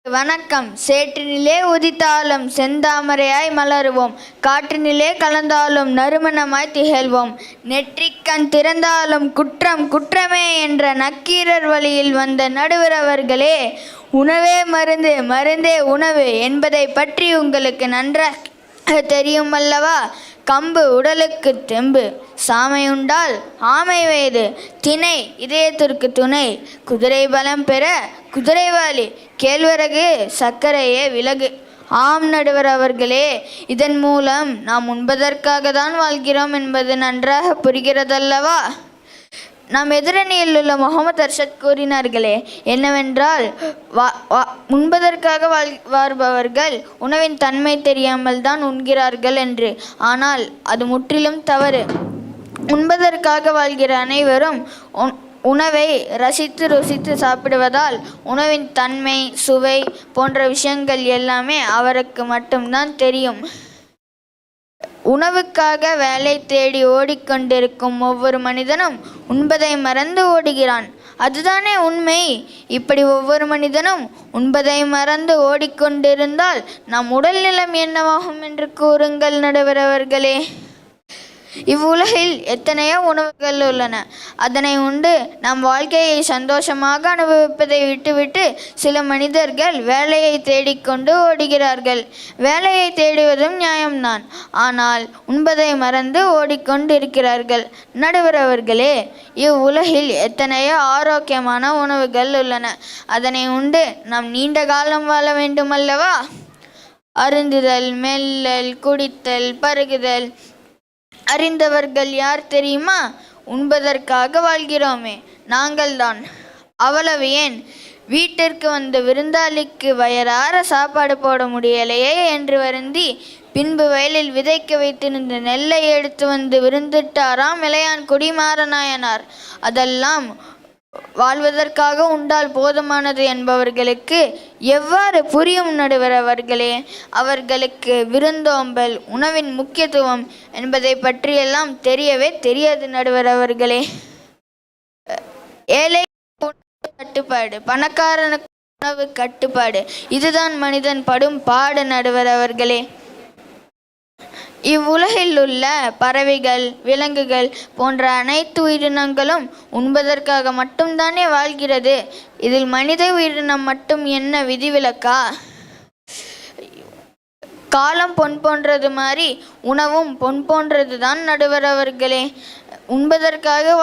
வணக்கம். சேற்றினிலே உதித்தாலும் செந்தாமரையாய் மலருவோம், காற்றினிலே கலந்தாலும் நறுமணமாய் திகழ்வோம், நெற்றிக்கண் திறந்தாலும் குற்றம் குற்றமே என்ற நக்கீரர் வழியில் வந்த நடுவர் அவர்களே, உணவே மருந்து, மருந்தே உணவு என்பதை பற்றி உங்களுக்கு நன்றாக தெரியும் அல்லவா? கம்பு உடலுக்கு தெம்பு, சாமை உண்டால் ஆமை வயது, திணை இதயத்திற்கு துணை, குதிரை பலம் பெற குதிரைவாளி, கேழ்வரகு சர்க்கரையே விலகு. ஆம் நடுவர் அவர்களே, இதன் மூலம் நாம் உண்பதற்காக தான் வாழ்கிறோம் என்பது நன்றாக புரிகிறதல்லவா? நாம் எதிரணியில் உள்ள முகமது அர்ஷத் கூறினார்களே என்னவென்றால், உண்பதற்காக வாழ்பவர்கள் உணவின் தன்மை தெரியாமல் தான் உண்கிறார்கள் என்று. ஆனால் அது முற்றிலும் தவறு. உண்பதற்காக வாழ்கிற அனைவரும் உணவை ரசித்து ருசித்து சாப்பிடுவதால் உணவின் தன்மை, சுவை போன்ற விஷயங்கள் எல்லாமே அவருக்கு மட்டும்தான் தெரியும். உணவுக்காக வேலை தேடி ஓடிக்கொண்டிருக்கும் ஒவ்வொரு மனிதனும் உண்பதை மறந்து ஓடுகிறான். அதுதானே உண்மை. இப்படி ஒவ்வொரு மனிதனும் உண்பதை மறந்து ஓடிக்கொண்டிருந்தால் நம் உடல் நிலம் என்னவாகும் என்று கூறுங்கள் நடுவர் அவர்களே. இவ்வுலகில் எத்தனையோ உணவுகள் உள்ளன. அதனை உண்டு நம் வாழ்க்கையை சந்தோஷமாக அனுபவிப்பதை விட்டுவிட்டு சில மனிதர்கள் வேலையை தேடிக்கொண்டு ஓடுகிறார்கள். வேலையை தேடுவதும் நியாயம்தான். ஆனால் உண்பதை மறந்து ஓடிக்கொண்டிருக்கிறார்கள். நடுவர் அவர்களே, இவ்வுலகில் எத்தனையோ ஆரோக்கியமான உணவுகள் உள்ளன. அதனை உண்டு நாம் நீண்ட காலம் வாழ வேண்டுமல்லவா? அருந்துதல், மெல்லல், குடித்தல், பருகுதல் அறிந்தவர்கள் யார் தெரியுமா? உண்பதற்காக வாழ்கிறோமே நாங்கள்தான். அவ்வளவு ஏன், வீட்டிற்கு வந்த விருந்தாளிக்கு வயறார சாப்பாடு போட முடியலையே என்று வருந்தி பின்பு வயலில் விதைக்க வைத்திருந்த நெல்லை எடுத்து வந்து விருந்திட்டாராம் இளையான் குடிமாறநாயனார். அதெல்லாம் வாழ்வதற்காக உண்டால் போதுமானது என்பவர்களுக்கு எவ்வாறு புரியும் நடுவர் அவர்களே? அவர்களுக்கு விருந்தோம்பல், உணவின் முக்கியத்துவம் என்பதை பற்றியெல்லாம் தெரியவே தெரியாது நடுவர் அவர்களே. ஏழை கட்டுப்பாடு, பணக்காரனுக்கு உணவு கட்டுப்பாடு, இதுதான் மனிதன் படும் பாடு நடுவர் அவர்களே. இவ்வுலகில் உள்ள பறவைகள், விலங்குகள் போன்ற அனைத்து உயிரினங்களும் உண்பதற்காக மட்டும்தானே வாழ்கிறது. இதில் மனித உயிரினம் மட்டும் என்ன விதிவிலக்கா? காலம் பொன் போன்றது மாதிரி உணவும் பொன் போன்றது தான் நடுவர் அவர்களே. உண்பதற்காக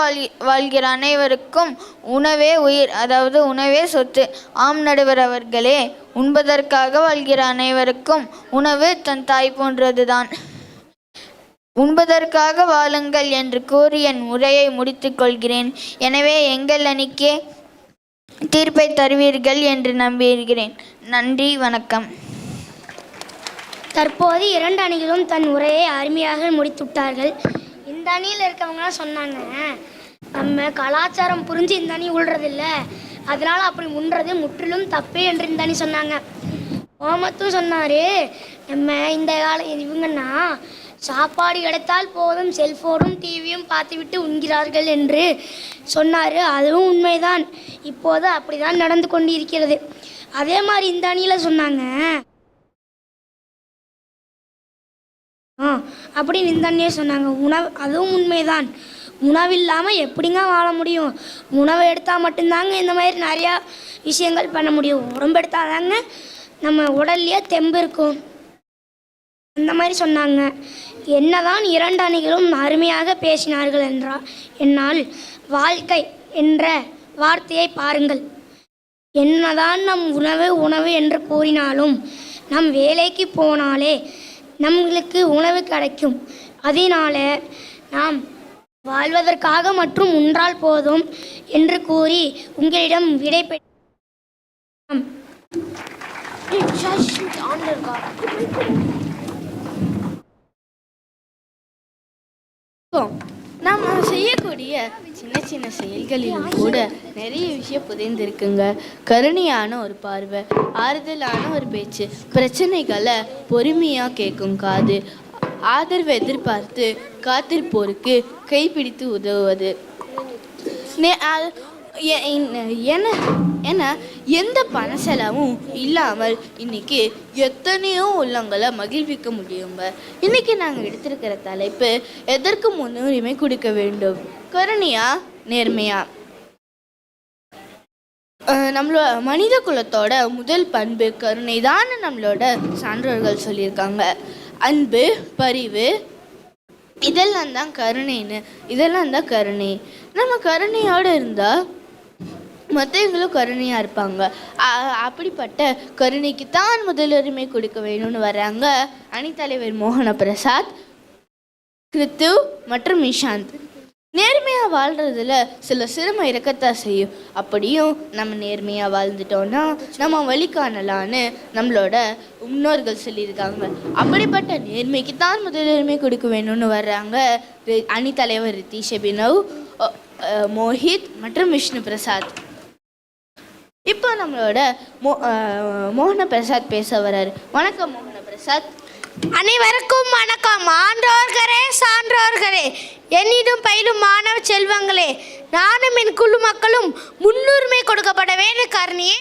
வாழ்கிற அனைவருக்கும் உணவே உயிர், அதாவது உணவே சொத்து. ஆம் நடுவர் அவர்களே, உண்பதற்காக வாழ்கிற அனைவருக்கும் உணவு தன் தாய் போன்றது தான். உண்பதற்காக வாழுங்கள் என்று கூறி என் உரையை முடித்துக் கொள்கிறேன். எனவே எங்கள் அணிக்கே தீர்ப்பை தருவீர்கள் என்று நம்புகிறேன். நன்றி, வணக்கம். தற்போது 2 அணிகளும் தன் உரையை அருமையாக முடித்துவிட்டார்கள். இந்த அணியில் இருக்கவங்களாம் சொன்னாங்க, நம்ம கலாச்சாரம் புரிஞ்சு இந்த அணி உள்றதில்ல, அதனால் அப்படி உண்றது முற்றிலும் தப்பு என்று இந்த அணி சொன்னாங்க. முகமத்தும் சொன்னார், நம்ம இந்த இவங்கன்னா சாப்பாடு கிடைத்தால் போதும் செல்ஃபோனும் டிவியும் பார்த்துவிட்டு உண்கிறார்கள் என்று சொன்னார். அதுவும் உண்மைதான். இப்போது அப்படி தான் நடந்து கொண்டு இருக்கிறது. அதே மாதிரி இந்த அணியில் சொன்னாங்க, அப்படின்னு இந்த அண்ணியே சொன்னாங்க, உணவு, அதுவும் உண்மைதான். உணவு இல்லாமல் எப்படிங்க வாழ முடியும்? உணவை எடுத்தால் மட்டும்தாங்க இந்த மாதிரி நிறையா விஷயங்கள் பண்ண முடியும். உடம்பு எடுத்தால் தாங்க நம்ம உடல்லையே தெம்பு இருக்கும். அந்த மாதிரி சொன்னாங்க. என்னதான் 2 அணிகளும் அருமையாக பேசினார்கள் என்னால் வாழ்க்கை என்ற வார்த்தையை பாருங்கள். என்னதான் நம் உணவு என்று கூறினாலும் நம் வேலைக்கு போனாலே நம்மளுக்கு உணவு கிடைக்கும். அதனால நாம் வாழ்வதற்காக மற்றும் உன்றால் போதும் என்று கூறி உங்களிடம் விடை நாம் செய்யக்கூடிய சின்ன சின்ன செயல்களிலும் கூட நிறைய விஷயம் புதைந்திருக்குங்க. கருணையான ஒரு பார்வை, ஆறுதலான ஒரு பேச்சு, பிரச்சனைகளை பொறுமையாக கேட்கும் காது, ஆதரவை எதிர்பார்த்து காத்திருப்போருக்கு கைப்பிடித்து உதவுவது என எந்த பண செலவும் இல்லாமல் இன்னைக்கு எத்தனையோ உள்ளங்களை மகிழ்விக்க முடியுங்க. இன்னைக்கு நாங்கள் எடுத்திருக்கிற தலைப்பு, எதற்கு முன்னுரிமை கொடுக்க வேண்டும், கருணையா நேர்மையா? நம்மளோட மனித குலத்தோட முதல் பண்பு கருணை தான் நம்மளோட சான்றோர்கள் சொல்லியிருக்காங்க. அன்பு, பரிவு, இதெல்லாம் தான் கருணைன்னு, இதெல்லாம் தான் கருணை. நம்ம கருணையோடு இருந்தால் மற்றவங்களும் கருணையாக இருப்பாங்க. அப்படிப்பட்ட கருணைக்கு தான் முதலுரிமை கொடுக்க வேணும்னு வர்றாங்க அணித்தலைவர் மோகன பிரசாத், கிருத்து மற்றும் நிஷாந்த். நேர்மையாக வாழ்கிறதுல சில சிரமம் இருக்கத்தான் செய்யும். அப்படியும் நம்ம நேர்மையாக வாழ்ந்துட்டோன்னா நம்ம வழி காணலான்னு நம்மளோட முன்னோர்கள் சொல்லியிருக்காங்க. அப்படிப்பட்ட நேர்மைக்கு தான் முதலுரிமை கொடுக்க வேணும்னு வர்றாங்க அணித்தலைவர் ரித்தீஷ் அபினவ், மோஹித் மற்றும் விஷ்ணு பிரசாத். இப்போ நம்மளோட மோகன பிரசாத் பேச வர்றாரு. வணக்கம் மோகன பிரசாத். அனைவருக்கும் வணக்கம். ஆன்றோர்களே, சான்றோர்களே, என்னிடம் பயிலும் மாணவ செல்வங்களே, நானும் என் குழு மக்களும் முன்னுரிமை கொடுக்கப்பட வேண்டும் கருணையே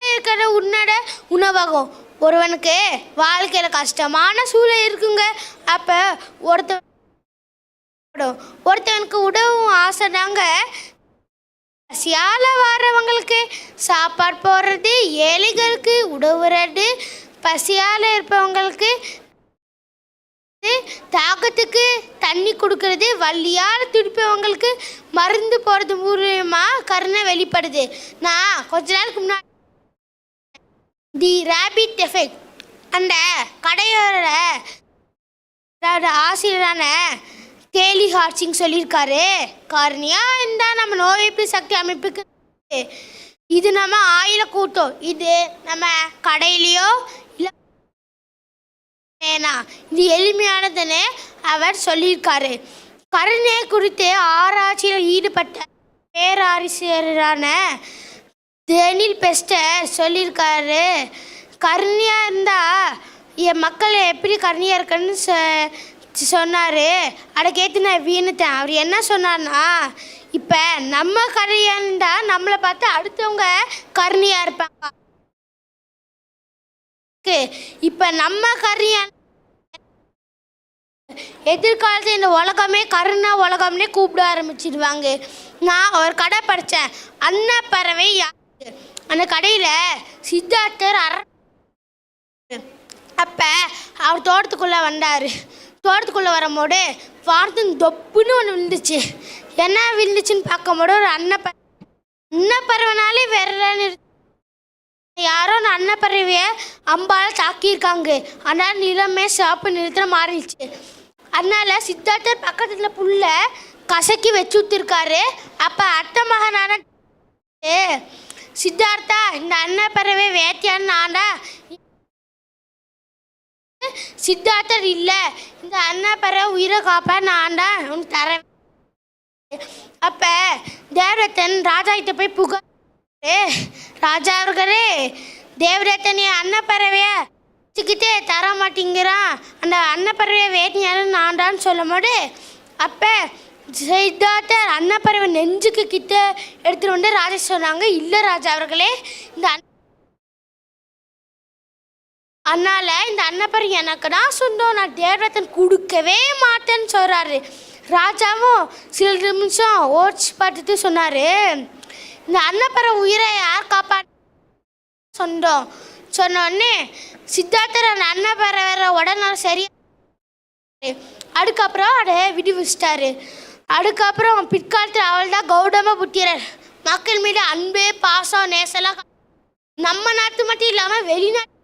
இருக்கிற உன்னட உணவகம் ஒருவனுக்கு வாழ்க்கையில் கஷ்டமான சூழல் இருக்குங்க. அப்போ ஒருத்தவனுக்கு உதவும் ஆசை தாங்க. பசியால் வர்றவங்களுக்கு சாப்பாடு போடுறது, ஏழைகளுக்கு உதவுறது, பசியால் இருப்பவங்களுக்கு தாகத்துக்கு தண்ணி கொடுக்கறது, வள்ளியால் துடிப்பவங்களுக்கு மருந்து போடுறது மூலமா கருணை வெளிப்படுது. நான் கொஞ்ச நாளுக்கு முன்னாடி தி ரேபிட் எஃபெக்ட் அந்த கடையோட ஆசிரியரான கேலி ஹார்ட்சிங் சொல்லியிருக்காரு. காரணியா இருந்தால் நம்ம நோய் எதிர்ப்பு சக்தி அமைப்புக்கு இது நம்ம ஆயில கூட்டம். இது நம்ம கடையிலையோ இல்லை வேணாம், இது எளிமையானதுன்னு அவர் சொல்லியிருக்காரு. கருணை குறித்து ஆராய்ச்சியில் ஈடுபட்ட பேராசிரியரான டேனியல் பெஸ்டர் சொல்லியிருக்காரு. கருணையாக இருந்தால் என் மக்கள் எப்படி கருணையாக இருக்குன்னு சொன்னார். அதுக்கேற்று நான் வீணுத்தேன். அவர் என்ன சொன்னார்னா, இப்போ நம்ம கருணையாக இருந்தால் நம்மளை பார்த்து அடுத்தவங்க கருணையாக இருப்பாங்க. இப்போ நம்ம கருணையாக எதிர்காலத்தில் இந்த உலகமே கருணா உலகம்னே கூப்பிட ஆரம்பிச்சிடுவாங்க. நான் ஒரு கடை படித்தேன், அன்னப்பறவை. அந்த கடையில் சித்தார்த்தர் அப்போ அவர் தோட்டத்துக்குள்ளே வந்தார். தோட்டத்துக்குள்ளே வரும்போது வார்த்தன் தொப்புன்னு ஒன்று விழுந்துச்சு. என்ன விழுந்துச்சுன்னு பார்க்கும்போது ஒரு அன்னப்பறவைனாலே வேற யாரோ அந்த அன்னப்பறவையை அம்பால் தாக்கியிருக்காங்க. அதனால் நிறமே சிவப்பு நிறத்தில் மாறிடுச்சு. அதனால் சித்தார்த்தர் பக்கத்தில் புல்ல கசக்கி வச்சு ஊற்றிருக்காரு. அப்போ அத்தை மகனான சித்தார்த்தா, இந்த அன்னப்பறவை வேட்டையான்னு நான்டா. சித்தார்த்தர் இல்லை, இந்த அன்னப்பறவை உயிரை காப்பா நான்டா உனக்கு தர. அப்போ தேவரத்தன் ராஜா கிட்ட போய் புகார், ராஜா அவர்களே, தேவரத்தன் அன்னப்பறவைய வச்சுக்கிட்டே தர மாட்டேங்கிறான், அந்த அன்னப்பறவையை வேட்டையான்னு நான்டான்னு சொல்லும் போது அப்போ சித்தார்த்தர் அன்னப்பறவை நெஞ்சுக்கு கிட்ட எடுத்துகிட்டு வந்து ராஜா சொன்னாங்க, இல்லை ராஜா அவர்களே, இந்த அதனால் இந்த அன்னப்பறவை எனக்கு தான் சொந்தம், நான் தேவரத்தன் கொடுக்கவே மாட்டேன்னு சொல்கிறாரு. ராஜாவும் சில நிமிஷம் ஓடிச்சு பார்த்துட்டு சொன்னார், இந்த அன்னப்பறவை உயிரை யார் காப்பாற்ற சொந்தம் சொன்னோடனே சித்தார்த்தர் அந்த அன்னப்பறவை உடனே சரியா அதுக்கப்புறம் அதை விடுவிச்சிட்டாரு. அதுக்கப்புறம் பிற்காலத்தில் அவள் தான் கௌதம புத்திரர். மக்கள் மீது அன்பு, பாசம், நேசலாம் நம்ம நாட்டு மட்டும் இல்லாமல் வெளிநாட்டு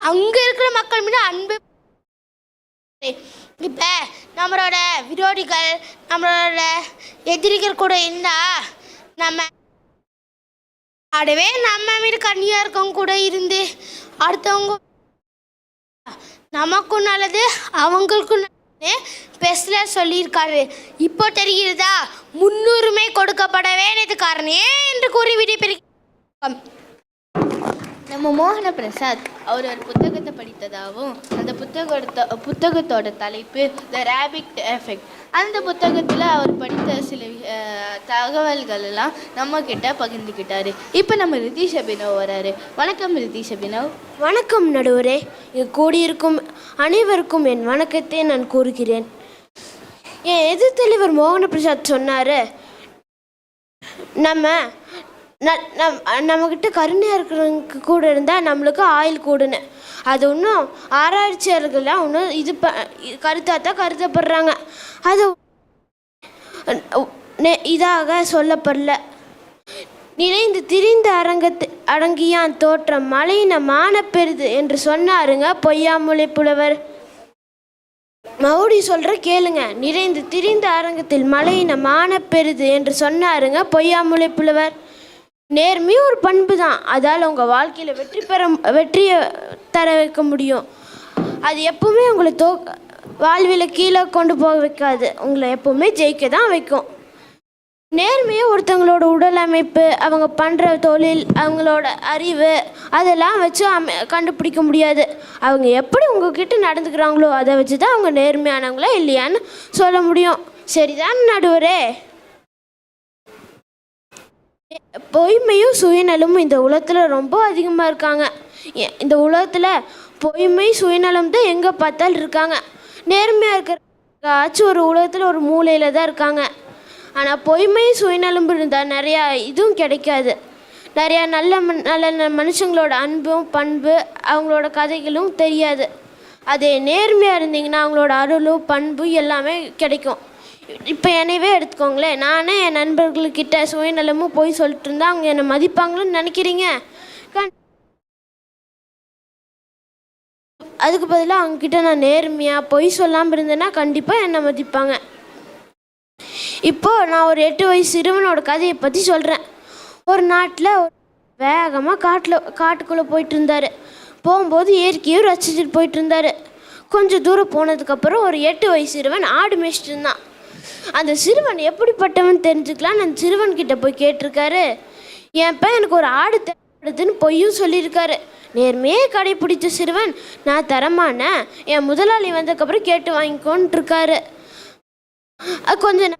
அங்கே இருக்கிற மக்கள் மீது அன்பு. இப்போ நம்மளோட விரோதிகள், நம்மளோட எதிரிகள் கூட இருந்தால் நம்ம அதுவே நம்ம மீது கண்ணியாக இருக்கவங்க கூட இருந்து அடுத்தவங்க நமக்கும் நல்லது அவங்களுக்கும் பெஸ்ட்ல சொல்லியிருக்காரு. இப்போ தெரிகிறதா முன்னுரிமை கொடுக்கப்பட வேண்டியது காரணம் என்று கூறி விடைபெறுகிறோம். நம்ம மோகன பிரசாத் அவர் ஒரு புத்தகத்தை படித்ததாகவும் அந்த புத்தகத்தோட தலைப்பு த ரேபிட் எஃபெக்ட். அந்த புத்தகத்தில் அவர் படித்த சில தகவல்கள் எல்லாம் நம்மக்கிட்ட பகிர்ந்துக்கிட்டாரு. இப்போ நம்ம ரிதீஷ் அபினவ் வராரு. வணக்கம் ரிதீஷ் அபினவ். வணக்கம் நடுவரே. இங்கு கூடியிருக்கும் அனைவருக்கும் என் வணக்கத்தை நான் கூறுகிறேன். என் எதிர்த்தலைவர் மோகன பிரசாத் சொன்னார், நம்மக்கிட்ட கருணையாக இருக்கிறவங்க கூட இருந்தால் நம்மளுக்கு ஆயுள் கூடுன்னு. அது ஒன்றும் ஆராய்ச்சியாளர்கள்லாம் ஒன்றும் கருத்தாக தான் கருதப்படுறாங்க. அது இதாக சொல்லப்படல. நிறைந்து திரிந்த அடங்கியான் தோற்றம் மலையின மானப்பெருது என்று சொன்னாருங்க பொய்யாமொழி புலவர். மௌடி சொல்கிற கேளுங்க. நிறைந்து திரிந்த அரங்கத்தில் மலையின மானப்பெருது என்று சொன்னாருங்க பொய்யாமொழி புலவர். நேர்மை ஒரு பண்பு தான். அதால் உங்கள் வாழ்க்கையில் வெற்றியை தர வைக்க முடியும். அது எப்பவுமே உங்களை வாழ்வில் கீழே கொண்டு போக வைக்காது, உங்களை எப்பவுமே ஜெயிக்க தான் வைக்கும். நேர்மையை ஒருத்தவங்களோட உடல் அமைப்பு, அவங்க பண்ணுற தொழில், அவங்களோட அறிவு அதெல்லாம் வச்சு கண்டுபிடிக்க முடியாது. அவங்க எப்படி உங்ககிட்ட நடந்துக்கிறாங்களோ அதை வச்சு தான் அவங்க நேர்மையானவங்களா இல்லையான்னு சொல்ல முடியும். சரிதான் நடுவரே? பொய்மையும் சுயநலமும் இந்த உலகத்தில் ரொம்ப அதிகமாக இருக்காங்க. இந்த உலகத்தில் பொய்மை சுயநலம் தான் எங்கே பார்த்தாலும் இருக்காங்க. நேர்மையாக இருக்கிற ஒரு உலகத்தில் ஒரு மூலையில் தான் இருக்காங்க. ஆனால் பொய்மை சுயநலம் இருந்தால் நிறையா இதுவும் கிடைக்காது. நிறையா நல்ல மனுஷங்களோட அன்பும் பண்பு அவங்களோட கதைகளும் தெரியாது. அதே நேர்மையாக இருந்தீங்கன்னா அவங்களோட அருளும் பண்பு எல்லாமே கிடைக்கும். இப்போ என்னையவே எடுத்துக்கோங்களேன், நானே என் நண்பர்கள்கிட்ட சுயநலமும் போய் சொல்லிட்டு இருந்தா அவங்க என்னை மதிப்பாங்கன்னு நினைக்கிறீங்க? அதுக்கு பதிலாக அவங்கக்கிட்ட நான் நேர்மையாக பொய் சொல்லாமல் இருந்தேன்னா கண்டிப்பாக என்னை மதிப்பாங்க. இப்போது நான் ஒரு 8 வயசு சிறுவனோட கதையை பற்றி சொல்கிறேன். ஒரு நாட்டில் வேகமாக காட்டுக்குள்ளே போயிட்டு இருந்தார். போகும்போது இயற்கையும் ரசிச்சுட்டு போயிட்டு இருந்தார். கொஞ்சம் தூரம் போனதுக்கப்புறம் ஒரு 8 வயசு சிறுவன் ஆடு மேய்ச்சிட்டு இருந்தான். அந்த சிறுவன் எப்படிப்பட்டவன் தெரிஞ்சுக்கலான்னு அந்த சிறுவன்கிட்ட போய் கேட்டிருக்காரு. என்ப்பா எனக்கு ஒரு ஆடு தேவைப்படுதுன்னு பொய்யும் சொல்லியிருக்காரு. நேர்மையே கடைப்பிடித்த சிறுவன், நான் தரமான என் முதலாளி வந்ததுக்கப்புறம் கேட்டு வாங்கிக்கோன்ட்டு இருக்காரு. கொஞ்சம்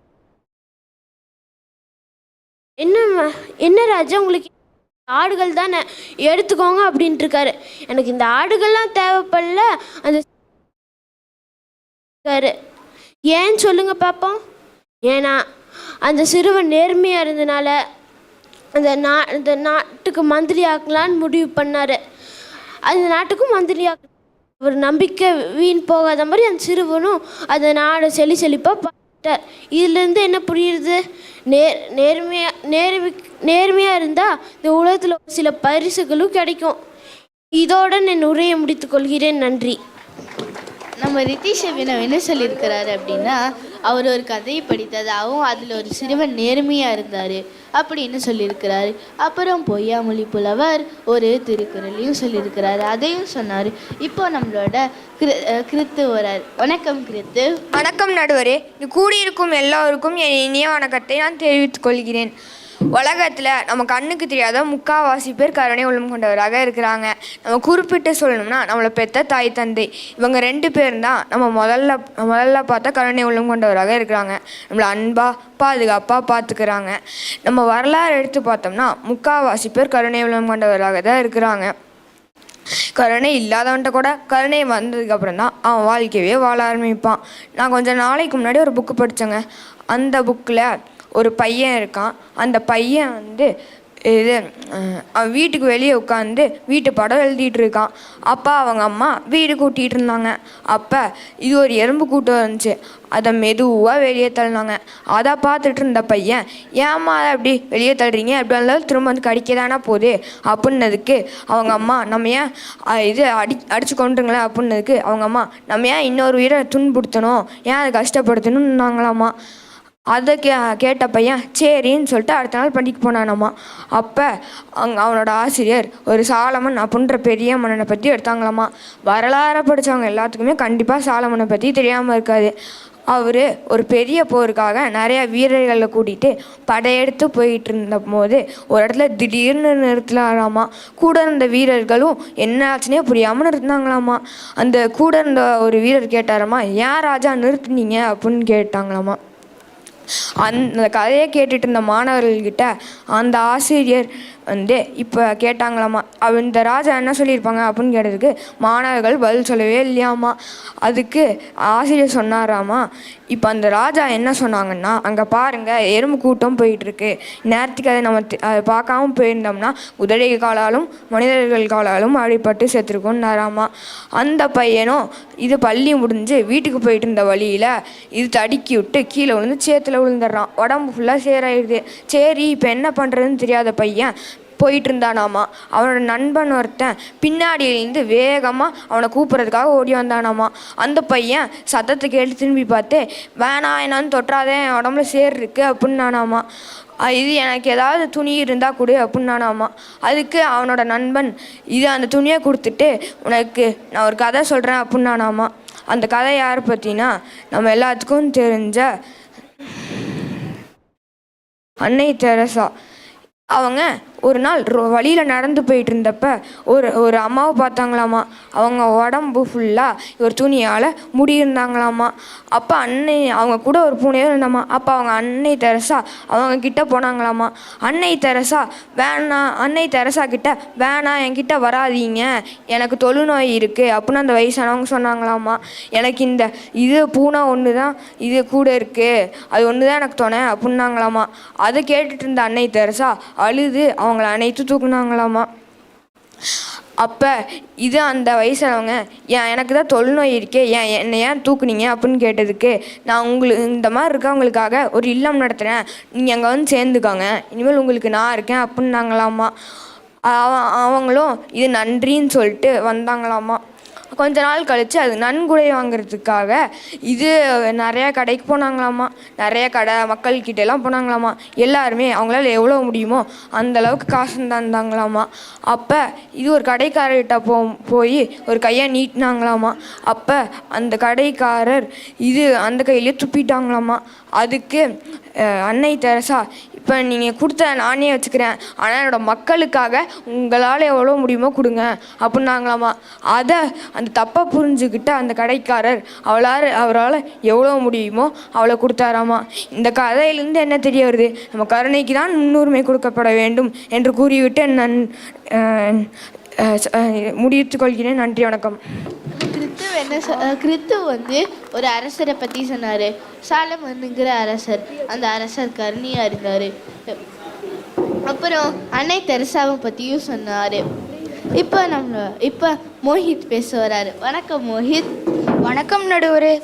என்ன ராஜா உங்களுக்கு ஆடுகள் தானே எடுத்துக்கோங்க அப்படின்ட்டு இருக்காரு. எனக்கு இந்த ஆடுகள்லாம் தேவைப்படல. அந்த ஏன்னு சொல்லுங்க பார்ப்போம். ஏன்னா அந்த சிறுவன் நேர்மையாக இருந்தனால அந்த நாட்டுக்கு மந்திரி ஆக்கலான்னு முடிவு பண்ணார். அந்த நாட்டுக்கும் மந்திரி ஒரு நம்பிக்கை வீண் போகாத மாதிரி அந்த சிறுவனும் அந்த நாடை செழிப்பாக பார்த்துட்டார். இதுலேருந்து என்ன புரியுது? நேர்மையாக இருந்தால் இந்த உலகத்தில் சில பரிசுகளும் கிடைக்கும். இதோட நான் உரையை முடித்துக் கொள்கிறேன். நன்றி. நம்ம ரித்தீஷ் அபினவ் என்ன சொல்லியிருக்கிறாரு அப்படின்னா, அவர் ஒரு கதையை படித்ததாகவும் அதில் ஒரு சிறுவன் நேர்மையாக இருந்தார் அப்படின்னு சொல்லியிருக்கிறாரு. அப்புறம் பொய்யாமொழி புலவர் ஒரு திருக்குறளையும் சொல்லியிருக்கிறாரு, அதையும் சொன்னார். இப்போ நம்மளோட கிறித்து வரார். வணக்கம் கிறித்து. வணக்கம் நடுவரே. இது கூடியிருக்கும் எல்லோருக்கும் என் இனிய வணக்கத்தை நான் தெரிவித்துக் கொள்கிறேன். உலகத்தில் நம்ம கண்ணுக்கு தெரியாத 3/4 பேர் கருணை உள்ளம் கொண்டவராக இருக்கிறாங்க. நம்ம குறிப்பிட்டு சொல்லணும்னா நம்மளை பெற்ற தாய் தந்தை இவங்க 2 பேர் தான் நம்ம முதல்ல பார்த்தா கருணை உள்ளம் கொண்டவராக இருக்கிறாங்க. நம்மளை அன்பாக பாதுகாப்பாக பார்த்துக்கிறாங்க. நம்ம வரலாறு எடுத்து பார்த்தோம்னா 3/4 பேர் கருணை உள்ளம் கொண்டவராக தான் இருக்கிறாங்க. கருணை இல்லாதவன்ட்ட கூட கருணை வந்ததுக்கப்புறம் தான் அவன் வாழ்க்கையவே வாழ ஆரம்பிப்பான். நான் கொஞ்சம் நாளைக்கு முன்னாடி ஒரு புக்கு படித்தேங்க. அந்த புக்கில் ஒரு பையன் இருக்கான். அந்த பையன் அவன் வீட்டுக்கு வெளியே உட்காந்து வீட்டு படம் எழுதிட்டு இருக்கான். அப்போ அவங்க அம்மா வீடு கூட்டிகிட்டு இருந்தாங்க. அப்போ இது ஒரு எறும்பு கூட்டம் இருந்துச்சு. அதை மெதுவாக வெளியே தள்ளினாங்க. அதை பார்த்துட்டு இருந்த பையன், ஏம்மா அதை அப்படி வெளியே தள்ளுறீங்க, அப்படி இருந்தாலும் திரும்ப வந்து கடிக்க தானே போகுது அப்படின்னதுக்கு அவங்க அம்மா, நம்ம ஏன் அடித்து கொண்டுங்களேன் அப்படின்னதுக்கு அவங்க அம்மா, நம்ம ஏன் இன்னொரு உயிரை துன்புறுத்தணும், ஏன் அதை கஷ்டப்படுத்தணும்னாங்களாம்மா. அதை கேட்ட பையன் சரின்னு சொல்லிட்டு அடுத்த நாள் பண்டிகைக்கு போனானாம்மா. அப்போ அவனோட ஆசிரியர் ஒரு சாலமன் அப்படின்ற பெரிய மன்னனை பற்றி எடுத்தாங்களாம்மா. வரலாறை படித்தவங்க எல்லாத்துக்குமே கண்டிப்பாக சாலமனை பற்றி தெரியாமல் இருக்காது. அவர் ஒரு பெரிய போருக்காக நிறைய வீரர்களை கூட்டிகிட்டு படையெடுத்து போயிட்டு இருந்த போது ஒரு இடத்துல திடீர்னு நிறுத்தலாமா. கூட இருந்த வீரர்களும் என்ன ஆச்சுன்னே புரியாமல் நிறுத்தினாங்களாம்மா. அந்த கூட இருந்த ஒரு வீரர் கேட்டாராம்மா, ஏன் ராஜா நிறுத்துனீங்க அப்படின்னு கேட்டாங்களாம்மா. அந்த கதையை கேட்டுட்டு இருந்த மாணவர்கள்கிட்ட அந்த ஆசிரியர் இப்போ கேட்டாங்களாம்மா, இந்த ராஜா என்ன சொல்லியிருப்பாங்க அப்படின்னு கேட்டதுக்கு மாணவர்கள் பதில் சொல்லவே இல்லையாம்மா. அதுக்கு ஆசிரியர் சொன்னாராம்மா, இப்போ அந்த ராஜா என்ன சொன்னாங்கன்னா, அங்கே பாருங்கள் எறும்பு கூட்டம் போயிட்டுருக்கு, நேரத்துக்கு அதை நம்ம அதை பார்க்காம போயிருந்தோம்னா குதிரை காலாலும் மனிதர்கள் காலாலும் அடிபட்டு செத்துருக்கோன்னாராம்மா. அந்த பையனும் இது பள்ளி முடிஞ்சு வீட்டுக்கு போயிட்டு இருந்த வழியில் இது தடுக்கி விட்டு கீழே விழுந்து சேத்துல விழுந்துடுறான். உடம்பு ஃபுல்லாக சேராயிடுது. சரி இப்போ என்ன பண்ணுறதுன்னு தெரியாத பையன் போயிட்டு இருந்தானாமா. அவனோட நண்பன் ஒருத்தன் பின்னாடியிலேருந்து வேகமாக அவனை கூப்பிட்றதுக்காக ஓடி வந்தானாமா. அந்த பையன் சத்தத்தை கேட்டு திரும்பி பார்த்து, வேணாம் என்னான்னு தொட்டாதே, என் உடம்புல சேர் இருக்கு அப்படின்னானாமா. இது எனக்கு ஏதாவது துணி இருந்தால் கொடு அப்படின்னானாமா. அதுக்கு அவனோட நண்பன் அந்த துணியை கொடுத்துட்டு, உனக்கு நான் ஒரு கதை சொல்கிறேன் அப்படின்னானாமா. அந்த கதை யார் பற்றினா, நம்ம எல்லாத்துக்கும் தெரிஞ்ச அன்னை தெரசா. அவங்க ஒரு நாள் வழியில் நடந்து போயிட்டு இருந்தப்ப ஒரு அம்மாவை பார்த்தாங்களாமா. அவங்க உடம்பு ஃபுல்லாக ஒரு துணியால் முடியிருந்தாங்களாமா. அப்போ அவங்க கூட ஒரு பூனையும் இருந்தாமா. அப்போ அவங்க அன்னை தெரசா அவங்க கிட்ட போனாங்களாமா. அன்னை தெரசா கிட்ட வேணாம், என்கிட்ட வராதீங்க, எனக்கு தொழுநோய் இருக்குது அப்படின்னு அந்த வயசானவங்க சொன்னாங்களாமா. எனக்கு இது பூனை ஒன்று தான் இது கூட இருக்குது, அது ஒன்று தான் எனக்கு துணை அப்படின்னாங்களாமா. அதை கேட்டுட்டு இருந்த அன்னை தெரசா அழுது அவங்கள அனைத்து தூக்குனாங்களாமா. அப்போ இது அந்த வயசானவங்க எனக்கு தான் தொழுநோய் இருக்கே, என்னை ஏன் தூக்குனீங்க அப்படின்னு கேட்டதுக்கு, நான் இந்த மாதிரி இருக்கவங்களுக்காக ஒரு இல்லம் நடத்துகிறேன், நீங்கள் அங்கே வந்து சேர்ந்துக்காங்க, இனிமேல் உங்களுக்கு நான் இருக்கேன் அப்படின்னாங்களாமா. அவங்களும் இது நன்றின்னு சொல்லிட்டு வந்தாங்களாமா. கொஞ்ச நாள் கழித்து அது நன்கொடை வாங்கிறதுக்காக இது நிறையா கடைக்கு போனாங்களாமா. நிறைய கடை மக்கள்கிட்டலாம் போனாங்களாமா. எல்லாருமே அவங்களால எவ்வளோ முடியுமோ அந்தளவுக்கு காசு தந்தாங்களாமா. அப்போ இது ஒரு கடைக்காரர்கிட்ட போய் ஒரு கையை நீட்டினாங்களாமா. அப்போ அந்த கடைக்காரர் அந்த கையிலே துப்பிட்டாங்களாமா. அதுக்கு அன்னை தெரசா, இப்போ நீங்கள் கொடுத்த நானே வச்சுக்கிறேன், ஆனால் என்னோடய மக்களுக்காக உங்களால் எவ்வளோ முடியுமோ கொடுங்க அப்படின்னாங்களாமா. அதை அந்த தப்பை புரிஞ்சுக்கிட்ட அந்த கடைக்காரர் அவரால் எவ்வளோ முடியுமோ அவ்வளோ கொடுத்தாராமா. இந்த கதையிலேருந்து என்ன தெரிய வருது? நம்ம கருணைக்கு தான் முன்னுரிமை கொடுக்கப்பட வேண்டும் என்று கூறிவிட்டு நான் முடித்துக் கொள்கிறேன். நன்றி, வணக்கம். கிறித்து வந்து ஒரு அரசரை பற்றி சொன்னார். சாலமன்ங்கிற அரசர். அந்த அரசர் கருணையாக இருந்தார். அப்புறம் அன்னை தெரசாவை பற்றியும் சொன்னார். இப்போ மோஹித் பேச வராரு. வணக்கம் மோஹித். வணக்கம் நடுவரே.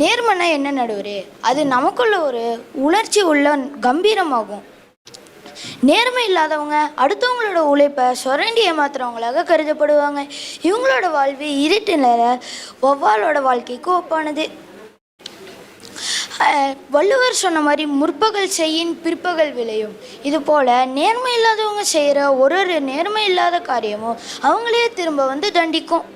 நேர்மனா என்ன நடுவரே? அது நமக்குள்ள ஒரு உணர்ச்சி உள்ள கம்பீரமாகும். நேர்மை இல்லாதவங்க அடுத்தவங்களோட உழைப்பை சுரண்டி ஏமாத்துறவங்களாக கருதப்படுவாங்க. இவங்களோட வாழ்வு இருட்டு நேர ஒவ்வாளோட வாழ்க்கைக்கு ஒப்பானது. வள்ளுவர் சொன்ன மாதிரி முற்பகல் செய்யின் பிற்பகல் விளையும். இது போல் நேர்மை இல்லாதவங்க செய்கிற ஒரு நேர்மை இல்லாத காரியமும் அவங்களே திரும்ப வந்து தண்டிக்கும்.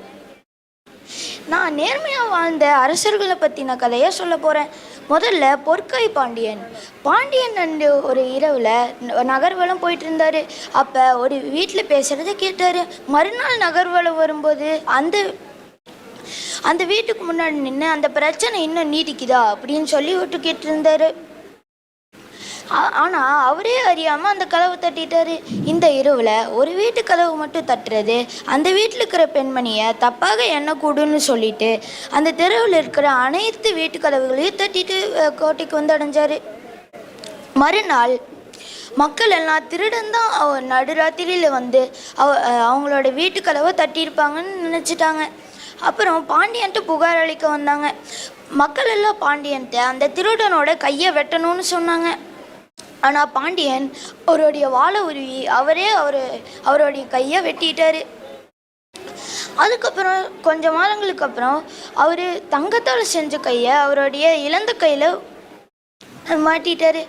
நான் நேர்மையாக வாழ்ந்த அரசர்களை பற்றின கதையை சொல்ல போகிறேன். முதல்ல பொற்கை பாண்டியன். ஒரு இரவில் நகர்வலம் போயிட்டு இருந்தார். அப்போ ஒரு வீட்டில் பேசுகிறத கேட்டார். மறுநாள் நகர்வலம் வரும்போது அந்த வீட்டுக்கு முன்னாடி நின்று அந்த பிரச்சனை இன்னும் நீடிக்குதா அப்படின்னு சொல்லி விட்டு கேட்டிருந்தார். ஆனால் அவரே அறியாமல் அந்த கதவை தட்டிட்டார். இந்த இரவில் ஒரு வீட்டு கதவு மட்டும் தட்டுறது அந்த வீட்டில் இருக்கிற பெண்மணியை தப்பாக எண்ணக்கூடுன்னு சொல்லிட்டு அந்த தெருவில் இருக்கிற அனைத்து வீட்டு கதவுகளையும் தட்டிட்டு கோட்டைக்கு வந்து அடைஞ்சார். மறுநாள் மக்கள் எல்லாம் திருடன் தான் நடுராத்திரியில் வந்து அவங்களோட வீட்டு கதவை தட்டியிருப்பாங்கன்னு நினச்சிட்டாங்க. அப்புறம் பாண்டியன்ட்டு புகார் அளிக்க வந்தாங்க. மக்கள் எல்லாம் பாண்டியன்ட்டு அந்த திருடனோட கையை வெட்டணும்னு சொன்னாங்க. ஆனால் பாண்டியன் அவருடைய வாழை உருவி அவருடைய கையை வெட்டிட்டார். அதுக்கப்புறம் கொஞ்சம் மாதங்களுக்கு அப்புறம் அவர் தங்கத்தால் செஞ்ச கையை அவருடைய இழந்த கையில் மாட்டிட்டார்.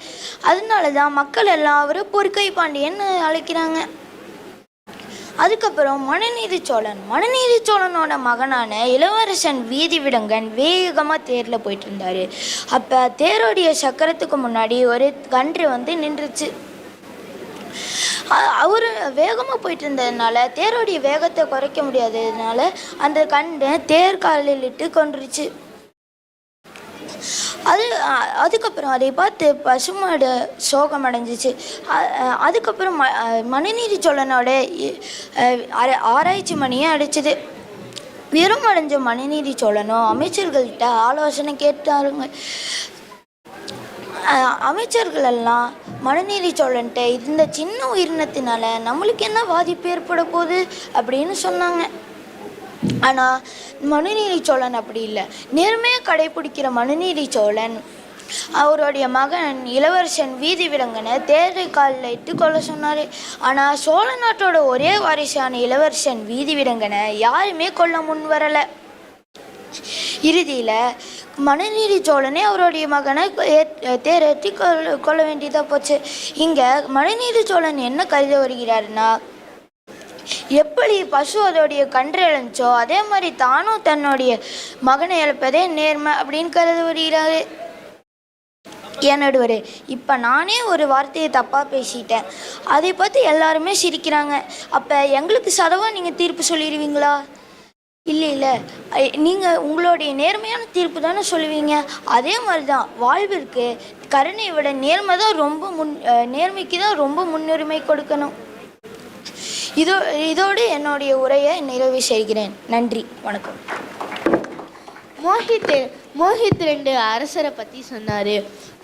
அதனால தான் மக்கள் எல்லாம் அவர் பொற்கை பாண்டியன்னு அழைக்கிறாங்க. அதுக்கப்புறம் மனுநீதி சோழனோட மகனான இளவரசன் வீதி விடங்கன் வேகமாக தேரில் போயிட்டு இருந்தார். அப்போ தேரோடைய சக்கரத்துக்கு முன்னாடி ஒரு கன்று வந்து நின்றுச்சு. அவர் வேகமாக போயிட்டு இருந்ததுனால தேரோடைய வேகத்தை குறைக்க முடியாததுனால அந்த கன்று தேர்காலில் இட்டு கொன்றுச்சு. அதுக்கப்புறம் அதை பார்த்து பசுமாடு சோகம் அடைஞ்சிச்சு. அதுக்கப்புறம் மனுநீதி சோழனோட ஆராய்ச்சி மணியை அடிச்சுது. வெறும் அடைஞ்ச மனுநீதி சோழனும் அமைச்சர்கள்கிட்ட ஆலோசனை கேட்டாருங்க. அமைச்சர்கள் எல்லாம் மனுநீதி சோழன்ட்ட இந்த சின்ன உயிரினத்தினால நம்மளுக்கு என்ன பாதிப்பு ஏற்பட போகுது அப்படின்னு சொன்னாங்க. ஆனால் மனுநீதி சோழன் அப்படி இல்லை. நேர்மையாக கடைபிடிக்கிற மனுநீதி சோழன் அவருடைய மகன் இளவரசன் வீதி விடங்கனை தேரை காலில் இட்டு கொள்ள சொன்னார். ஆனால் சோழ நாட்டோட ஒரே வாரிசான இளவரசன் வீதி விடங்கனை யாருமே கொல்ல முன் வரலை. இறுதியில் மனுநீதி சோழனே அவருடைய மகனை தேரேற்றி கொள்ள வேண்டியதாக போச்சு. இங்கே மனுநீதி சோழன் என்ன கருத வருகிறாருன்னா, எப்படி பசு அதோடைய கன்று இழந்துச்சோ அதே மாதிரி தானும் தன்னுடைய மகனை இழப்பதே நேர்மை அப்படின்னு கருத வருகிறாரு. ஏன் நடுவரே, இப்போ நானே ஒரு வார்த்தையை தப்பாக பேசிட்டேன், அதை பார்த்து எல்லாருமே சிரிக்கிறாங்க. அப்போ எங்களுக்கு சதவா நீங்கள் தீர்ப்பு சொல்லிடுவீங்களா? இல்லை, நீங்கள் உங்களுடைய நேர்மையான தீர்ப்பு தானே சொல்லுவீங்க. அதே மாதிரி தான் வாழ்விற்கு கருணையை விட நேர்மை தான் நேர்மைக்கு தான் ரொம்ப முன்னுரிமை கொடுக்கணும். இதோடு என்னுடைய உரையை நிறைவு செய்கிறேன். நன்றி, வணக்கம். மோஹித் 2 அரசரை பற்றி சொன்னார்.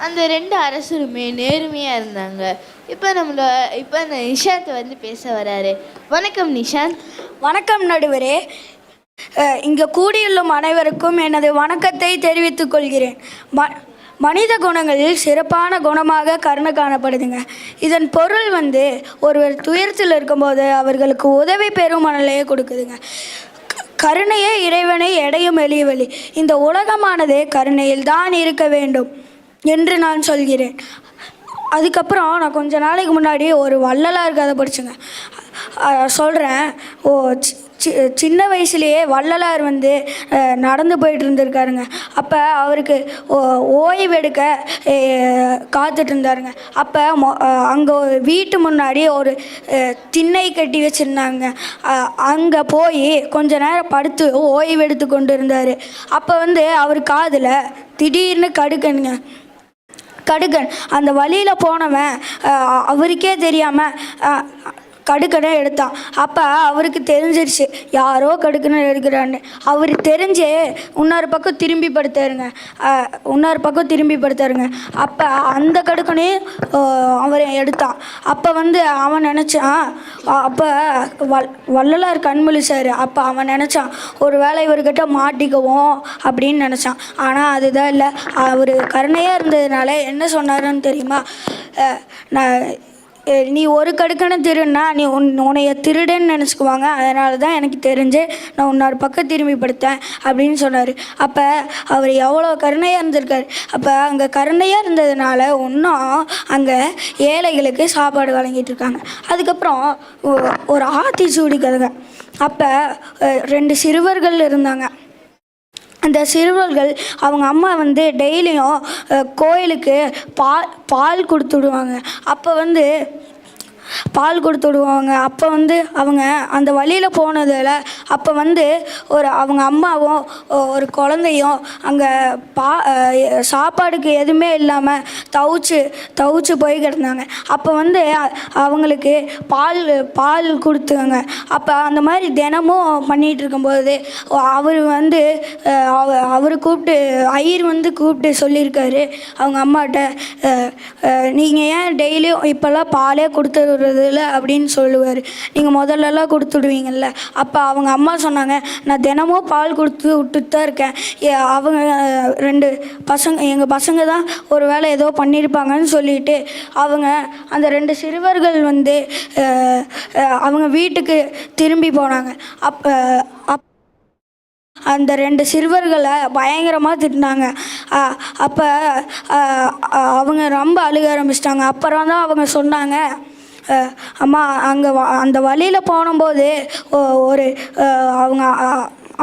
அந்த 2 அரசருமே நேர்மையாக இருந்தாங்க. இப்போ இந்த நிஷாந்த் வந்து பேச வராரு. வணக்கம் நிஷாந்த். வணக்கம் நடுவரே. இங்கே கூடியுள்ள அனைவருக்கும் எனது வணக்கத்தை தெரிவித்துக் கொள்கிறேன். மனித குணங்களில் சிறப்பான குணமாக கருணை காணப்படுதுங்க. இதன் பொருள் வந்து ஒருவர் துயரத்தில் இருக்கும்போது அவர்களுக்கு உதவி பெறும் மனநிலையை கொடுக்குதுங்க. கருணையே இறைவனை எடையும் எளிய வழி. இந்த உலகமானது கருணையில் தான் இருக்க வேண்டும் என்று நான் சொல்கிறேன். அதுக்கப்புறம் நான் கொஞ்ச நாளைக்கு முன்னாடி ஒரு வள்ளலார் கதை படித்தேங்க. சொல்கிறேன். சின்ன வயசுலேயே வள்ளலார் வந்து நடந்து போயிட்டு இருந்திருக்காருங்க. அப்போ அவருக்கு ஓய்வெடுக்க காத்துட்டு இருந்தாருங்க. அப்போ அங்கே வீட்டு முன்னாடி ஒரு திண்ணை கட்டி வச்சுருந்தாங்க. அங்கே போய் கொஞ்ச நேரம் படுத்து ஓய்வெடுத்து கொண்டு இருந்தார். அப்போ வந்து அவர் காதில் திடீர்னு கடுகன் அந்த வழியில் போனவன் அவருக்கே தெரியாமல் கடுக்கனை எடுத்தான். அப்போ அவருக்கு தெரிஞ்சிருச்சு யாரோ கடுக்கனை எடுக்கிறான்னு. அவர் தெரிஞ்சே இன்னொரு பக்கம் திரும்பி படுத்தாருங்க. அப்போ அந்த கடுக்கனையும் அவரை எடுத்தான். அப்போ வந்து அவன் நினச்சான், அப்போ வள்ளலார் கண்முழிச்சார். அப்போ அவன் நினச்சான் ஒரு வேளை இவர்கிட்ட மாட்டிக்குவோம் அப்படின்னு நினச்சான். ஆனால் அதுதான் இல்லை. அவர் கருணையாக இருந்ததுனால என்ன சொன்னாருன்னு தெரியுமா? நீ ஒரு கடுக்கனை திருடுனா நீ உன்னைய திருடுன்னு நினச்சிக்குவாங்க, அதனால தான் எனக்கு தெரிஞ்சு நான் இன்னொரு பக்கம் திரும்பி படுத்தேன் அப்படின்னு சொன்னார். அப்போ அவர் எவ்வளோ கருணையாக இருந்திருக்கார். அப்போ அங்கே கருணையாக இருந்ததுனால இன்னும் அங்கே ஏழைகளுக்கு சாப்பாடு வழங்கிட்டு இருக்காங்க. அதுக்கப்புறம் ஒரு ஆத்திச்சூடி கதை. அப்போ 2 சிறுவர்கள் இருந்தாங்க. அந்த சிறுவர்கள் அவங்க அம்மா வந்து டெய்லியும் கோயிலுக்கு பால் கொடுத்துடுவாங்க. அப்போ வந்து அவங்க அந்த வழியில் போனதில் அப்போ வந்து அவங்க அம்மாவும் ஒரு குழந்தையும் அங்கே சாப்பாடுக்கு எதுவுமே இல்லாமல் தவிச்சு போய் கிடந்தாங்க. அப்போ வந்து அவங்களுக்கு பால் கொடுத்தாங்க. அப்போ அந்த மாதிரி தினமும் பண்ணிகிட்டு இருக்கும்போது அவர் கூப்பிட்டு ஐயர் வந்து கூப்பிட்டு சொல்லியிருக்காரு அவங்க அம்மாட்ட, நீங்கள் ஏன் டெய்லியும் இப்போல்லாம் பாலே கொடுத்து இல்லை அப்படின்னு சொல்லுவார். நீங்கள் முதல்லலாம் கொடுத்துடுவீங்கள்ல. அப்போ அவங்க அம்மா சொன்னாங்க, நான் தினமும் பால் கொடுத்து விட்டுட்டு தான் இருக்கேன். அவங்க 2 பசங்க எங்கள் பசங்க தான் ஒரு வேளை ஏதோ பண்ணியிருப்பாங்கன்னு சொல்லிட்டு அவங்க அந்த 2 சிறுவர்கள் வந்து அவங்க வீட்டுக்கு திரும்பி போனாங்க. அந்த 2 சிறுவர்களை பயங்கரமாக திட்டினாங்க. அப்போ அவங்க ரொம்ப அழுக ஆரம்பிச்சிட்டாங்க. அப்புறம் தான் அவங்க சொன்னாங்க, அம்மா அந்த வழியில் போனும்போது அவங்க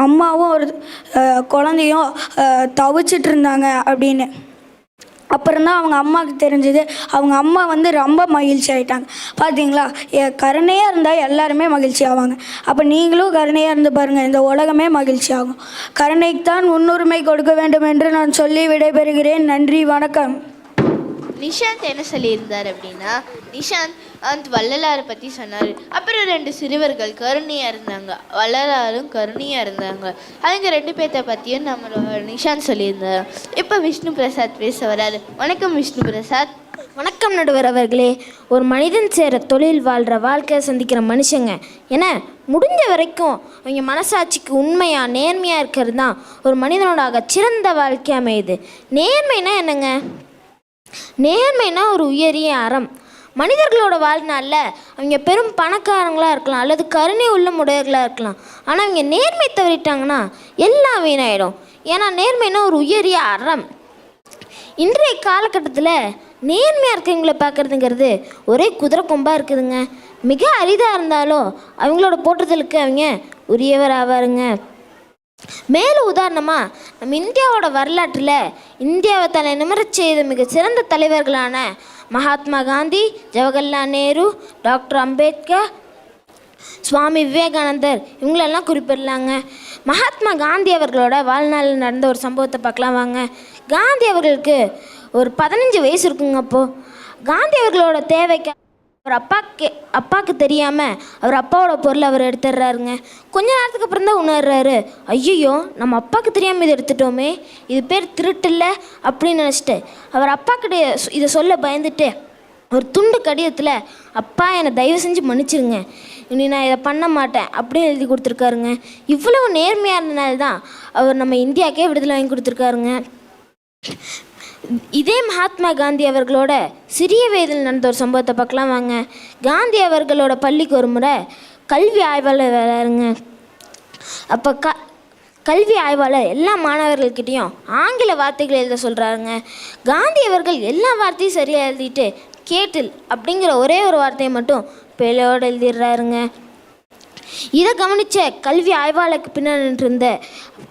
அம்மாவும் ஒரு குழந்தையும் தவிச்சிட்டு இருந்தாங்க அப்படின்னு. அப்புறம்தான் அவங்க அம்மாவுக்கு தெரிஞ்சது. அவங்க அம்மா வந்து ரொம்ப மகிழ்ச்சி ஆகிட்டாங்க. பார்த்தீங்களா, கருணையாக இருந்தால் எல்லாருமே மகிழ்ச்சி ஆவாங்க. அப்போ நீங்களும் கருணையாக இருந்து பாருங்கள், இந்த உலகமே மகிழ்ச்சி ஆகும். கருணைக்குத்தான் முன்னுரிமை கொடுக்க வேண்டும் என்று நான் சொல்லி விடைபெறுகிறேன். நன்றி, வணக்கம். நிஷாந்த் என்ன சொல்லியிருந்தார் அப்படின்னா, நிஷாந்த் வள்ளலாரை பற்றி சொன்னார். அப்புறம் 2 சிறுவர்கள் கருணையாக இருந்தாங்க, வள்ளலாரும் கருணையாக இருந்தாங்க. அவங்க 2 பேர்த்த பற்றியும் நம்மளோட நிஷாந்த் சொல்லியிருந்தார். இப்போ விஷ்ணு பிரசாத் பேச வராரு. வணக்கம் விஷ்ணு பிரசாத். வணக்கம் நடுவர் அவர்களே. ஒரு மனிதன் சேர தொழில் வாழ்கிற வாழ்க்கையை சந்திக்கிற மனுஷங்க ஏன்னா முடிஞ்ச வரைக்கும் அவங்க மனசாட்சிக்கு உண்மையாக நேர்மையாக இருக்கிறது தான் ஒரு மனிதனோட சிறந்த வாழ்க்கை அமையுது. நேர்மைனா என்னங்க? நேர்மைனா ஒரு உயரிய அறம். மனிதர்களோட வாழ்நாளில் அவங்க பெரும் பணக்காரங்களாக இருக்கலாம் அல்லது கருணை உள்ள உடையர்களாக இருக்கலாம். ஆனால் அவங்க நேர்மை தவறிட்டாங்கன்னா எல்லாம் வீணாயிடும். ஏன்னா நேர்மைனா ஒரு உயரிய அறம். இன்றைய காலகட்டத்தில் நேர்மையாக இருக்கவங்களை பார்க்குறதுங்கிறது ஒரே குதிரை கொம்பாக இருக்குதுங்க. மிக அரிதாக இருந்தாலும் அவங்களோட போற்றுதலுக்கு அவங்க உரியவர் ஆவாருங்க. மேலும் உதாரணமாக நம்ம இந்தியாவோட வரலாற்றில் இந்தியாவை தலை நிமிரச் செய்த மிகச்சிறந்த தலைவர்களான மகாத்மா காந்தி, ஜவஹர்லால் நேரு, டாக்டர் அம்பேத்கர், சுவாமி விவேகானந்தர் இவங்களெல்லாம் குறிப்பிடலாங்க. மகாத்மா காந்தி அவர்களோட வாழ்நாளில் நடந்த ஒரு சம்பவத்தை பார்க்கலாம் வாங்க. காந்தி அவர்களுக்கு ஒரு 15 வயசு இருக்குங்க. அப்போது காந்தி அவர்களோட தேவைக்கு அவர் அப்பாவுக்கு தெரியாமல் அவர் அப்பாவோட பொருளை அவர் எடுத்துடுறாருங்க. கொஞ்ச நேரத்துக்கு அப்புறம் தான் உணர்றாரு, ஐயோ நம்ம அப்பாவுக்கு தெரியாமல் இதை எடுத்துட்டோமே, இது பேர் திருட்டு இல்லை அப்படின்னு நினச்சிட்டு அவர் அப்பாக்கிட்ட இதை சொல்ல பயந்துட்டு ஒரு துண்டு கடிதத்தில், அப்பா என்னை தயவு செஞ்சு மன்னிச்சிருங்க, இனி நான் இதை பண்ண மாட்டேன் அப்படின்னு எழுதி கொடுத்துருக்காருங்க. இவ்வளவு நேர்மையாக இருந்தனால தான் அவர் நம்ம இந்தியாவுக்கே விடுதலை வாங்கி கொடுத்துருக்காருங்க. இதே மகாத்மா காந்தி அவர்களோட சிறிய வயதில் நடந்த ஒரு சம்பவத்தை பார்க்கலாம் வாங்க. காந்தி அவர்களோட பள்ளிக்கு ஒரு முறை கல்வி ஆய்வாளர் வராருங்க. அப்போ கல்வி ஆய்வாளர் எல்லா மாணவர்கள்கிட்டையும் ஆங்கில வார்த்தைகள் எழுத சொல்கிறாருங்க. காந்தி அவர்கள் எல்லா வார்த்தையும் சரியாக எழுதிட்டு கேட்டில் அப்படிங்கிற ஒரே ஒரு வார்த்தையை மட்டும் பிழையோடு எழுதிடுறாருங்க. இதை கவனித்த கல்வி ஆய்வாளருக்கு பின்னாடி இருந்த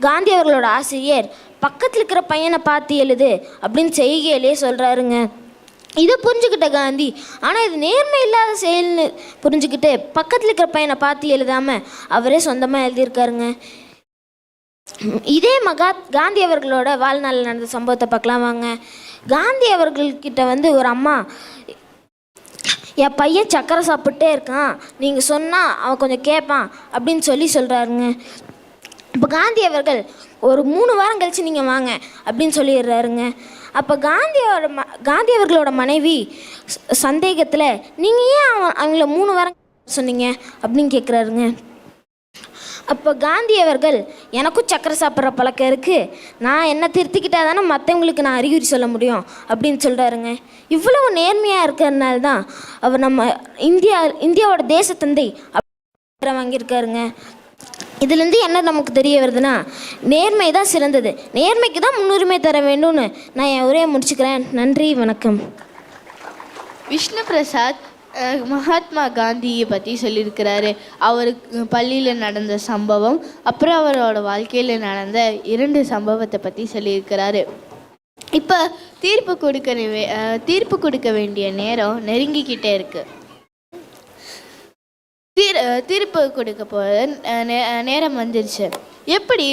காந்தி அவர்களோட ஆசிரியர், பக்கத்தில் இருக்கிற பையனை பார்த்து எழுது அப்படின்னு செய்கையிலே சொல்கிறாருங்க. இதை புரிஞ்சுக்கிட்ட காந்தி, ஆனால் இது நேர்மை இல்லாத செயல்னு புரிஞ்சுக்கிட்டு பக்கத்தில் இருக்கிற பையனை பார்த்து எழுதாமல் அவரே சொந்தமாக எழுதியிருக்காருங்க. இதே காந்தி அவர்களோட வாழ்நாளில் நடந்த சம்பவத்தை பார்க்கலாம் வாங்க. காந்தி அவர்கள்கிட்ட ஒரு அம்மா, என் பையன் சக்கரை சாப்பிட்டே இருக்கான், நீங்கள் சொன்னால் அவன் கொஞ்சம் கேட்பான் அப்படின்னு சொல்கிறாருங்க. இப்போ காந்தி அவர்கள் ஒரு 3 வாரம் கழித்து நீங்கள் வாங்க அப்படின்னு சொல்லிடுறாருங்க. அப்போ காந்தி அவர்களோட மனைவி சந்தேகத்தில், நீங்கள் ஏன் அவங்கள 3 வாரம் சொன்னீங்க அப்படின்னு கேட்குறாருங்க. அப்போ காந்தி அவர்கள், எனக்கும் சக்கரை சாப்பிட்ற பழக்கம் இருக்குது, நான் என்ன திருத்திக்கிட்டால் தானே மற்றவங்களுக்கு நான் அறிகுறி சொல்ல முடியும் அப்படின்னு சொல்கிறாருங்க. இவ்வளவு நேர்மையாக இருக்கிறதுனால தான் அவர் நம்ம இந்தியாவோட தேசத்தந்தை வாங்கியிருக்காருங்க. இதுலேருந்து என்ன நமக்கு தெரிய வருதுன்னா, நேர்மை தான் சிறந்தது, நேர்மைக்கு தான் முன்னுரிமை தர வேண்டும்னு நான் என் உரையை முடிச்சுக்கிறேன். நன்றி, வணக்கம். விஷ்ணு பிரசாத் மகாத்மா காந்தியை பற்றி சொல்லியிருக்கிறாரு. அவருக்கு பள்ளியில் நடந்த சம்பவம், அப்புறம் அவரோட வாழ்க்கையில் நடந்த 2 சம்பவத்தை பற்றி சொல்லியிருக்கிறாரு. இப்போ தீர்ப்பு கொடுக்க வேண்டிய நேரம் நெருங்கிக்கிட்டே இருக்கு. தீர்ப்பு கொடுக்க போகிற நேரம் வந்துருச்சு. எப்படி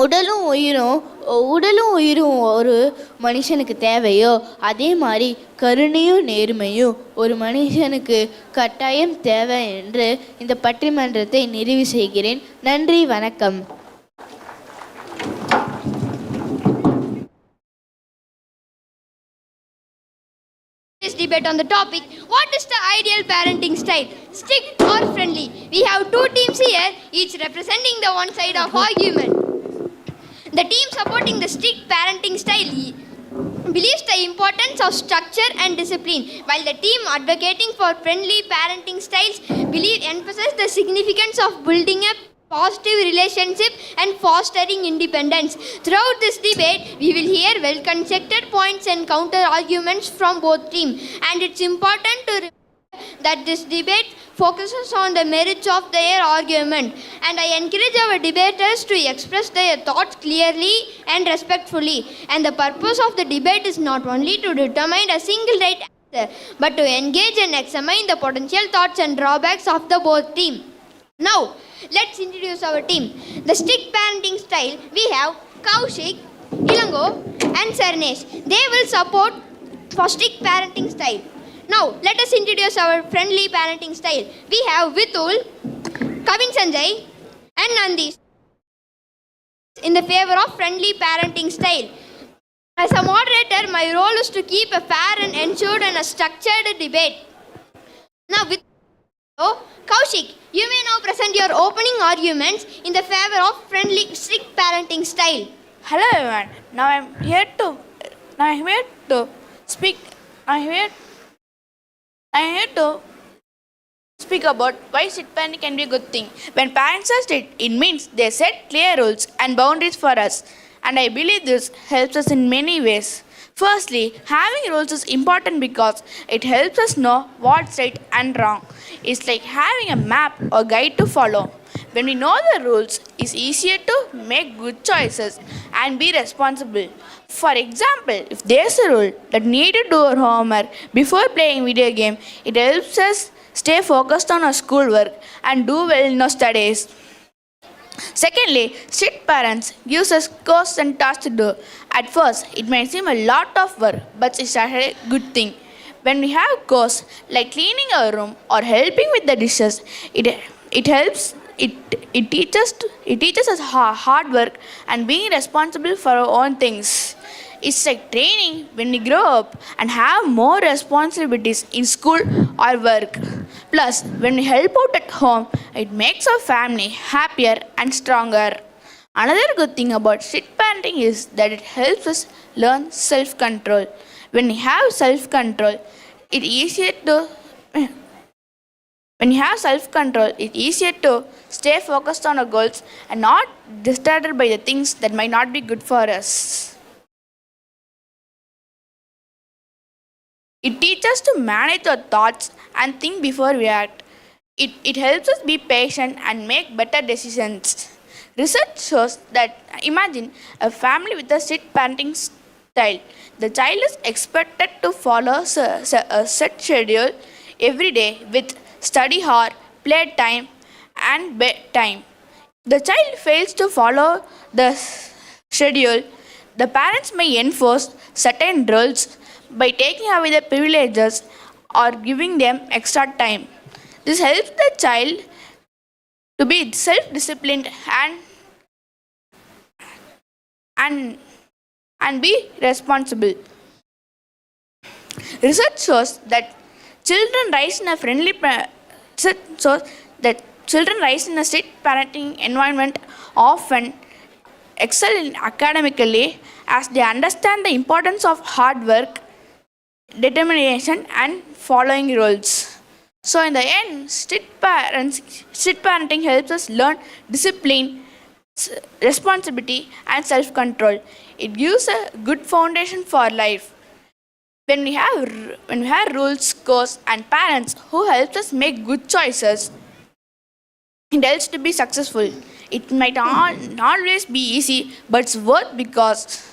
உடலும் உயிரும் ஒரு மனுஷனுக்கு தேவையோ, அதே மாதிரி கருணையும் நேர்மையும் ஒரு மனுஷனுக்கு கட்டாயம் தேவை என்று இந்த பட்டிமன்றத்தை நிறைவு செய்கிறேன். நன்றி, வணக்கம். This debate on the topic, what is the ideal parenting style, strict or friendly? We have 2 teams here, each representing the one side of argument. The team supporting the strict parenting style believes the importance of structure and discipline, while the team advocating for friendly parenting styles emphasizes the significance of building a positive relationship and fostering independence. Throughout this debate, we will hear well-constructed points and counter-arguments from both teams, and it's important to remember that this debate focuses on the merits of their argument, and I encourage our debaters to express their thoughts clearly and respectfully. And the purpose of the debate is not only to determine a single right answer, but to engage and examine the potential thoughts and drawbacks of the both teams. Now, let's introduce our team. The strict parenting style, we have Kaushik, Ilango and Sarnesh. They will support for strict parenting style. Now, let us introduce our friendly parenting style. We have Vitul, Kavin Sanjay and Nandish in the favor of friendly parenting style. As a moderator, my role is to keep a fair and ensured and a structured debate. Now, with Kaushik, you may now present your opening arguments in the favor of friendly strict parenting style. Hello everyone. Now I'm here to speak about why strict parenting can be a good thing. When parents are strict, it means they set clear rules and boundaries for us, and I believe this helps us in many ways. Firstly, having rules is important because it helps us know what's right and wrong. It's like having a map or guide to follow. When we know the rules, it's easier to make good choices and be responsible. For example, if there's a rule that need to do our homework before playing video game, it helps us stay focused on our schoolwork and do well in our studies. Secondly, strict parents gives us chores and tasks to do. At first, it may seem a lot of work, but it's a good thing. When we have chores like cleaning our room or helping with the dishes, it helps. It teaches us hard work and being responsible for our own things. It's like training when we grow up and have more responsibilities in school or work. Plus, when we help out at home, it makes our family happier and stronger. Another good thing about strict parenting is that it helps us learn self-control. When we have self-control, it's easier to stay focused on our goals and not distracted by the things that might not be good for us. It teaches us to manage our thoughts and think before we act. It helps us be patient and make better decisions. Research shows that, imagine a family with a strict parenting style. The child is expected to follow a set schedule every day with study hour, play time, and bedtime. The child fails to follow the schedule. The parents may enforce certain rules by taking away their privileges or giving them extra time. This helps the child to be self-disciplined and be responsible. Research shows that children raised in a strict parenting environment often excel academically as they understand the importance of hard work, determination, and following rules. So in the end, strict parenting helps us learn discipline, responsibility, and self-control. It gives a good foundation for life. When we have rules, courses, and parents who help us make good choices, it helps to be successful. It might not always be easy, but it's worth because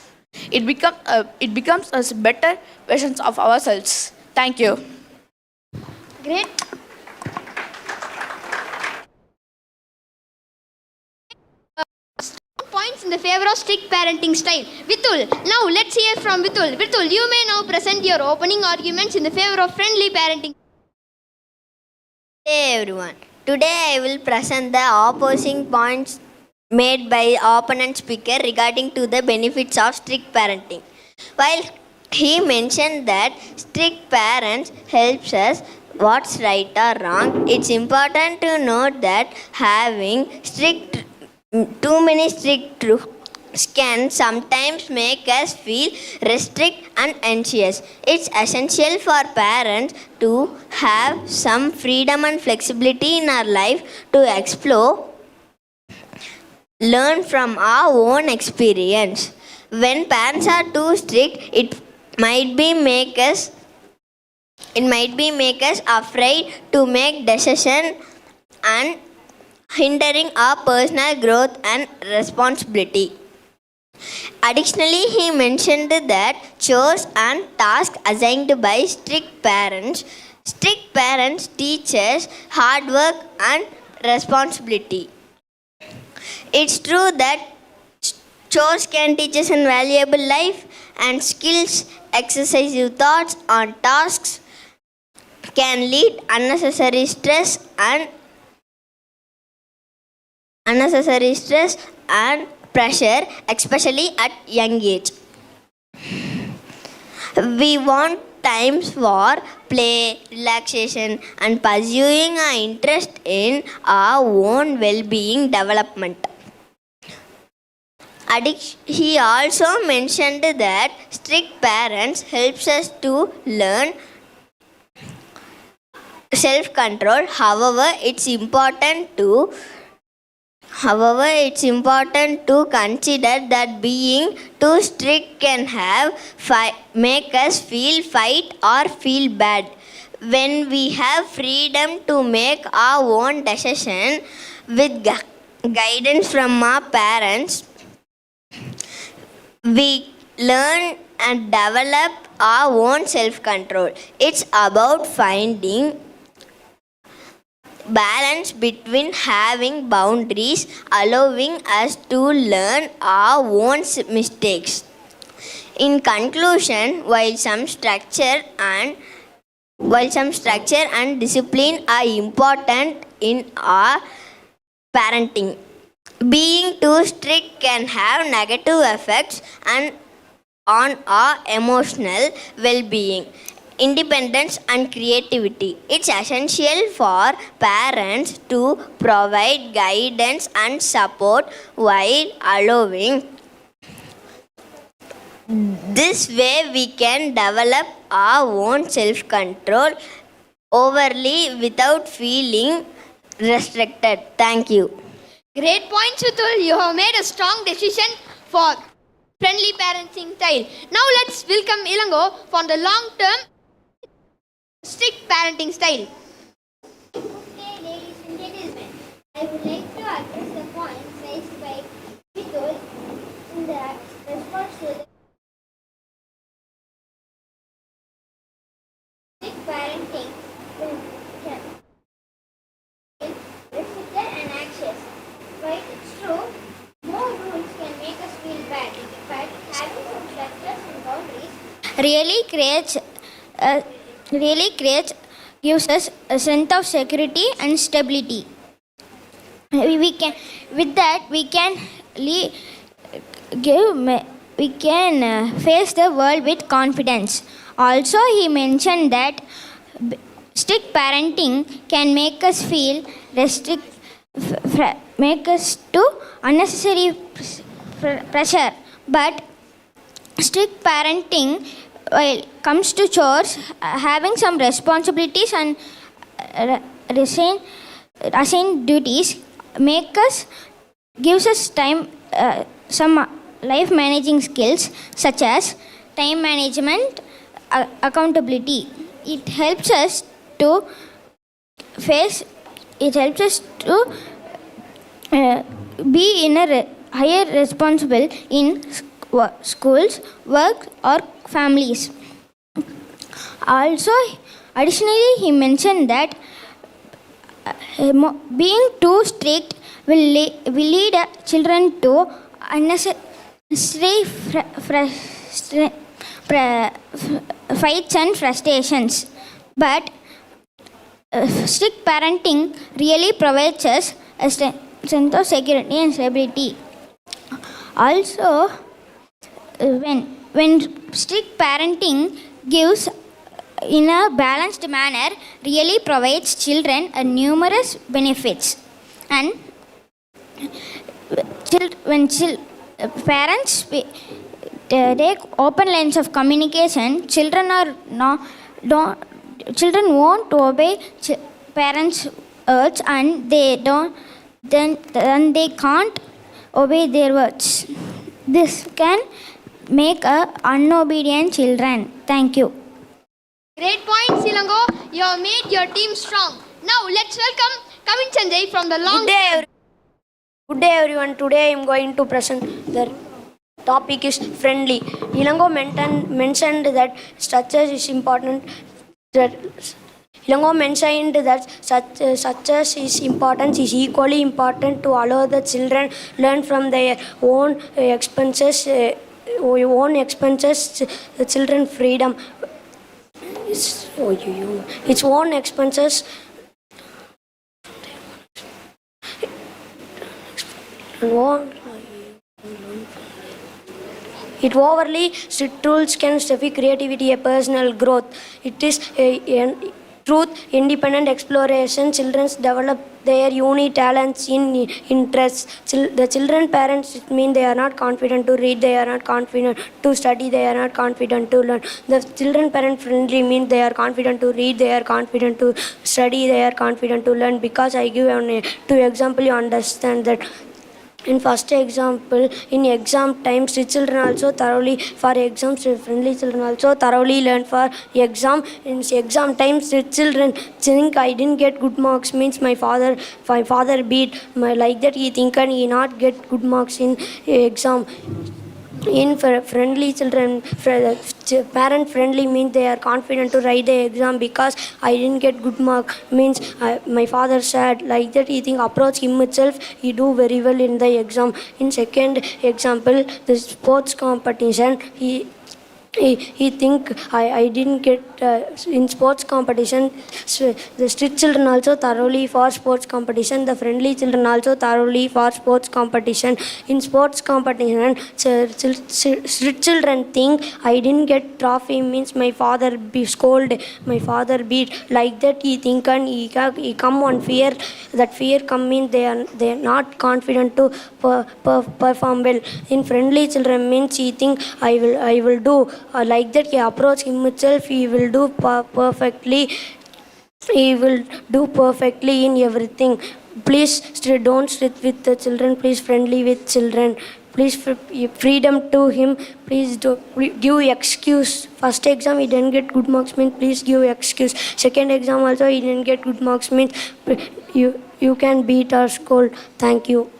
it becomes us better versions of ourselves. Thank you. Great. Points in the favor of strict parenting style. Vitul, now let's hear from Vitul. Vitul, you may now present your opening arguments in the favor of friendly parenting. Hey everyone, today I will present the opposing points made by opponent speaker regarding to the benefits of strict parenting. While he mentioned that strict parents helps us what's right or wrong, it's important to note that having too many strict rules can sometimes make us feel restricted and anxious. It's essential for parents to have some freedom and flexibility in our life to explore, learn from our own experience. When parents are too strict, it might be make us afraid to make decisions and hindering our personal growth and responsibility. Additionally, he mentioned that chores and tasks assigned by strict parents teach us hard work and responsibility. It's true that chores can teach us invaluable life and skills. Excessive thoughts on tasks can lead unnecessary stress and pressure, especially at young age. We want times for play, relaxation, and pursuing our interest in our own well-being development. He also mentioned that strict parents helps us to learn self-control. However, it's important to consider that being too strict can make us fight or feel bad. When we have freedom to make our own decision with guidance from our parents, we learn and develop our own self-control. It's about finding balance between having boundaries, allowing us to learn our own mistakes. In conclusion, while some structure and discipline are important in our parenting, being too strict can have negative effects on our emotional well-being, independence and creativity. It's essential for parents to provide guidance and support while allowing. This way we can develop our own self-control overly without feeling restricted. Thank you. Great point, Sutul. You have made a strong decision for friendly parenting style. Now let's welcome Ilango for the long-term strict parenting style. Okay, ladies and gentlemen, I would like to address the points raised by Vitul in the response to the strict parenting can be restricted and anxious. While it's true, more rules can make us feel bad, but having some structures and boundaries really gives us a sense of security and stability. We can face the world with confidence. Also, he mentioned that strict parenting can make us feel make us to unnecessary pressure, but strict parenting, while comes to chores, having some responsibilities and assigned duties gives us time, some life managing skills such as time management, accountability. It helps us to be in a higher responsible in schools, work or families. Also, additionally, he mentioned that being too strict will lead children to unnecessary fights and frustrations. But strict parenting really provides us a sense of security and stability. Also, when strict parenting gives in a balanced manner, really provides children a numerous benefits. And when parents take open lines of communication, children won't obey parents' words, and then they can't obey their words. This can make unobedient children. Thank you. Great point, Ilango. You have made your team strong. Now let's welcome Kavin Sanjay from the long. Good day everyone. Today I am going to present the topic is friendly. Ilango mentioned that structures is important. Ilango mentioned that structures is important is equally important to allow the children learn from their own expenses. The children freedom. Its own expenses. It overly strict rules can stifle creativity and personal growth. It is truth, independent exploration. Children develop their unique talents in interests. The children parents mean they are not confident to read, they are not confident to study, they are not confident to learn. The children parent friendly mean they are confident to read, they are confident to study, they are confident to learn. Because I give two example, you understand that. In first example, in exam times, children also thoroughly for exams, friendly children also thoroughly learn for exam. In exam times, children think I didn't get good marks means my father beat my, like that he think and he not get good marks in exam. In friendly children, parent friendly means they are confident to write the exam because I didn't get good mark means my father said like that he think approach him itself he do very well in the exam. In second example, the sports competition he think I didn't get in sports competition. The strict children also thoroughly for sports competition. The friendly children also thoroughly for sports competition. In sports competition, strict children think I didn't get trophy means my father be scolded, my father beat like that he think and he come on fear. That fear come means they are not confident to perform well. In friendly children means he think I will do. Like that he approach him itself he will do perfectly. He will do perfectly in everything. Please don't sit with the children. Please friendly with children. Please freedom to him. Please do give excuse. First exam he didn't get good marks means please give excuse. Second exam also he didn't get good marks means you can beat or scold. Thank you.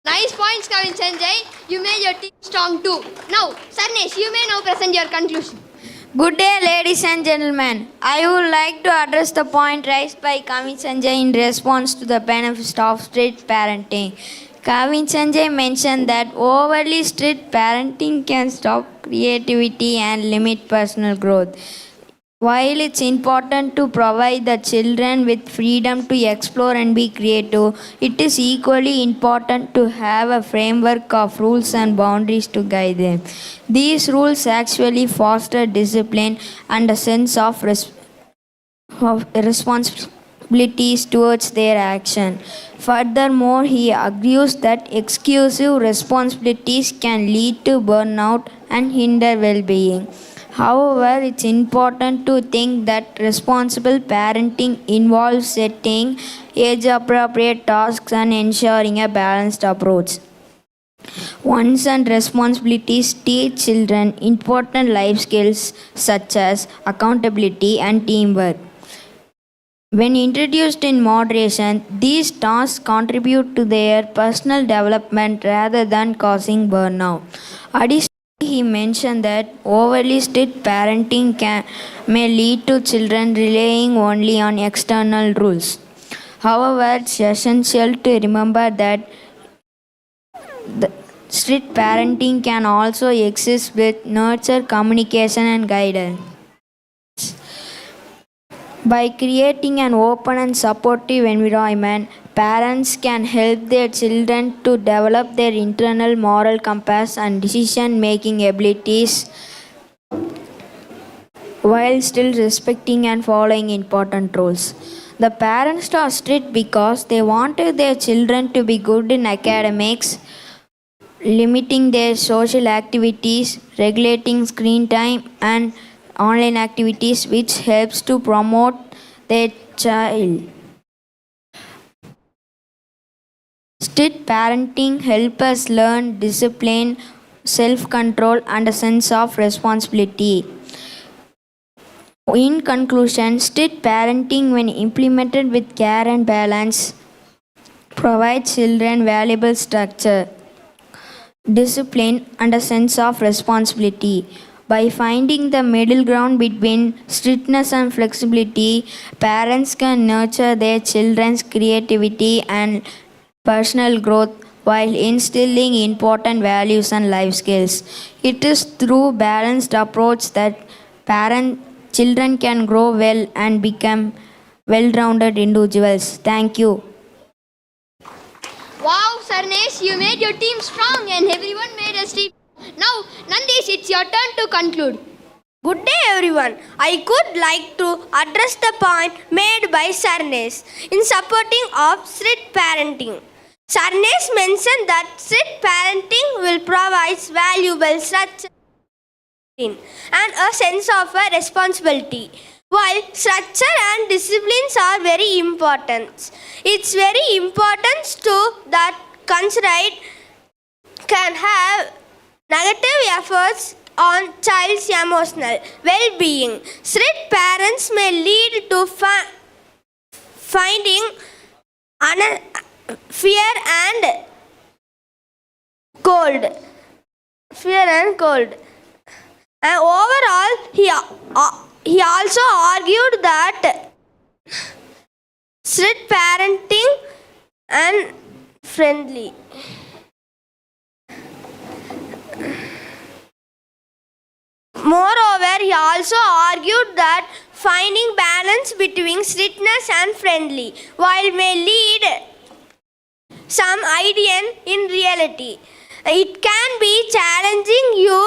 Nice points, Kavin Sanjay. You made your team strong too. Now, Sarnesh, you may now present your conclusion. Good day, ladies and gentlemen. I would like to address the point raised by Kavin Sanjay in response to the benefits of strict parenting. Kavin Sanjay mentioned that overly strict parenting can stop creativity and limit personal growth. While it's important to provide the children with freedom to explore and be creative, it is equally important to have a framework of rules and boundaries to guide them. These rules actually foster discipline and a sense of responsibilities towards their action. Furthermore, he argues that excessive responsibilities can lead to burnout and hinder well-being. However, it's important to think that responsible parenting involves setting age-appropriate tasks and ensuring a balanced approach. Ones and responsibilities teach children important life skills such as accountability and teamwork. When introduced in moderation, these tasks contribute to their personal development rather than causing burnout. Additionally, he mentioned that overly strict parenting may lead to children relying only on external rules. However, it's essential to remember that the strict parenting can also exist with nurture, communication, and guidance. By creating an open and supportive environment, parents can help their children to develop their internal moral compass and decision-making abilities while still respecting and following important rules. The parents are strict because they wanted their children to be good in academics, limiting their social activities, regulating screen time, and online activities, which helps to promote their child. Strict parenting helps us learn discipline, self-control, and a sense of responsibility. In conclusion, strict parenting, when implemented with care and balance, provides children valuable structure, discipline, and a sense of responsibility. By finding the middle ground between strictness and flexibility, parents can nurture their children's creativity and personal growth while instilling important values and life skills. It is through balanced approach that children can grow well and become well-rounded individuals. Thank you. Wow, Sarnesh, you made your team strong and everyone made a team. Now, Nandesh, it's your turn to conclude. Good day, everyone. I could like to address the point made by Sarnesh in supporting of strict parenting. Sarnesh mentioned that strict parenting will provide valuable structure and a sense of a responsibility. While structure and disciplines are very important, it's very important too that considerate can have negative efforts on child's emotional well-being. Strict parents may lead to finding fear and cold. fear and cold. And overall, he also argued that strict parenting and friendly. Moreover, he also argued that finding balance between strictness and friendly while may lead some ideal in reality. It can be challenging you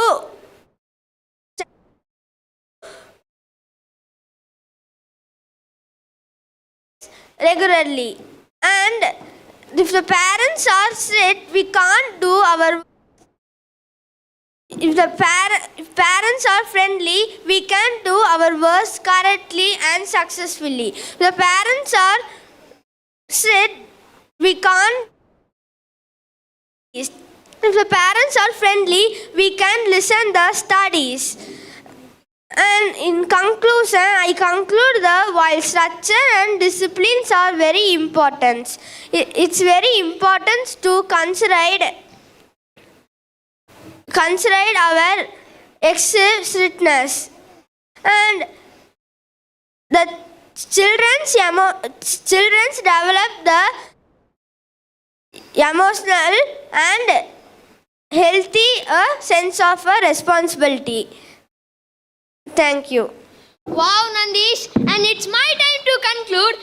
regularly, and if the parents are strict, we can't do our. If parents are friendly, we can do our work correctly and successfully. If the parents are strict, we can't. If the parents are friendly, we can listen the studies. And in conclusion, I conclude that while structure and disciplines are very important, it's very important to consider our excessive strictness, and the children's develop the emotional and healthy sense of responsibility. Thank you. Wow, Nandish, and it's my time to conclude.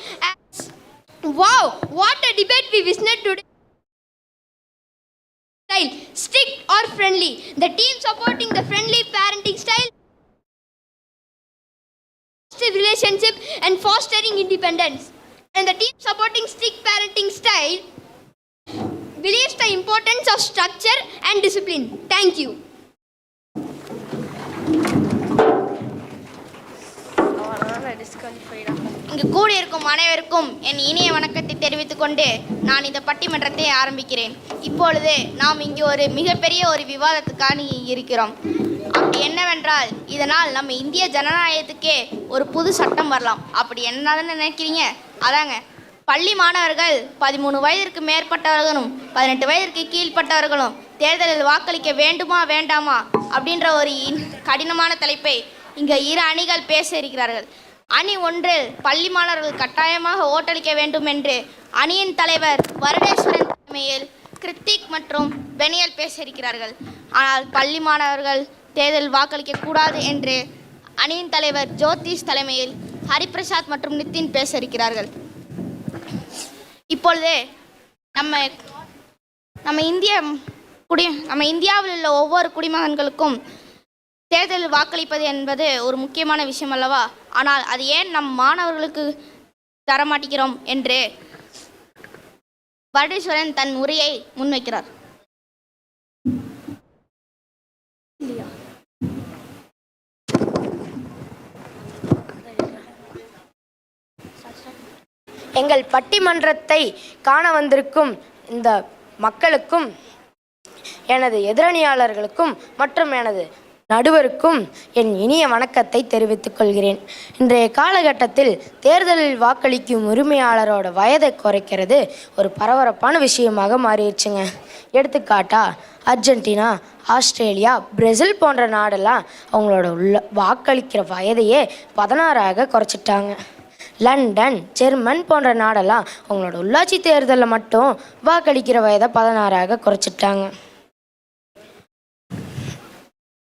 Wow, what a debate we witnessed today. Strict or friendly? The team supporting the friendly parenting style, relationship and fostering independence, and the team supporting strict parenting style believes the importance of structure and discipline. Thank you. இங்கு கூடியிருக்கும் அனைவருக்கும் என் இனிய வணக்கத்தை தெரிவித்துக் கொண்டு நான் இந்த பட்டிமன்றத்தை ஆரம்பிக்கிறேன். இப்பொழுது நாம் இங்கு ஒரு மிகப்பெரிய ஒரு விவாதத்துக்காக இருக்கிறோம். அப்படி என்னவென்றால், இதனால் நம்ம இந்திய ஜனநாயகத்துக்கே ஒரு புது சட்டம் வரலாம். அப்படி என்னன்னு நினைக்கிறீங்க? அதாங்க, பள்ளி மாணவர்கள் 13 வயதிற்கு மேற்பட்டவர்களும் 18 வயதிற்கு கீழ்ப்பட்டவர்களும் தேர்தலில் வாக்களிக்க வேண்டுமா வேண்டாமா அப்படின்ற ஒரு கடினமான தலைப்பை இங்கே இரு அணிகள் பேச இருக்கிறார்கள். அணி ஒன்றில் பள்ளி மாணவர்கள் கட்டாயமாக ஓட்டளிக்க வேண்டும் என்று அணியின் தலைவர் வருடேஸ்வரன் தலைமையில் கிருத்திக் மற்றும் பெனியல் பேச இருக்கிறார்கள். ஆனால் பள்ளி மாணவர்கள் தேர்தலில் வாக்களிக்க கூடாது என்று அணியின் தலைவர் ஜோதிஷ் தலைமையில் ஹரிபிரசாத் மற்றும் நிதின் பேச இருக்கிறார்கள். இப்பொழுது நம்ம இந்தியாவில் உள்ள ஒவ்வொரு குடிமகன்களுக்கும் தேர்தலில் வாக்களிப்பது என்பது ஒரு முக்கியமான விஷயம் அல்லவா? ஆனால் அது ஏன் நம் மாணவர்களுக்கு தரமாட்டேங்கிறோம் என்று வருடேஸ்வரன் தன் உரையை முன்வைக்கிறார். எங்கள் பட்டிமன்றத்தை காண வந்திருக்கும் இந்த மக்களுக்கும், எனது எதிரணியாளர்களுக்கும் மற்றும் எனது நடுவருக்கும் என் இனிய வணக்கத்தை தெரிவித்துக் கொள்கிறேன். இன்றைய காலகட்டத்தில் தேர்தலில் வாக்களிக்கும் உரிமையாளரோட வயதை குறைக்கிறது ஒரு பரபரப்பான விஷயமாக மாறிடுச்சுங்க. எடுத்துக்காட்டா அர்ஜென்டினா, ஆஸ்திரேலியா, பிரேசில் போன்ற நாடெல்லாம் அவங்களோட வாக்களிக்கிற வயதையே 16ஆக குறைச்சிட்டாங்க. லண்டன், ஜெர்மன் போன்ற நாடெல்லாம் அவங்களோட உள்ளாட்சி தேர்தலில் மட்டும் வாக்களிக்கிற வயதை 16ஆக குறைச்சிட்டாங்க.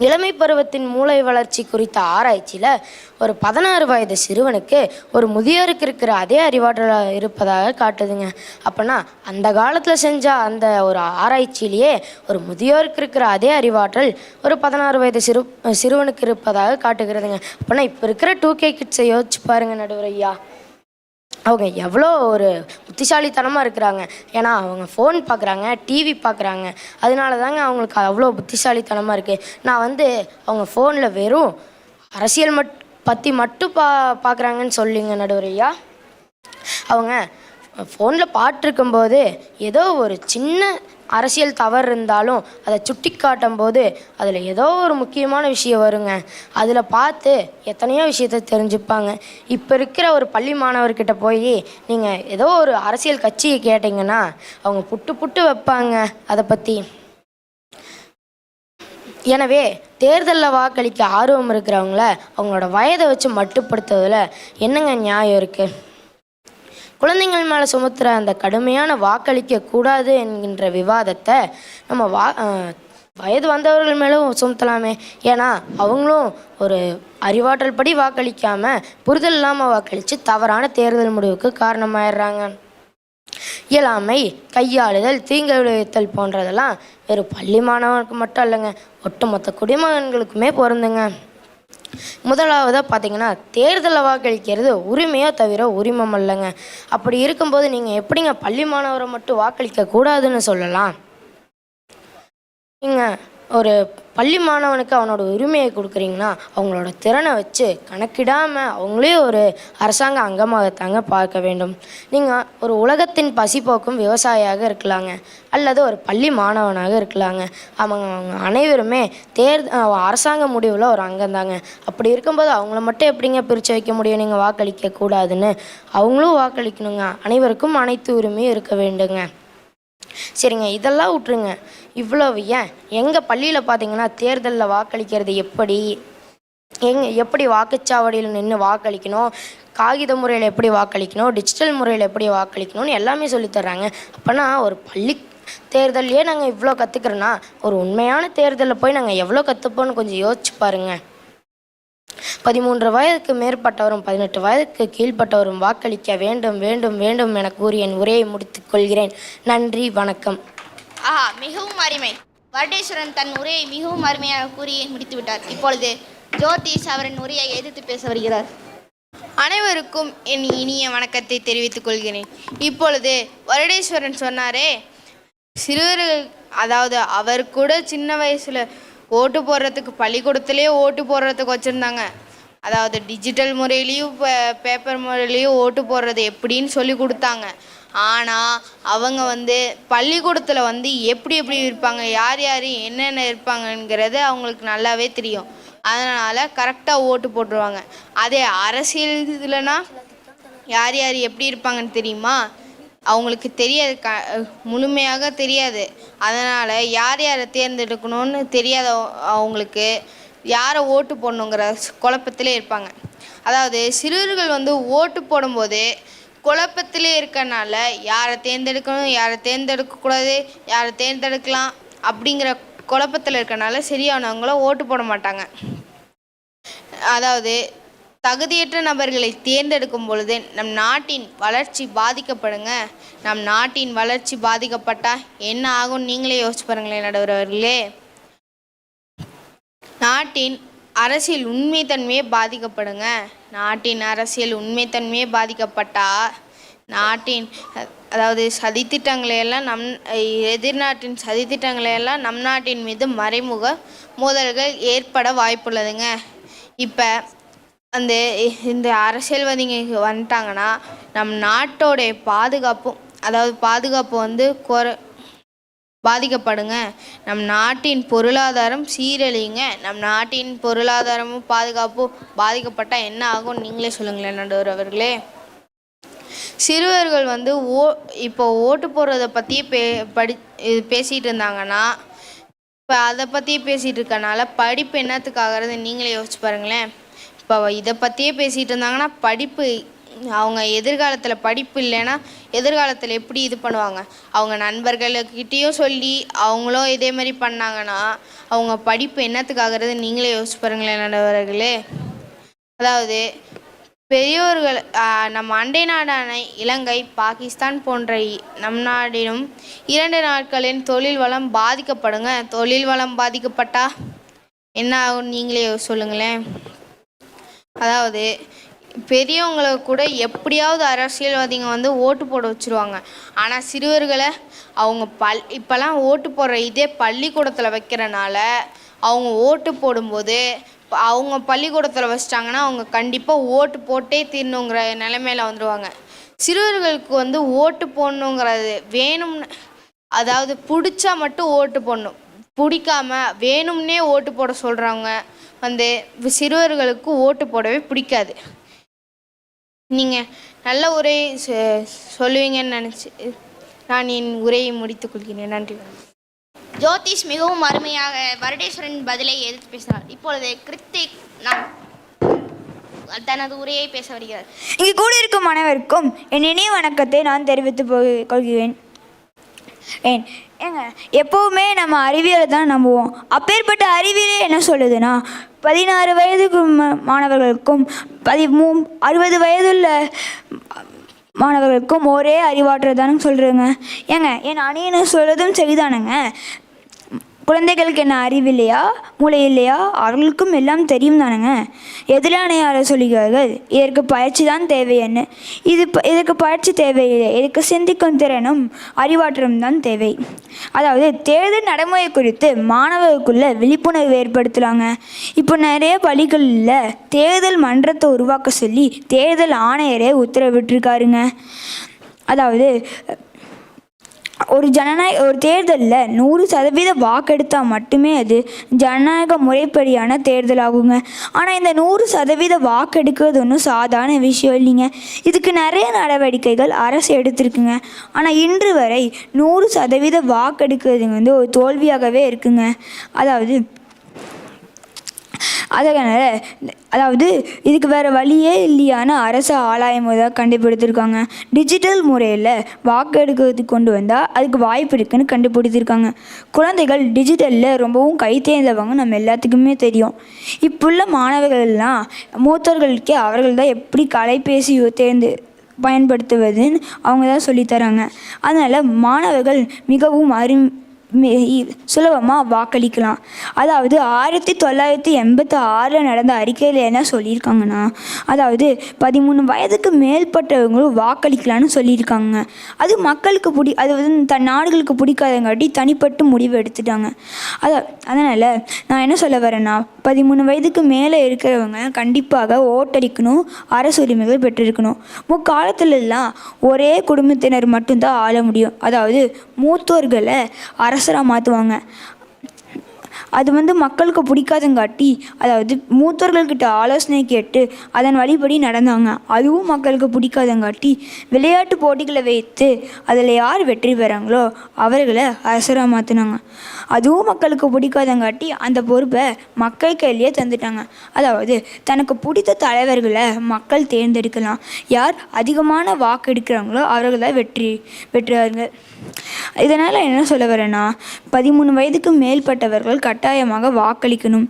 இளமை பருவத்தின் மூளை வளர்ச்சி குறித்த ஆராய்ச்சியில் ஒரு 16 வயது சிறுவனுக்கு ஒரு முதியோருக்கு இருக்கிற அதே அறிவாற்றல் இருப்பதாக காட்டுதுங்க. அப்போனா அந்த காலத்தில் செஞ்ச அந்த ஒரு ஆராய்ச்சியிலேயே ஒரு முதியோருக்கு இருக்கிற அதே அறிவாற்றல் ஒரு 16 வயது சிறுவனுக்கு இருப்பதாக காட்டுகிறதுங்க. அப்போனா இப்போ இருக்கிற 2K கிட்ஸை யோசிச்சு பாருங்கள் நடுவர் ஐயா, அவங்க எவ்வளோ ஒரு புத்திசாலித்தனமாக இருக்கிறாங்க. ஏன்னா அவங்க ஃபோன் பார்க்குறாங்க, டிவி பார்க்குறாங்க, அதனால தாங்க அவங்களுக்கு அவ்வளோ புத்திசாலித்தனமாக இருக்குது. நான் அவங்க ஃபோனில் வெறும் அரசியல் பற்றி மட்டும் பார்க்குறாங்கன்னு சொல்லிங்க நடுவர் ஐயா. அவங்க ஃபோனில் பாட்டிருக்கும்போது ஏதோ ஒரு சின்ன அரசியல் தவறு இருந்தாலும் அதை சுட்டி காட்டும் போது அதில் ஏதோ ஒரு முக்கியமான விஷயம் வருங்க. அதில் பார்த்து எத்தனையோ விஷயத்தை தெரிஞ்சுப்பாங்க. இப்போ இருக்கிற ஒரு பள்ளி மாணவர்கிட்ட போய் நீங்கள் ஏதோ ஒரு அரசியல் கட்சியை கேட்டிங்கன்னா அவங்க புட்டு வைப்பாங்க அதை பற்றி. எனவே தேர்தலில் வாக்களிக்க ஆர்வம் இருக்கிறவங்கள அவங்களோட வயதை வச்சு மட்டுப்படுத்துவதில் என்னங்க நியாயம் இருக்குது? குழந்தைங்கள் மேலே சுமத்துகிற அந்த கடுமையான வாக்களிக்க கூடாது என்கின்ற விவாதத்தை நம்ம வயது வந்தவர்கள் மேலும் சுமத்தலாமே. ஏன்னா அவங்களும் ஒரு அறிவாற்றல் படி வாக்களிக்காமல் புரிதல் இல்லாமல் வாக்களித்து தவறான தேர்தல் முடிவுக்கு காரணமாயிடுறாங்க. இயலாமை, கையாளுதல், தீங்கு விளைவித்தல் போன்றதெல்லாம் வெறும் பள்ளி மாணவனுக்கு மட்டும் இல்லைங்க, ஒட்டுமொத்த குடிமகன்களுக்குமே பொருந்துங்க. முதலாவதாக பார்த்தீங்கன்னா, தேர்தலில் வாக்களிக்கிறது உரிமையோ தவிர உரிமம் இல்லைங்க. அப்படி இருக்கும்போது நீங்கள் எப்படிங்க பள்ளி மாணவரை மட்டும் வாக்களிக்க கூடாதுன்னு சொல்லலாம்? நீங்கள் ஒரு பள்ளி மாணவனுக்கு அவனோட உரிமையை கொடுக்குறீங்கன்னா அவங்களோட திறனை வச்சு கணக்கிடாமல் அவங்களே ஒரு அரசாங்க அங்கமாகத்தாங்க பார்க்க வேண்டும். நீங்கள் ஒரு உலகத்தின் பசிப்போக்கும் விவசாயியாக இருக்கலாங்க, அல்லது ஒரு பள்ளி மாணவனாக இருக்கலாங்க. அவங்க அனைவருமே அரசாங்க முடிவில் ஒரு அங்கம்தாங்க. அப்படி இருக்கும்போது அவங்கள மட்டும் எப்படிங்க பிரித்து வைக்க முடியும் நீங்கள் வாக்களிக்க கூடாதுன்னு? அவங்களும் வாக்களிக்கணுங்க. அனைவருக்கும் அனைத்து உரிமையும் இருக்க வேண்டுங்க. சரிங்க, இதெல்லாம் விட்டுருங்க. இவ்வளவு ஏன் எங்கள் பள்ளியில் பார்த்தீங்கன்னா தேர்தலில் வாக்களிக்கிறது எப்படி வாக்குச்சாவடியில் நின்று வாக்களிக்கணும், காகித முறையில் எப்படி வாக்களிக்கணும், டிஜிட்டல் முறையில் எப்படி வாக்களிக்கணும்னு எல்லாமே சொல்லித்தர்றாங்க. அப்போனா ஒரு பள்ளி தேர்தலையே நாங்கள் இவ்வளோ கற்றுக்குறோன்னா ஒரு உண்மையான தேர்தலில் போய் நாங்கள் எவ்வளோ கற்றுப்போன்னு கொஞ்சம் யோசிச்சு பாருங்கள். 13 வயதுக்கு மேற்பட்டவரும் 18 வயதுக்கு கீழ்ப்பட்டவரும் வாக்களிக்க வேண்டும் வேண்டும் வேண்டும் என கூறி என் உரையை முடித்துக் கொள்கிறேன். நன்றி, வணக்கம். மிகவும் அருமை. வரடேஸ்வரன் தன் உரையை மிகவும் அருமையாக கூறி முடித்து விட்டார். இப்பொழுது ஜோதிஷ் அவரின் உரையை எதிர்த்து பேச வருகிறார். அனைவருக்கும் என் இனிய வணக்கத்தை தெரிவித்துக் கொள்கிறேன். இப்பொழுது வரடேஸ்வரன் சொன்னாரே, சிறுவர்கள், அதாவது அவர் கூட சின்ன வயசில் ஓட்டு போடுறதுக்கு பள்ளிக்கூடத்துலேயே ஓட்டு போடுறதுக்கு வச்சுருந்தாங்க. அதாவது டிஜிட்டல் முறையிலையும் பேப்பர் முறையிலையும் ஓட்டு போடுறது எப்படின்னு சொல்லி கொடுத்தாங்க. ஆனால் அவங்க பள்ளிக்கூடத்தில் எப்படி இருப்பாங்க, யார் என்னென்ன இருப்பாங்கங்கிறது அவங்களுக்கு நல்லாவே தெரியும். அதனால் கரெக்டாக ஓட்டு போட்டுருவாங்க. அதே அரசியல் இதுலனா யார் எப்படி இருப்பாங்கன்னு தெரியுமா? அவங்களுக்கு தெரியாது, முழுமையாக தெரியாது. அதனால் யாரை தேர்ந்தெடுக்கணும்னு தெரியாத அவங்களுக்கு யாரை ஓட்டு போடணுங்கிற குழப்பத்திலே இருப்பாங்க. அதாவது சிறுவர்கள் ஓட்டு போடும்போது குழப்பத்திலே இருக்கனால யாரை தேர்ந்தெடுக்கணும், யாரை தேர்ந்தெடுக்கக்கூடாது, யாரை தேர்ந்தெடுக்கலாம் அப்படிங்கிற குழப்பத்தில் இருக்கனால சரியானவங்கள ஓட்டு போட மாட்டாங்க. அதாவது தகுதியற்ற நபர்களை தேர்ந்தெடுக்கும் பொழுது நம் நாட்டின் வளர்ச்சி பாதிக்கப்படுங்க. நம் நாட்டின் வளர்ச்சி பாதிக்கப்பட்டால் என்ன ஆகும் நீங்களே யோசிச்சு பாருங்களேன் நடுவர்களே. நாட்டின் அரசியல் உண்மைத்தன்மையே பாதிக்கப்படுங்க. நாட்டின் அரசியல் உண்மைத்தன்மையே பாதிக்கப்பட்டால் நாட்டின் அதாவது சதித்திட்டங்களையெல்லாம் எதிர்நாட்டின் சதித்திட்டங்களையெல்லாம் நம் நாட்டின் மீது மறைமுக மோதல்கள் ஏற்பட வாய்ப்புள்ளதுங்க. இப்போ இந்த அரசியல்வாதிங்க வந்துட்டாங்கன்னா நம் நாட்டோடைய பாதுகாப்பு பாதிக்கப்படுங்க. நம் நாட்டின் பொருளாதாரம் சீரழியுங்க. நம் நாட்டின் பொருளாதாரமும் பாதுகாப்பும் பாதிக்கப்பட்டால் என்ன ஆகும் நீங்களே சொல்லுங்களேன் நடுவர் அவர்களே. சிறுவர்கள் இப்போ ஓட்டு போடுறதை பற்றியே பேசிகிட்டு இருந்தாங்கன்னா இப்போ அதை பற்றியே பேசிகிட்டு இருக்கனால படிப்பு என்னத்துக்காகிறது நீங்களே யோசிச்சு பாருங்களேன். இப்போ இதை பற்றியே பேசிகிட்டு இருந்தாங்கன்னா படிப்பு, அவங்க எதிர்காலத்தில் படிப்பு இல்லைன்னா எதிர்காலத்தில் எப்படி இது பண்ணுவாங்க? அவங்க நண்பர்கள்கிட்டையும் சொல்லி அவங்களும் இதே மாதிரி பண்ணாங்கன்னா அவங்க படிப்பு என்னத்துக்காகிறது நீங்களே யோசிச்சு பாருங்களேன் நண்பர்களே. அதாவது பெரியோர்கள் நம் அண்டை நாடான இலங்கை, பாகிஸ்தான் போன்ற நம் நாடிலும் 2 நாட்களின் தொழில் வளம் பாதிக்கப்படுங்க. தொழில் வளம் பாதிக்கப்பட்டால் என்ன ஆகும் நீங்களே சொல்லுங்களேன். அதாவது பெரியவங்களை கூட எப்படியாவது அரசியல்வாதிங்க ஓட்டு போட வச்சுருவாங்க. ஆனால் சிறுவர்களை அவங்க இப்போல்லாம் ஓட்டு போடுற இதே பள்ளிக்கூடத்தில் வைக்கிறனால அவங்க ஓட்டு போடும்போது அவங்க பள்ளிக்கூடத்தில் வச்சிட்டாங்கன்னா அவங்க கண்டிப்பாக ஓட்டு போட்டே தீரணுங்கிற நிலைமையில வந்துடுவாங்க. சிறுவர்களுக்கு ஓட்டு போடணுங்கிறது வேணும்னு, அதாவது பிடிச்சா மட்டும் ஓட்டு போடணும், பிடிக்காம வேணும்னே ஓட்டு போட சொல்கிறவங்க சிறுவர்களுக்கு ஓட்டு போடவே பிடிக்காது. நீங்கள் நல்ல உரை சொல்லுவீங்கன்னு நினச்சி நான் என் உரையை முடித்துக் கொள்கிறேன். நன்றி. ஜோதிஷ் மிகவும் அருமையாக வருடேஸ்வரன் பதிலை எதிர்த்து பேசினார். இப்பொழுது கிருத்திக் தனது உரையை பேச வருகிறார். இங்கு கூடியிருக்கும் அனைவருக்கும் என் இனிய வணக்கத்தை நான் தெரிவித்து கொள்கிறேன். ஏங்க எப்போவுமே நம்ம அறிவியலை தான் நம்புவோம். அப்பேற்பட்ட அறிவியலே என்ன சொல்லுதுன்னா 16 வயதுக்கு மாணவர்களுக்கும் 60 வயதுள்ள மாணவர்களுக்கும் ஒரே அறிவாற்றல் தானே சொல்கிறேங்க. ஏங்க என் அணியனை சொல்கிறதும் சரிதானுங்க. குழந்தைகளுக்கு என்ன அறிவில்லையா, மூளை இல்லையா? அவர்களுக்கும் எல்லாம் தெரியும் தானுங்க. எதிரானையாளர் சொல்கிறார்கள் இதற்கு பயிற்சி தான் தேவை என்ன. இதற்கு பயிற்சி தேவையில்லை, இதற்கு சிந்திக்கும் திறனும் அறிவாற்றலும் தான் தேவை. அதாவது தேர்தல் நடைமுறை குறித்து மாணவர்களுக்குள்ள விழிப்புணர்வு ஏற்படுத்தலாங்க. இப்போ நிறைய பள்ளிகளில் தேர்தல் மன்றத்தை உருவாக்க சொல்லி தேர்தல் ஆணையரே உத்தரவிட்டிருக்காருங்க. அதாவது ஒரு தேர்தலில் 100% வாக்கெடுத்தால் மட்டுமே அது ஜனநாயக முறைப்படியான தேர்தல் ஆகுங்க. ஆனால் இந்த 100% வாக்கெடுக்கிறது ஒன்றும் சாதாரண விஷயம் இல்லைங்க. இதுக்கு நிறைய நடவடிக்கைகள் அரசு எடுத்திருக்குங்க. ஆனால் இன்று வரை 100% வாக்கெடுக்கிறது ஒரு தோல்வியாகவே இருக்குங்க. அதாவது இதுக்கு வேறு வழியே இல்லையான அரசு ஆராயும் போதாக கண்டுபிடித்திருக்காங்க. டிஜிட்டல் முறையில் வாக்கு எடுக்கிறதுக்கு கொண்டு வந்தால் அதுக்கு வாய்ப்பு இருக்குன்னு கண்டுபிடித்திருக்காங்க. குழந்தைகள் டிஜிட்டலில் ரொம்பவும் கை தேர்ந்தவங்க நம்ம எல்லாத்துக்குமே தெரியும். இப்புள்ள மாணவர்கள்லாம் மூத்தவர்களுக்கே அவர்கள் தான் எப்படி கைபேசி பயன்படுத்துவதுன்னு அவங்க தான் சொல்லித்தராங்க. அதனால் மாணவர்கள் மிகவும் சுலபமாக வாக்களிக்கலாம். அதாவது 1986 நடந்த அறிக்கையில் என்ன சொல்லியிருக்காங்கன்னா, அதாவது 13 வயதுக்கு மேற்பட்டவங்களும் வாக்களிக்கலான்னு சொல்லியிருக்காங்க. அது மக்களுக்கு அது தன் நாடுகளுக்கு பிடிக்காதங்காட்டி தனிப்பட்டு முடிவு எடுத்துட்டாங்க. அதனால் நான் என்ன சொல்ல வரேன்னா, 13 வயதுக்கு மேலே இருக்கிறவங்க கண்டிப்பாக ஓட்டளிக்கணும், அரசு உரிமைகள் பெற்றிருக்கணும். முக்காலத்துலலாம் ஒரே குடும்பத்தினர் மட்டும்தான் ஆள முடியும். அதாவது மூத்தோர்களை அரசராக மாற்றுவாங்க. அது மக்களுக்கு பிடிக்காதங்காட்டி, அதாவது மூத்தவர்கள்கிட்ட ஆலோசனை கேட்டு அதன் வழிபடி நடந்தாங்க. அதுவும் மக்களுக்கு பிடிக்காதங்காட்டி விளையாட்டு போட்டிகளை வைத்து அதில் யார் வெற்றி பெறாங்களோ அவர்களை அரசராக மாற்றினாங்க. அதுவும் மக்களுக்கு பிடிக்காதங்காட்டி அந்த பொறுப்பை மக்கள் கையிலேயே தந்துட்டாங்க. அதாவது தனக்கு பிடித்த தலைவர்களை மக்கள் தேர்ந்தெடுக்கலாம். யார் அதிகமான வாக்கு எடுக்கிறாங்களோ அவர்கள் தான் வெற்றுவார்கள். இதனால் என்ன சொல்ல வரேன்னா, 13 வயதுக்கு மேற்பட்டவர்கள் கட்டாயமாக வாக்களிக்கணும்.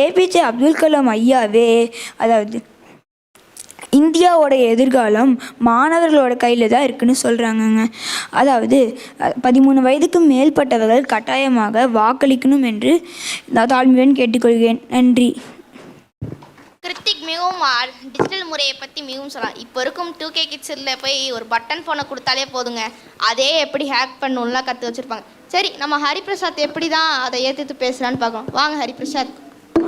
ஏபிஜே அப்துல் கலாம் ஐயாவே, அதாவது இந்தியாவோட எதிர்காலம் மாணவர்களோட கையில் தான் இருக்குன்னு சொல்கிறாங்கங்க. அதாவது 13 வயதுக்கு மேற்பட்டவர்கள் கட்டாயமாக வாக்களிக்கணும் என்று நான் தாழ்மையுடன் கேட்டுக்கொள்கிறேன். நன்றி. கிருத்திக் மிகவும் டிஜிட்டல் முறையை பற்றி மிகவும் சொல்லலாம். இப்போ இருக்கும் 2K கிட்ஸில் போய் ஒரு பட்டன் ஃபோனை கொடுத்தாலே போதுங்க, அதே எப்படி ஹேக் பண்ணணும்லாம் கற்று வச்சுருப்பாங்க. சரி, நம்ம ஹரிபிரசாத் எப்படி தான் அதை ஏற்றுத்து பேசுகிறான்னு பார்க்கலாம். வாங்க ஹரிபிரசாத்.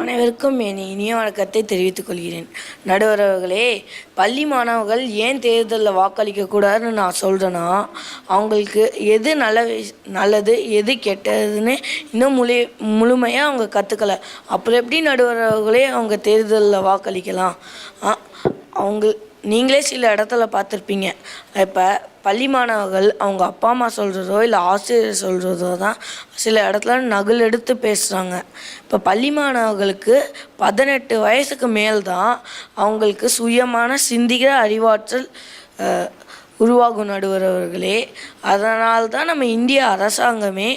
அனைவருக்கும் என் இனிய வணக்கத்தை தெரிவித்துக் கொள்கிறேன். நடுவர் அவர்களே, பள்ளி மாணவர்கள் ஏன் தேர்தலில் வாக்களிக்கக்கூடாதுன்னு நான் சொல்கிறேன்னா, அவங்களுக்கு எது நல்லது எது கெட்டதுன்னு இன்னும் முழுமையாக அவங்க கற்றுக்கலை. அப்புறம் எப்படி நடுவர் அவர்களே அவங்க தேர்தலில் வாக்களிக்கலாம்? நீங்களே சில இடத்துல பார்த்துருப்பீங்க. இப்போ பள்ளி மாணவர்கள் அவங்க அப்பா அம்மா சொல்கிறதோ இல்லை ஆசிரியர் சொல்கிறதோ தான் சில இடத்துல நகல் எடுத்து பேசுகிறாங்க. இப்போ பள்ளி மாணவர்களுக்கு 18 வயசுக்கு மேல் தான் அவங்களுக்கு சுயமான சிந்திக்கிற அறிவாற்றல் உருவாகும் நடுவர் அவர்களே. அதனால் தான் நம்ம இந்திய அரசாங்கமே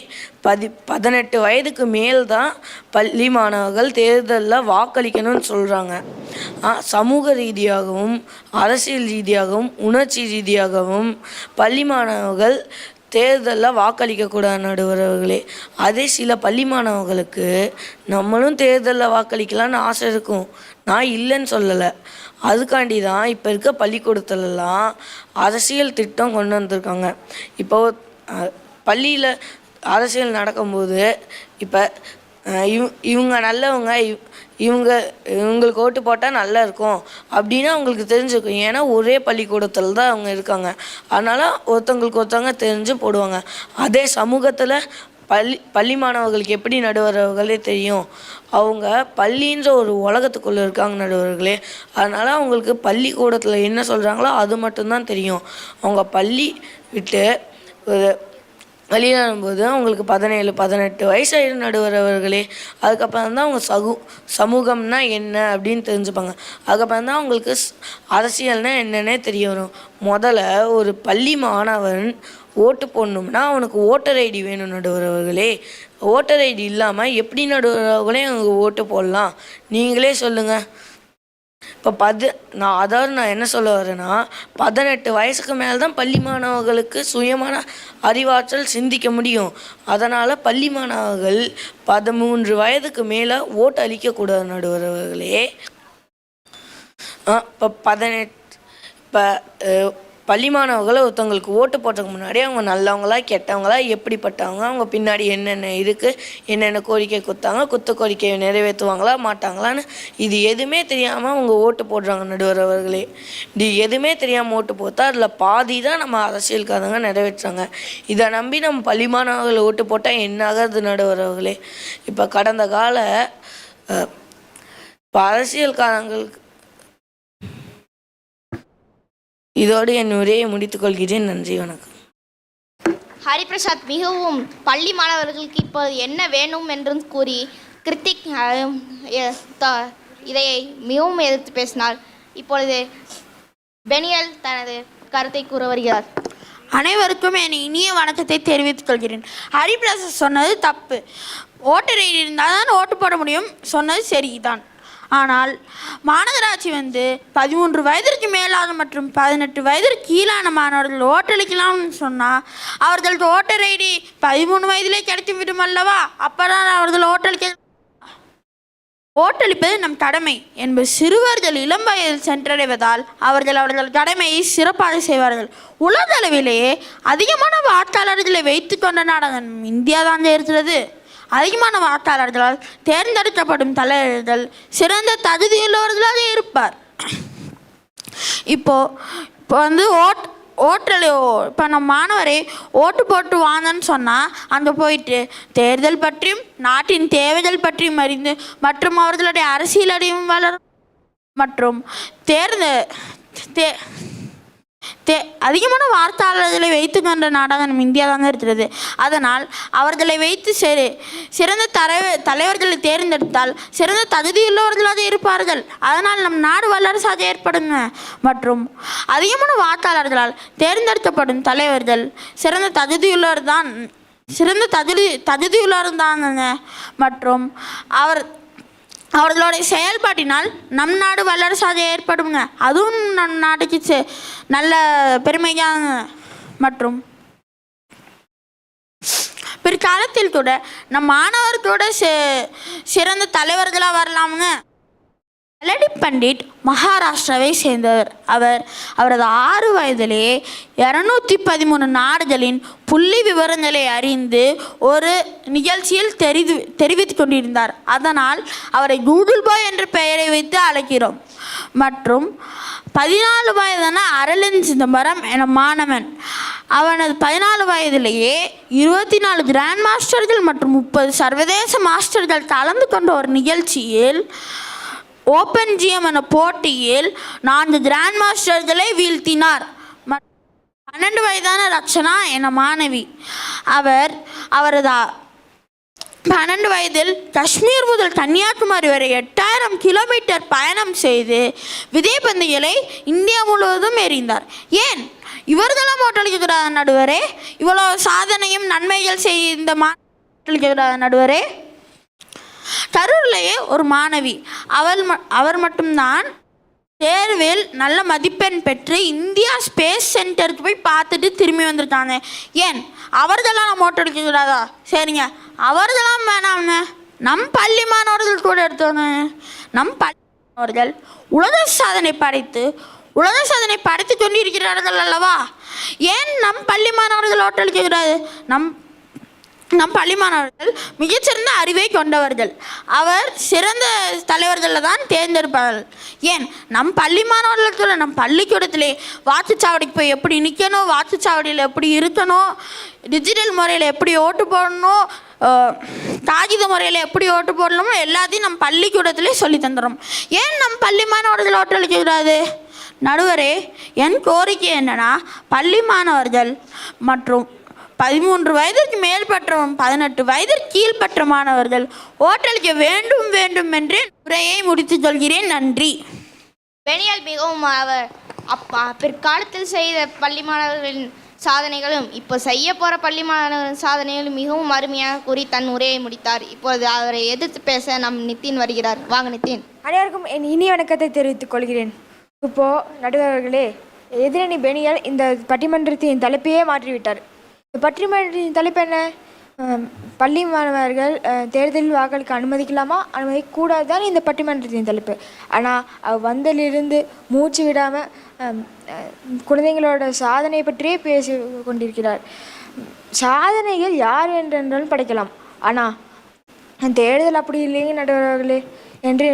18 வயதுக்கு மேல் தான் பள்ளி மாணவர்கள் தேர்தலில் வாக்களிக்கணும்னு சொல்கிறாங்க. சமூக ரீதியாகவும் அரசியல் ரீதியாகவும் உணர்ச்சி ரீதியாகவும் பள்ளி மாணவர்கள் தேர்தலில் வாக்களிக்கக்கூடாது நடுவர் அவர்களே. அதே சில பள்ளி மாணவர்களுக்கு நம்மளும் தேர்தலில் வாக்களிக்கலான்னு ஆசை இருக்கும். நான் இல்லைன்னு சொல்லலை. அதுக்காண்டி தான் இப்போ இருக்க பள்ளிக்கூடத்துலலாம் அரசியல் திட்டம் கொண்டு வந்திருக்காங்க. இப்போ பள்ளியில் அரசியல் நடக்கும்போது இப்போ இவங்க நல்லவங்க, இவங்களுக்கு ஓட்டு போட்டால் நல்லா இருக்கும் அப்படின்னு அவங்களுக்கு தெரிஞ்சுக்கும். ஏன்னா ஒரே பள்ளிக்கூடத்தில் தான் அவங்க இருக்காங்க. அதனால் ஒருத்தவங்களுக்கு ஒருத்தவங்க தெரிஞ்சு போடுவாங்க. அதே சமூகத்தில் பள்ளி மாணவர்களுக்கு எப்படி நடுவர்களே தெரியும்? அவங்க பள்ளின்ற ஒரு உலகத்துக்குள்ளே இருக்காங்க நடுவர்களே. அதனால் அவங்களுக்கு பள்ளிக்கூடத்தில் என்ன சொல்கிறாங்களோ அது மட்டும்தான் தெரியும். அவங்க பள்ளி விட்டு வெளியேறும்போது அவங்களுக்கு 17-18 வயசாயிடும் நடுவர் அவர்களே. அதுக்கப்புறம் தான் அவங்க சமூகம்னா என்ன அப்படின்னு தெரிஞ்சுப்பாங்க. அதுக்கப்புறம் தான் அவங்களுக்கு அரசியல்னா என்னன்னே தெரிய வரும். முதல்ல ஒரு பள்ளி மாணவன் ஓட்டு போடணும்னா அவனுக்கு ஓட்டர் ஐடி வேணும் நடுவர் அவர்களே. ஓட்டர் ஐடி இல்லாமல் எப்படி நடுவர் அவர்களே அவங்க ஓட்டு போடலாம்? நீங்களே சொல்லுங்கள். இப்போ நான் என்ன சொல்ல வரேன்னா, 18 வயசுக்கு மேலே தான் பள்ளி மாணவர்களுக்கு சுயமான அறிவாற்றல் சிந்திக்க முடியும். அதனால் பள்ளி மாணவர்கள் 13 வயதுக்கு மேலே ஓட்டு அளிக்கக்கூடாது நடுவர் அவர்களே. இப்போ பள்ளி மாணவர்களை ஒருத்தவங்களுக்கு ஓட்டு போடுறதுக்கு முன்னாடி அவங்க நல்லவங்களா கெட்டவங்களா எப்படிப்பட்டவங்க, அவங்க பின்னாடி என்னென்ன இருக்குது, என்னென்ன கோரிக்கை குத்த கோரிக்கையை நிறைவேற்றுவாங்களா மாட்டாங்களான்னு இது எதுவுமே தெரியாமல் அவங்க ஓட்டு போடுறாங்க நடுவர் அவர்களே. இது எதுவுமே தெரியாமல் ஓட்டு போட்டா அதில் பாதி தான் நம்ம அரசியல்காரங்க நிறைவேற்றுறாங்க. இதை நம்பி நம்ம பள்ளி மாணவர்களை ஓட்டு போட்டால் என்ன ஆகிறது நடுவர் அவர்களே? இப்போ கடந்த கால இப்போ அரசியல்காரங்களுக்கு இதோடு என் உரையை முடித்துக்கொள்கிறேன். நன்றி, வணக்கம். ஹரிபிரசாத் மிகவும் பள்ளி மாணவர்களுக்கு இப்போது என்ன வேண்டும் என்று கூறி கிருத்திக் இதை மிகவும் எதிர்த்து பேசினார். இப்பொழுது பெனியல் தனது கருத்தை கூற வருகிறார். அனைவருக்கும் என் இனிய வணக்கத்தை தெரிவித்துக் கொள்கிறேன். ஹரிபிரசாத் சொன்னது தப்பு. ஓட்டர் ஐடி இருந்தால் தான் ஓட்டு போட முடியும் சொன்னது சரிதான். ஆனால் மாநகராட்சி 13 வயதிற்கு மேலான மற்றும் 18 வயதிற்கு கீழான மாணவர்கள் ஓட்டளிக்கலாம்னு சொன்னால் அவர்களுக்கு ஓட்டர் ஐடி 13 வயதிலே கிடைத்து விடும் அல்லவா? அப்போதான் அவர்கள் ஓட்டளிப்பது நம் கடமை என்பது சிறுவர்கள் இளம் வயதில் சென்றடைவதால் அவர்கள் கடமையை சிறப்பாக செய்வார்கள். உலகளவிலேயே அதிகமான வாக்காளர்களை வைத்து கொண்ட நாடாக இந்தியா தான் இருக்கிறது. அதிகமான வாக்காளர்களால் தேர்ந்தெடுக்கப்படும் தலைவர்கள் சிறந்த தகுதியுள்ளவர்களாக இருப்பார். இப்போ இப்போ நம்ம மாணவரை ஓட்டு போட்டு வாங்கன்னு சொன்னால் அங்கே போயிட்டு தேர்தல் பற்றியும் நாட்டின் தேவைகள் பற்றியும் அறிந்து மற்றும் அவர்களுடைய அரசியலடையும் வளரும் மற்றும் அதிகமான வார்த்தையாளர்களை வைத்து கொண்ட நாடாக நம் இந்தியா தான் இருக்கிறது. அதனால் அவர்களை வைத்து சிறந்த தலைவர்களை தேர்ந்தெடுத்தால் சிறந்த தகுதியுள்ளவர்களாக இருப்பார்கள். அதனால் நம் நாடு வல்லரசாக ஏற்படுங்க. மற்றும் அதிகமான வாக்காளர்களால் தேர்ந்தெடுக்கப்படும் தலைவர்கள் சிறந்த தகுதியுள்ளவர் தாங்க. மற்றும் அவர்களுடைய செயல்பாட்டினால் நம் நாடு வல்லரசாக ஏற்படுங்க. அதுவும் நம் நாட்டுக்கு நல்ல பெருமையாக மற்றும் பிற்காலத்தில் கூட நம் மாணவர் கூட சிறந்த தலைவர்களாக வரலாமுங்க. மெலடி பண்டிட் மகாராஷ்டிராவை சேர்ந்தவர். அவரது 6 வயதிலேயே 213 நாடுகளின் புள்ளி விவரங்களை அறிந்து ஒரு நிகழ்ச்சியில் தெரிவித்து கொண்டிருந்தார். அதனால் அவரை கூகுள் பாய் என்ற பெயரை வைத்து அழைக்கிறோம். மற்றும் 14 வயதான அரவிந்த் சிதம்பரம் என மாணவன். அவனது 14 வயதிலேயே 24 கிராண்ட் மாஸ்டர்கள் மற்றும் 30 சர்வதேச மாஸ்டர்கள் கலந்து கொண்ட ஒரு நிகழ்ச்சியில் ஓப்பன் ஜிஎம் என போட்டியில் 4 கிராண்ட் மாஸ்டர்களை வீழ்த்தினார். 12 வயதான ரக்ஷனா என மாணவி. அவரது 12 வயதில் காஷ்மீர் முதல் கன்னியாகுமரி வரை 8000 கிலோமீட்டர் பயணம் செய்து விதைப்பந்துகளை இந்தியா முழுவதும் எறிந்தார். ஏன் இவர்களாம் ஓட்டளிக்கிறார் நடுவரே? இவ்வளோ சாதனையும் நன்மைகள் செய்த ஓட்டளிக்கிறார் நடுவரே? கரூர்லேயே ஒரு மாணவி. அவர் மட்டும்தான் தேர்வில் நல்ல மதிப்பெண் பெற்று இந்தியா ஸ்பேஸ் சென்டருக்கு போய் பார்த்துட்டு திரும்பி வந்திருக்காங்க. ஏன் அவர்களாம் நம்ம ஓட்டடிக்கக்கூடாதா? சரிங்க, அவர்களாம் வேணாம்ங்க. நம் பள்ளி மாணவர்கள் கூட எடுத்தோங்க. நம் பள்ளி மாணவர்கள் உலக சாதனை படைத்து கொண்டிருக்கிறார்கள் அல்லவா? ஏன் நம் பள்ளி மாணவர்கள் ஓட்டடிக்கக்கூடாது? நம் பள்ளி மாணவர்கள் மிகச்சிறந்த அறிவை கொண்டவர்கள். அவர் சிறந்த தலைவர்களில் தான் தேர்ந்தெடுப்பார்கள். ஏன் நம் பள்ளி மாணவர்களுக்கு நம் பள்ளிக்கூடத்திலே வாக்குச்சாவடிக்கு போய் எப்படி நிற்கணும், வாக்குச்சாவடியில் எப்படி இருக்கணும், டிஜிட்டல் முறையில் எப்படி ஓட்டு போடணும், காகித முறையில் எப்படி ஓட்டு போடணும்னு எல்லாத்தையும் நம் பள்ளிக்கூடத்திலே சொல்லி தந்துடும். ஏன் நம் பள்ளி மாணவர்கள் ஓட்டளிக்கக்கூடாது? நடுவரே, என் கோரிக்கை என்னன்னா, பள்ளி மாணவர்கள் மற்றும் 13 வயதிற்கு மேற்பட்டவும் 18 வயதிற்கு கீழ்பட்ட மாணவர்கள் ஓட்டளிக்க வேண்டும் வேண்டும் என்று உரையை முடித்து சொல்கிறேன். நன்றி. பெனியல் மிகவும் அவர் பிற்காலத்தில் செய்த பள்ளி மாணவர்களின் சாதனைகளும் இப்போ செய்ய போகிற பள்ளி மாணவர்களின் சாதனைகளும் மிகவும் அருமையாக கூறி தன் உரையை முடித்தார். இப்பொழுது அவரை எதிர்த்து பேச நம் நித்தின் வருகிறார். வாங்க நித்தின். அனைவருக்கும் என் இனிய வணக்கத்தை தெரிவித்துக் கொள்கிறேன். இப்போது நடுவர்களே, எதிரணி பெனியல் இந்த பட்டிமன்றத்தின் தலைப்பையே மாற்றிவிட்டார். இந்த பட்டிமன்றத்தின் தலைப்பு என்ன? பள்ளி மாணவர்கள் தேர்தலில் வாக்களிக்க அனுமதிக்கலாமா அனுமதிக்கூடாது தான் இந்த பட்டிமன்றத்தின் தலைப்பு. ஆனால் வந்தலிருந்து மூச்சு விடாமல் குழந்தைங்களோட சாதனை பற்றியே பேசி கொண்டிருக்கிறார். சாதனைகள் யார் என்றாலும் படைக்கலாம், ஆனால் தேர்தல் அப்படி இல்லைங்க நடுவர்களே என்று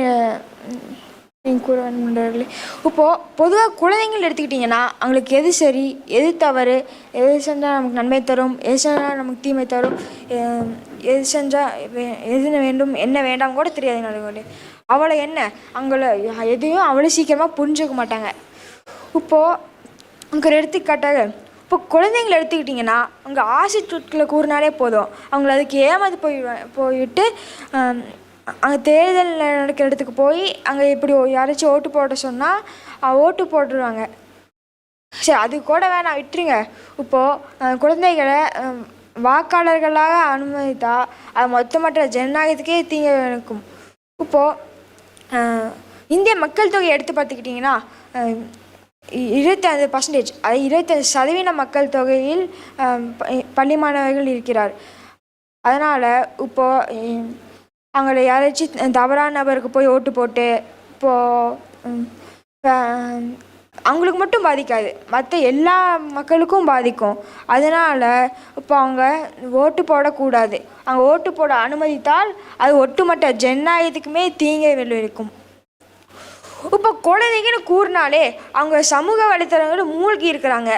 கூற வேண்டும் நடுவர்களே. இப்போது பொதுவாக குழந்தைங்கள் எடுத்துக்கிட்டிங்கன்னா அவங்களுக்கு எது சரி எது தவறு, எது செஞ்சால் நமக்கு நன்மை தரும், எது செஞ்சால் நமக்கு தீமை தரும், எது செஞ்சால் எது வேண்டும் என்ன வேண்டாம் கூட தெரியாது நடுவர்களே. அவளை என்ன அவங்கள எதையும் அவ்வளோ சீக்கிரமாக புரிஞ்சுக்க மாட்டாங்க. இப்போது அங்கே ஒரு எடுத்துக்காட்டாக இப்போ குழந்தைங்களை எடுத்துக்கிட்டிங்கன்னா அவங்க ஆசை சொற்களை கூறினாலே போதும், அவங்கள அதுக்கு ஏமாந்து போய்விட்டு அங்கே தேர்தல் நடக்கிற இடத்துக்கு போய் அங்கே இப்படி யாராச்சும் ஓட்டு போட சொன்னால் ஓட்டு போட்டுருவாங்க. சரி, அது கூட வேணாம், விட்டுருங்க. இப்போது குழந்தைகளை வாக்காளர்களாக அனுமதித்தா அது மொத்தமற்ற ஜனநாயகத்துக்கே தீங்கு இருக்கும். இப்போது இந்திய மக்கள் தொகை எடுத்து பார்த்துக்கிட்டிங்கன்னா 25%, அது 25% மக்கள் தொகையில் பள்ளி மாணவர்கள் இருக்கிறார். அதனால் இப்போது அவங்கள யாராச்சும் தவறான நபருக்கு போய் ஓட்டு போட்டு இப்போது அவங்களுக்கு மட்டும் பாதிக்காது, மற்ற எல்லா மக்களுக்கும் பாதிக்கும். அதனால் இப்போ அவங்க ஓட்டு போடக்கூடாது. அவங்க ஓட்டு போட அனுமதித்தால் அது ஒட்டுமொத்த ஜனநாயகத்துக்குமே தீங்கை விளைவிக்கும். இப்போ குழந்தைங்கன்னு கூறினாலே அவங்க சமூக வலைத்தளங்களும் மூழ்கி இருக்கிறாங்க.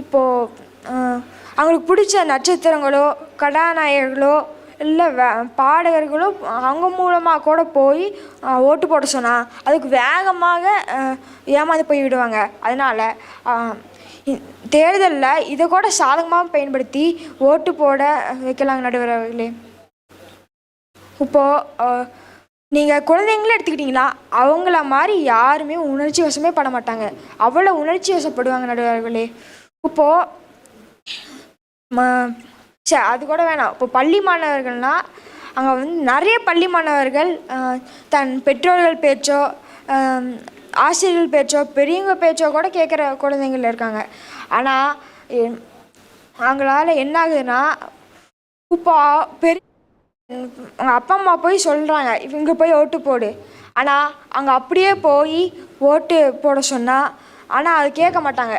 இப்போது அவங்களுக்கு பிடிச்ச நட்சத்திரங்களோ கதாநாயகர்களோ இல்லை பாடகர்களோ அவங்க மூலமாக கூட போய் ஓட்டு போட சொன்னால் அதுக்கு வேகமாக ஏமாந்து போய் விடுவாங்க. அதனால் தேர்தலில் இதை கூட சாதகமாக பயன்படுத்தி ஓட்டு போட வைக்கலாங்க நடுவர்களே. இப்போது நீங்கள் குழந்தைங்கள எடுத்துக்கிட்டிங்களா அவங்கள மாதிரி யாருமே உணர்ச்சி வசமே பட மாட்டாங்க, அவ்வளோ உணர்ச்சி வசப்படுவாங்க நடுவர்களே. இப்போது சரி, அது கூட வேணாம். இப்போ பள்ளி மாணவர்கள்னால் அங்கே நிறைய பள்ளி மாணவர்கள் தன் பெற்றோர்கள் பேச்சோ ஆசிரியர்கள் பேச்சோ பெரியவங்க பேச்சோ கூட கேட்குற குழந்தைங்கள் இருக்காங்க. ஆனால் அவங்களால என்ன ஆகுதுன்னா இப்போ அவங்க அப்பா அம்மா போய் சொல்கிறாங்க இவங்க போய் ஓட்டு போடு, ஆனால் அங்கே அப்படியே போய் ஓட்டு போட சொன்னால் ஆனால் அது கேட்க மாட்டாங்க.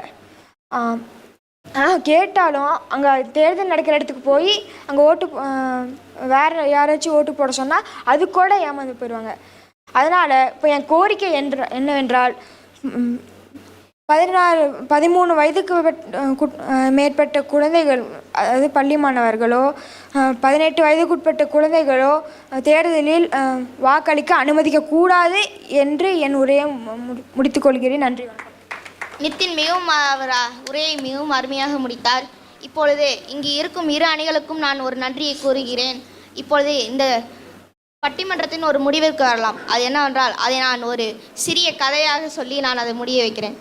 கேட்டாலும் அங்கே தேர்தல் நடக்கிற இடத்துக்கு போய் அங்கே ஓட்டு வேறு யாராச்சும் ஓட்டு போட சொன்னால் அது கூட ஏமாந்து போயிடுவாங்க. அதனால் இப்போ என் கோரிக்கை என்னவென்றால் 13 வயதுக்கு மேற்பட்ட குழந்தைகள், அதாவது பள்ளி மாணவர்களோ 18 வயதுக்குட்பட்ட குழந்தைகளோ தேர்தலில் வாக்களிக்க அனுமதிக்கக்கூடாது என்று என் உரையை முடித்துக்கொள்கிறேன். நன்றி, வணக்கம். நித்தின் மிகவும் அவர் உரையை மிகவும் அருமையாக முடித்தார். இப்பொழுது இங்கு இருக்கும் இரு அணிகளுக்கும் நான் ஒரு நன்றியை கூறுகிறேன். இப்பொழுது இந்த பட்டிமன்றத்தின் ஒரு முடிவிற்கு வரலாம். அது என்னவென்றால் அதை நான் ஒரு சிறிய கதையாக சொல்லி நான் அதை முடிய வைக்கிறேன்.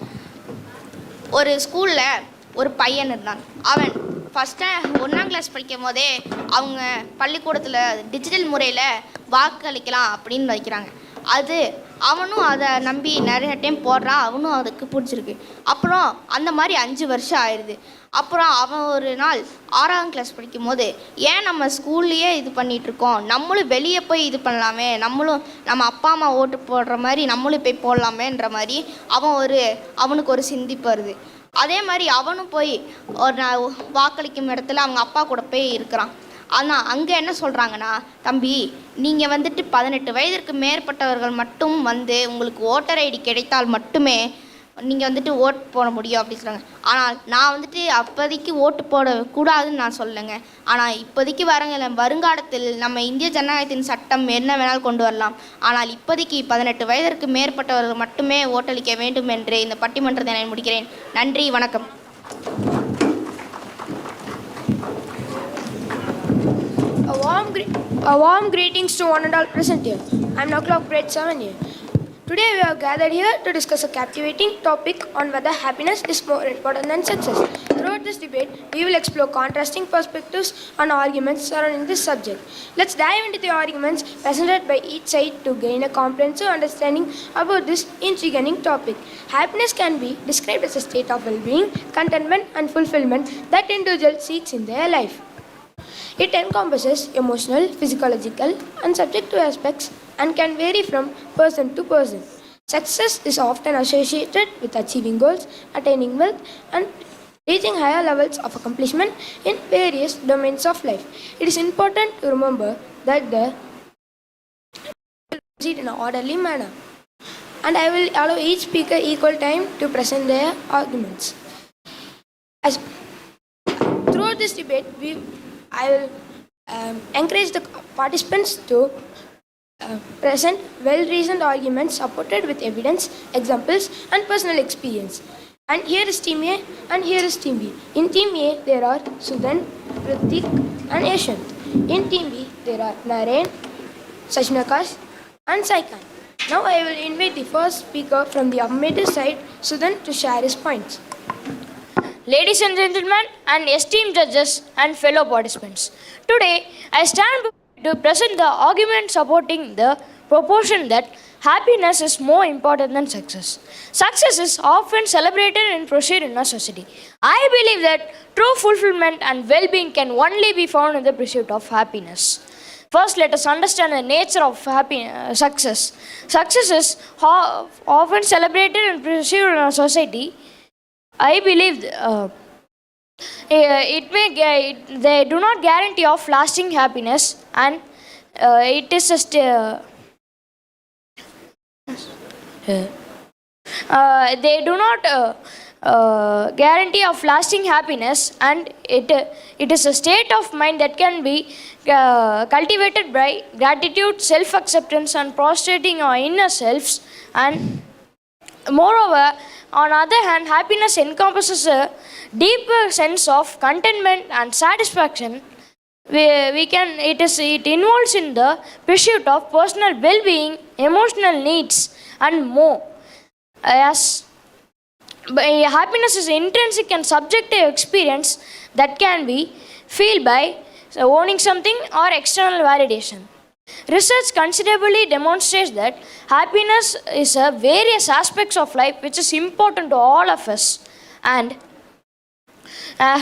ஒரு ஸ்கூலில் ஒரு பையன் இருந்தான். அவன் ஃபஸ்ட்டு 1ஆம் கிளாஸ் படிக்கும் போதே அவங்க பள்ளிக்கூடத்தில் டிஜிட்டல் முறையில் வாக்களிக்கலாம் அப்படின்னு வைக்கிறாங்க. அது அவனும் அதை நம்பி நிறைய டைம் போடுறான், அவனும் அதுக்கு பிடிச்சிருக்கு. அப்புறம் அந்த மாதிரி 5 வருஷம் ஆயிடுது. அப்புறம் அவன் ஒரு நாள் 6ஆம் கிளாஸ் படிக்கும் போது ஏன் நம்ம ஸ்கூல்லையே இது பண்ணிகிட்ருக்கோம், நம்மளும் வெளியே போய் இது பண்ணலாமே, நம்மளும் நம்ம அப்பா அம்மா ஓட்டு போடுற மாதிரி நம்மளும் போய் போடலாமேன்ற மாதிரி அவனுக்கு ஒரு சிந்திப்பு வருது. அதே மாதிரி அவனும் போய் ஒரு வாக்களிக்கும் இடத்துல அவங்க அப்பா கூட போய் இருக்கிறான். ஆனால் அங்கே என்ன சொல்கிறாங்கன்னா, தம்பி நீங்கள் 18 வயதிற்கு மேற்பட்டவர்கள் மட்டும் உங்களுக்கு ஓட்டர் ஐடி கிடைத்தால் மட்டுமே நீங்கள் ஓட்டு போட முடியும் அப்படி சொல்கிறாங்க. ஆனால் நான் அப்போதைக்கு ஓட்டு போடக்கூடாதுன்னு நான் சொல்லலைங்க. ஆனால் இப்போதைக்கு வருங்காலத்தில் நம்ம இந்திய ஜனநாயகத்தின் சட்டம் என்ன வேணாலும் கொண்டு வரலாம். ஆனால் இப்போதைக்கு 18 வயதிற்கு மேற்பட்டவர்கள் மட்டுமே ஓட்டளிக்க வேண்டும் என்று இந்த பட்டிமன்றத்தை நான் முடிக்கிறேன். நன்றி, வணக்கம். warm greetings to one and all present here. I am now clock grade 7 here. Today we are gathered here to discuss a captivating topic on whether happiness is more important than success. Throughout this debate, we will explore contrasting perspectives and arguments surrounding this subject. Let's dive into the arguments presented by each side to gain a comprehensive understanding about this intriguing topic. Happiness can be described as a state of well-being, contentment and fulfillment that individual seeks in their life. It encompasses emotional, physiological, and subjective aspects and can vary from person to person. Success is often associated with achieving goals, attaining wealth, and reaching higher levels of accomplishment in various domains of life. It is important to remember that the proceed in an orderly manner, and I will allow each speaker equal time to present their arguments. Throughout this debate, I will encourage the participants to present well-reasoned arguments supported with evidence, examples, and personal experience. And here is Team A and here is Team B. In Team A, there are Sudan, Ritik, and Yashant. In Team B, there are Naren, Sashmakash, and Saikan. Now I will invite the first speaker from the affirmative side, Sudan, to share his points. Ladies and gentlemen, and esteemed judges and fellow participants, today I stand to present the argument supporting the proposition that happiness is more important than success. Success is often celebrated and pursued in our society. I believe that true fulfillment and well-being can only be found in the pursuit of happiness. First, let us understand the nature of success. Success is often celebrated and pursued in our society. I believe they do not guarantee of lasting happiness, and it is they do not guarantee of lasting happiness, and it is a state of mind that can be cultivated by gratitude, self-acceptance, and prostrating our inner selves. And moreover, on the other hand, happiness encompasses a deeper sense of contentment and satisfaction. It involves in the pursuit of personal well-being, emotional needs, and more. Happiness is an intrinsic and subjective experience that can be felt by owning something or external validation. Research considerably demonstrates that happiness is a various aspects of life which is important to all of us, and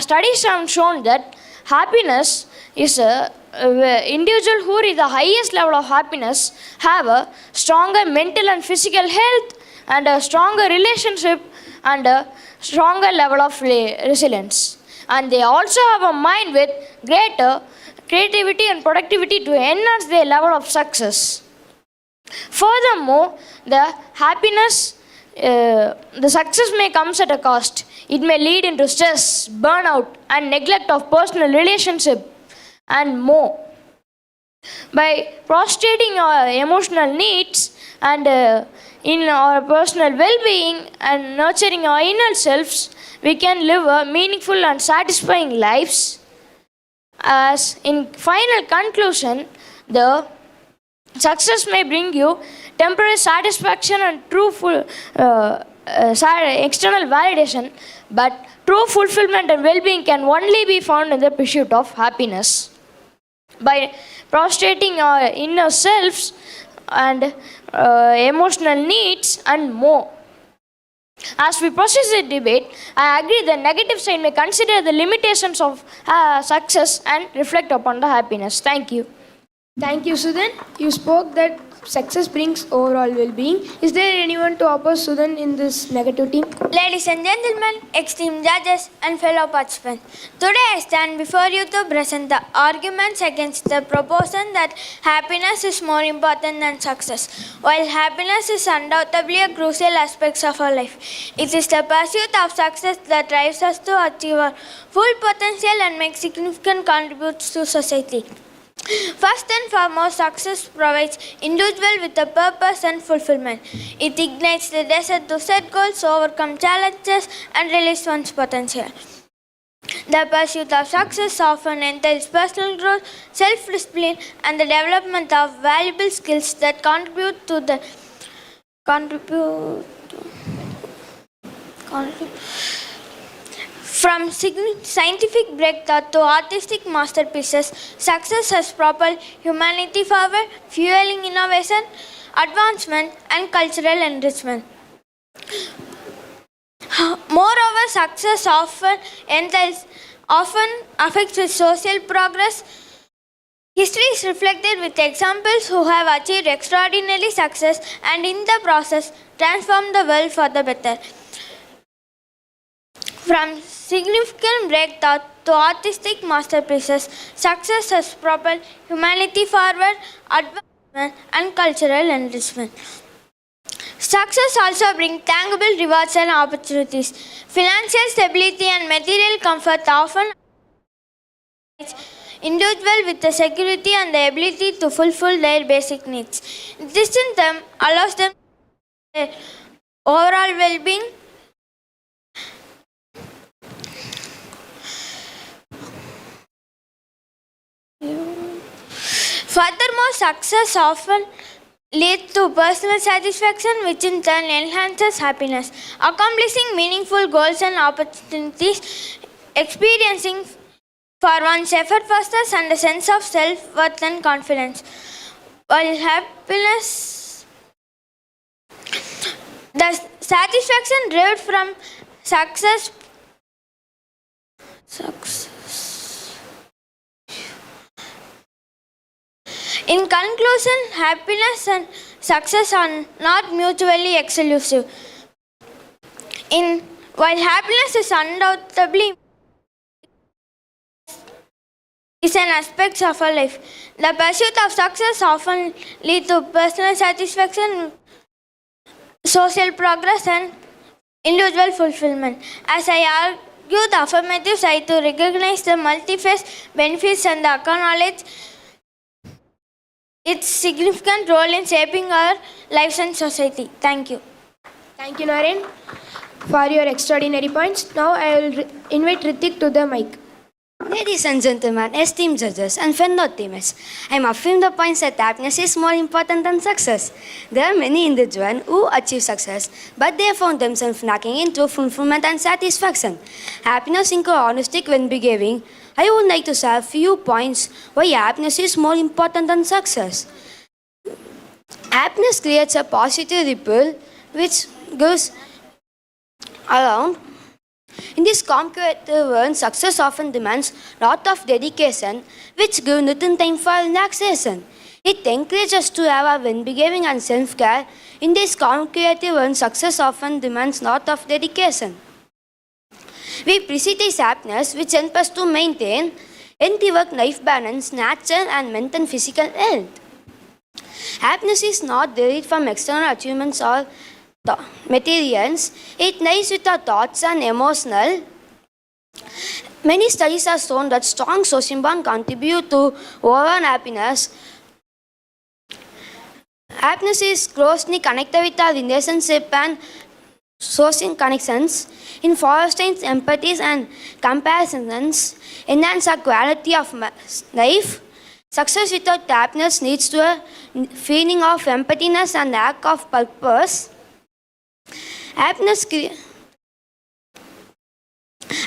studies have shown that happiness is a individual who reach the highest level of happiness have a stronger mental and physical health, and a stronger relationship, and a stronger level of resilience, and they also have a mind with greater creativity and productivity to enhance their level of success. Furthermore, the success may come at a cost. It may lead into stress, burnout, and neglect of personal relationship, and more. By prostrating our emotional needs and in our personal well-being and nurturing our inner selves, we can live a meaningful and satisfying lives. As in final conclusion, the success may bring you temporary satisfaction and external validation, but true fulfillment and well-being can only be found in the pursuit of happiness. By prostrating our inner selves and emotional needs and more. As we proceed the debate, I agree the negative side may consider the limitations of success and reflect upon the happiness. Thank you. Thank you, Sudan. You spoke that success brings overall well-being. Is there anyone to oppose Sudan in this negative team? Ladies and gentlemen, esteemed judges and fellow participants, today I stand before you to present the arguments against the proposition that happiness is more important than success. While happiness is undoubtedly a crucial aspect of our life, it is the pursuit of success that drives us to achieve our full potential and make significant contributions to society. First and foremost, success provides individual with a purpose and fulfillment. It ignites the desire to set goals, overcome challenges, and release one's potential. The pursuit of success often entails personal growth, self-discipline, and the development of valuable skills that contribute from scientific breakthrough to artistic masterpieces. Success has propelled humanity forward, fueling innovation, advancement, and cultural enrichment. Moreover, success often affects with social progress. History is reflected with examples who have achieved extraordinary success and in the process transformed the world for the better. From significant breakthrough to artistic masterpieces, success has propelled humanity forward, advancement, and cultural enrichment. Success also brings tangible rewards and opportunities. Financial stability and material comfort often individual with the security and the ability to fulfill their basic needs. This in turn allows them their overall well-being. Furthermore, success often leads to personal satisfaction, which in turn enhances happiness. Accomplishing meaningful goals and opportunities, experiencing for one's effort fosters and a sense of self-worth and confidence. While happiness, the satisfaction derived from success. In conclusion, happiness and success are not mutually exclusive. While happiness is undoubtedly is an aspect of our life, the pursuit of success often leads to personal satisfaction, social progress, and individual fulfillment. As I argue the affirmative side to recognize the multi-phase benefits and acknowledge its significant role in shaping our lives and society. Thank you. Thank you, Naren, for your extraordinary points. Now I will invite Ritik to the mic. Ladies and gentlemen, esteemed judges and fellow teammates, I am affirm the points that happiness is more important than success. There are many individuals who achieve success, but they found themselves lacking in true fulfillment and satisfaction. Happiness includes honesty when behaving. I would like to share a few points why happiness is more important than success. Happiness creates a positive ripple which goes around. In this competitive world, success often demands a lot of dedication, which gives little time for relaxation. It encourages us to have a well-behaving and self-care. In this competitive world, success often demands a lot of dedication. We prioritize happiness, which helps us to maintain healthy work-life balance, natural and mental and physical health. Happiness is not derived from external achievements or materials. It lies with our thoughts and emotional. Many studies have shown that strong social bonds contribute to overall happiness. Happiness is closely connected with our relationship and social connections. In fostering empathy and comparisons, enhance our quality of life. Success without happiness leads to a feeling of empathiness and lack of purpose. Happiness.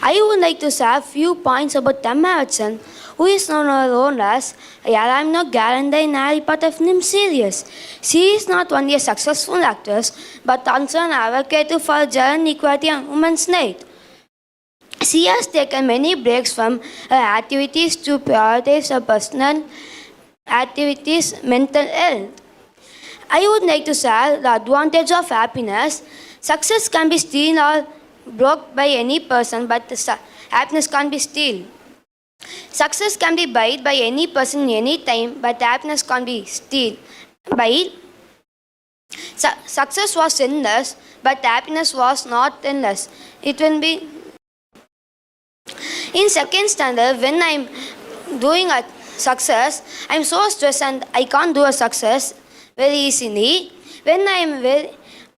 I would like to share a few points about Emma Watson, who is known as Yaramno Garanda in Harry Potter film series. She is not only a successful actress, but also an advocate for gender equality and women's rights. She has taken many breaks from her activities to prioritize her personal activities, mental health. I would like to share the advantage of happiness. Success can be stolen or broke by any person, but happiness can't be stolen. Success can be bought by any person any time, but happiness can't be stolen. Success was endless, but happiness was not endless. It will be. In second standard, when I'm doing a success, I'm so stressed and I can't do a success very easily.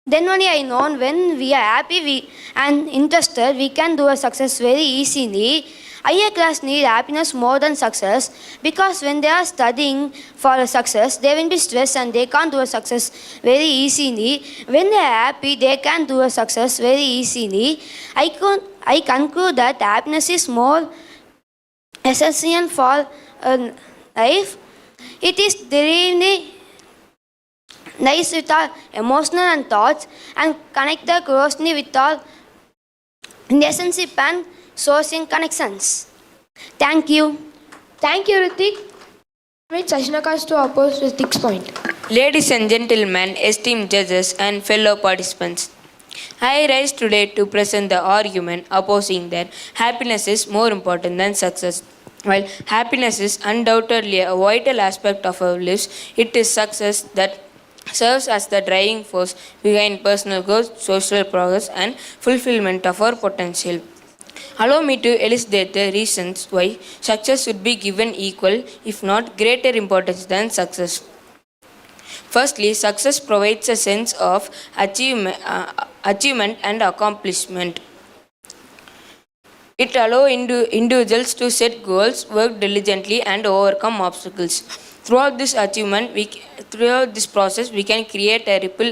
Then only I know when we are happy and interested, we can do a success very easily. Higher class need happiness more than success because when they are studying for a success, they will be stressed and they can't do a success very easily. When they are happy, they can do a success very easily. I conclude that happiness is more essential for life. It is really nice with our emotional and thoughts and connected closely with our relationship and social connections. Thank you. Thank you, Ritik. With Sashinakas to oppose Ritik's point. Ladies and gentlemen, esteemed judges and fellow participants, I rise today to present the argument opposing that happiness is more important than success. While happiness is undoubtedly a vital aspect of our lives, it is success that serves as the driving force behind personal growth, social progress, and fulfillment of our potential. Allow me to elucidate the reasons why success should be given equal, if not greater importance than success. Firstly, success provides a sense of achievement and accomplishment. It allows individuals to set goals, work diligently, and overcome obstacles. Throughout this process, we can create a ripple.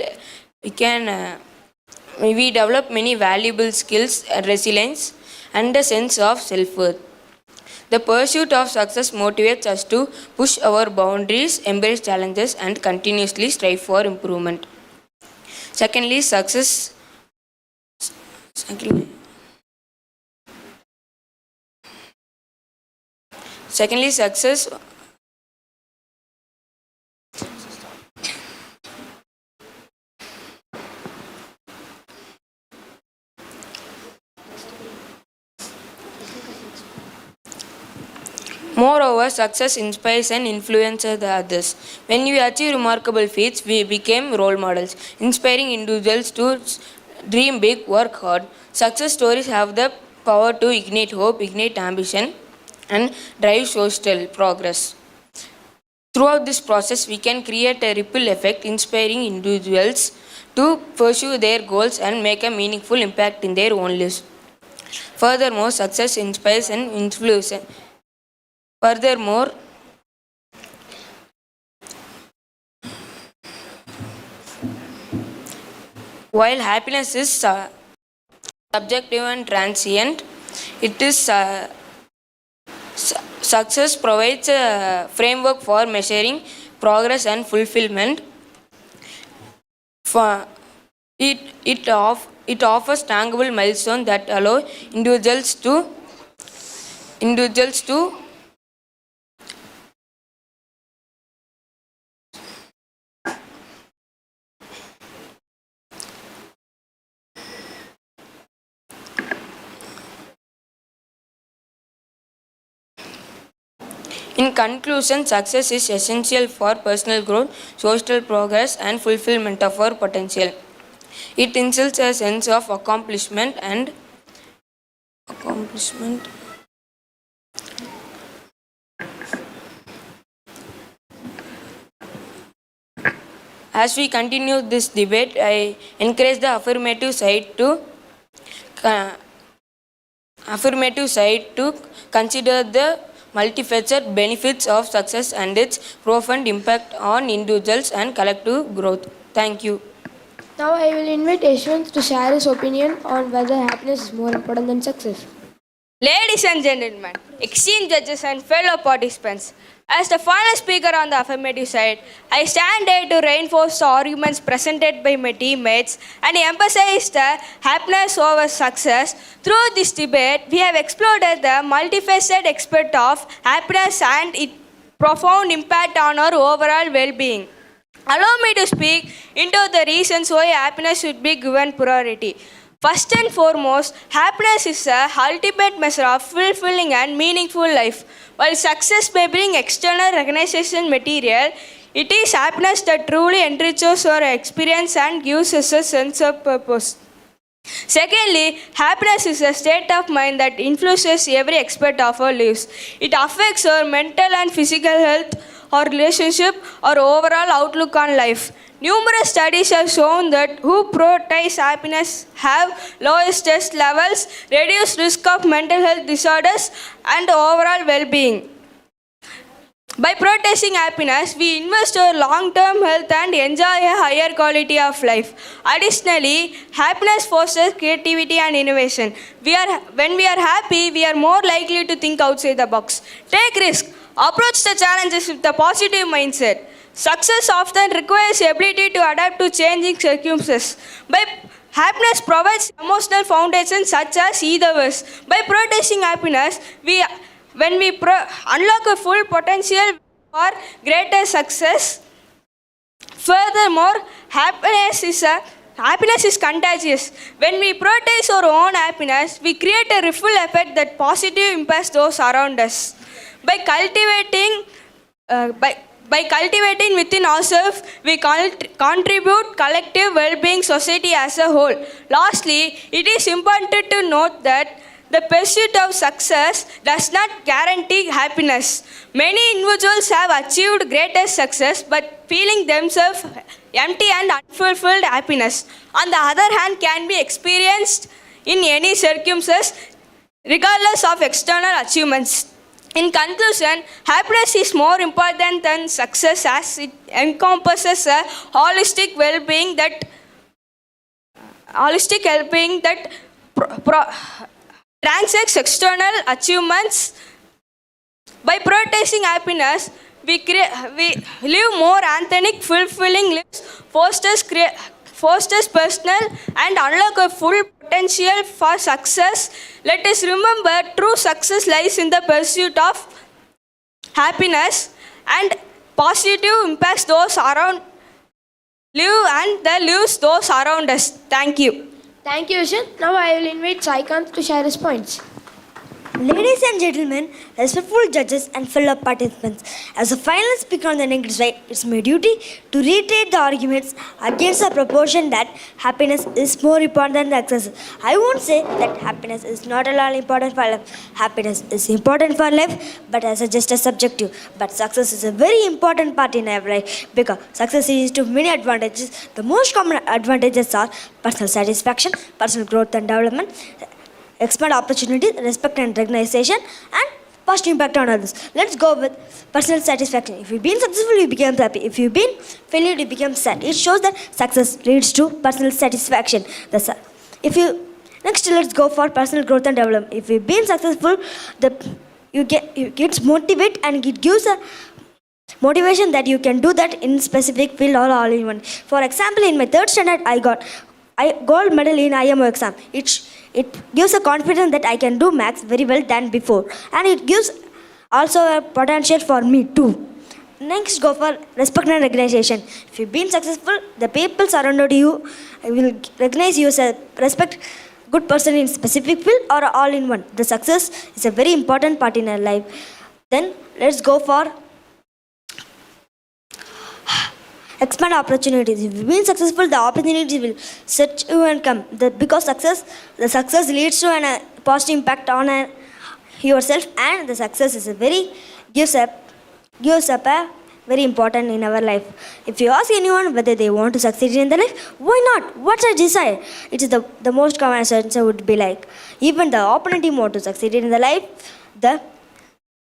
We develop many valuable skills, resilience, and a sense of self-worth. The pursuit of success motivates us to push our boundaries, embrace challenges, and continuously strive for improvement. Secondly, success Moreover, success inspires and influences the others. When we achieve remarkable feats, we become role models, inspiring individuals to dream big, work hard. Success stories have the power to ignite hope, ignite ambition, and drive social progress. Throughout this process, we can create a ripple effect, inspiring individuals to pursue their goals and make a meaningful impact in their own lives. Furthermore, success inspires and influences. Furthermore, while happiness is subjective and transient, it is success provides a framework for measuring progress and fulfillment. It offers tangible milestones that allow individuals to In conclusion, success is essential for personal growth, social progress, and fulfillment of our potential. It instills a sense of accomplishment. As we continue this debate, I encourage the affirmative side to consider the multifaceted benefits of success and its profound impact on individuals and collective growth. Thank you. Now I will invite Yashwant to share his opinion on whether happiness is more important than success. Ladies and gentlemen, esteemed judges and fellow participants, as the final speaker on the affirmative side, I stand here to reinforce the arguments presented by my teammates and emphasize the happiness over success. Through this debate, we have explored the multifaceted aspect of happiness and its profound impact on our overall well-being. Allow me to speak into the reasons why happiness should be given priority. First and foremost, happiness is the ultimate measure of fulfilling and meaningful life. While success may bring external recognition material, it is happiness that truly enriches our experience and gives us a sense of purpose. Secondly, happiness is a state of mind that influences every aspect of our lives. It affects our mental and physical health, our relationship, our overall outlook on life. Numerous studies have shown that who prioritize happiness have lowest stress levels, reduced risk of mental health disorders, and overall well-being. By prioritizing happiness, we invest our long-term health and enjoy a higher quality of life. Additionally, happiness fosters creativity and innovation. When we are happy, we are more likely to think outside the box. Take risk. Approach the challenges with a positive mindset. Success often requires the ability to adapt to changing circumstances. Happiness provides emotional foundations such as either-ways. By prioritizing happiness, when we unlock a full potential for greater success. Furthermore, happiness is contagious. When we prioritize our own happiness, we create a ripple effect that positively impacts those around us. By cultivating within ourselves, we contribute collective well-being society as a whole. Lastly, it is important to note that the pursuit of success does not guarantee happiness. Many individuals have achieved greater success but feeling themselves empty and unfulfilled. Happiness, on the other hand, can be experienced in any circumstances regardless of external achievements. In conclusion, happiness is more important than success as it encompasses a holistic well-being that transcends external achievements. By prioritizing happiness, we live more authentic, fulfilling lives, fosters personal and unlock a full potential for success. Let us remember, true success lies in the pursuit of happiness and positive impacts those around lives those around us. Thank you. Thank you, Vishen. Now I will invite Saikant to share his points. Ladies and gentlemen, respectful judges and fellow participants, as a final speaker on the negative side, it's my duty to reiterate the arguments against the proposition that happiness is more important than success. I won't say that happiness is not at all important for life. Happiness is important for life, but as just a subjective. But success is a very important part in our life because success leads to many advantages. The most common advantages are personal satisfaction, personal growth and development, expand opportunities, respect and recognition, and positive impact on others. Let's go with personal satisfaction. If you've been successful, you become happy. If you've been failure, you become sad. It shows that success leads to personal satisfaction. Next, let's go for personal growth and development. If you've been successful, you get motivated and it gives a motivation that you can do that in specific field or all in one. For example, in my 3rd standard, I got gold medal in IMO exam. It gives a confidence that I can do maths very well than before, and it gives also a potential for me too. Next, go for respect and recognition. If you've been successful, the people surrounded you will recognize you as a good person in specific field or all in one. The success is a very important part in our life. Then let's go for expand opportunities. If you've been successful, the opportunities will set you and come. Because the success leads to a positive impact on yourself, and the success is gives up a very important in our life. If you ask anyone whether they want to succeed in their life, why not? What's a desire? It is the most common answer would be like, even the opponent team want to succeed in their life,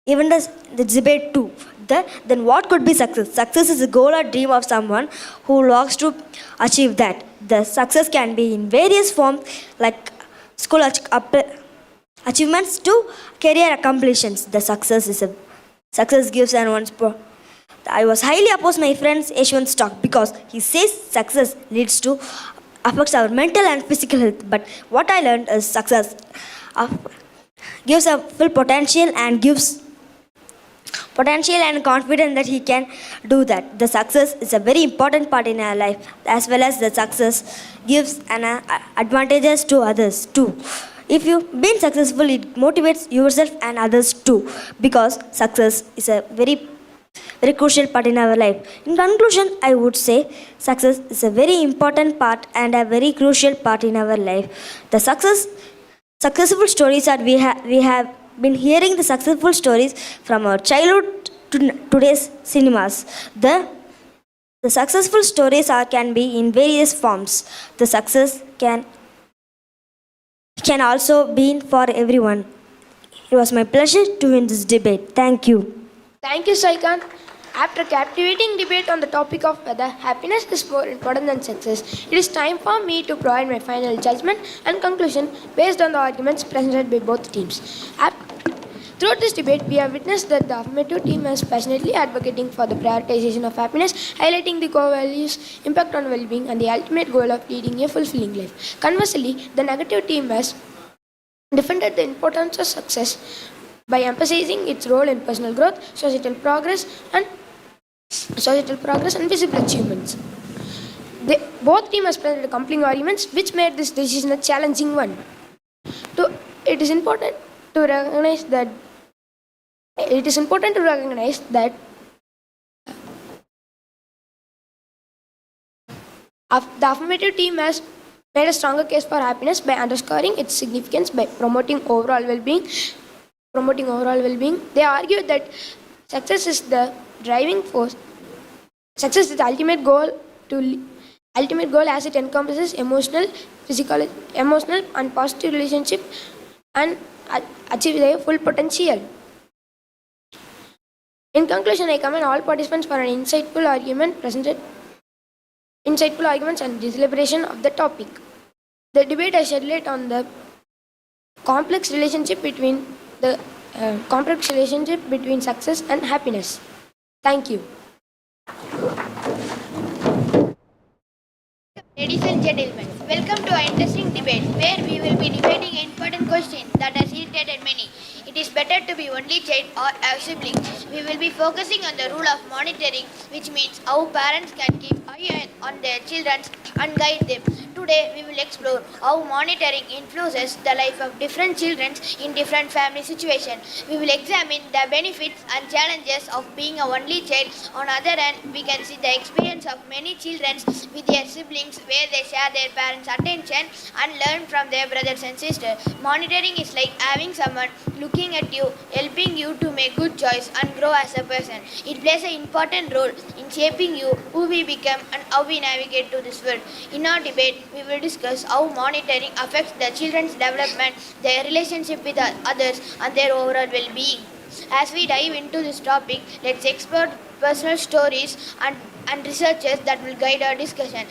even the debate too. Then what could be success? Success is a goal or dream of someone who longs to achieve that. The success can be in various forms like school achievements to career accomplishments. The success gives anyone's I was highly opposed my friend's Yeshwant's talk because he says success leads to affects our mental and physical health. But what I learned is success gives a full potential and gives potential and confidence that he can do that. The success is a very important part in our life, as well as the success gives advantages to others too. If you've been successful, it motivates yourself and others too, because success is a very crucial part in our life. In conclusion, I would say success is a very important part and a very crucial part in our life. The successful stories that we have been hearing the successful stories from our childhood to today's cinemas. The The successful stories can be in various forms. The success can also be for everyone. It was my pleasure to win this debate. Thank you. Thank you, Saikant. After captivating debate on the topic of whether happiness is more important than success, it is time for me to provide my final judgment and conclusion based on the arguments presented by both teams. Throughout this debate, we have witnessed that the affirmative team is passionately advocating for the prioritization of happiness, highlighting the core values, impact on well-being, and the ultimate goal of leading a fulfilling life. Conversely, the negative team has defended the importance of success by emphasizing its role in personal growth, societal progress, and visible achievements. Both teams have presented compelling arguments, which made this decision a challenging one. It is important to recognize that the affirmative team has made a stronger case for happiness by underscoring its significance by promoting overall well-being. They argued that success is the driving force. Success is the ultimate goal as it encompasses emotional and positive relationship and achieve their full potential. In conclusion, I commend all participants for an insightful arguments and deliberation of the topic. The debate has shed light on the complex relationship between success and happiness. Thank you. Ladies and gentlemen, welcome to our interesting debate where we will be debating an important question that has irritated many. It is better to be only child or have siblings. We will be focusing on the rule of monitoring, which means how parents can keep eye on their children and guide them. Today, we will explore how monitoring influences the life of different children in different family situations. We will examine the benefits and challenges of being a only child. On the other hand, we can see the experience of many children with their siblings where they share their parents' attention and learn from their brothers and sisters. Monitoring is like having someone looking at you, helping you to make good choice and grow as a person. It plays an important role in shaping you, who we become and how we navigate to this world. In our debate, we will discuss how monitoring affects the children's development, their relationship with others and their overall well-being. As we dive into this topic, let's explore personal stories and researches that will guide our discussion.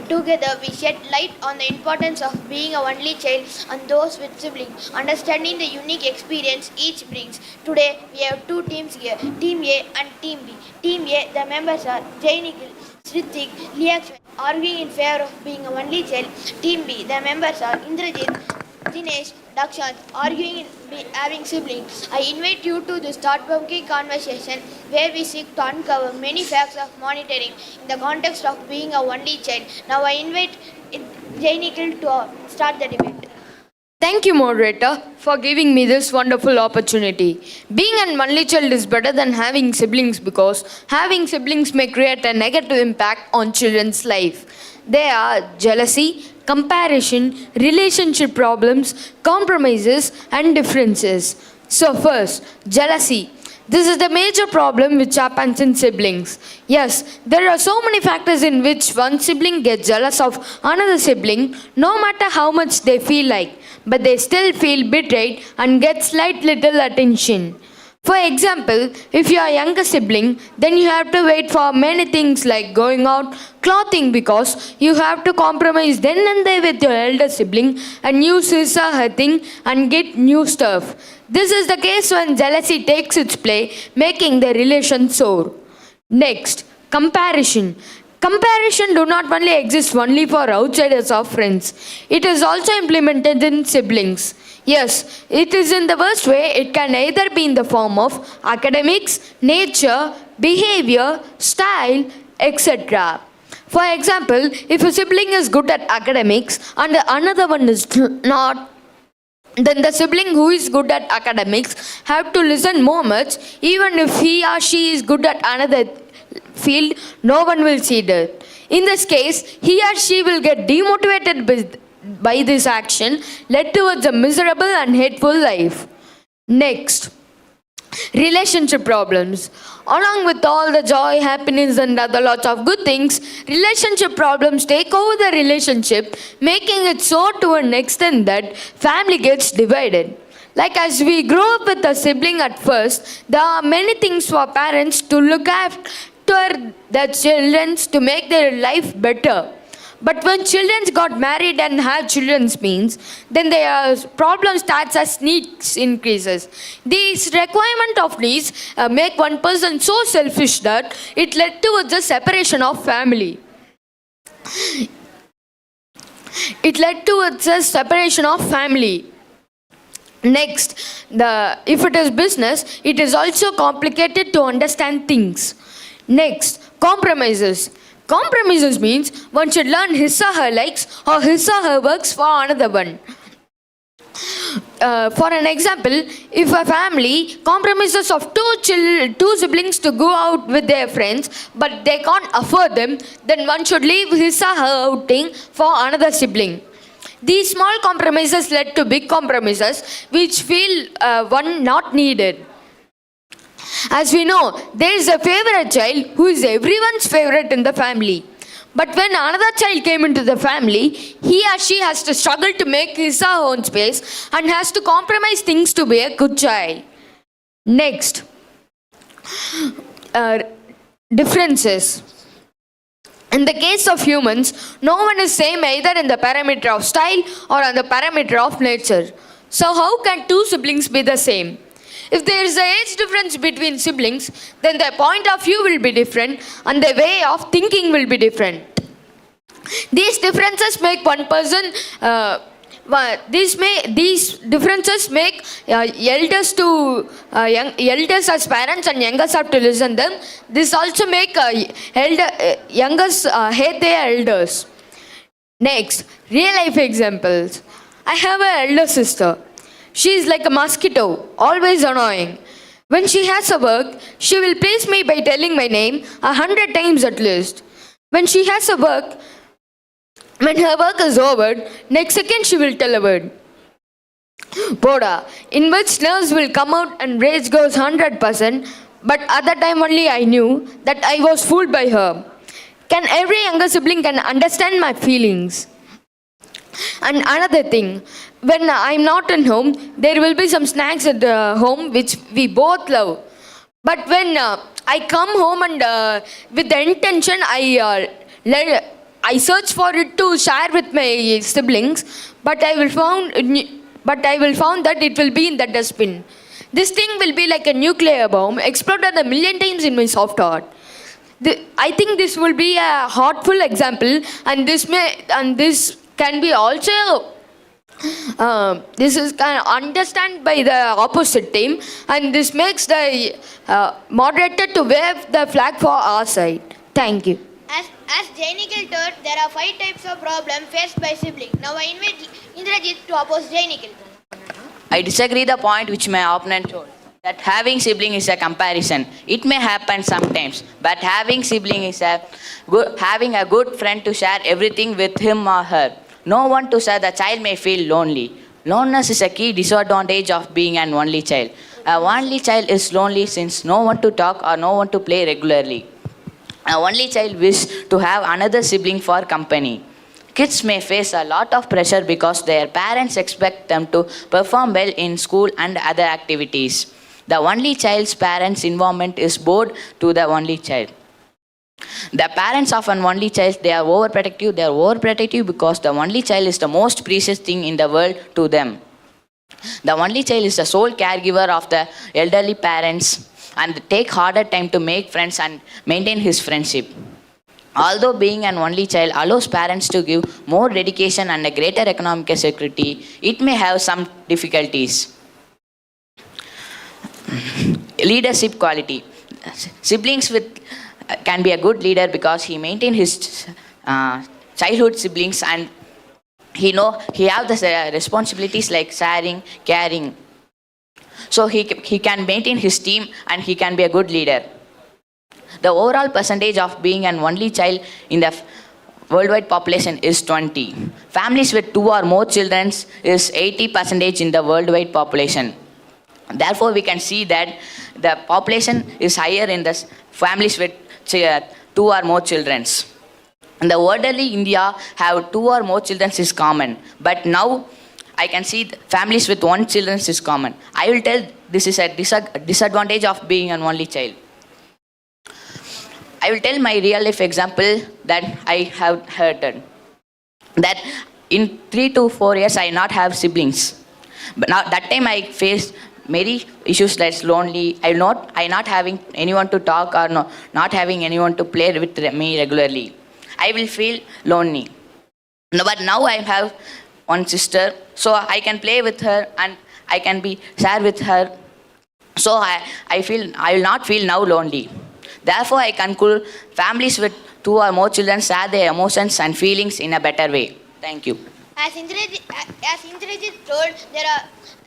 Together, we shed light on the importance of being a only child and those with siblings, understanding the unique experience each brings. Today, we have two teams here, Team A and Team B. Team A, the members are Jay Nikhil, Srithik, Liakshmi, arguing in favor of being a only child. Team B, the members are Indrajit, Dinesh, Dakshant, arguing in having siblings. I invite you to this thought-provoking conversation where we seek to uncover many facts of monitoring in the context of being a only child. Now I invite Jay Nikhil to start the debate. Thank you, moderator, for giving me this wonderful opportunity. Being an only child is better than having siblings because having siblings may create a negative impact on children's life. They are jealousy, comparison, relationship problems, compromises, and differences. So first, jealousy. This is the major problem which happens in siblings. Yes, there are so many factors in which one sibling gets jealous of another sibling, no matter how much they feel like, but they still feel betrayed and get slight little attention. For example, if you are a younger sibling, then you have to wait for many things like going out, clothing, because you have to compromise then and there with your elder sibling and use his or her thing and get new stuff. This is the case when jealousy takes its play, making the relation sour. Next, comparison. Comparison do not only exist only for outsiders or friends. It is also implemented in siblings. Yes, it is in the worst way. It can either be in the form of academics, nature, behavior, style, etc. For example, if a sibling is good at academics and another one is not, then the sibling who is good at academics have to listen more much. Even if he or she is good at another field, no one will see that. In this case, he or she will get demotivated by this action, led towards a miserable and hateful life. Next, relationship problems. Along with all the joy, happiness, and other lots of good things, relationship problems take over the relationship, making it so to an extent that family gets divided. Like as we grow up with a sibling at first, there are many things for parents to look after their children to make their life better. But when children got married and have children's means, then their problem starts as needs increases. These requirement of needs make one person so selfish that it led to the separation of family. It led to the separation of family. Next, if it is business, it is also complicated to understand things. Next, compromises. Compromises means one should learn his or her likes or his or her works for another one. For an example, if a family compromises of two siblings to go out with their friends, but they can't afford them, then one should leave his or her outing for another sibling. These small compromises led to big compromises, which feel one not needed. As we know, there is a favorite child who is everyone's favorite in the family. But when another child came into the family, he or she has to struggle to make his or her own space and has to compromise things to be a good child. Next, differences. In the case of humans, no one is same either in the parameter of style or on the parameter of nature. So how can two siblings be the same? If there is an age difference between siblings, then their point of view will be different and their way of thinking will be different. These differences make one person, these differences make elders elders as parents and youngers have to listen them. This also make youngers hate their elders. Next, real life examples. I have an elder sister. She is like a mosquito, always annoying. When she has a work, she will please me by telling my name 100 times at least. When she has a work, when her work is over, next second she will tell a word. Boda, in which nerves will come out and rage goes 100%, but at that time only I knew that I was fooled by her. Can every younger sibling can understand my feelings? And another thing, when I'm not at home, there will be some snacks at home which we both love. But when I come home and with the intention I search for it to share with my siblings, but I will found that it will be in the dustbin. This thing will be like a nuclear bomb, exploded 1,000,000 times in my soft heart. I think this will be a heartful example, and this can be also this is can understand by the opposite team, and this makes the moderator to wave the flag for our side. Thank you. As Jay Nikhil told, there are 5 types of problems faced by siblings. Now I invite Indrajit to oppose Jay Nikhil. I disagree the point which my opponent told, that having sibling is a comparison. It may happen sometimes, but having sibling is having a good friend to share everything with him or her. No one to share, the child may feel lonely. Loneliness is a key disadvantage of being an only child. A only child is lonely since no one to talk or no one to play regularly. A only child wishes to have another sibling for company. Kids may face a lot of pressure because their parents expect them to perform well in school and other activities. The only child's parents' involvement is bored to the only child. The parents of an only child, they are overprotective. They are overprotective because the only child is the most precious thing in the world to them. The only child is the sole caregiver of the elderly parents and take harder time to make friends and maintain his friendship. Although being an only child allows parents to give more dedication and a greater economic security, it may have some difficulties. Leadership quality. Siblings can be a good leader because he maintains his childhood siblings and he have the responsibilities like sharing, caring. So he can maintain his team and he can be a good leader. The overall percentage of being an only child in the worldwide population is 20. Families with 2 or more children is 80% in the worldwide population. Therefore, we can see that the population is higher in the families with 2 or more children. In the orderly India, have 2 or more children is common. But now, I can see families with 1 children is common. I will tell this is a disadvantage of being an only child. I will tell my real life example that I have heard. That in 3 to 4 years, I not have siblings. But now that time I faced many issues like lonely. I not having anyone to talk or not having anyone to play with me regularly. I will feel lonely. No, but now I have one sister, so I can play with her and I can be share with her. So I will not feel now lonely. Therefore, I conclude families with 2 or more children share their emotions and feelings in a better way. Thank you. As Indrajit told, there are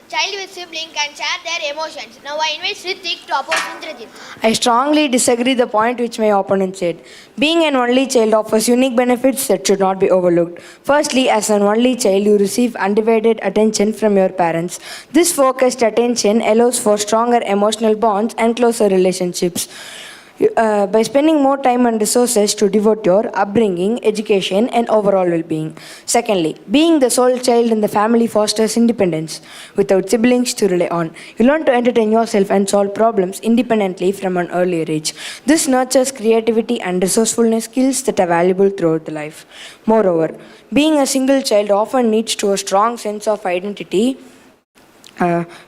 child with sibling can share their emotions. Now I invite Sritik to oppose Indrajit. I strongly disagree the point which my opponent said. Being an only child offers unique benefits that should not be overlooked. Firstly, as an only child, you receive undivided attention from your parents. This focused attention allows for stronger emotional bonds and closer relationships. By spending more time and resources to devote your upbringing, education, and overall well-being. Secondly, being the sole child in the family fosters independence. Without siblings to rely on, you learn to entertain yourself and solve problems independently from an earlier age. This nurtures creativity and resourcefulness skills that are valuable throughout the life. Moreover, being a single child often leads to a strong sense of identity.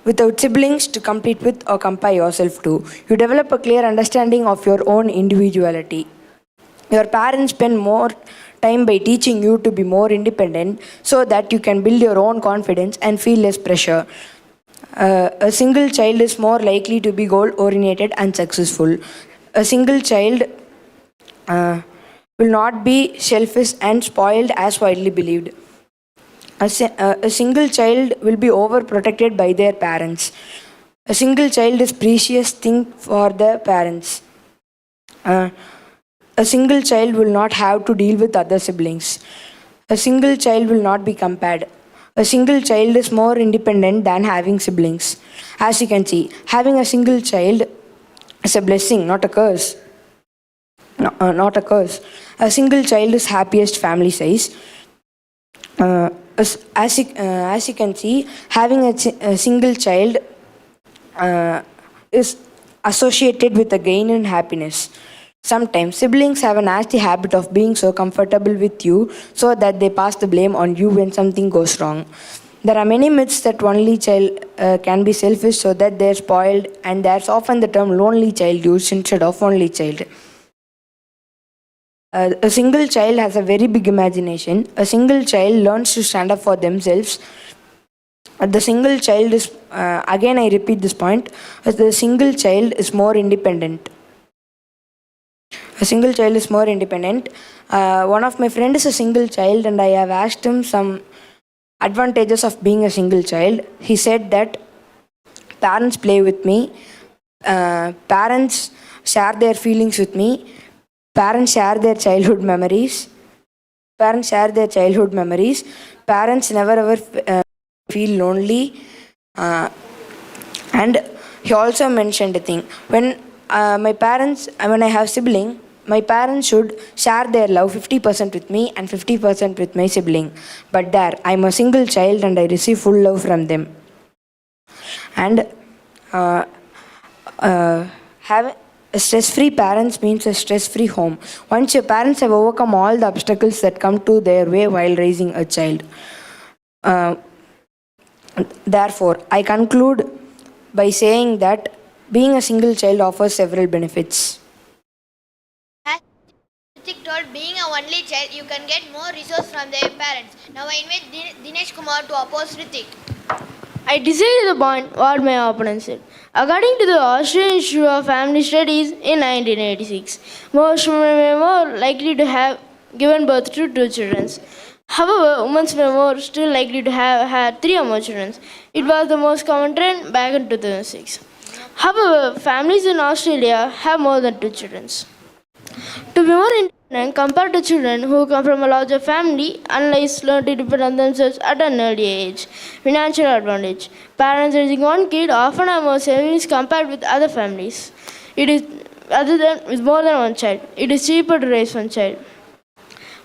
Without siblings to compete with or compare yourself to, you develop a clear understanding of your own individuality. Your parents spend more time by teaching you to be more independent so that you can build your own confidence and feel less pressure. A single child is more likely to be goal-oriented and successful. A single child will not be selfish and spoiled as widely believed. A single child will be overprotected by their parents. A single child is precious thing for the parents. A single child will not have to deal with other siblings. A single child will not be compared. A single child is more independent than having siblings. As you can see, having a single child is a blessing, not a curse. Not a curse. A single child is happiest family size. As you can see, having a single child is associated with a gain in happiness. Sometimes siblings have a nasty habit of being so comfortable with you so that they pass the blame on you when something goes wrong. There are many myths that only child can be selfish so that they're spoiled, and there's often the term lonely child used instead of only child. A single child has a very big imagination. A single child learns to stand up for themselves. The single child is, again I repeat this point, the single child is more independent. A single child is more independent. One of my friends is a single child and I have asked him some advantages of being a single child. He said that parents play with me, parents share their feelings with me, parents share their childhood memories. Parents never ever feel lonely. And he also mentioned a thing. When I have sibling, my parents should share their love 50% with me and 50% with my sibling. But there, I'm a single child and I receive full love from them. And having stress-free parents means a stress-free home. Once your parents have overcome all the obstacles that come to their way while raising a child. Therefore, I conclude by saying that being a single child offers several benefits. As Ritik told, being a only child, you can get more resources from their parents. Now I invite Dinesh Kumar to oppose Ritik. I disagree with the point what my opponent said. According to the Australian Institute of Family Studies in 1986, most women were more likely to have given birth to 2 children. However, women were more still likely to have had 3 or more children. It was the most common trend back in 2006. However, families in Australia have more than 2 children. To be more And compared to children who come from a larger family, unless learn to depend on themselves at an early age. Financial advantage. Parents raising one kid often have more savings compared with other families. It is other than with more than one child. It is cheaper to raise one child.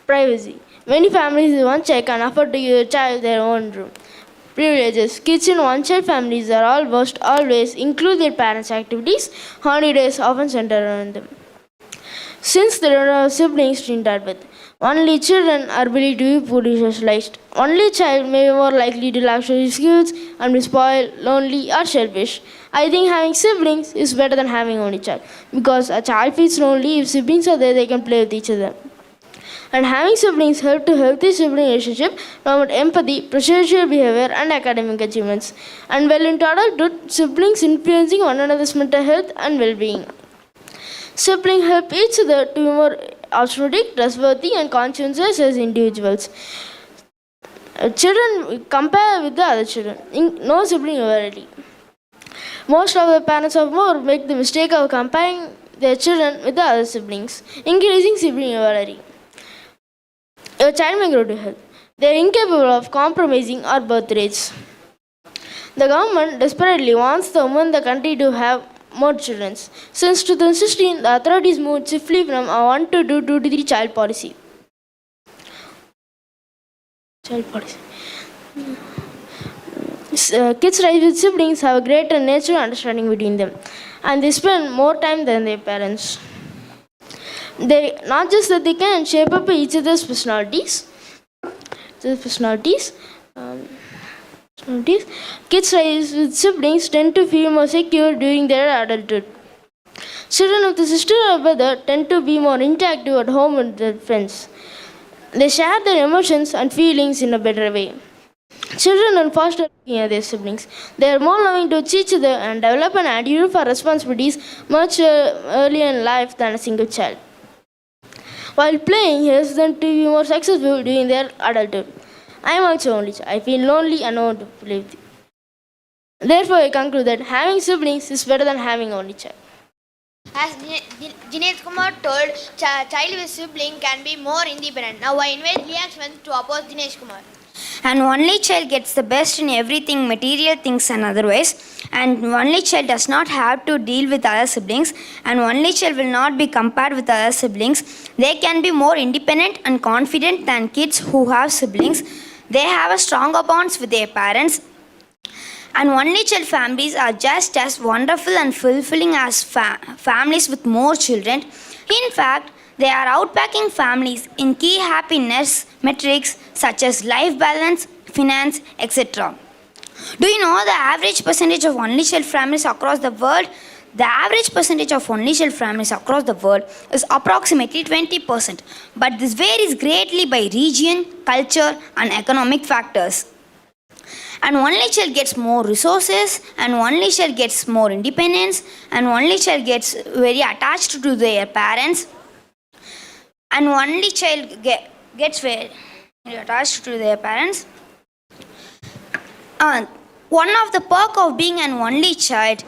Privacy. Many families with one child can afford to give a child their own room. Privileges. Kids in one-child families are almost always include their parents' activities. Holidays often center around them. Since there are no siblings to interact with, only children are believed to be poorly socialized. Only child may be more likely to lack social skills and be spoiled, lonely, or selfish. I think having siblings is better than having only child because a child feels lonely. If siblings are there, they can play with each other. And having siblings help to healthy sibling relationship, promote empathy, prosocial behavior, and academic achievements. And well into adulthood, siblings influencing one another's mental health and well-being. Siblings help each other to be more optimistic, trustworthy, and conscientious as individuals. Children compare with the other children. No sibling equality. Most of the parents of more make the mistake of comparing their children with the other siblings, increasing sibling equality. A child may grow to health. They are incapable of compromising our birth rates. The government desperately wants the women in the country to have more children. Since 2016, the authorities moved swiftly from a 1 to 2 to 3 child policy. Kids raised with siblings have a greater natural understanding between them, and they spend more time than their parents. They not just that they can shape up each other's personalities. Kids raised with siblings tend to feel more secure during their adulthood. Children with a sister or brother tend to be more interactive at home with their friends. They share their emotions and feelings in a better way. Children are foster their siblings. They are more loving to each other and develop an attitude for responsibilities much earlier in life than a single child. While playing helps them to be more successful during their adulthood. I am also only child. I feel lonely and want to play with you. Therefore, I conclude that having siblings is better than having only child. As Dinesh Kumar told, child with sibling can be more independent. Now I invite Leah Smith to oppose Dinesh Kumar. An only child gets the best in everything, material things and otherwise. And only child does not have to deal with other siblings. And only child will not be compared with other siblings. They can be more independent and confident than kids who have siblings. They have a stronger bonds with their parents. And only child families are just as wonderful and fulfilling as families with more children. In fact, they are outpacking families in key happiness metrics such as life balance, finance, etc. Do you know the average percentage of only child families across the world? The average percentage of only child families across the world is approximately 20%, but this varies greatly by region, culture, and economic factors. And only child gets more resources, and only child gets more independence, and only child gets very attached to their parents. And only child gets very attached to their parents. One of the perks of being an only child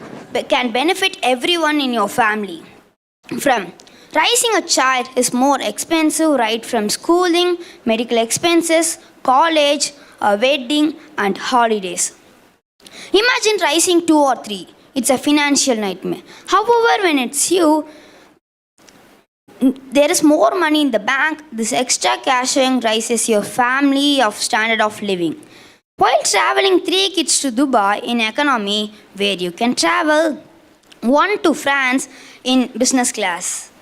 can benefit everyone in your family. From raising a child is more expensive right from schooling, medical expenses, college, a wedding and holidays. Imagine raising 2 or 3. It's a financial nightmare. However, when it's you, there is more money in the bank. This extra cashing raises your family of standard of living. While traveling 3 kids to Dubai in economy, where you can travel 1 to France in business class.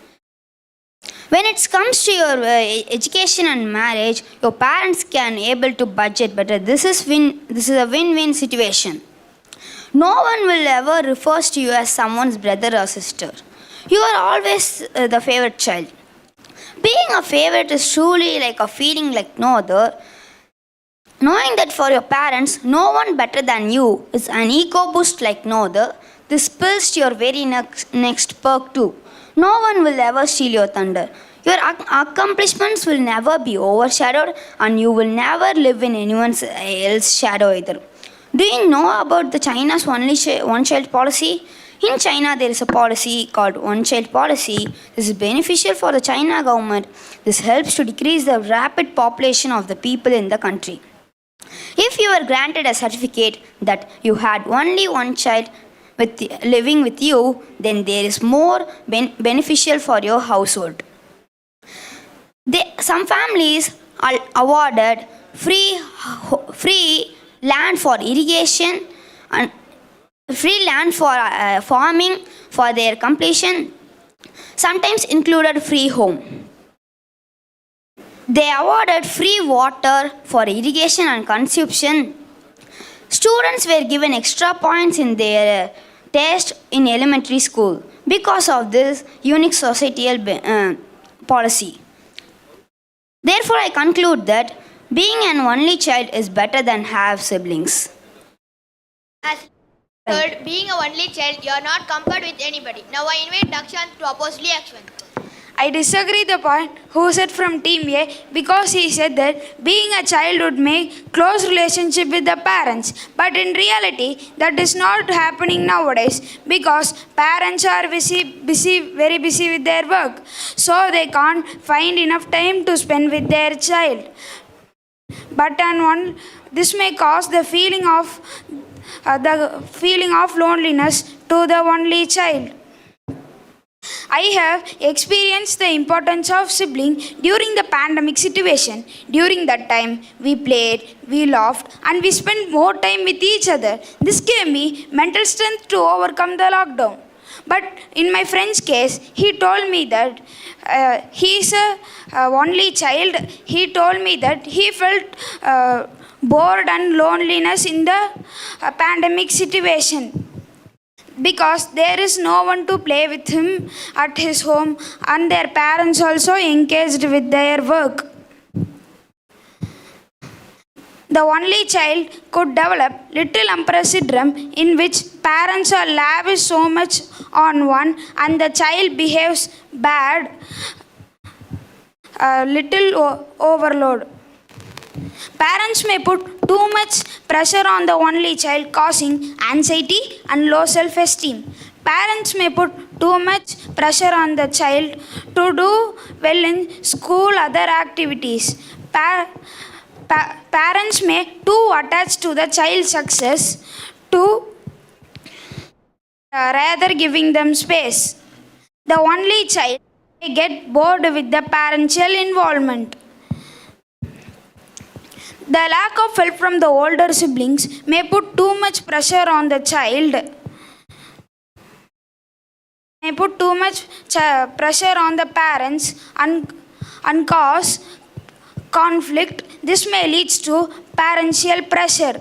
When it comes to your education and marriage, your parents can able to budget better. This is a win-win situation. No one will ever refer to you as someone's brother or sister. You are always the favorite child. Being a favorite is truly like a feeling like no other. Knowing that for your parents, no one better than you is an ego boost like no other. This spills to your very next perk too. No one will ever steal your thunder. Your accomplishments will never be overshadowed, and you will never live in anyone else's shadow either. Do you know about the China's one-child policy? In China, there is a policy called one-child policy. This is beneficial for the China government. This helps to decrease the rapid population of the people in the country. If you are granted a certificate that you had only one child living with you, then there is more beneficial for your household. Some families are awarded free land for irrigation and free land for farming for their completion, sometimes included free home. They awarded free water for irrigation and consumption. Students were given extra points in their test in elementary school because of this unique societal policy. Therefore, I conclude that being an only child is better than have siblings. As told, being a only child, you are not compared with anybody. Now I invite Dakshan to oppose Liakshwan. I disagree the point who said from Team A because he said that being a child would make close relationship with the parents. But in reality, that is not happening nowadays because parents are very busy with their work. So they can't find enough time to spend with their child. But this may cause the feeling of loneliness to the only child. I have experienced the importance of sibling during the pandemic situation. During that time, we played, we laughed, and we spent more time with each other. This gave me mental strength to overcome the lockdown. But in my friend's case, he told me that he is a only child. He told me that he felt bored and loneliness in the pandemic situation, because there is no one to play with him at his home and their parents also engaged with their work. The only child could develop little emperor syndrome, in which parents are lavish so much on one and the child behaves bad, little overload. Parents may put too much pressure on the only child, causing anxiety and low self-esteem. Parents may put too much pressure on the child to do well in school, other activities. Parents may too attach to the child's success to rather giving them space. The only child may get bored with the parental involvement. The lack of help from the older siblings may put too much pressure on the child. May put too much pressure on the parents and cause conflict. This may lead to parental pressure.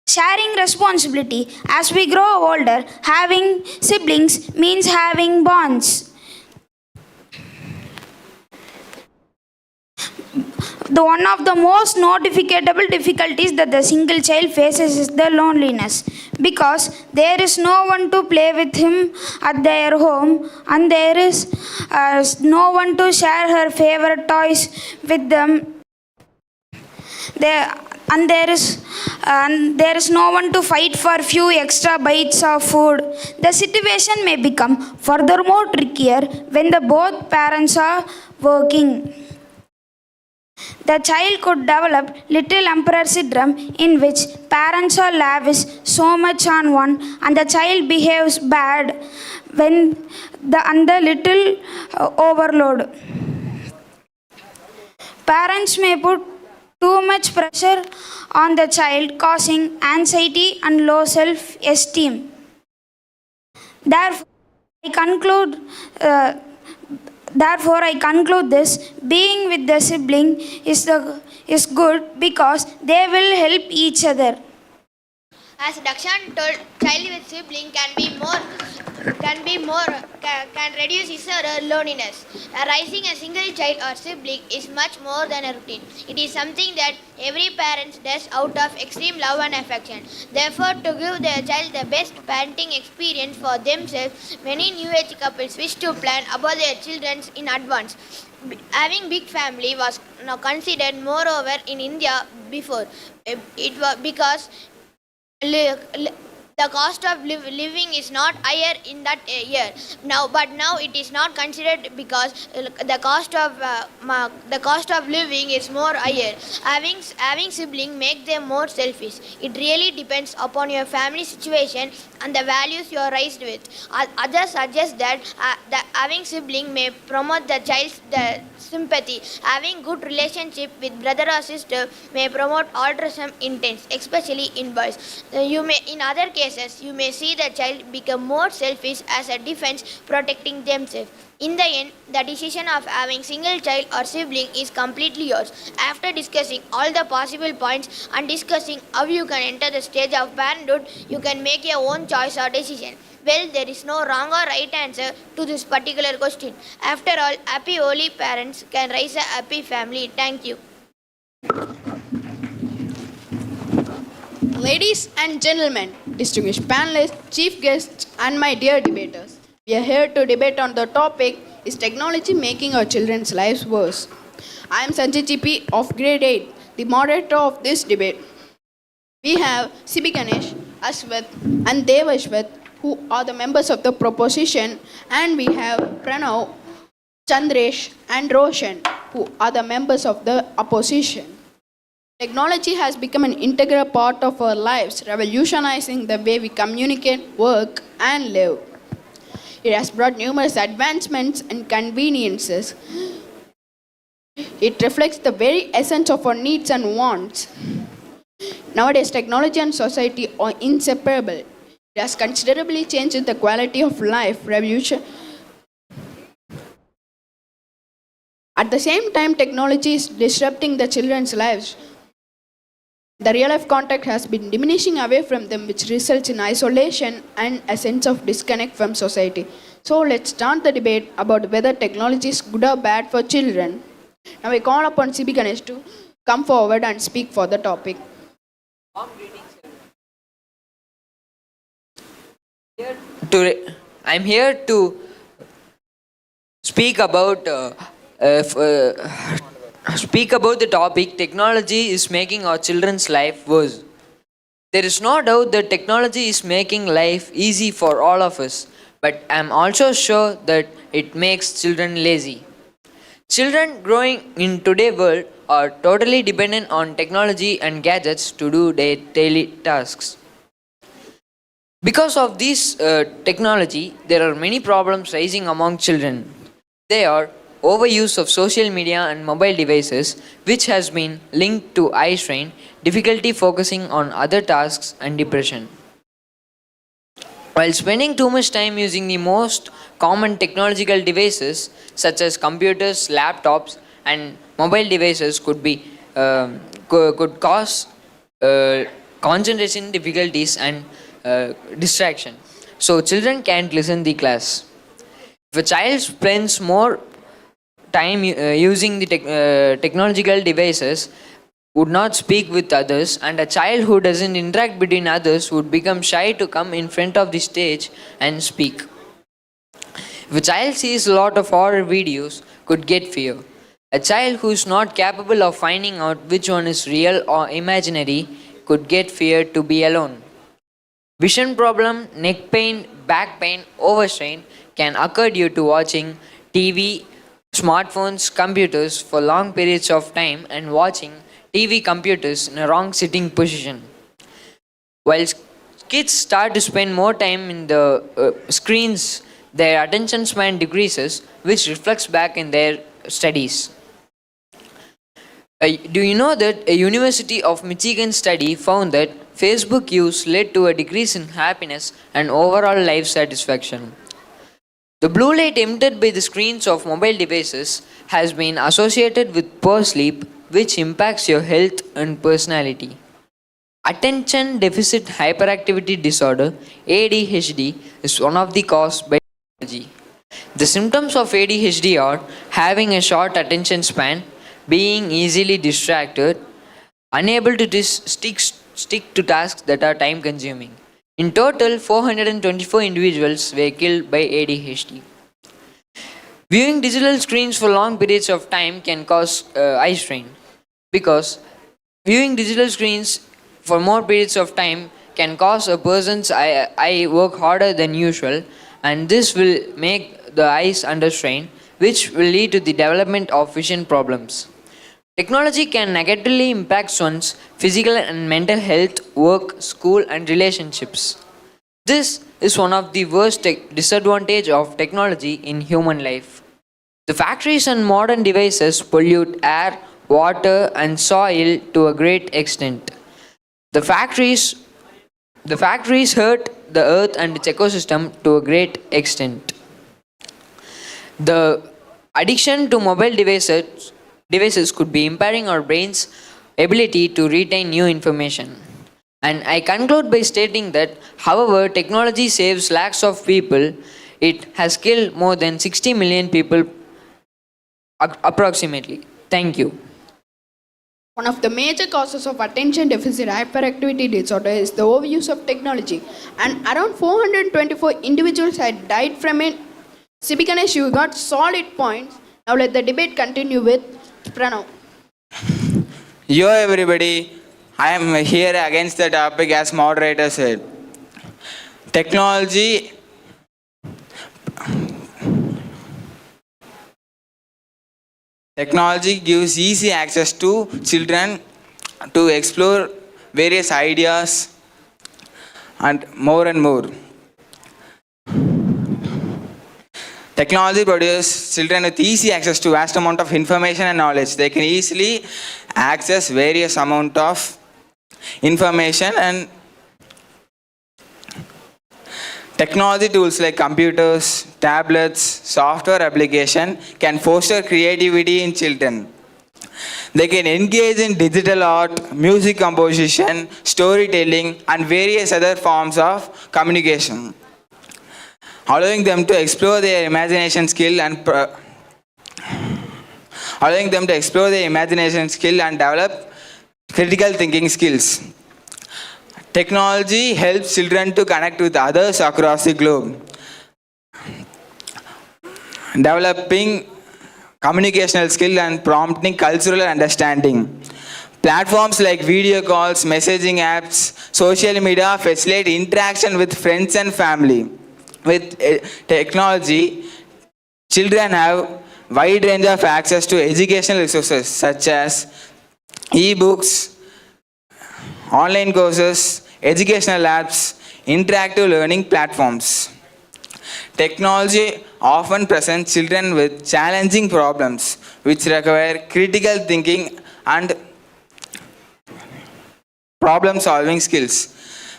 Sharing responsibility. As we grow older, having siblings means having bonds. One of the most notificable difficulties that the single child faces is the loneliness, because there is no one to play with him at their home, and there is no one to share her favorite toys with them. There is no one to fight for few extra bites of food. The situation may become furthermore trickier when both parents are working. The child could develop little emperor syndrome, in which parents are lavish so much on one and the child behaves bad when the little overload. Parents may put too much pressure on the child, causing anxiety and low self-esteem. Therefore, I conclude this: being with the sibling is good because they will help each other. As Dakshan told, child with sibling can reduce his or her loneliness. Raising a single child or sibling is much more than a routine. It is something that every parent does out of extreme love and affection. Therefore, to give their child the best parenting experience for themselves, many new age couples wish to plan about their children in advance. Having big family was now considered moreover in India before. It was because the The cost of living is not higher in that year now, but now it is not considered because the cost of living is more higher. Having sibling make them more selfish. It really depends upon your family situation and the values you are raised with. Others suggest that having sibling may promote the child's sympathy. Having good relationship with brother or sister may promote altruism intents, especially in boys. In other cases, you may see the child become more selfish as a defense, protecting themselves. In the end, the decision of having single child or sibling is completely yours. After discussing all the possible points and discussing how you can enter the stage of parenthood, you can make your own choice or decision. Well, there is no wrong or right answer to this particular question. After all, happy holy parents can raise a happy family. Thank you. Ladies and gentlemen, distinguished panelists, chief guests, and my dear debaters, we are here to debate on the topic, is technology making our children's lives worse? I am Sanjay GP of grade 8, the moderator of this debate. We have Sibi Ganesh, Ashwath, and Devashwath, who are the members of the proposition, and we have Pranav, Chandresh, and Roshan, who are the members of the opposition. Technology has become an integral part of our lives, revolutionizing the way we communicate, work, and live. It has brought numerous advancements and conveniences. It reflects the very essence of our needs and wants. Nowadays, technology and society are inseparable. It has considerably changed the quality of life. At the same time, technology is disrupting the children's lives. The real-life contact has been diminishing away from them, which results in isolation and a sense of disconnect from society. So let's start the debate about whether technology is good or bad for children. Now I call upon CB Ganesh to come forward and speak for the topic. Today, I'm here to speak about the topic, technology is making our children's life worse. There is no doubt that technology is making life easy for all of us, but I'm also sure that it makes children lazy. Children growing in today's world are totally dependent on technology and gadgets to do their daily tasks. Because of this technology, there are many problems rising among children. They are overuse of social media and mobile devices, which has been linked to eye strain, difficulty focusing on other tasks, and depression. While spending too much time using the most common technological devices such as computers, laptops, and mobile devices could cause concentration difficulties and distraction. So children can't listen to the class. If a child spends more time using the technological devices, would not speak with others, and a child who doesn't interact between others would become shy to come in front of the stage and speak. If a child sees a lot of horror videos, could get fear. A child who is not capable of finding out which one is real or imaginary could get fear to be alone. Vision problem, neck pain, back pain, overstrain can occur due to watching TV, smartphones, computers for long periods of time and watching TV computers in a wrong sitting position. While kids start to spend more time in the screens, their attention span decreases, which reflects back in their studies. Do you know that a University of Michigan study found that Facebook use led to a decrease in happiness and overall life satisfaction? The blue light emitted by the screens of mobile devices has been associated with poor sleep, which impacts your health and personality. Attention Deficit Hyperactivity Disorder, ADHD, is one of the causes by technology. The symptoms of ADHD are having a short attention span, being easily distracted, unable to stick to tasks that are time consuming. In total, 424 individuals were killed by ADHD. Viewing digital screens for long periods of time can cause eye strain, because viewing digital screens for more periods of time can cause a person's eye work harder than usual, and this will make the eyes under strain, which will lead to the development of vision problems. Technology can negatively impact one's physical and mental health, work, school, and relationships. This is one of the worst disadvantages of technology in human life. The factories and modern devices pollute air, water, and soil to a great extent. The factories hurt the earth and its ecosystem to a great extent. The addiction to mobile devices could be impairing our brain's ability to retain new information. And I conclude by stating that, however, technology saves lakhs of people. It has killed more than 60 million people approximately. Thank you. One of the major causes of attention deficit hyperactivity disorder is the overuse of technology, and around 424 individuals had died from it. CB Ganesh, you got solid points. Now let the debate continue with Pranav. Yo everybody, I am here against the topic as moderator said. Technology gives easy access to children to explore various ideas and more. Technology produces children with easy access to vast amount of information and knowledge. They can easily access various amount of information, and technology tools like computers, tablets, software application can foster creativity in children. They can engage in digital art, music composition, storytelling, and various other forms of communication, allowing them to explore their imagination skill and develop critical thinking skills. Technology helps children to connect with others across the globe, developing communicational skill and prompting cultural understanding. Platforms like video calls, messaging apps, social media facilitate interaction with friends and family. With technology, children have wide range of access to educational resources such as e-books, online courses, educational apps, interactive learning platforms. Technology often presents children with challenging problems which require critical thinking and problem-solving skills.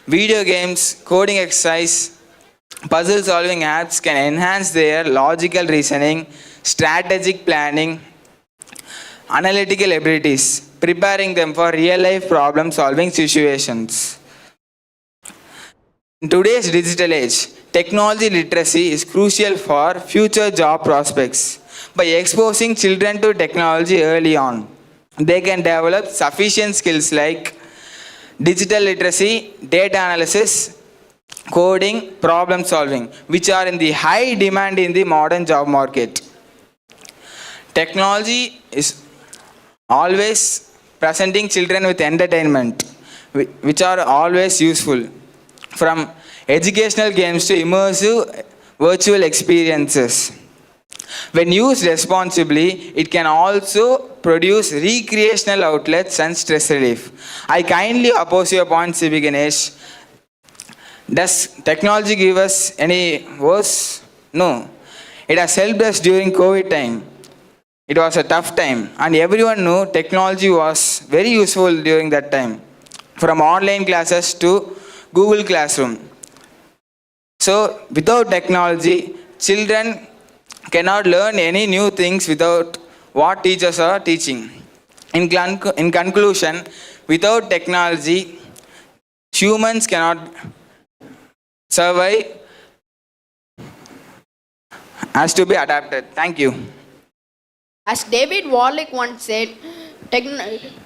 Video games, coding exercise, puzzle-solving apps can enhance their logical reasoning, strategic planning, analytical abilities, preparing them for real-life problem-solving situations. In today's digital age, technology literacy is crucial for future job prospects. By exposing children to technology early on, they can develop sufficient skills like digital literacy, data analysis, coding, problem solving, which are in the high demand in the modern job market. Technology is always presenting children with entertainment, which are always useful, from educational games to immersive virtual experiences. When used responsibly, it can also produce recreational outlets and stress relief. I kindly oppose your point, CB Ganesh. Does technology give us any worse? No. It has helped us during COVID time. It was a tough time, and everyone knew technology was very useful during that time, from online classes to Google Classroom. So, without technology, children cannot learn any new things without what teachers are teaching. In conclusion, without technology, humans cannot survive, has to be adapted. Thank you. As David Warlick once said,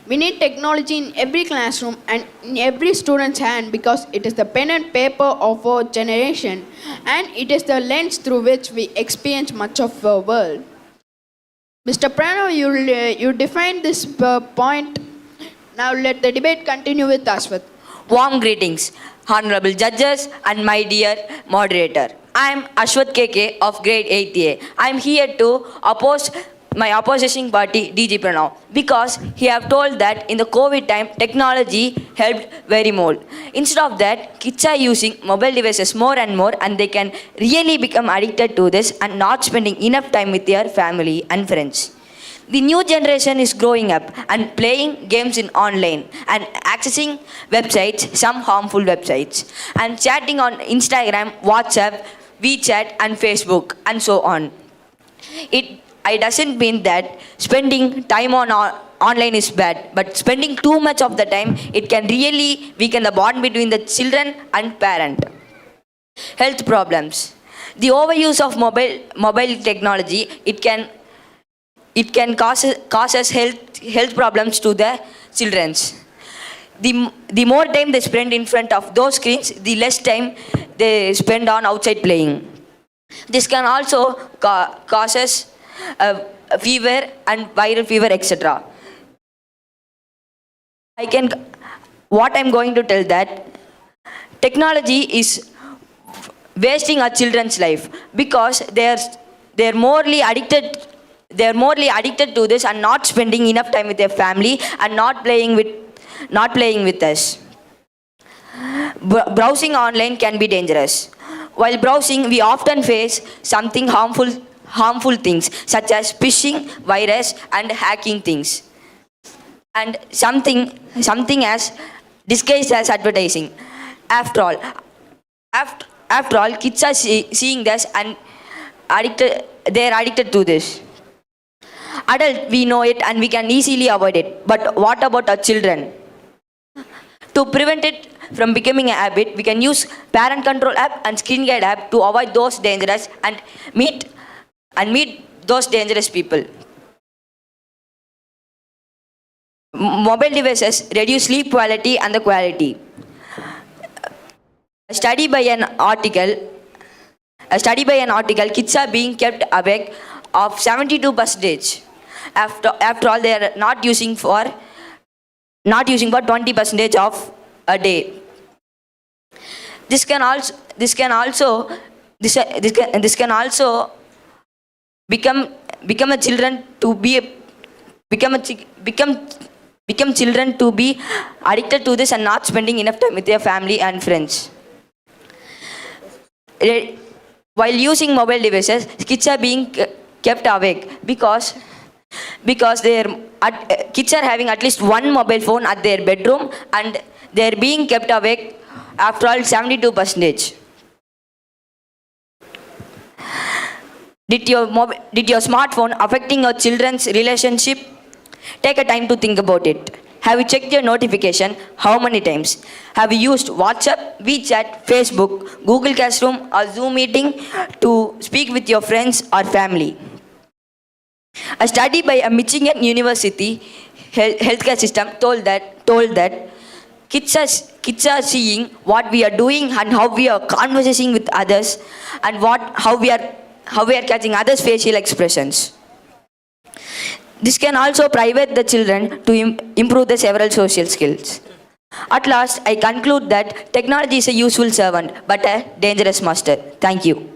we need technology in every classroom and in every student's hand because it is the pen and paper of our generation, and it is the lens through which we experience much of the world. Mr. Pranav, you defined this point. Now let the debate continue with Ashwath. Warm greetings. honorable judges, and my dear moderator. I am Ashwath KK of grade 8A. I am here to oppose my opposition party DG Pranav because he have told that in the COVID time technology helped very more. Instead of that, kids are using mobile devices more and more and they can really become addicted to this and not spending enough time with their family and friends. The new generation is growing up and playing games in online and accessing websites, some harmful websites, and chatting on Instagram, WhatsApp, WeChat and Facebook and so on. It doesn't mean that spending time on online is bad, but spending too much of the time, it can really weaken the bond between the children and parent. Health problems. The overuse of mobile technology, it can causes health problems to the children. The more time they spend in front of those screens, the less time they spend on outside playing. This can also causes a fever and viral fever, etc. What I'm going to tell that technology is wasting our children's life because they're morely addicted to this and not spending enough time with their family and not playing with us. Browsing online can be dangerous. While browsing, we often face something harmful things such as phishing, virus and hacking things. And something as disguised as advertising. After all, kids are seeing this and they are addicted to this. Adult, we know it and we can easily avoid it. But what about our children? To prevent it from becoming a habit, we can use parent control app and screen guide app to avoid those dangerous and meet those dangerous people. Mobile devices reduce sleep quality and the quality. A study by an article, kids are being kept awake of 72%. After all, they are not using for 20% of a day. This can also become children to be addicted to this and not spending enough time with their family and friends. While using mobile devices, kids are being kept awake because kids are having at least one mobile phone at their bedroom and they are being kept awake after all 72%. Did your smartphone affecting your children's relationship? Take a time to think about it. Have you checked your notification? How many times? Have you used WhatsApp, WeChat, Facebook, Google Classroom or Zoom meeting to speak with your friends or family? A study by a Michigan University healthcare system told that kids are seeing what we are doing and how we are conversing with others and how we are catching others' facial expressions. This can also private the children to improve the several social skills. At last, I conclude that technology is a useful servant but a dangerous master. Thank you.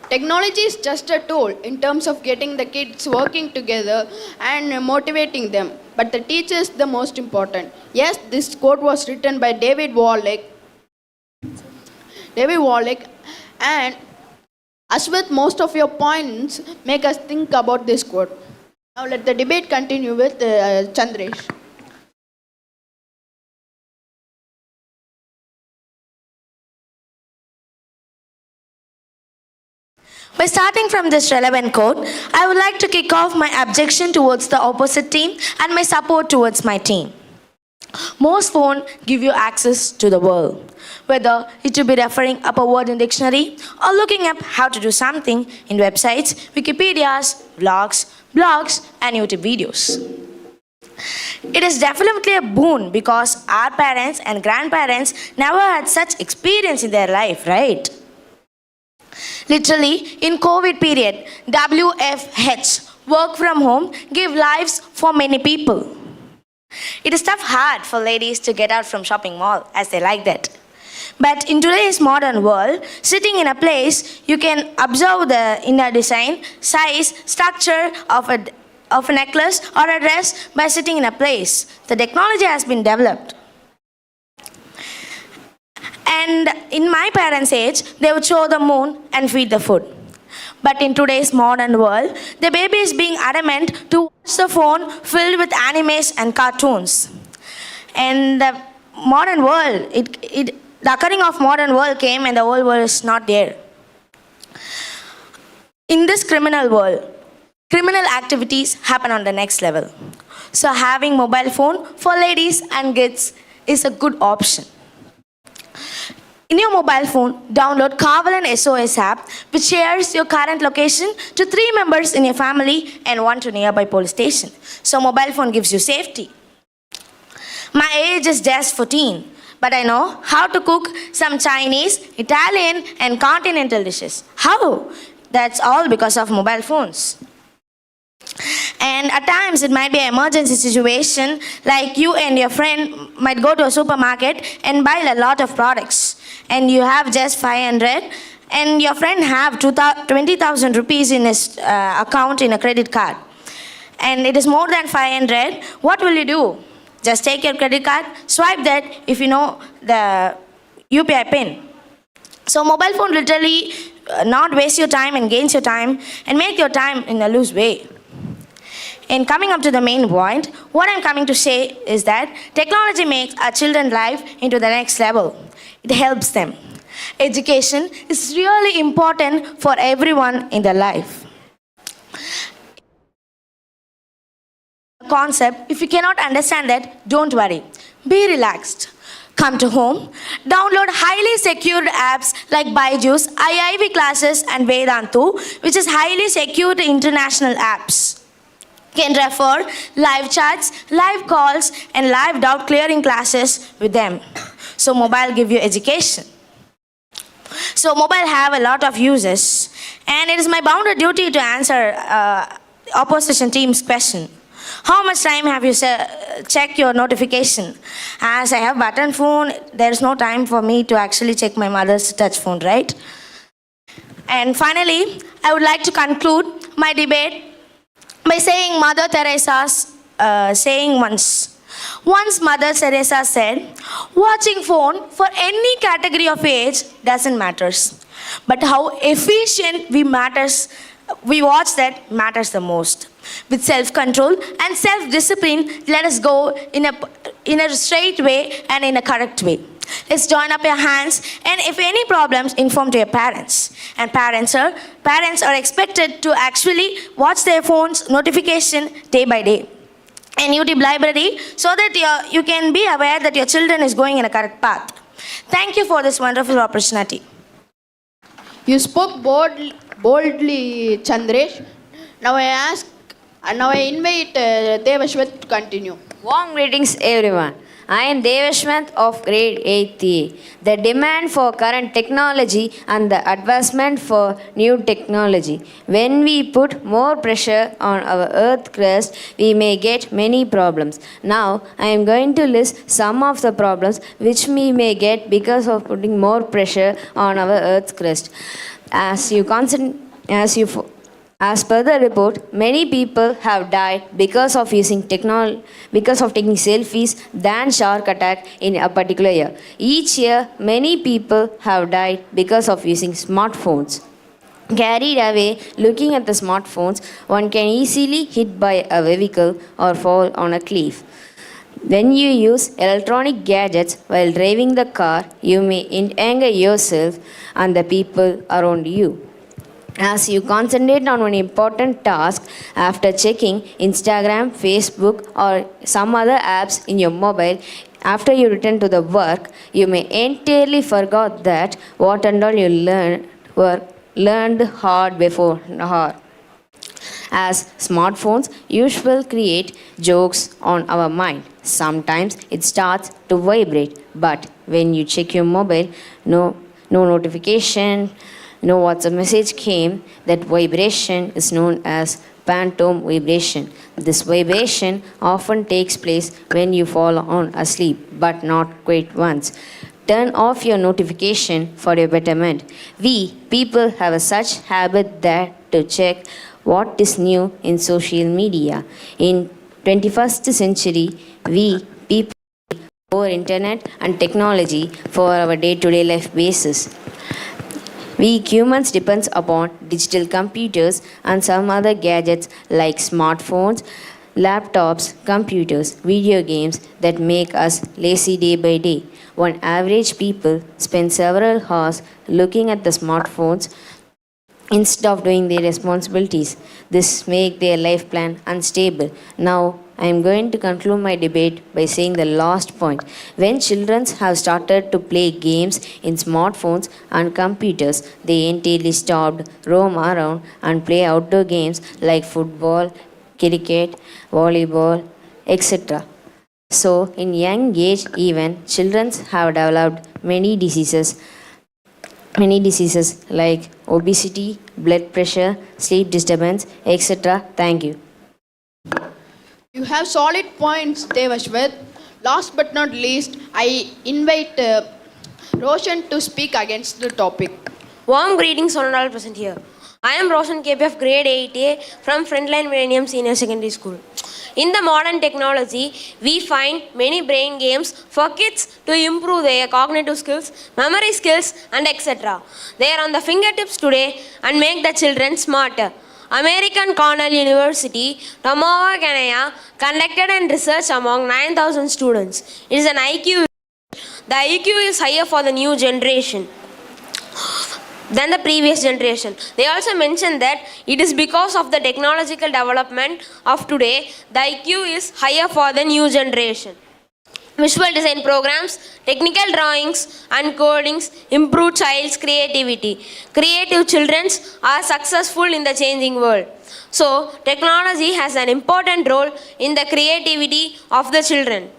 Technology is just a tool in terms of getting the kids working together and motivating them. But the teacher is the most important. Yes, this quote was written by David Wallach. And as with most of your points, make us think about this quote. Now let the debate continue with Chandresh. By starting from this relevant quote, I would like to kick off my objection towards the opposite team and my support towards my team. Most phones give you access to the world, whether it will be referring up a word in dictionary or looking up how to do something in websites, Wikipedias, blogs and YouTube videos. It is definitely a boon because our parents and grandparents never had such experience in their life, right? Literally, in COVID period, WFH, work from home, gave lives for many people. It is tough hard for ladies to get out from shopping mall as they like that. But in today's modern world, sitting in a place, you can observe the inner design, size, structure of a necklace or a dress by sitting in a place. The technology has been developed. And in my parents' age, they would show the moon and feed the food. But in today's modern world, the baby is being adamant to watch the phone filled with animes and cartoons. And the modern world, the occurring of modern world came and the old world is not there. In this criminal world, criminal activities happen on the next level. So having mobile phone for ladies and kids is a good option. In your mobile phone, download Kavalan SOS app, which shares your current location to 3 members in your family and 1 to nearby police station. So mobile phone gives you safety. My age is just 14, but I know how to cook some Chinese, Italian, and continental dishes. How? That's all because of mobile phones. And at times it might be an emergency situation, like you and your friend might go to a supermarket and buy a lot of products. And you have just 500, and your friend have 20,000 rupees in his account in a credit card. And it is more than 500. What will you do? Just take your credit card, swipe that if you know the UPI pin. So mobile phone literally not waste your time and gains your time and make your time in a loose way. And coming up to the main point, what I'm coming to say is that technology makes our children's life into the next level. It helps them. Education is really important for everyone in their life. Concept, if you cannot understand that, don't worry. Be relaxed. Come to home, download highly secured apps like Byju's, IIV classes and Vedantu, which is highly secured international apps. Can refer live chats, live calls and live doubt clearing classes with them. So mobile give you education. So mobile have a lot of uses, and it is my bounden duty to answer opposition team's question. How much time have you checked your notification? As I have button phone, there is no time for me to actually check my mother's touch phone, right? And finally, I would like to conclude my debate by saying Mother Teresa's saying once. Once Mother Teresa said, watching phone for any category of age doesn't matter. But how efficient we watch that matters the most. With self-control and self-discipline, let us go in a straight way and in a correct way. Let's join up your hands, and if any problems, inform to your parents. And parents are expected to actually watch their phone's notification day by day. And YouTube library, so that you can be aware that your children is going in a correct path. Thank you for this wonderful opportunity. You spoke boldly, Chandresh. Now I invite Devashwat to continue. Warm greetings, everyone. I am Devashwant of grade 8th. The demand for current technology and the advancement for new technology. When we put more pressure on our earth crust, we may get many problems. Now, I am going to list some of the problems which we may get because of putting more pressure on our earth crust. As per the report, many people have died because of taking selfies than shark attack in a particular year. Each year, many people have died because of using smartphones. Carried away looking at the smartphones, one can easily hit by a vehicle or fall on a cliff. When you use electronic gadgets while driving the car, you may anger yourself and the people around you. As you concentrate on one important task after checking Instagram, Facebook or some other apps in your mobile, after you return to the work, you may entirely forget that what and all you learned hard before hard. As smartphones usually create jokes on our mind. Sometimes it starts to vibrate, but when you check your mobile, no notification, no WhatsApp message came, that vibration is known as phantom vibration. This vibration often takes place when you fall on asleep, but not quite once. Turn off your notification for your betterment. We people have a such habit that to check what is new in social media. In 21st century, we people over internet and technology for our day-to-day life basis. We humans depend upon digital computers and some other gadgets like smartphones, laptops, computers, video games that make us lazy day by day. On average, people spend several hours looking at the smartphones instead of doing their responsibilities. This makes their life plan unstable. Now, I am going to conclude my debate by saying the last point. When children have started to play games in smartphones and computers, they entirely stopped roam around and play outdoor games like football, cricket, volleyball, etc. So, in young age, even children have developed many diseases like obesity, blood pressure, sleep disturbance, etc. Thank you. You have solid points, Devashwat. Last but not least, I invite Roshan to speak against the topic. Warm greetings, all present here. I am Roshan KP of grade 8A from Frontline Millennium Senior Secondary School. In the modern technology, we find many brain games for kids to improve their cognitive skills, memory skills, and etc. They are on the fingertips today and make the children smarter. American Cornell University, Tomowa, Kenya, conducted and researched among 9,000 students. It is an IQ. The IQ is higher for the new generation than the previous generation. They also mentioned that it is because of the technological development of today, the IQ is higher for the new generation. Visual design programs, technical drawings and codings improve child's creativity. Creative children are successful in the changing world. So, technology has an important role in the creativity of the children.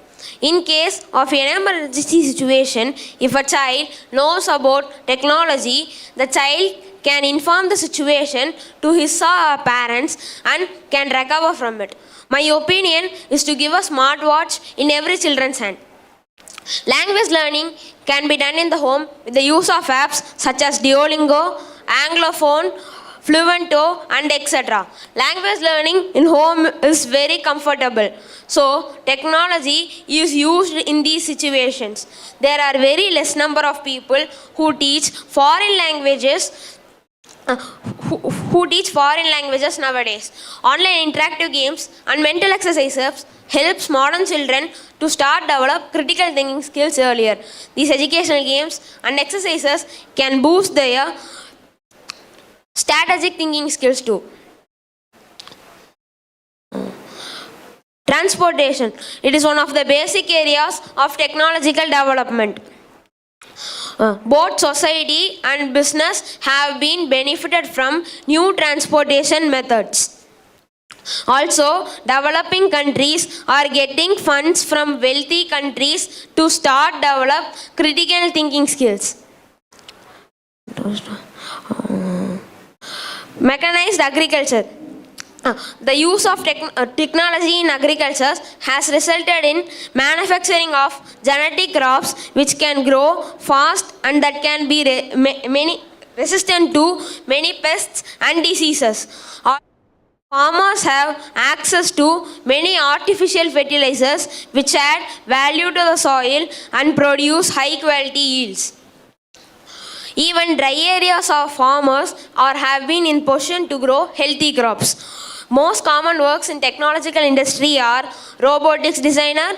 In case of an emergency situation, if a child knows about technology, the child can inform the situation to his or her parents and can recover from it. My opinion is to give a smartwatch in every children's hand. Language learning can be done in the home with the use of apps such as Duolingo, Anglophone, Fluento, and etc. Language learning in home is very comfortable. So, technology is used in these situations. There are very less number of people who teach foreign languages nowadays. Online interactive games and mental exercises helps modern children to start develop critical thinking skills earlier. These educational games and exercises can boost their strategic thinking skills too. Transportation. It is one of the basic areas of technological development. Both society and business have been benefited from new transportation methods. Also, developing countries are getting funds from wealthy countries to start develop critical thinking skills. Mechanized agriculture. The use of technology in agriculture has resulted in manufacturing of genetic crops which can grow fast and that can be resistant to many pests and diseases. Farmers have access to many artificial fertilizers which add value to the soil and produce high quality yields. Even dry areas of farmers have been in position to grow healthy crops. Most common works in technological industry are robotics designer,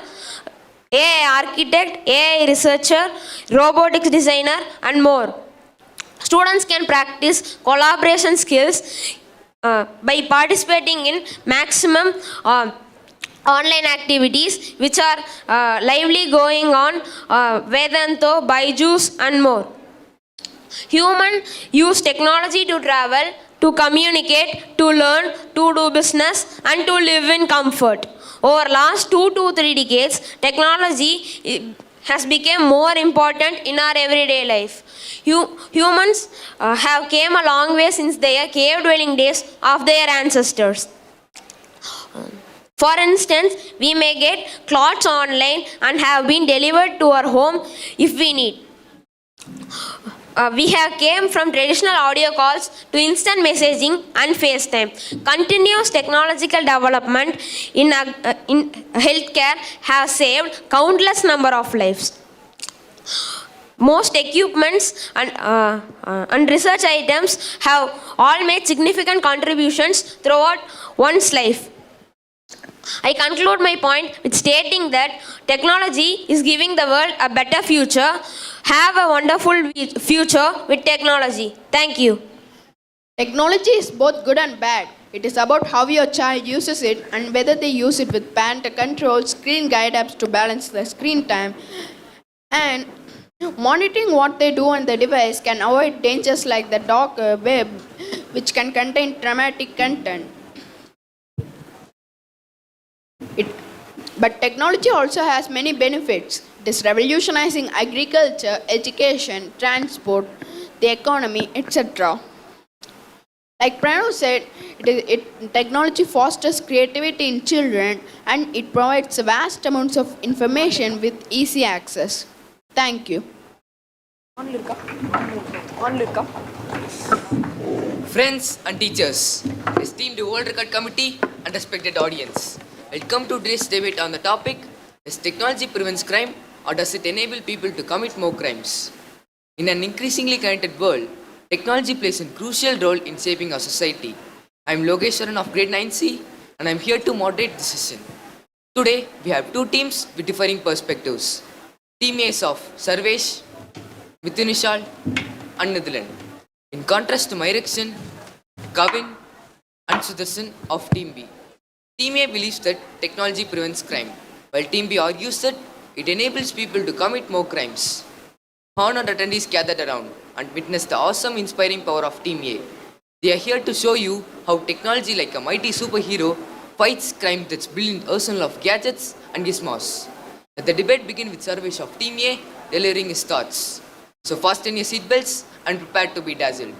AI architect, AI researcher, robotics designer, and more. Students can practice collaboration skills by participating in maximum online activities which are lively going on Vedanto, Byju's, and more. Humans use technology to travel, to communicate, to learn, to do business, and to live in comfort. Over last 2 to 3 decades, technology has become more important in our everyday life. Humans have came a long way since their cave dwelling days of their ancestors. For instance, we may get clothes online and have been delivered to our home if we need. We have came from traditional audio calls to instant messaging and FaceTime. Continuous technological development in healthcare have saved countless number of lives. Most equipments and research items have all made significant contributions throughout one's life. I conclude my point with stating that technology is giving the world a better future. Have a wonderful future with technology. Thank you. Technology is both good and bad. It is about how your child uses it and whether they use it with parental control, screen guide apps to balance their screen time, and monitoring what they do on the device can avoid dangers like the dark web, which can contain traumatic content. But technology also has many benefits. It is revolutionizing agriculture, education, transport, the economy, etc. Like Pranav said, technology fosters creativity in children and it provides vast amounts of information with easy access. Thank you. Friends and teachers, esteemed World Record Committee and respected audience, welcome to today's debate on the topic, does technology prevent crime or does it enable people to commit more crimes? In an increasingly connected world, technology plays a crucial role in shaping our society. I am Logeshwaran of Grade 9C and I am here to moderate this session. Today, we have two teams with differing perspectives. Team A is of Sarvesh, Mithunishal and Nidhalan. In contrast to my erection, Kavin and Sudarshan of Team B. Team A believes that technology prevents crime, while Team B argues that it enables people to commit more crimes. Honored attendees gathered around and witnessed the awesome, inspiring power of Team A. They are here to show you how technology, like a mighty superhero, fights crime with its brilliant arsenal of gadgets and gizmos. Let the debate begin with Sarvesh of Team A delivering his thoughts. So fasten your seatbelts and prepare to be dazzled.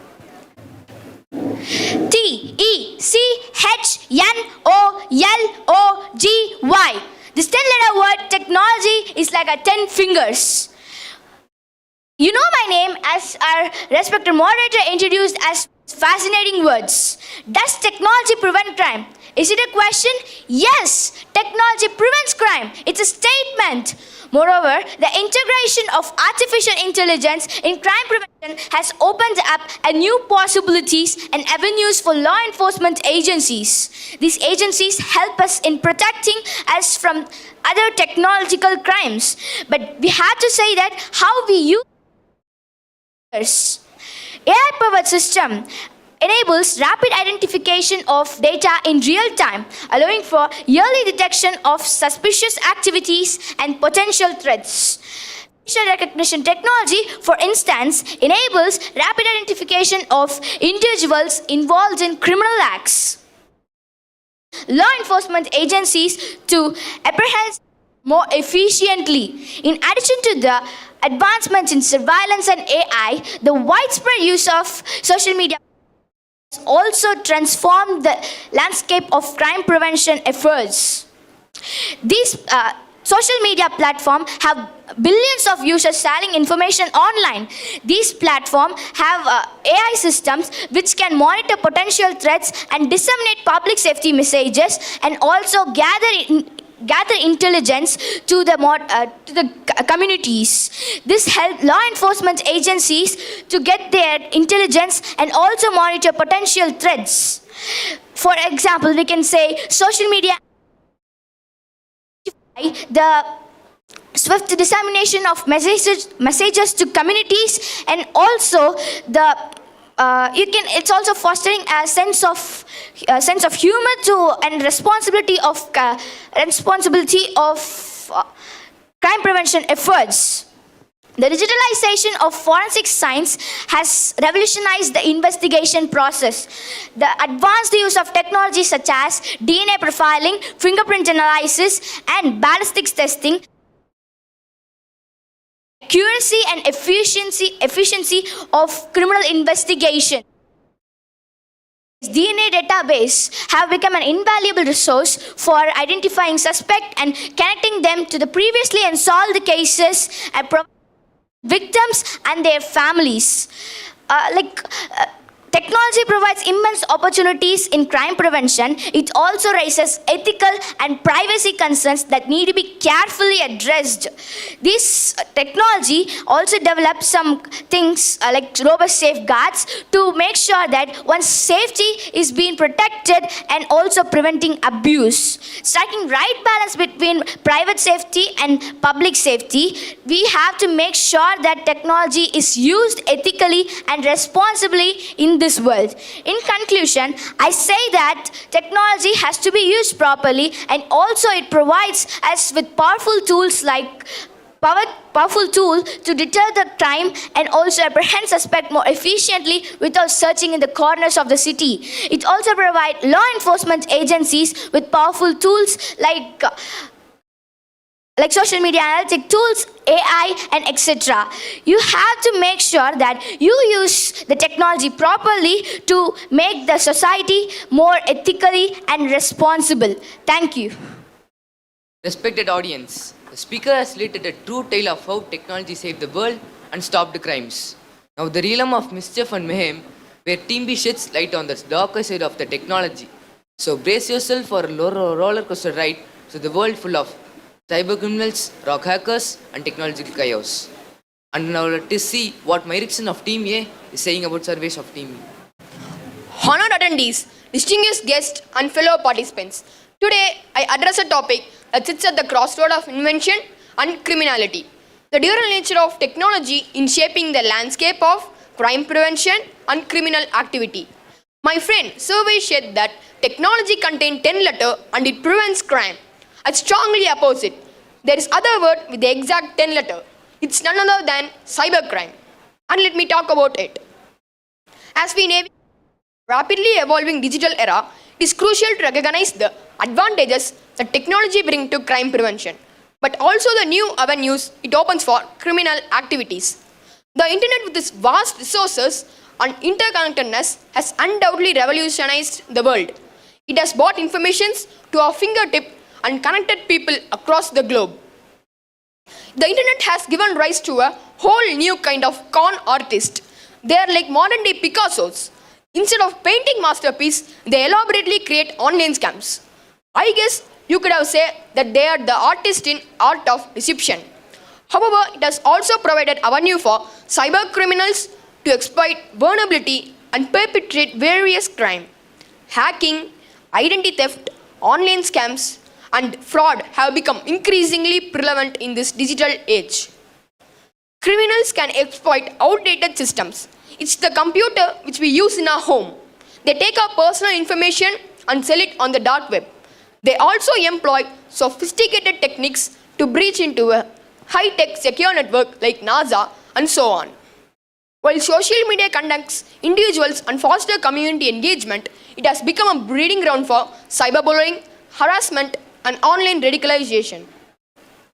TECHNOLOGY. This 10-letter word technology is like a 10 fingers. You know my name as our respected moderator introduced as fascinating words. Does technology prevent crime? Is it a question? Yes, technology prevents crime. It's a statement. Moreover, the integration of artificial intelligence in crime prevention has opened up a new possibilities and avenues for law enforcement agencies. These agencies help us in protecting us from other technological crimes. But we have to say that how we use AI-powered system enables rapid identification of data in real time, allowing for early detection of suspicious activities and potential threats. Facial recognition technology, for instance, enables rapid identification of individuals involved in criminal acts. Law enforcement agencies to apprehend more efficiently. In addition to the advancements in surveillance and AI, the widespread use of social media also transformed the landscape of crime prevention efforts. These social media platforms have billions of users sharing information online. These platforms have AI systems which can monitor potential threats and disseminate public safety messages and also gather intelligence to the communities. This helps law enforcement agencies to get their intelligence and also monitor potential threats. For example, we can say social media, the swift dissemination of messages to communities, and also the it's also fostering a sense of humor and responsibility of crime prevention efforts. The digitalization of forensic science has revolutionized the investigation process. The advanced use of technology such as DNA profiling, fingerprint analysis, and ballistics testing accuracy and efficiency of criminal investigation. DNA database have become an invaluable resource for identifying suspects and connecting them to the previously unsolved cases and victims and their families. Technology provides immense opportunities in crime prevention. It also raises ethical and privacy concerns that need to be carefully addressed. This technology also develops some things like robust safeguards to make sure that one's safety is being protected and also preventing abuse. Striking right balance between private safety and public safety, we have to make sure that technology is used ethically and responsibly in this world. In conclusion, I say that technology has to be used properly, and also it provides us with powerful tools to deter the crime and also apprehend suspect more efficiently without searching in the corners of the city. It also provides law enforcement agencies with powerful tools like social media analytic tools, AI, and etc. You have to make sure that you use the technology properly to make the society more ethically and responsible. Thank you. Respected audience, the speaker has related a true tale of how technology saved the world and stopped crimes. Now the realm of mischief and mayhem, where Team B sheds light on the darker side of the technology. So brace yourself for a roller coaster ride through the world full of cyber criminals, rock hackers, and technological chaos. And now let us see what my Erickson of Team A is saying about surveys of Team B. Honored attendees, distinguished guests, and fellow participants. Today, I address a topic that sits at the crossroad of invention and criminality. The dual nature of technology in shaping the landscape of crime prevention and criminal activity. My friend, survey said that technology contains 10 letters and it prevents crime. I strongly oppose it. There is other word with the exact 10 letter. It's none other than cybercrime. And let me talk about it. As we navigate the rapidly evolving digital era, it is crucial to recognize the advantages that technology brings to crime prevention, but also the new avenues it opens for criminal activities. The internet with its vast resources and interconnectedness has undoubtedly revolutionized the world. It has brought information to our fingertip and connected people across the globe. The internet has given rise to a whole new kind of con artist. They are like modern day Picassos. Instead of painting masterpiece, they elaborately create online scams. I guess you could have said that they are the artist in art of deception. However, it has also provided avenue for cyber criminals to exploit vulnerability and perpetrate various crime. Hacking, identity theft, online scams, and fraud have become increasingly prevalent in this digital age. Criminals can exploit outdated systems. It's the computer which we use in our home. They take our personal information and sell it on the dark web. They also employ sophisticated techniques to breach into a high-tech secure network like NASA and so on. While social media conducts individuals and fosters community engagement, it has become a breeding ground for cyberbullying, harassment, and online radicalization.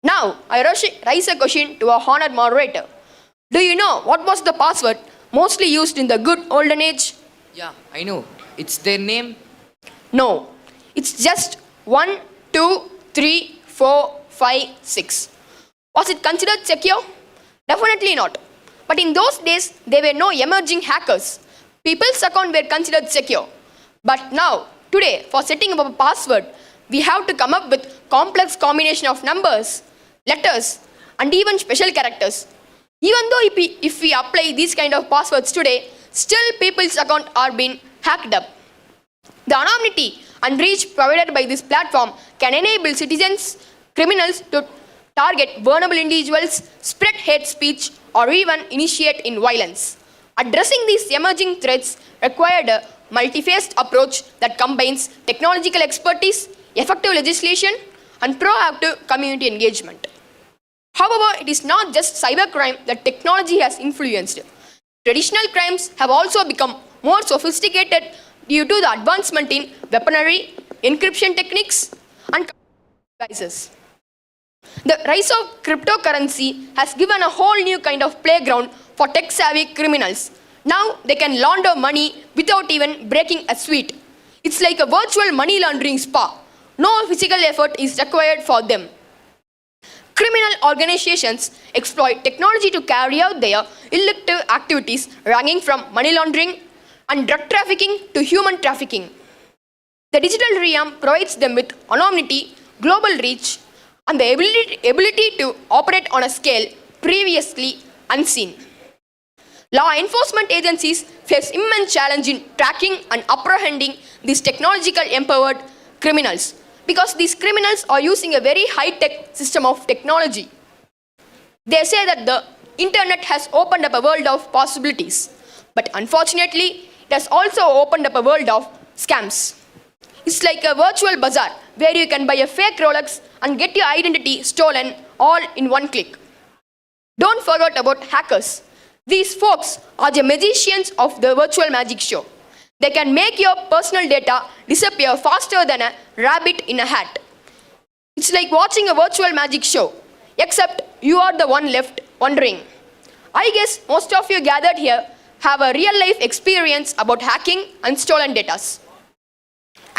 Now, I raise a question to our honored moderator. Do you know what was the password mostly used in the good olden age? Yeah, I know. It's their name. No, it's just 1, 2, 3, 4, 5, 6. Was it considered secure? Definitely not. But in those days, there were no emerging hackers. People's accounts were considered secure. But now, today, for setting up a password, we have to come up with complex combination of numbers, letters, and even special characters. Even though if we apply these kind of passwords today, still people's accounts are being hacked up. The anonymity and reach provided by this platform can enable citizens, criminals to target vulnerable individuals, spread hate speech, or even initiate in violence. Addressing these emerging threats required a multi-phased approach that combines technological expertise, effective legislation, and proactive community engagement. However, it is not just cybercrime that technology has influenced. Traditional crimes have also become more sophisticated due to the advancement in weaponry, encryption techniques, and devices. The rise of cryptocurrency has given a whole new kind of playground for tech-savvy criminals. Now they can launder money without even breaking a sweat. It's like a virtual money laundering spa. No physical effort is required for them. Criminal organizations exploit technology to carry out their illicit activities, ranging from money laundering and drug trafficking to human trafficking. The digital realm provides them with anonymity, global reach, and the ability to operate on a scale previously unseen. Law enforcement agencies face immense challenge in tracking and apprehending these technologically empowered criminals because these criminals are using a very high-tech system of technology. They say that the internet has opened up a world of possibilities, but unfortunately, it has also opened up a world of scams. It's like a virtual bazaar where you can buy a fake Rolex and get your identity stolen all in one click. Don't forget about hackers. These folks are the magicians of the virtual magic show. They can make your personal data disappear faster than a rabbit in a hat. It's like watching a virtual magic show, except you are the one left wondering. I guess most of you gathered here have a real-life experience about hacking and stolen data.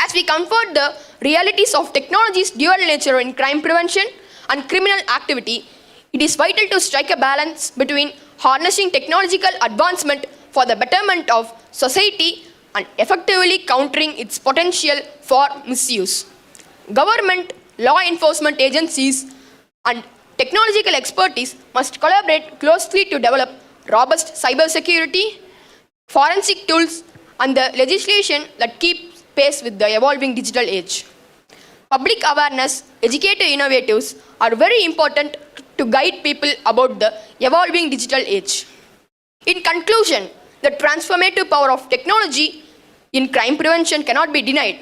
As we comfort the realities of technology's dual nature in crime prevention and criminal activity, it is vital to strike a balance between harnessing technological advancement for the betterment of society and effectively countering its potential for misuse. Government, law enforcement agencies, and technological expertise must collaborate closely to develop robust cybersecurity, forensic tools, and the legislation that keeps pace with the evolving digital age. Public awareness, educative innovatives are very important to guide people about the evolving digital age. In conclusion, the transformative power of technology in crime prevention cannot be denied.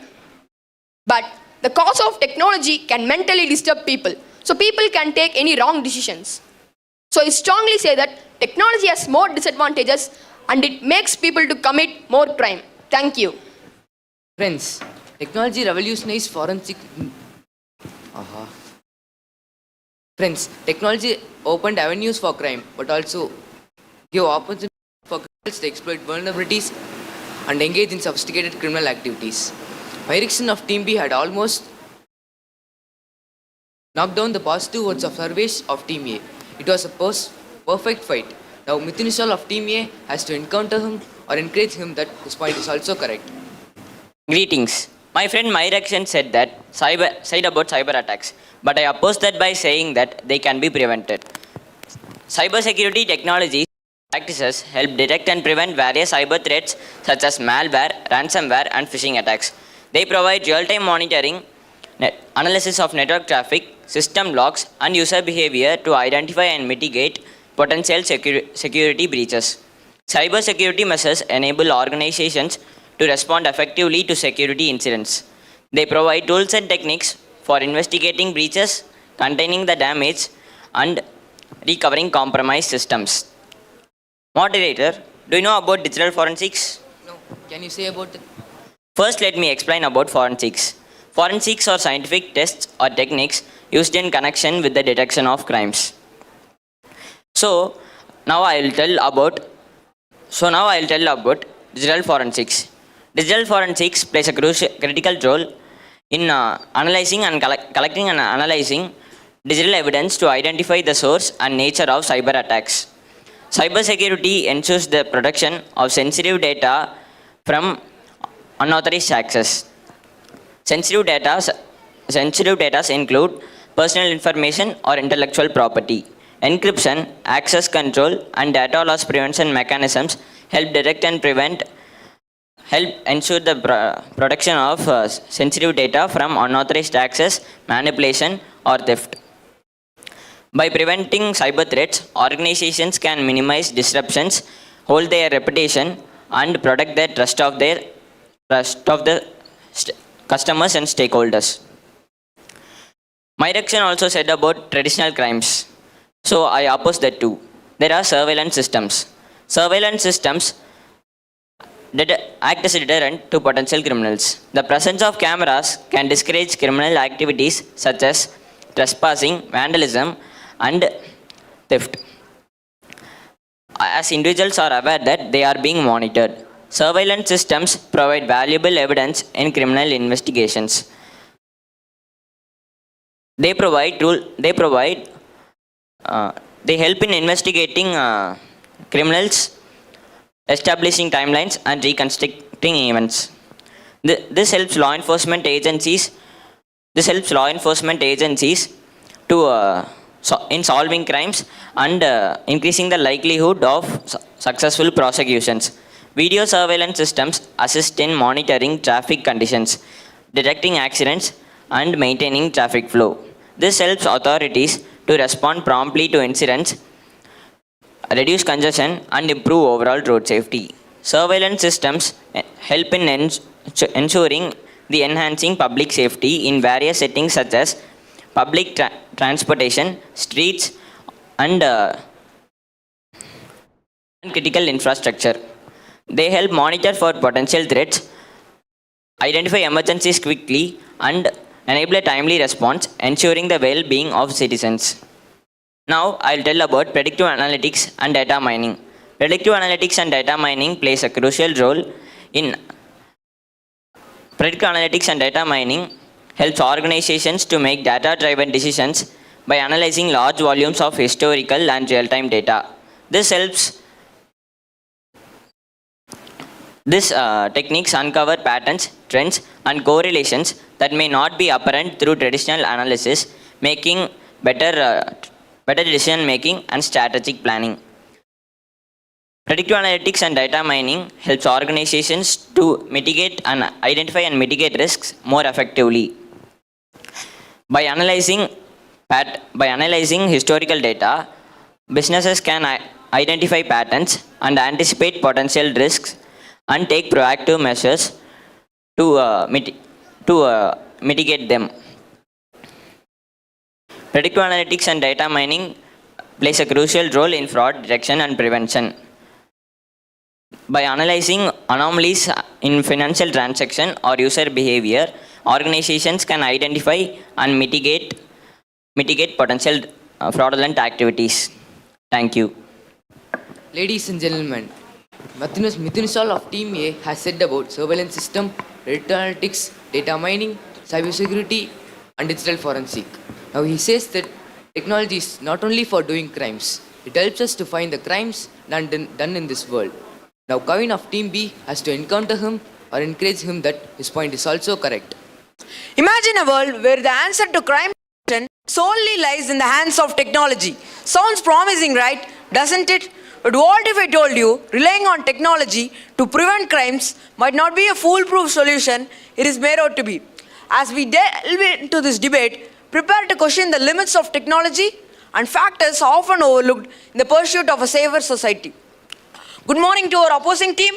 But the cause of technology can mentally disturb people, so people can take any wrong decisions. So I strongly say that technology has more disadvantages and it makes people to commit more crime. Thank you. Friends, technology revolutionized forensic. Friends, technology opened avenues for crime, but also gave opportunities for criminals to exploit vulnerabilities and engage in sophisticated criminal activities. My direction of Team B had almost knocked down the positive words of surveys of Team A. It was a perfect fight. Now Mithunishal of Team A has to encounter him or encourage him that his point is also correct. Greetings. My friend Myrakshan said about cyber attacks, but I oppose that by saying that they can be prevented. Cybersecurity technologies practices help detect and prevent various cyber threats such as malware, ransomware, and phishing attacks. They provide real-time monitoring, analysis of network traffic, system logs, and user behavior to identify and mitigate potential security breaches. Cybersecurity measures enable organizations to respond effectively to security incidents. They provide tools and techniques for investigating breaches, containing the damage, and recovering compromised systems. Moderator, do you know about digital forensics? No. Can you say about it? First, let me explain about forensics. Forensics are scientific tests or techniques used in connection with the detection of crimes. So now I will tell about digital forensics. Digital forensics plays a critical role in analyzing and collecting and analyzing digital evidence to identify the source and nature of cyber attacks. Cybersecurity ensures the protection of sensitive data from unauthorized access. Sensitive data include personal information or intellectual property. Encryption, access control, and data loss prevention mechanisms help detect and help ensure the protection of sensitive data from unauthorized access, manipulation, or theft. By preventing cyber threats, organizations can minimize disruptions, hold their reputation, and protect the trust of the customers and stakeholders. Myrakshan also said about traditional crimes. So I oppose that too. There are surveillance systems. Surveillance systems act as a deterrent to potential criminals. The presence of cameras can discourage criminal activities such as trespassing, vandalism, and theft. As individuals are aware that they are being monitored, surveillance systems provide valuable evidence in criminal investigations. They help in investigating criminals, establishing timelines, and reconstructing events. This helps law enforcement agencies to in solving crimes and increasing the likelihood of successful prosecutions. Video surveillance systems assist in monitoring traffic conditions, detecting accidents, and maintaining traffic flow. This helps authorities to respond promptly to incidents, reduce congestion, and improve overall road safety. Surveillance systems help in ensuring the enhancing public safety in various settings such as public transportation, streets, and critical infrastructure. They help monitor for potential threats, identify emergencies quickly, and enable a timely response, ensuring the well-being of citizens. Now, I'll tell about predictive analytics and data mining. Predictive analytics and data mining plays a crucial role in predictive analytics and data mining helps organizations to make data-driven decisions by analyzing large volumes of historical and real-time data. These techniques uncover patterns, trends, and correlations that may not be apparent through traditional analysis, making better decision-making and strategic planning. Predictive analytics and data mining helps organizations to identify and mitigate risks more effectively. By analyzing historical data, businesses can identify patterns and anticipate potential risks and take proactive measures to mitigate them. Predictive analytics and data mining plays a crucial role in fraud detection and prevention. By analyzing anomalies in financial transaction or user behavior, organizations can identify and mitigate potential fraudulent activities. Thank you. Ladies and gentlemen, Mithun Saul of Team A has said about surveillance system, predictive analytics, data mining, cybersecurity, and digital forensic. Now he says that technology is not only for doing crimes, it helps us to find the crimes done in this world. Now Kavin of Team B has to encounter him or encourage him that his point is also correct. Imagine a world where the answer to crime solely lies in the hands of technology. Sounds promising, right? Doesn't it? But what if I told you relying on technology to prevent crimes might not be a foolproof solution it is made out to be? As we delve into this debate, prepare to question the limits of technology and factors often overlooked in the pursuit of a safer society. Good morning to our opposing team,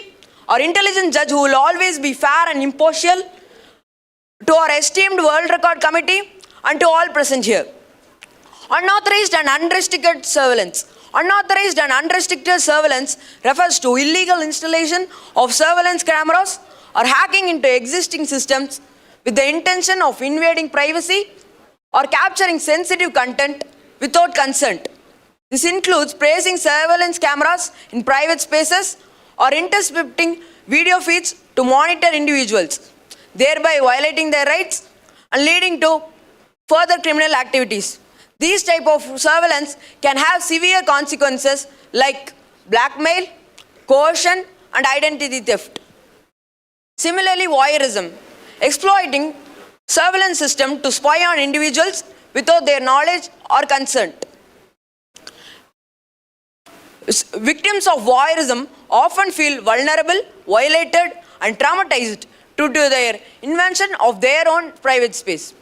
our intelligent judge who will always be fair and impartial, to our esteemed World Record Committee, and to all present here. Unauthorized and unrestricted surveillance. Unauthorized and unrestricted surveillance refers to illegal installation of surveillance cameras or hacking into existing systems with the intention of invading privacy or capturing sensitive content without consent. This includes placing surveillance cameras in private spaces or intercepting video feeds to monitor individuals, thereby violating their rights and leading to further criminal activities. These type of surveillance can have severe consequences like blackmail, coercion, and identity theft. Similarly, voyeurism, exploiting surveillance system to spy on individuals without their knowledge or consent. Victims of voyeurism often feel vulnerable, violated, and traumatized due to their invention of their own private space.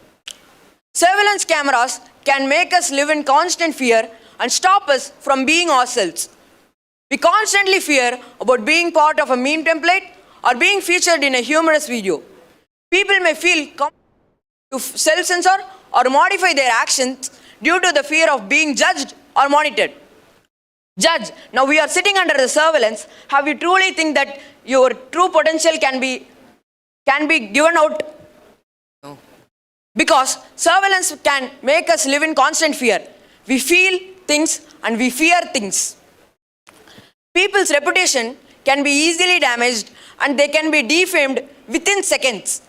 Surveillance cameras can make us live in constant fear and stop us from being ourselves. We constantly fear about being part of a meme template or being featured in a humorous video. People may feel to self-censor or modify their actions due to the fear of being judged or monitored. Judge, now we are sitting under the surveillance. Have you truly think that your true potential can be given out? No. because surveillance can make us live in constant fear. We feel things and we fear things. People's reputation can be easily damaged and they can be defamed within seconds.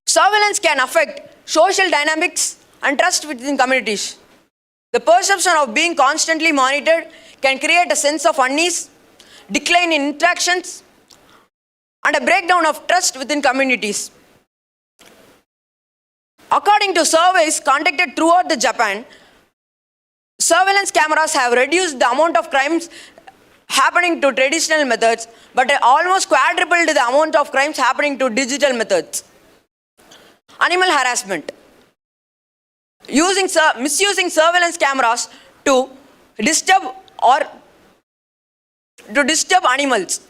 Surveillance can affect social dynamics and trust within communities. The perception of being constantly monitored can create a sense of unease, decline in interactions, and a breakdown of trust within communities. According to surveys conducted throughout the Japan, surveillance cameras have reduced the amount of crimes happening to traditional methods, but almost quadrupled the amount of crimes happening to digital methods. Animal harassment. Misusing surveillance cameras to disturb animals.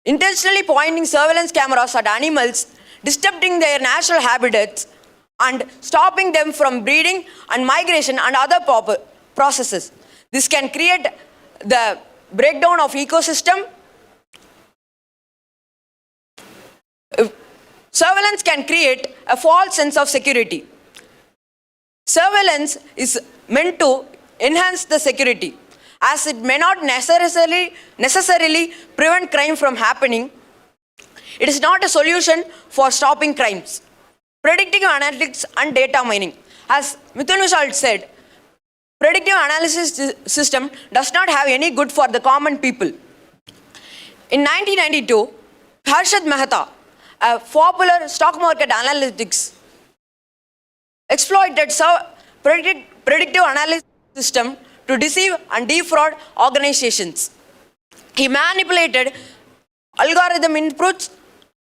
Intentionally pointing surveillance cameras at animals, disrupting their natural habitats, and stopping them from breeding and migration and other processes. This can create the breakdown of ecosystem. Surveillance can create a false sense of security. Surveillance is meant to enhance the security, as it may not necessarily prevent crime from happening. It is not a solution for stopping crimes. Predictive analytics and data mining. As Mithun Vishal said, predictive analysis system does not have any good for the common people. In 1992, Harshad Mehta, a popular stock market analytics, exploited predictive analysis system to deceive and defraud organizations. He manipulated algorithm inputs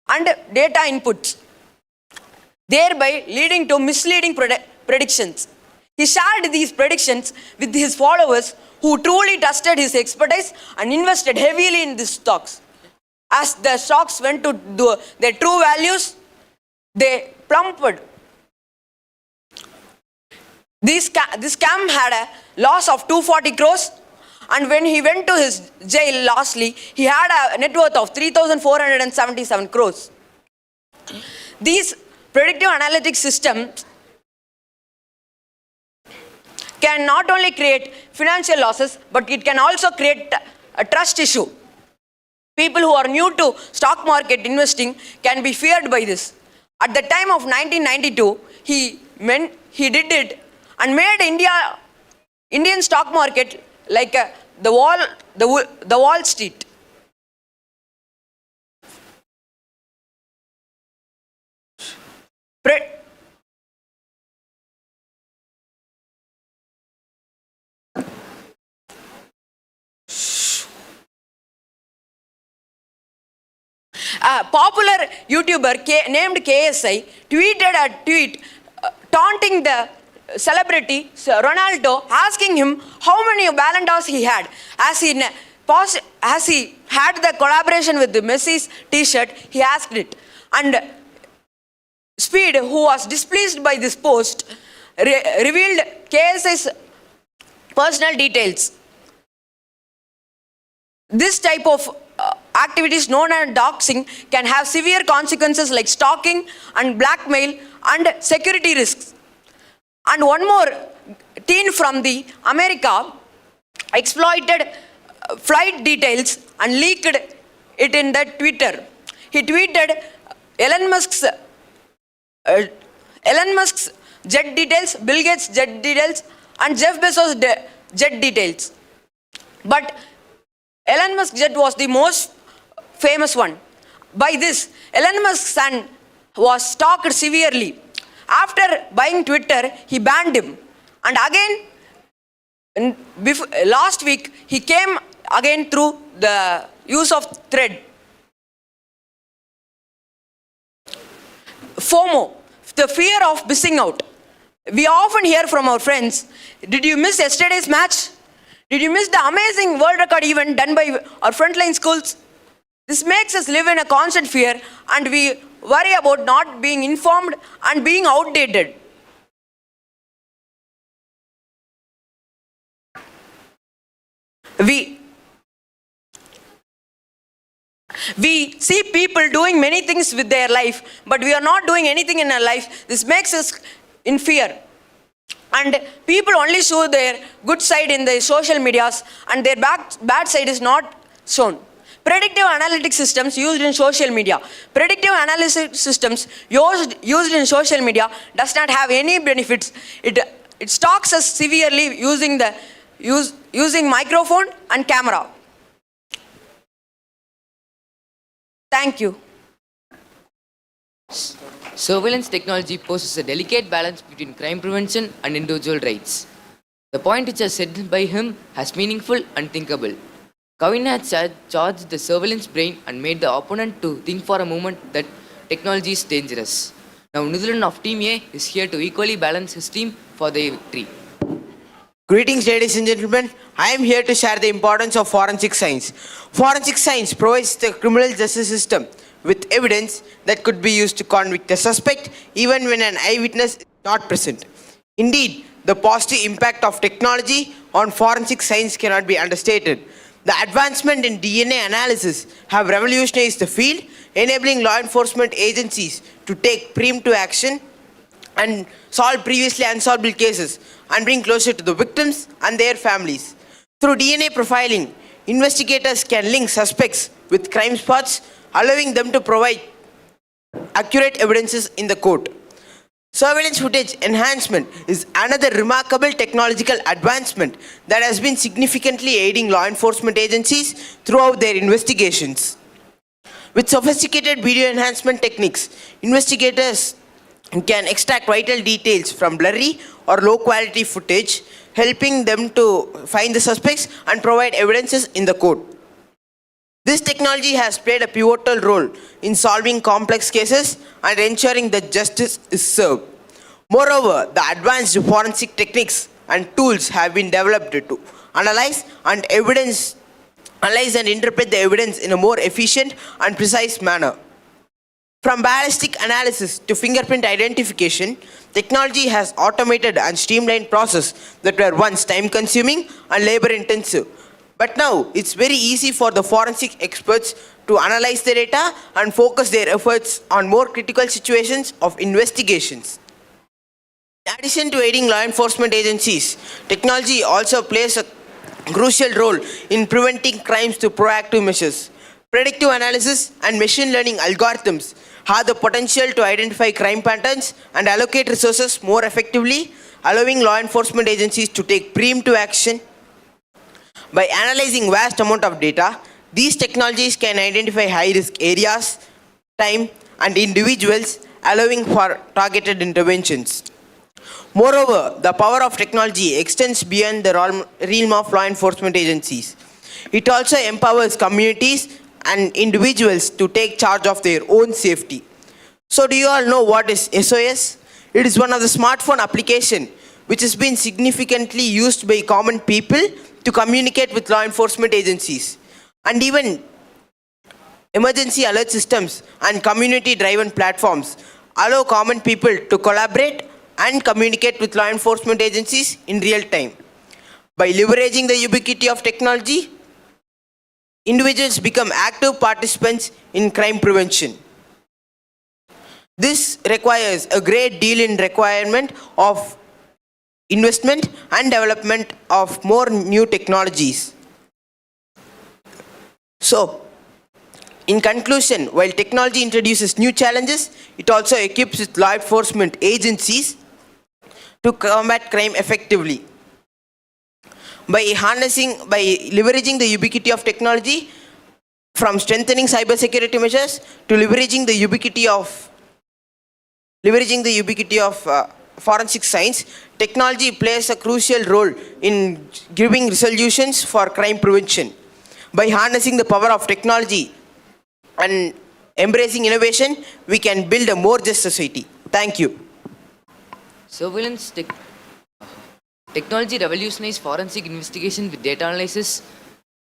and data inputs, thereby leading to misleading predictions. He shared these predictions with his followers, who truly trusted his expertise and invested heavily in these stocks. As the stocks went to their true values, they plummeted. This scam had a loss of 240 crores, and when he went to his jail lastly, he had a net worth of 3,477 crores. These predictive analytics systems can not only create financial losses, but it can also create a trust issue. People who are new to stock market investing can be feared by this. At the time of 1992, he did it and made Indian stock market like the Wall Street. A popular YouTuber named KSI tweeted a tweet taunting the celebrity Ronaldo, asking him how many Ballon d'Ors he had, as he had the collaboration with the Messi's t-shirt. He asked it, and Speed, who was displeased by this post, revealed KSI's personal details. This type of activities known as doxing can have severe consequences like stalking and blackmail and security risks. And one more, teen from the America exploited flight details and leaked it in the Twitter. He tweeted Elon Musk's jet details, Bill Gates' jet details, and Jeff Bezos' jet details. But Elon Musk's jet was the most famous one. By this, Elon Musk's son was stalked severely. After buying Twitter, he banned him. And again, last week, he came again through the use of Thread. FOMO, the fear of missing out. We often hear from our friends, did you miss yesterday's match? Did you miss the amazing world record event done by our frontline schools? This makes us live in a constant fear, and we worry about not being informed and being outdated. We see people doing many things with their life, but we are not doing anything in our life. This makes us in fear. And people only show their good side in the social medias, and their bad side is not shown. Predictive analytic systems used in social media. Predictive analysis systems used in social media does not have any benefits. It stalks us severely using microphone and camera. Thank you. Surveillance technology poses a delicate balance between crime prevention and individual rights. The point which is said by him has meaningful and thinkable. Kavin has charged the surveillance brain and made the opponent to think for a moment that technology is dangerous. Now Nithilan of Team A is here to equally balance his team for the victory. Greetings, ladies and gentlemen. I am here to share the importance of forensic science. Forensic science provides the criminal justice system with evidence that could be used to convict a suspect even when an eyewitness is not present. Indeed, the positive impact of technology on forensic science cannot be understated. The advancement in DNA analysis have revolutionized the field, enabling law enforcement agencies to take preemptive action and solve previously unsolvable cases and bring closer to the victims and their families. Through DNA profiling, investigators can link suspects with crime spots, allowing them to provide accurate evidences in the court. Surveillance footage enhancement is another remarkable technological advancement that has been significantly aiding law enforcement agencies throughout their investigations. With sophisticated video enhancement techniques, investigators can extract vital details from blurry or low quality footage, helping them to find the suspects and provide evidences in the court. This technology has played a pivotal role in solving complex cases and ensuring that justice is served. Moreover, the advanced forensic techniques and tools have been developed to analyze and interpret the evidence in a more efficient and precise manner. From ballistic analysis to fingerprint identification, technology has automated and streamlined processes that were once time-consuming and labor-intensive. But now, it's very easy for the forensic experts to analyze the data and focus their efforts on more critical situations of investigations. In addition to aiding law enforcement agencies, technology also plays a crucial role in preventing crimes through proactive measures. Predictive analysis and machine learning algorithms have the potential to identify crime patterns and allocate resources more effectively, allowing law enforcement agencies to take preemptive action. By analyzing vast amount of data, these technologies can identify high-risk areas, time, and individuals, allowing for targeted interventions. Moreover, the power of technology extends beyond the realm of law enforcement agencies. It also empowers communities and individuals to take charge of their own safety. So do you all know what is SOS? It is one of the smartphone applications which has been significantly used by common people to communicate with law enforcement agencies. And even emergency alert systems and community-driven platforms allow common people to collaborate and communicate with law enforcement agencies in real time. By leveraging the ubiquity of technology, individuals become active participants in crime prevention. This requires a great deal in requirement of investment and development of more new technologies. So, in conclusion, while technology introduces new challenges, it also equips with law enforcement agencies to combat crime effectively. By leveraging the ubiquity of technology, from strengthening cybersecurity measures to leveraging the ubiquity of forensic science, technology plays a crucial role in giving resolutions for crime prevention. By harnessing the power of technology and embracing innovation, we can build a more just society. Thank you. Surveillance technology revolutionized forensic investigation with data analysis,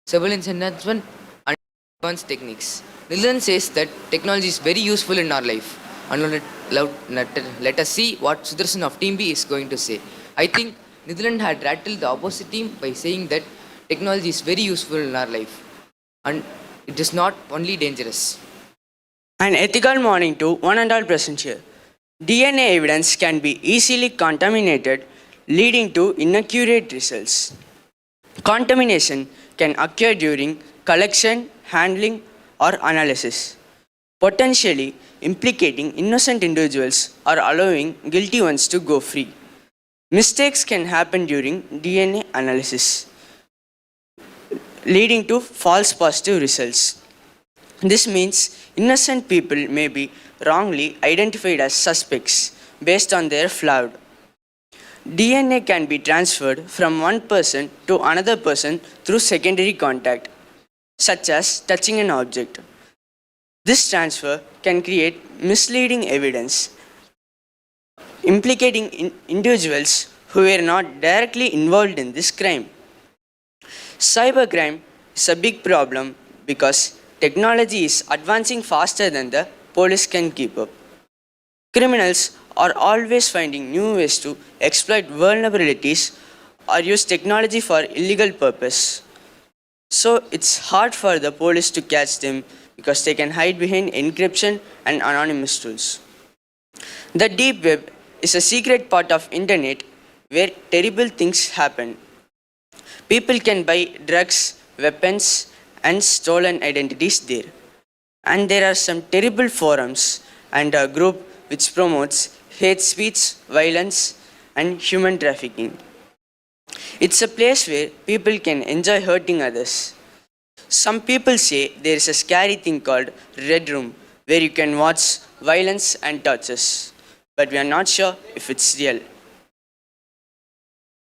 surveillance enhancement, and advanced techniques. Nithilan says that technology is very useful in our life. And let us see what Sudarshan of Team B is going to say. I think Nithilan had rattled the opposite team by saying that technology is very useful in our life. And it is not only dangerous. An ethical morning to one and all present here. DNA evidence can be easily contaminated, leading to inaccurate results. Contamination can occur during collection, handling, or analysis, potentially implicating innocent individuals or allowing guilty ones to go free. Mistakes can happen during DNA analysis, leading to false positive results. This means innocent people may be wrongly identified as suspects based on their flawed. DNA can be transferred from one person to another person through secondary contact, such as touching an object. This transfer can create misleading evidence, implicating individuals who were not directly involved in this crime. Cybercrime is a big problem because technology is advancing faster than the police can keep up. Criminals are always finding new ways to exploit vulnerabilities or use technology for illegal purpose. So it's hard for the police to catch them because they can hide behind encryption and anonymous tools. The deep web is a secret part of internet where terrible things happen. People can buy drugs, weapons, and stolen identities there. And there are some terrible forums and a group which promotes hate speech, violence, and human trafficking. It's a place where people can enjoy hurting others. Some people say there is a scary thing called Red Room where you can watch violence and tortures, but we are not sure if it's real.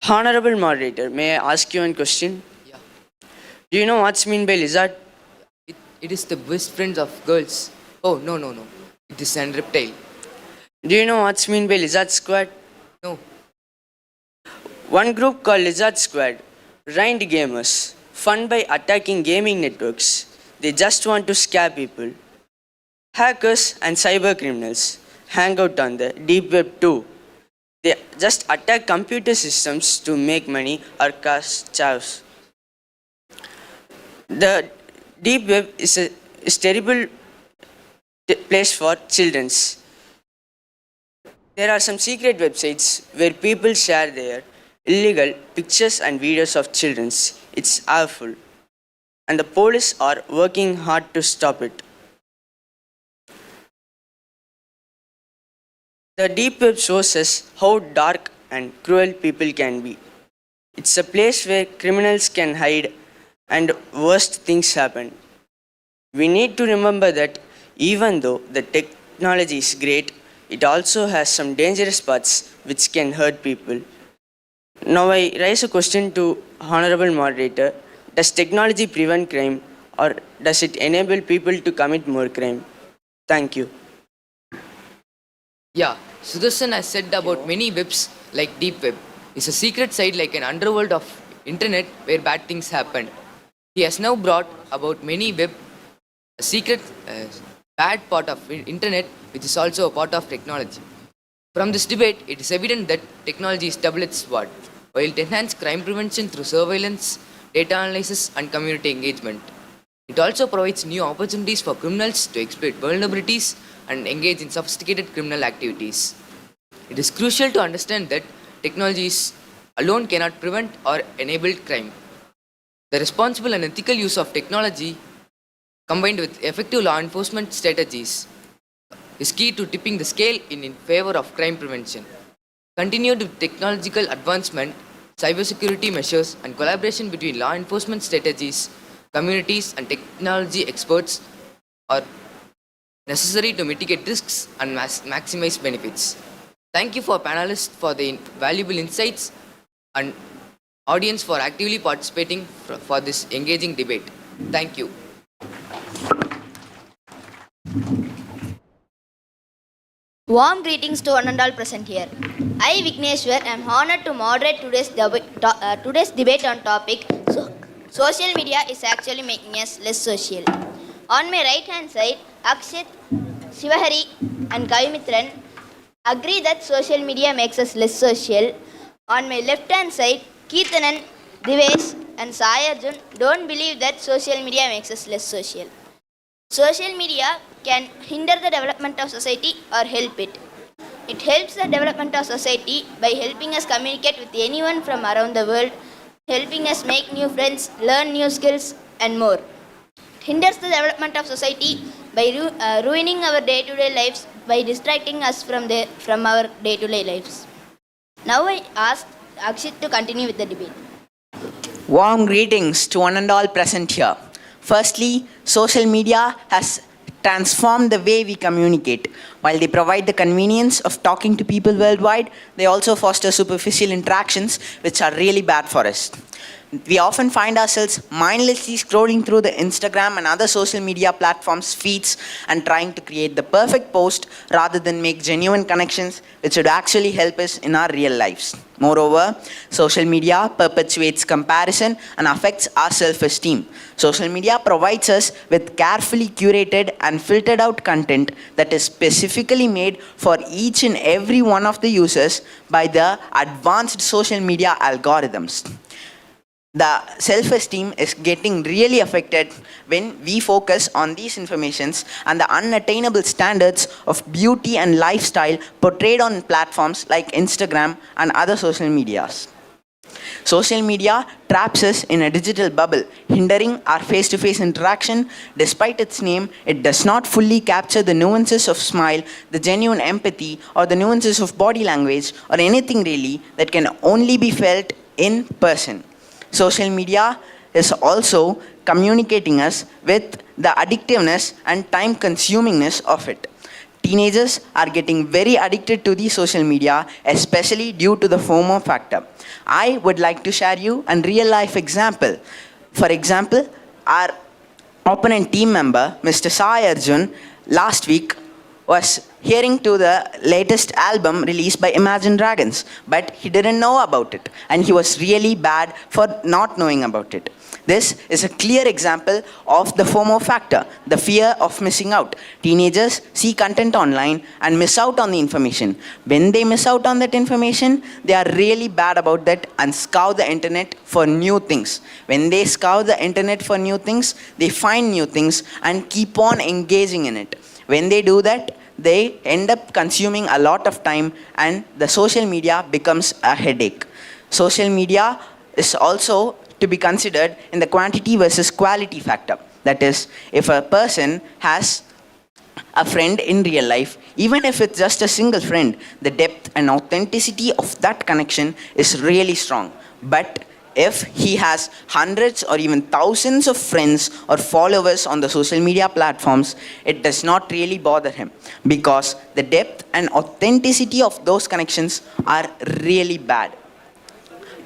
Honorable moderator, may I ask you one question? Yeah. Do you know what's meant by lizard? It is the best friends of girls. Oh, no. It is an reptile. Do you know what's meant by lizard squad? No. One group called Lizard Squad trained gamers, fun by attacking gaming networks. They just want to scare people. Hackers and cyber criminals hang out on the deep web too. They just attack computer systems to make money or cause chaos. The deep web is a terrible place for children. There are some secret websites where people share their illegal pictures and videos of children. It's awful. And the police are working hard to stop it. The deep web shows us how dark and cruel people can be. It's a place where criminals can hide and worst things happen. We need to remember that even though the technology is great, it also has some dangerous parts which can hurt people. Now I raise a question to Honorable Moderator. Does technology prevent crime or does it enable people to commit more crime? Thank you. Yeah, Sudarshan has said about many webs like deep web. It's a secret site like an underworld of internet where bad things happen. He has now brought about many web, a secret bad part of internet which is also a part of technology. From this debate, it is evident that technology is double-edged sword. While it enhances crime prevention through surveillance, data analysis, and community engagement, it also provides new opportunities for criminals to exploit vulnerabilities and engage in sophisticated criminal activities. It is crucial to understand that technologies alone cannot prevent or enable crime. The responsible and ethical use of technology, combined with effective law enforcement strategies, is key to tipping the scale in favor of crime prevention. Continued technological advancement, cybersecurity measures, and collaboration between law enforcement strategies, communities, and technology experts are necessary to mitigate risks and maximize benefits. Thank you for panelists for the valuable insights and audience for actively participating for this engaging debate. Thank you. Warm greetings to one and all present here. I, Vigneshwar, am honored to moderate today's debate on topic social media is actually making us less social. On my right hand side, Akshit, Shivahari and Kavimitran agree that social media makes us less social. On my left hand side, Keerthanan, Divesh and Sai Arjun don't believe that social media makes us less social. Social media can hinder the development of society or help it. It helps the development of society by helping us communicate with anyone from around the world, helping us make new friends, learn new skills, and more. It hinders the development of society by ruining our day-to-day lives, by distracting us from our day-to-day lives. Now I ask Akshit to continue with the debate. Warm greetings to one and all present here. Firstly, social media has transformed the way we communicate. While they provide the convenience of talking to people worldwide, they also foster superficial interactions which are really bad for us. We often find ourselves mindlessly scrolling through the Instagram and other social media platforms feeds and trying to create the perfect post rather than make genuine connections which would actually help us in our real lives. Moreover, social media perpetuates comparison and affects our self-esteem. Social media provides us with carefully curated and filtered out content that is specifically made for each and every one of the users by the advanced social media algorithms. The self-esteem is getting really affected when we focus on these informations and the unattainable standards of beauty and lifestyle portrayed on platforms like Instagram and other social medias. Social media traps us in a digital bubble, hindering our face-to-face interaction. Despite its name, it does not fully capture the nuances of smile, the genuine empathy, or the nuances of body language, or anything really that can only be felt in person. Social media is also communicating us with the addictiveness and time consumingness of it. Teenagers are getting very addicted to the social media, especially due to the FOMO factor. I would like to share you a real life example. For example, our opponent team member, Mr. Sai Arjun, last week was hearing to the latest album released by Imagine Dragons, but he didn't know about it, and he was really bad for not knowing about it. This is a clear example of the FOMO factor, the fear of missing out. Teenagers see content online and miss out on the information. When they miss out on that information, they are really bad about that and scour the internet for new things. When they scour the internet for new things, they find new things and keep on engaging in it. When they do that, they end up consuming a lot of time and the social media becomes a headache. Social media is also to be considered in the quantity versus quality factor. That is, if a person has a friend in real life, even if it's just a single friend, the depth and authenticity of that connection is really strong. But if he has hundreds or even thousands of friends or followers on the social media platforms, it does not really bother him because the depth and authenticity of those connections are really bad.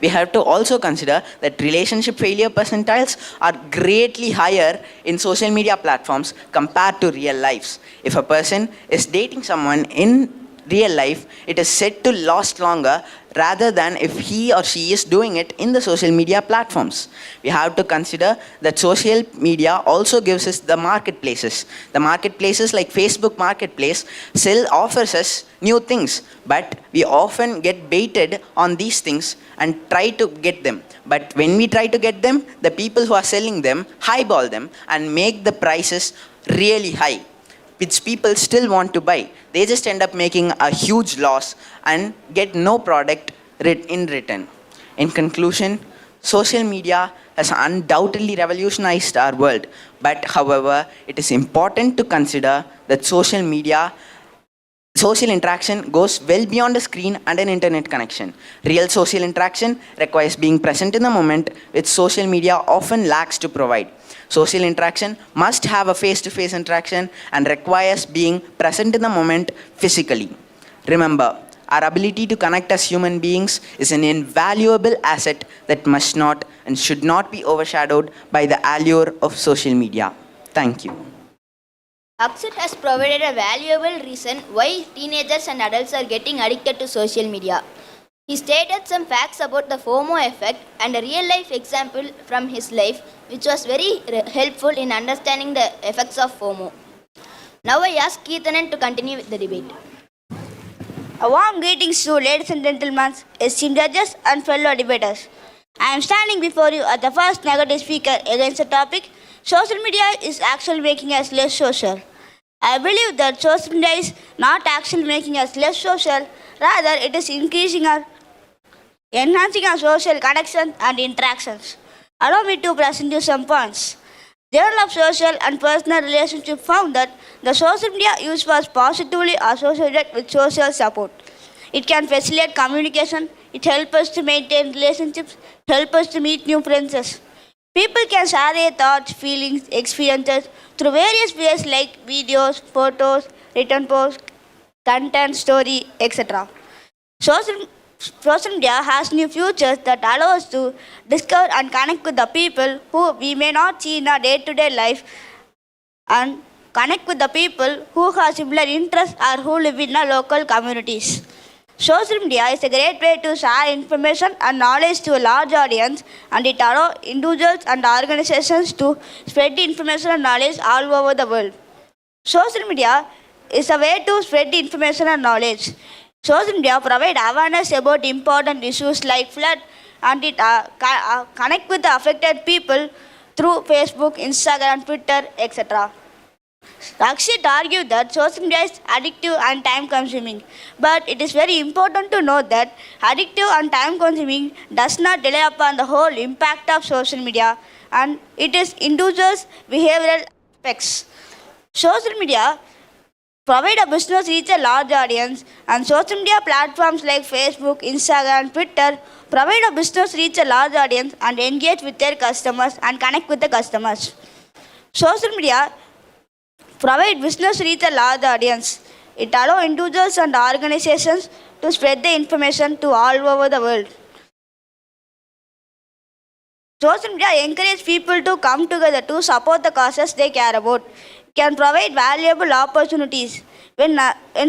We have to also consider that relationship failure percentiles are greatly higher in social media platforms compared to real lives. If a person is dating someone in real life, it is said to last longer rather than if he or she is doing it in the social media platforms. We have to consider that social media also gives us the marketplaces. The marketplaces like Facebook Marketplace still offers us new things, but we often get baited on these things and try to get them. But when we try to get them, the people who are selling them highball them and make the prices really high, which people still want to buy. They just end up making a huge loss and get no product in return. In conclusion, social media has undoubtedly revolutionized our world. But however, it is important to consider that social interaction goes well beyond a screen and an internet connection. Real social interaction requires being present in the moment, which social media often lacks to provide. Social interaction must have a face-to-face interaction and requires being present in the moment physically. Remember, our ability to connect as human beings is an invaluable asset that must not and should not be overshadowed by the allure of social media. Thank you. Akshit has provided a valuable reason why teenagers and adults are getting addicted to social media. He stated some facts about the FOMO effect and a real-life example from his life, which was very helpful in understanding the effects of FOMO. Now I ask Keithanan to continue with the debate. A warm greetings to ladies and gentlemen, esteemed judges and fellow debaters. I am standing before you as the first negative speaker against the topic. Social media is actually making us less social. I believe that social media is not actually making us less social, rather it is enhancing our social connections and interactions. Allow me to present you some points. Journal of Social and Personal Relationship found that the social media use was positively associated with social support. It can facilitate communication, it helps us to maintain relationships, help us to meet new friends. People can share their thoughts, feelings, experiences through various ways like videos, photos, written posts, content, story, etc. Social media has new features that allow us to discover and connect with the people who we may not see in our day-to-day life and connect with the people who have similar interests or who live in our local communities. Social media is a great way to share information and knowledge to a large audience, and it allows individuals and organizations to spread information and knowledge all over the world. Social media is a way to spread information and knowledge. Social media provides awareness about important issues like flood, and it connect with the affected people through Facebook, Instagram, Twitter, etc. Rakshit argued that social media is addictive and time-consuming, but it is very important to note that addictive and time-consuming does not rely upon the whole impact of social media, and it is individuals' behavioral aspects. Social media provide a business reach a large audience, and social media platforms like Facebook, Instagram, Twitter provide a business reach a large audience and engage with their customers and connect with the customers. Social media provide business reach a large audience. It allows individuals and organizations to spread the information to all over the world. Social media encourages people to come together to support the causes they care about. It can provide valuable opportunities. When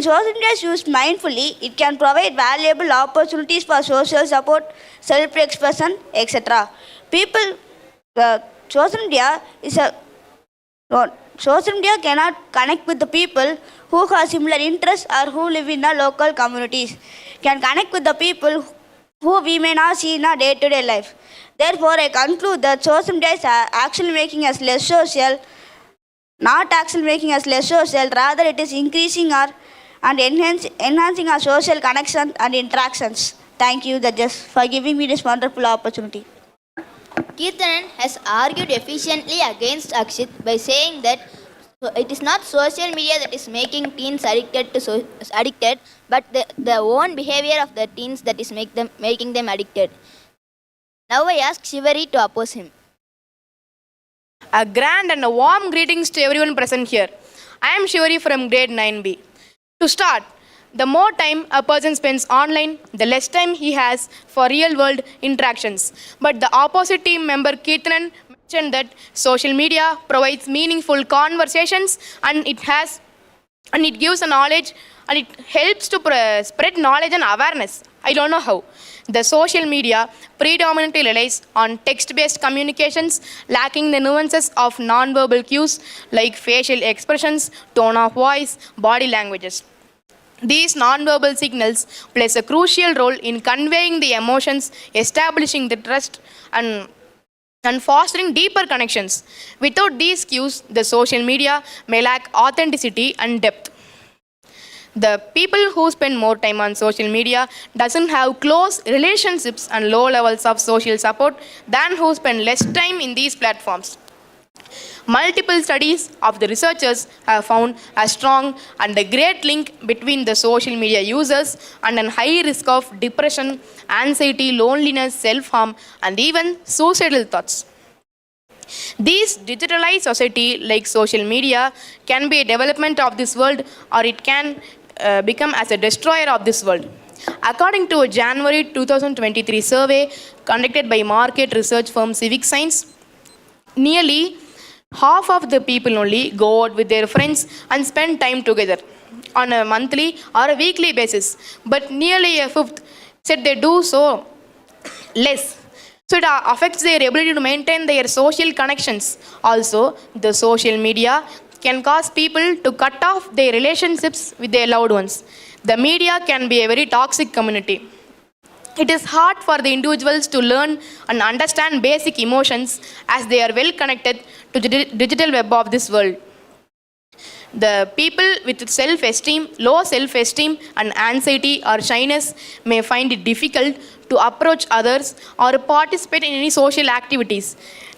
social media is used mindfully, it can provide valuable opportunities for social support, self-expression, etc. Social media cannot connect with the people who have similar interests or who live in our local communities. Can connect with the people who we may not see in our day-to-day life. Therefore, I conclude that social media is actually making us less social, not actually making us less social, rather it is increasing our and enhancing our social connections and interactions. Thank you, judges, for giving me this wonderful opportunity. Kirtanan has argued efficiently against Akshit by saying that it is not social media that is making teens addicted, but the own behavior of the teens that is making them addicted. Now I ask Shivari to oppose him. A grand and a warm greetings to everyone present here. I am Shivari from grade 9B. To start, the more time a person spends online, the less time he has for real-world interactions. But the opposite team member Kirtanan mentioned that social media provides meaningful conversations, and it gives a knowledge, and it helps to spread knowledge and awareness. I don't know how. The social media predominantly relies on text-based communications, lacking the nuances of non-verbal cues like facial expressions, tone of voice, body languages. These non-verbal signals play a crucial role in conveying the emotions, establishing the trust, and fostering deeper connections. Without these cues, the social media may lack authenticity and depth. The people who spend more time on social media doesn't have close relationships and low levels of social support than who spend less time in these platforms. Multiple studies of the researchers have found a strong and a great link between the social media users and a high risk of depression, anxiety, loneliness, self-harm, and even suicidal thoughts. This digitalized society like social media can be a development of this world, or it can become as a destroyer of this world. According to a January 2023 survey conducted by market research firm Civic Science, nearly half of the people only go out with their friends and spend time together on a monthly or a weekly basis, but nearly a fifth said they do so less. So it affects their ability to maintain their social connections. Also, the social media can cause people to cut off their relationships with their loved ones. The media can be a very toxic community. It is hard for the individuals to learn and understand basic emotions as they are well connected to the digital web of this world. The people with self-esteem, low self-esteem and anxiety or shyness may find it difficult to approach others or participate in any social activities.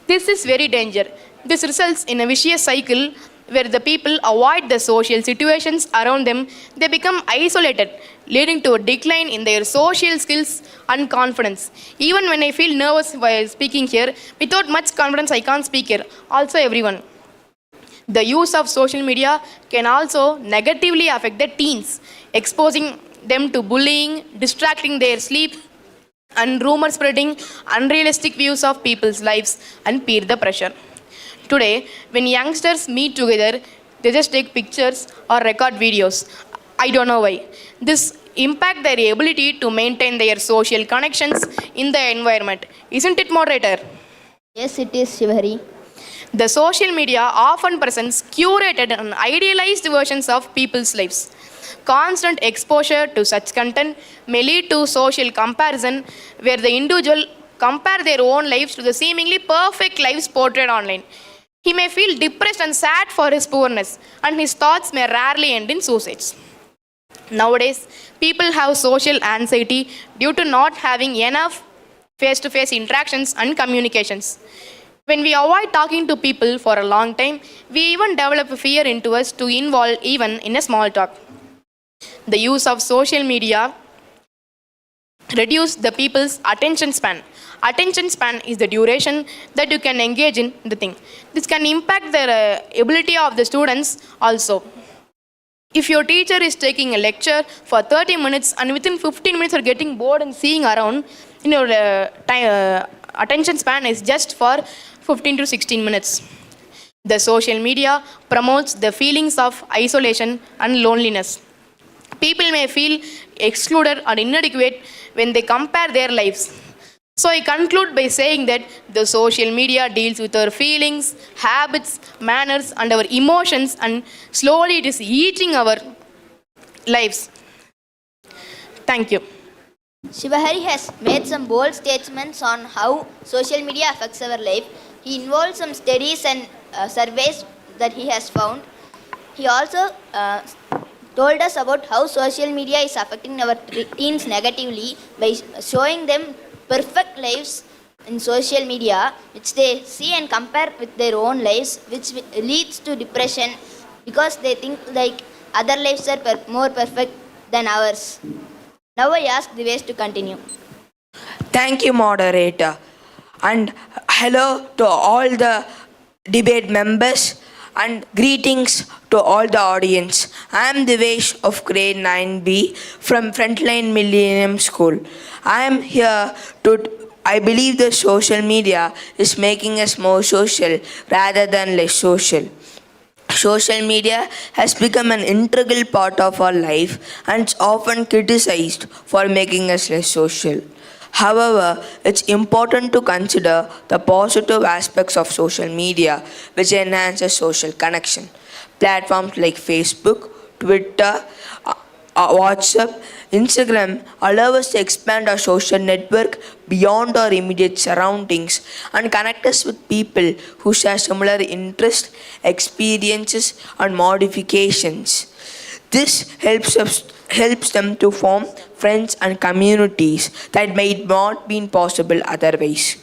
This is very dangerous. This results in a vicious cycle where the people avoid the social situations around them. They become isolated, leading to a decline in their social skills and confidence. Even when I feel nervous while speaking here, without much confidence I can't speak here. Also everyone. The use of social media can also negatively affect the teens, exposing them to bullying, distracting their sleep, and rumor spreading unrealistic views of people's lives and peer the pressure. Today, when youngsters meet together, they just take pictures or record videos. I don't know why. This impact their ability to maintain their social connections in the environment. Isn't it, moderator? Yes, it is, Shivahari. The social media often presents curated and idealized versions of people's lives. Constant exposure to such content may lead to social comparison, where the individual compare their own lives to the seemingly perfect lives portrayed online. He may feel depressed and sad for his poorness, and his thoughts may rarely end in suicides. Nowadays, people have social anxiety due to not having enough face-to-face interactions and communications. When we avoid talking to people for a long time, we even develop a fear into us to involve even in a small talk. The use of social media reduces the people's attention span. Attention span is the duration that you can engage in the thing. This can impact the ability of the students also. If your teacher is taking a lecture for 30 minutes and within 15 minutes you're getting bored and seeing around, your attention span is just for 15 to 16 minutes. The social media promotes the feelings of isolation and loneliness. People may feel excluded or inadequate when they compare their lives. So I conclude by saying that the social media deals with our feelings, habits, manners and our emotions, and slowly it is eating our lives. Thank you. Shivahari has made some bold statements on how social media affects our life. He involved some studies and surveys that he has found. He also told us about how social media is affecting our teens negatively by showing them perfect lives in social media, which they see and compare with their own lives, which leads to depression because they think like other lives are more perfect than ours. Now I ask Divesh to continue. Thank you, moderator. And hello to all the debate members and greetings to all the audience. I am Divesh of grade 9B from Frontline Millennium School. I am here I believe the social media is making us more social rather than less social. Social media has become an integral part of our life and it's often criticized for making us less social. However, it's important to consider the positive aspects of social media which enhances social connection. Platforms like Facebook, Twitter, WhatsApp, Instagram allow us to expand our social network beyond our immediate surroundings and connect us with people who share similar interests, experiences, and modifications. This helps them to form friends and communities that might not be possible otherwise.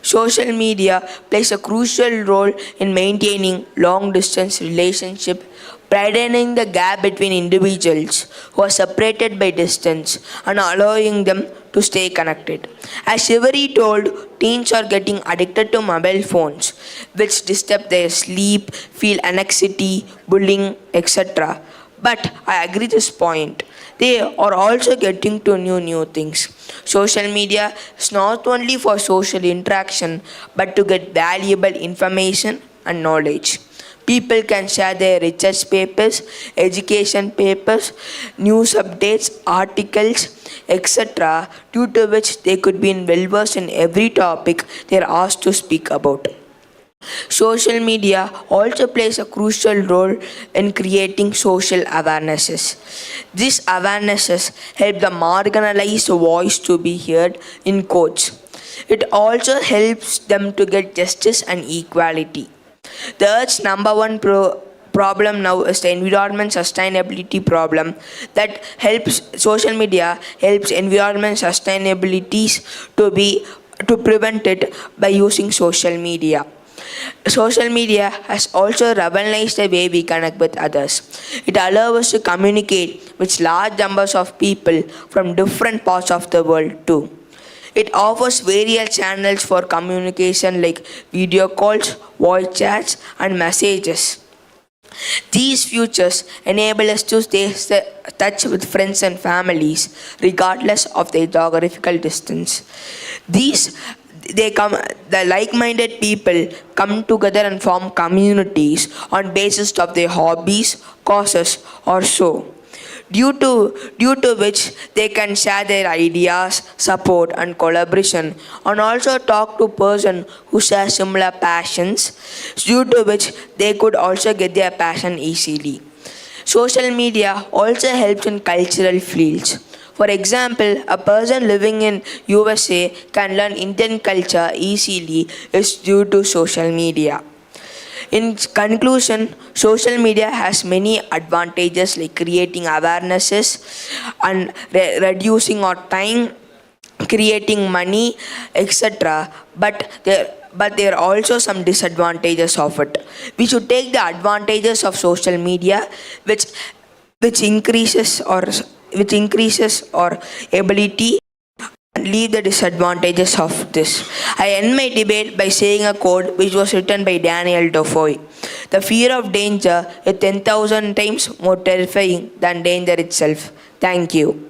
Social media plays a crucial role in maintaining long-distance relationships, widening the gap between individuals who are separated by distance and allowing them to stay connected. As Shivari told, teens are getting addicted to mobile phones, which disturb their sleep, feel anxiety, bullying, etc. But I agree this point. They are also getting to new things. Social media is not only for social interaction, but to get valuable information and knowledge. People can share their research papers, education papers, news updates, articles, etc., due to which they could be well versed in every topic they are asked to speak about. Social media also plays a crucial role in creating social awarenesses. These awarenesses help the marginalized voice to be heard in courts. It also helps them to get justice and equality. The Earth's number one problem now is the environment sustainability problem that helps social media helps environment sustainabilities to prevent it by using social media. Social media has also revolutionized the way we connect with others. It allows us to communicate with large numbers of people from different parts of the world too. It offers various channels for communication like video calls, voice chats, and messages. These features enable us to stay in touch with friends and families regardless of their geographical distance. The like-minded people come together and form communities on basis of their hobbies, causes, or so. Due to which they can share their ideas, support and collaboration, and also talk to person who share similar passions, due to which they could also get their passion easily. Social media also helps in cultural fields. For example, a person living in USA can learn Indian culture easily is due to social media. In conclusion, social media has many advantages like creating awarenesses and reducing our time, creating money, etc. But there are also some disadvantages of it. We should take the advantages of social media, which increases our ability, and leave the disadvantages of this. I end my debate by saying a quote which was written by Daniel Defoe. The fear of danger is 10,000 times more terrifying than danger itself. Thank you.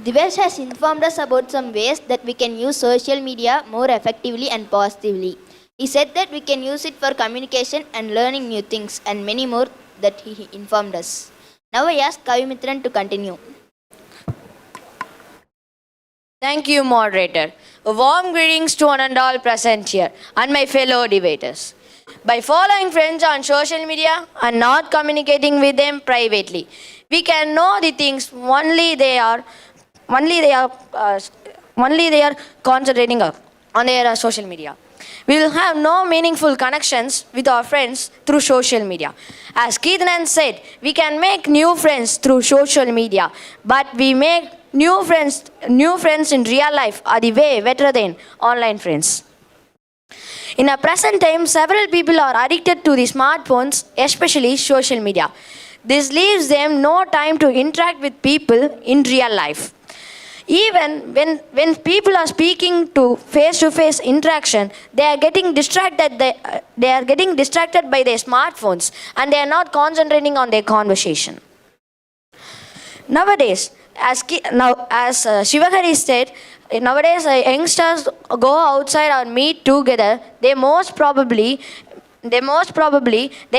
Divesh has informed us about some ways that we can use social media more effectively and positively. He said that we can use it for communication and learning new things and many more that he informed us. Now I ask Kavimitran to continue. Thank you, moderator. A warm greetings to one and all present here and my fellow debaters. By following friends on social media and not communicating with them privately, we can know the things only they are concentrating on their social media. We will have no meaningful connections with our friends through social media. As Keithanan said, we can make new friends through social media, but we make new friends in real life are the way better than online friends. In our present time, several people are addicted to the smartphones, especially social media. This leaves them no time to interact with people in real life. Even when people are speaking to face-to-face interaction, they are getting distracted by their smartphones and they are not concentrating on their conversation. Nowadays, as Shivagari said, nowadays youngsters go outside or meet together, they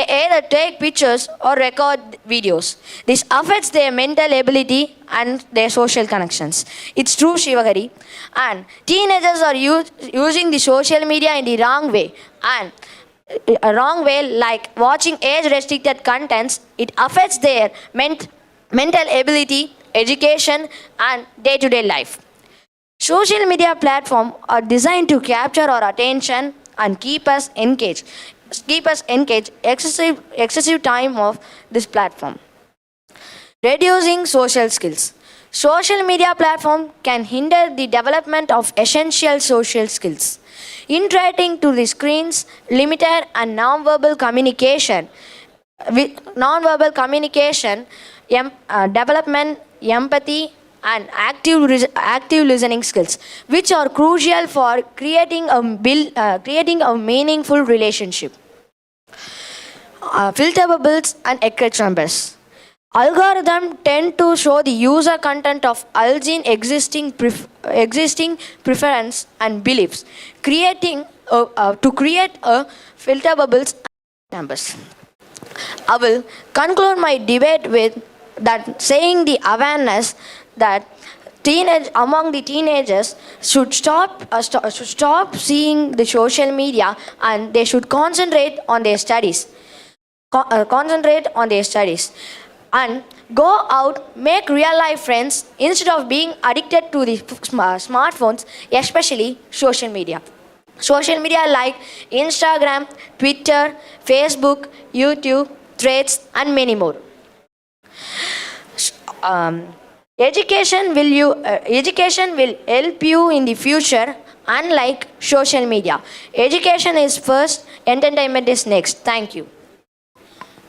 either take pictures or record videos. This affects their mental ability and their social connections. It's true, Shivagari. And teenagers are using the social media in the wrong way. And a wrong way, like watching age-restricted contents, it affects their mental ability, education, and day-to-day life. Social media platforms are designed to capture our attention and keep us engaged. Excessive time of this platform. Reducing social skills. Social media platform can hinder the development of essential social skills. Interacting to the screens, limited and non-verbal communication. Development, empathy, and active listening skills, which are crucial for creating a meaningful relationship. Filter bubbles and echo chambers. Algorithms tend to show the user content of alleged existing preference and beliefs, to create a filter bubbles and chambers. I will conclude my debate with that saying the awareness that among the teenagers should stop seeing the social media, and they should concentrate on their studies. And go out, make real life friends instead of being addicted to the smartphones, especially social media. Social media like Instagram, Twitter, Facebook, YouTube, Threads, and many more. Education will help you in the future, unlike social media. Education is first, entertainment is next. Thank you.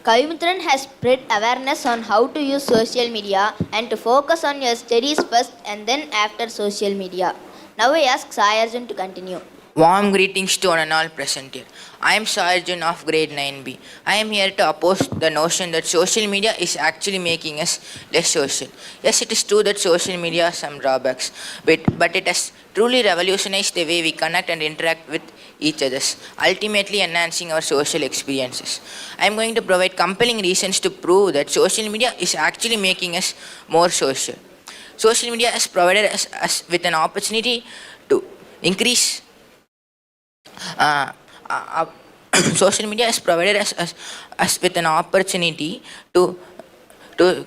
Kavimithran has spread awareness on how to use social media and to focus on your studies first and then after social media. Now I ask Sai Arjun to continue. Warm greetings to one and all present here. I am Sai Arjun of grade 9B. I am here to oppose the notion that social media is actually making us less social. Yes, it is true that social media has some drawbacks, but it has truly revolutionized the way we connect and interact with each other, ultimately enhancing our social experiences. I am going to provide compelling reasons to prove that social media is actually making us more social. Social media has provided us with an opportunity to increase social media has provided us with an opportunity to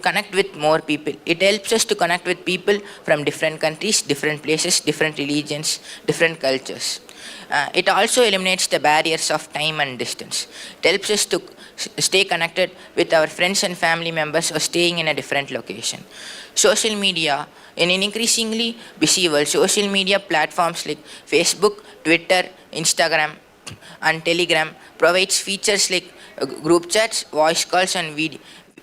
connect with more people. It helps us to connect with people from different countries, different places, different religions, different cultures. It also eliminates the barriers of time and distance. It helps us to stay connected with our friends and family members who are staying in a different location. Social media, in an increasingly busy world, social media platforms like Facebook, Twitter, Instagram, and Telegram provides features like group chats, voice calls, and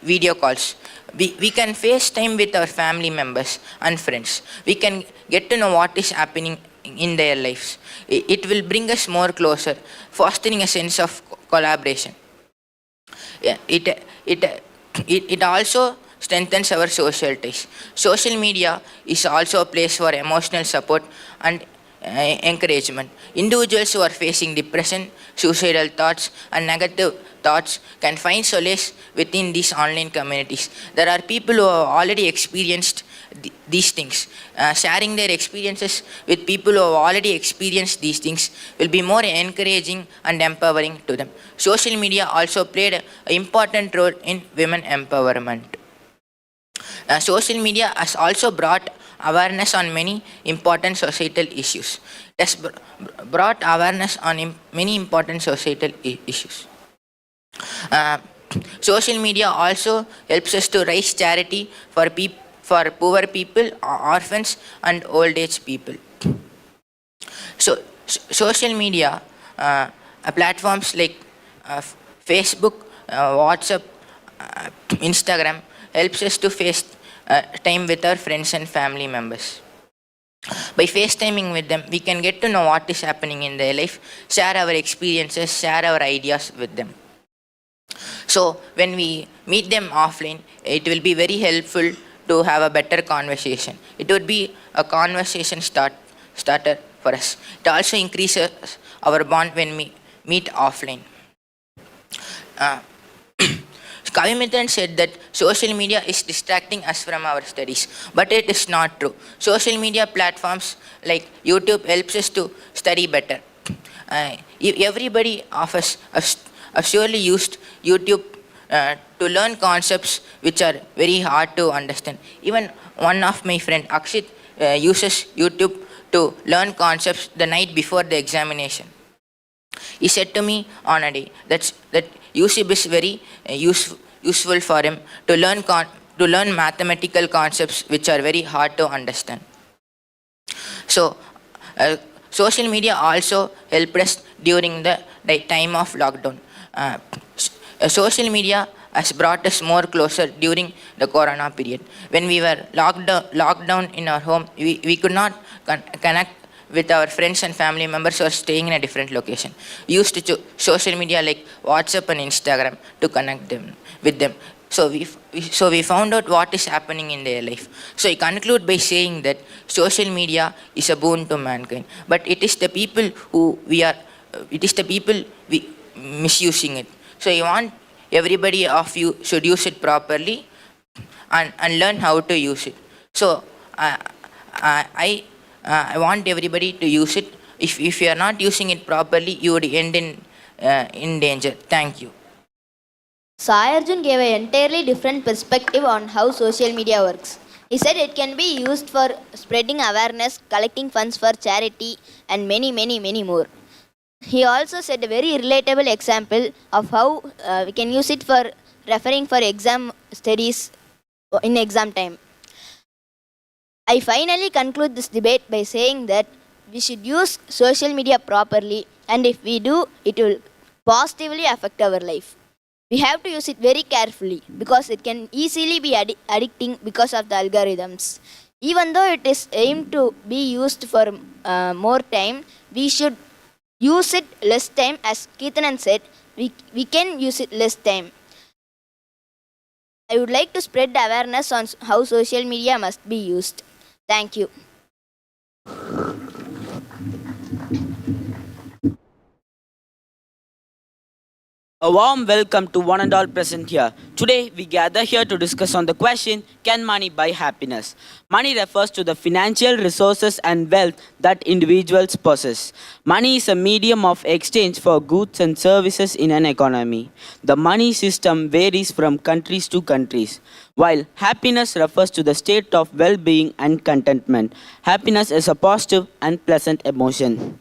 video calls. We can FaceTime with our family members and friends. We can get to know what is happening in their lives. It will bring us more closer, fostering a sense of collaboration. It also strengthens our social ties. Social media is also a place for emotional support and encouragement. Individuals who are facing depression, suicidal thoughts, and negative thoughts can find solace within these online communities. There are people who have already experienced these things. Sharing their experiences with people who have already experienced these things will be more encouraging and empowering to them. Social media also played an important role in women empowerment. Social media has also brought awareness on many important societal issues. It has brought awareness on many important societal issues. Social media also helps us to raise charity for poor people, orphans, and old age people. So, social media platforms like Facebook, WhatsApp, Instagram helps us to face time with our friends and family members. By FaceTiming with them, we can get to know what is happening in their life, share our experiences, share our ideas with them. So when we meet them offline, it will be very helpful to have a better conversation. It would be a conversation starter for us. It also increases our bond when we meet offline. Kavimithran said that social media is distracting us from our studies, but it is not true. Social media platforms like YouTube helps us to study better. Everybody of us have surely used YouTube to learn concepts which are very hard to understand. Even one of my friend Akshit uses YouTube to learn concepts the night before the examination. He said to me on a day that YouTube is very useful for him to learn mathematical concepts which are very hard to understand. So, social media also helped us during the time of lockdown. Social media has brought us more closer during the corona period. When we were locked down in our home, we could not connect with our friends and family members who are staying in a different location. We used to social media like WhatsApp and Instagram to connect with them. So we found out what is happening in their life. So I conclude by saying that social media is a boon to mankind, but it is the people we misusing it. So I want everybody of you should use it properly and learn how to use it. So I want everybody to use it. If you are not using it properly, you would end in danger. Thank you. Sai Arjun gave an entirely different perspective on how social media works. He said it can be used for spreading awareness, collecting funds for charity, and many more. He also said a very relatable example of how we can use it for referring for exam studies in exam time. I finally conclude this debate by saying that we should use social media properly, and if we do, it will positively affect our life. We have to use it very carefully because it can easily be addicting because of the algorithms. Even though it is aimed to be used for more time, we should use it less time. As Keithanan said, we can use it less time. I would like to spread awareness on how social media must be used. Thank you. A warm welcome to one and all present here. Today we gather here to discuss on the question, can money buy happiness? Money refers to the financial resources and wealth that individuals possess. Money is a medium of exchange for goods and services in an economy. The money system varies from countries to countries. While happiness refers to the state of well-being and contentment, happiness is a positive and pleasant emotion.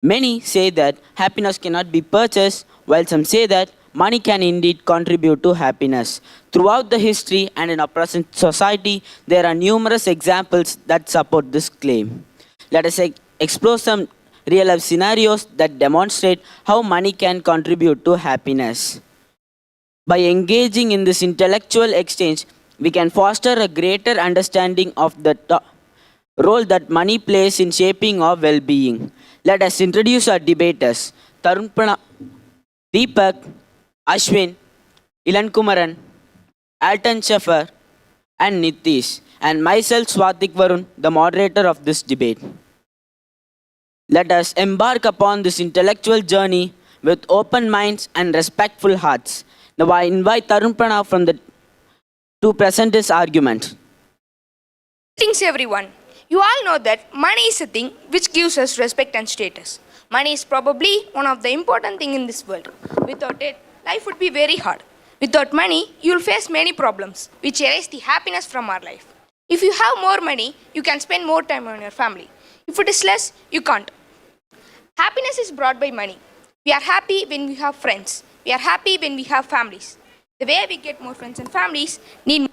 Many say that happiness cannot be purchased, while some say that money can indeed contribute to happiness. Throughout the history and in our present society, there are numerous examples that support this claim. Let us explore some real-life scenarios that demonstrate how money can contribute to happiness. By engaging in this intellectual exchange, we can foster a greater understanding of the role that money plays in shaping our well-being. Let us introduce our debaters, Tarunpana, Deepak, Ashwin, Ilan Kumaran, Alton Shaffer, and Nitish, and myself, Swatik Varun, the moderator of this debate. Let us embark upon this intellectual journey with open minds and respectful hearts. Now I invite Tarun Pranav to present his argument. Greetings everyone. You all know that money is a thing which gives us respect and status. Money is probably one of the important things in this world. Without it, life would be very hard. Without money, you will face many problems which erase the happiness from our life. If you have more money, you can spend more time on your family. If it is less, you can't. Happiness is brought by money. We are happy when we have friends. We are happy when we have families. The way we get more friends and families need more.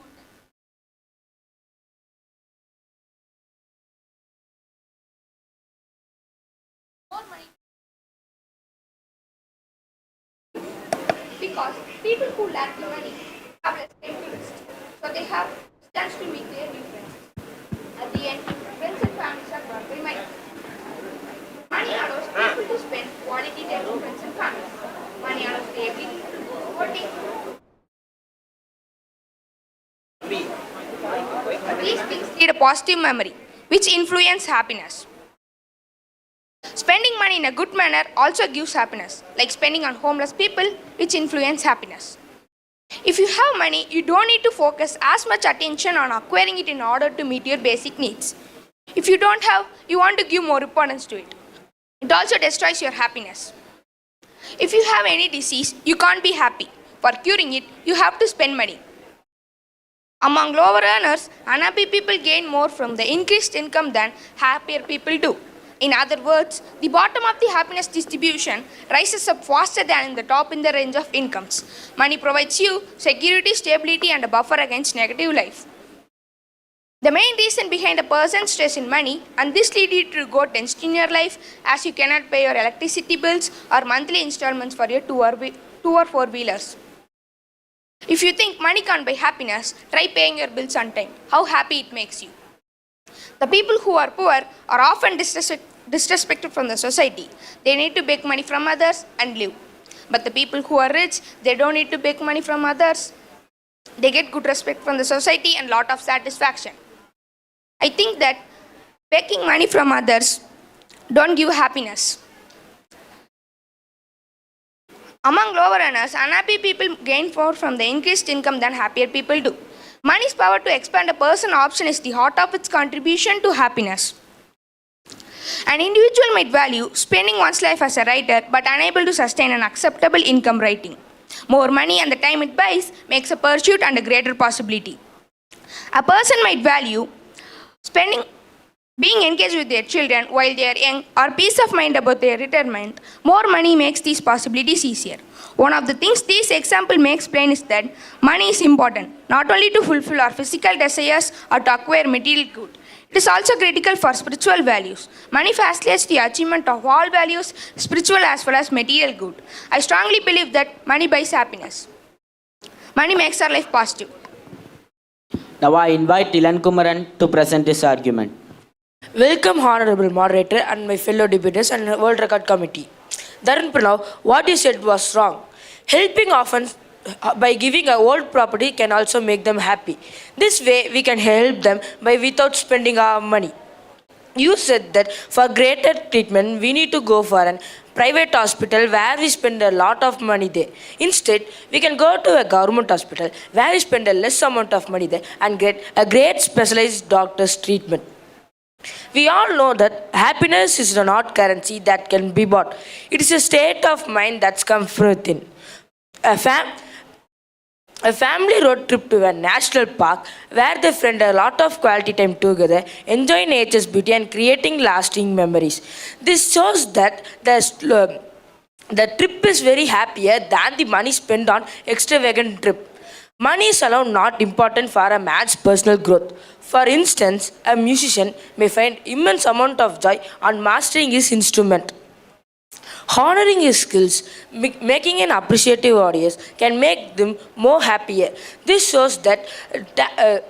Because people who lack the money have less time to rest. So they have chance to meet their new friends. At the end, friends and families are brought by money. Money allows people to spend quality time with friends and families. Money allows the ability to go voting. These things need a positive memory, which influence happiness. Spending money in a good manner also gives happiness, like spending on homeless people, which influence happiness. If you have money, you don't need to focus as much attention on acquiring it in order to meet your basic needs. If you don't have, you want to give more importance to it. It also destroys your happiness. If you have any disease, you can't be happy. For curing it, you have to spend money. Among lower earners, unhappy people gain more from the increased income than happier people do. In other words, the bottom of the happiness distribution rises up faster than in the top in the range of incomes. Money provides you security, stability, and a buffer against negative life. The main reason behind a person's stress in money, and this leads you to go tensed in your life as you cannot pay your electricity bills or monthly installments for your two or four-wheelers. If you think money can't buy happiness, try paying your bills on time. How happy it makes you. The people who are poor are often disrespected from the society. They need to beg money from others and live. But the people who are rich, they don't need to beg money from others. They get good respect from the society and lot of satisfaction. I think that begging money from others don't give happiness. Among lower earners, unhappy people gain more from the increased income than happier people do. Money's power to expand a person's option is the heart of its contribution to happiness. An individual might value spending one's life as a writer but unable to sustain an acceptable income writing. More money and the time it buys makes a pursuit and a greater possibility. A person might value being engaged with their children while they are young or peace of mind about their retirement. More money makes these possibilities easier. One of the things this example makes plain is that money is important, not only to fulfill our physical desires or to acquire material good. It is also critical for spiritual values. Money facilitates the achievement of all values, spiritual as well as material good. I strongly believe that money buys happiness. Money makes our life positive. Now I invite Tilan Kumaran to present his argument. Welcome, Honorable Moderator and my fellow debaters and World Record Committee. Dharun Pranav, what you said was wrong. Helping often by giving a old property can also make them happy. This way, we can help them by without spending our money. You said that for greater treatment, we need to go for a private hospital where we spend a lot of money there. Instead, we can go to a government hospital where we spend a less amount of money there and get a great specialized doctor's treatment. We all know that happiness is not currency that can be bought. It is a state of mind that's come from within. A family road trip to a national park where they spend a lot of quality time together, enjoy nature's beauty and creating lasting memories. This shows that the trip is very happier than the money spent on extravagant trip. Money is alone not important for a man's personal growth. For instance, a musician may find immense amount of joy on mastering his instrument. Honoring his skills, making an appreciative audience can make them more happier. This shows that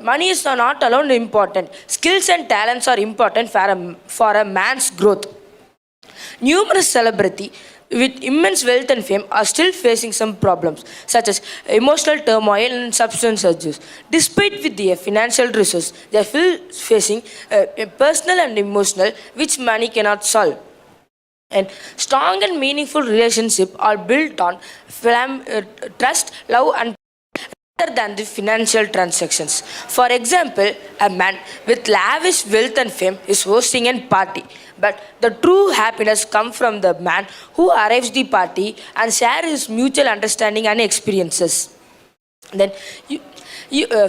money is not alone important. Skills and talents are important for a man's growth. Numerous celebrities with immense wealth and fame are still facing some problems such as emotional turmoil and substance abuse. Despite with their financial resources, they are still facing personal and emotional which money cannot solve. And strong and meaningful relationships are built on trust, love and rather than the financial transactions. For example, a man with lavish wealth and fame is hosting a party. But the true happiness comes from the man who arrives the party and shares his mutual understanding and experiences. Then,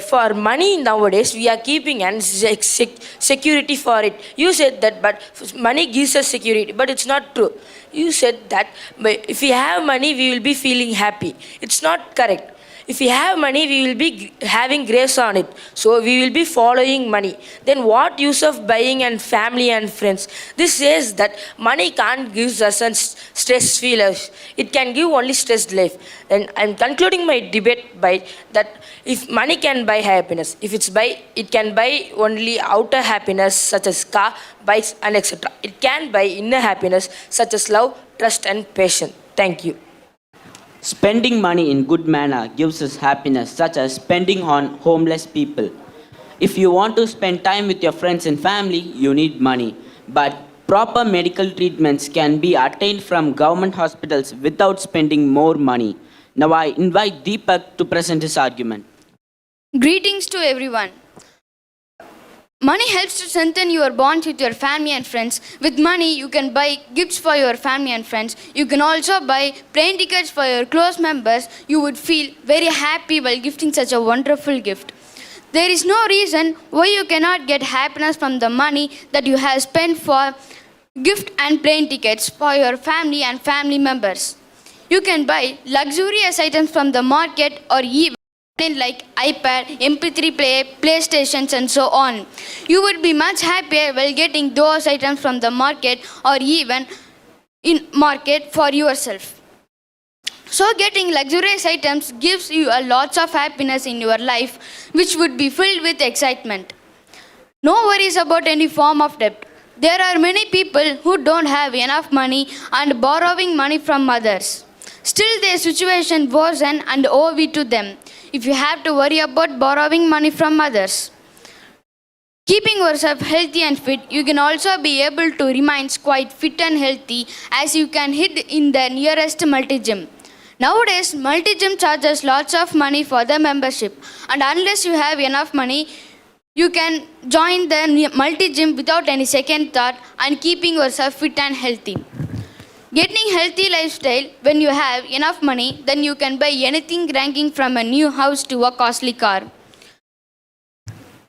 for money nowadays, we are keeping an security for it. You said that, but money gives us security, but it's not true. You said that if we have money, we will be feeling happy. It's not correct. If we have money, we will be having grace on it. So we will be following money. Then what use of buying and family and friends? This says that money can't give us a stress-free life. It can give only stressed life. And I'm concluding my debate by that if money can buy happiness, it can buy only outer happiness such as car, bikes and etc. It can buy inner happiness such as love, trust and patience. Thank you. Spending money in good manner gives us happiness, such as spending on homeless people. If you want to spend time with your friends and family, you need money. But proper medical treatments can be attained from government hospitals without spending more money. Now I invite Deepak to present his argument. Greetings to everyone. Money helps to strengthen your bonds with your family and friends. With money, you can buy gifts for your family and friends. You can also buy plane tickets for your close members. You would feel very happy while gifting such a wonderful gift. There is no reason why you cannot get happiness from the money that you have spent for gift and plane tickets for your family and family members. You can buy luxurious items from the market or even like iPad, MP3 player, PlayStations and so on. You would be much happier while getting those items from the market or even in market for yourself. So getting luxurious items gives you a lot of happiness in your life which would be filled with excitement. No worries about any form of debt. There are many people who don't have enough money and borrowing money from others. Still their situation worsen and owe it to them. If you have to worry about borrowing money from others. Keeping yourself healthy and fit, you can also be able to remain quite fit and healthy as you can hit in the nearest multi-gym. Nowadays, multi-gym charges lots of money for the membership, and unless you have enough money, you can join the multi-gym without any second thought and keeping yourself fit and healthy. Getting healthy lifestyle when you have enough money, then you can buy anything ranging from a new house to a costly car.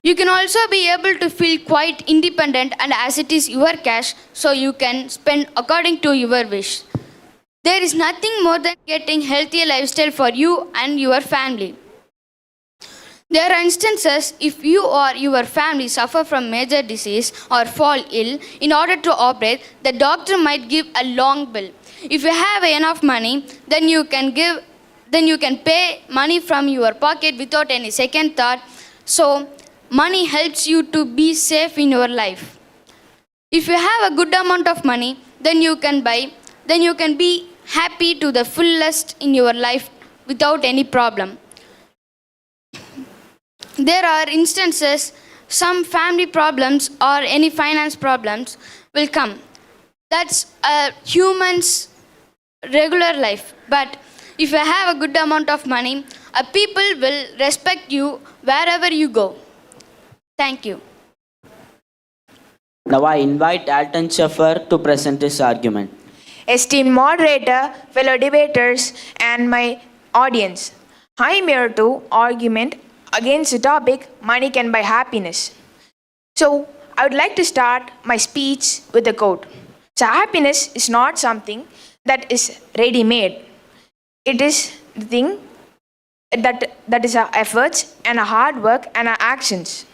You can also be able to feel quite independent and as it is your cash, so you can spend according to your wish. There is nothing more than getting healthier lifestyle for you and your family. There are instances if you or your family suffer from major disease or fall ill, in order to operate, the doctor might give a long bill. If you have enough money, then you can pay money from your pocket without any second thought. So money helps you to be safe in your life. If you have a good amount of money, then you can be happy to the fullest in your life without any problem. There are instances, some family problems or any finance problems will come. That's a human's regular life. But if you have a good amount of money, people will respect you wherever you go. Thank you. Now I invite Alton Shaffer to present his argument. Esteemed moderator, fellow debaters, and my audience, I am here to argument against the topic money can buy happiness. So I would like to start my speech with a quote. So happiness is not something that is ready-made. It is the thing that is our efforts and our hard work and our actions.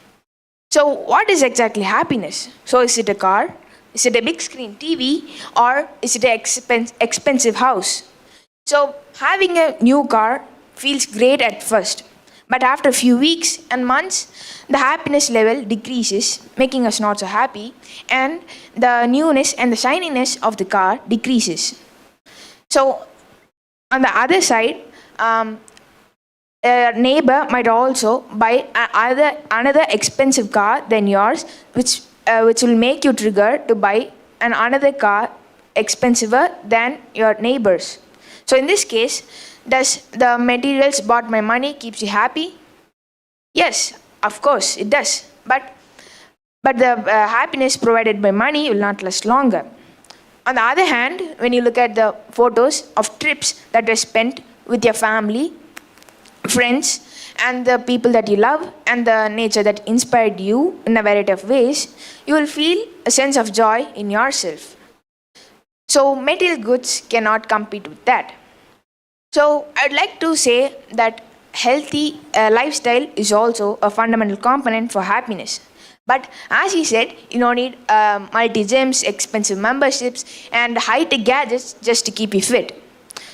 So what is exactly happiness? So is it a car? Is it a big screen TV? Or is it an expensive house? So having a new car feels great at first. But after a few weeks and months, the happiness level decreases, making us not so happy, and the newness and the shininess of the car decreases. So, on the other side, a neighbor might also buy another expensive car than yours, which will make you trigger to buy another car expensiver than your neighbor's. So, in this case, does the materials bought by money keeps you happy? Yes, of course it does. But the happiness provided by money will not last longer. On the other hand, when you look at the photos of trips that were spent with your family, friends, and the people that you love, and the nature that inspired you in a variety of ways, you will feel a sense of joy in yourself. So material goods cannot compete with that. So I'd like to say that healthy lifestyle is also a fundamental component for happiness. But as he said, you don't need multi-gyms, expensive memberships, and high-tech gadgets just to keep you fit.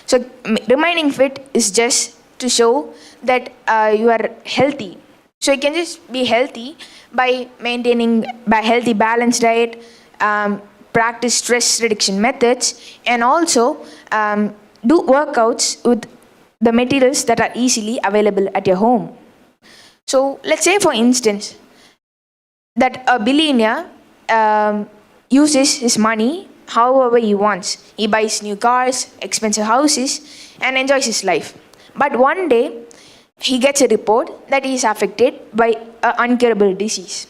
So remaining fit is just to show that you are healthy. So you can just be healthy by maintaining a healthy balanced diet, practice stress reduction methods, and also do workouts with the materials that are easily available at your home. So let's say, for instance, that a billionaire uses his money however he wants. He buys new cars, expensive houses, and enjoys his life. But one day, he gets a report that he is affected by an incurable disease.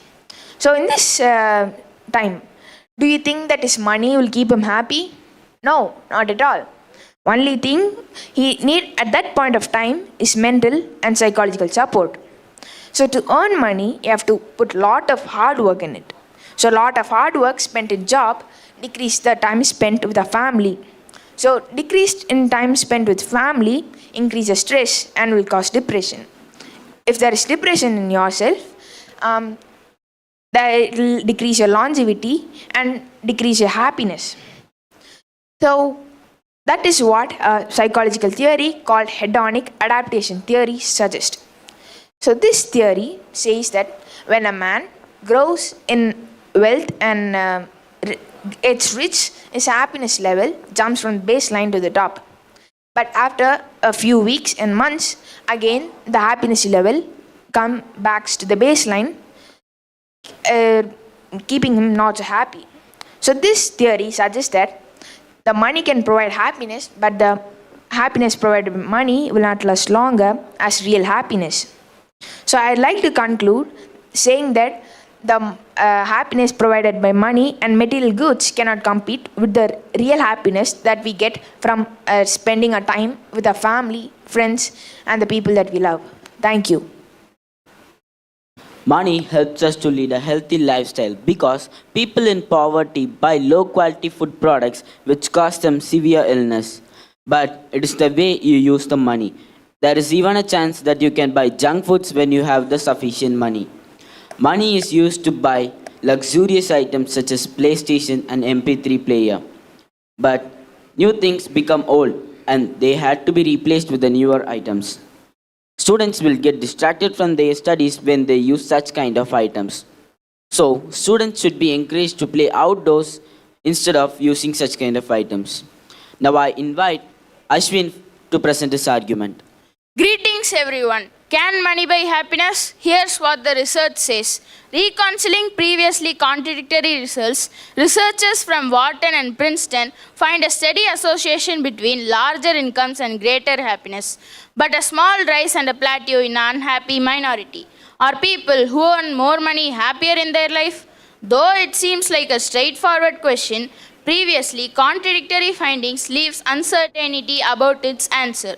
So in this time, do you think that his money will keep him happy? No, not at all. Only thing he need at that point of time is mental and psychological support. So to earn money, you have to put lot of hard work in it. So a lot of hard work spent in job decrease the time spent with the family. So decreased in time spent with family increases stress and will cause depression. If there is depression in yourself, that will decrease your longevity and decrease your happiness. So that is what a psychological theory called hedonic adaptation theory suggests. So this theory says that when a man grows in wealth and gets rich, his happiness level jumps from baseline to the top. But after a few weeks and months, again the happiness level comes back to the baseline, keeping him not so happy. So this theory suggests that the money can provide happiness, but the happiness provided by money will not last longer as real happiness. So I'd like to conclude saying that the happiness provided by money and material goods cannot compete with the real happiness that we get from spending our time with our family, friends, and the people that we love. Thank you. Money helps us to lead a healthy lifestyle because people in poverty buy low quality food products which cause them severe illness. But it is the way you use the money. There is even a chance that you can buy junk foods when you have the sufficient money. Money is used to buy luxurious items such as PlayStation and MP3 player. But new things become old and they had to be replaced with the newer items. Students will get distracted from their studies when they use such kind of items. So, students should be encouraged to play outdoors instead of using such kind of items. Now I invite Ashwin to present his argument. Greetings everyone. Can money buy happiness? Here's what the research says. Reconciling previously contradictory results, researchers from Wharton and Princeton find a steady association between larger incomes and greater happiness, but a small rise and a plateau in an unhappy minority. Are people who earn more money happier in their life? Though it seems like a straightforward question, previously contradictory findings leaves uncertainty about its answer.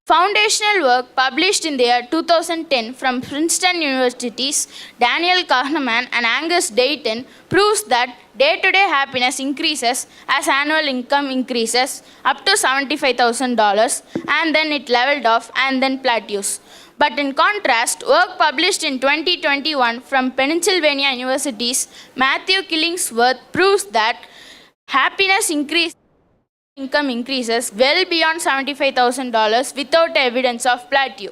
Foundational work published in the year 2010 from Princeton University's Daniel Kahneman and Angus Dayton proves that day-to-day happiness increases as annual income increases up to $75,000 and then it leveled off and then plateaus. But in contrast, work published in 2021 from Pennsylvania University's Matthew Killingsworth proves that happiness income increases well beyond $75,000 without evidence of plateau.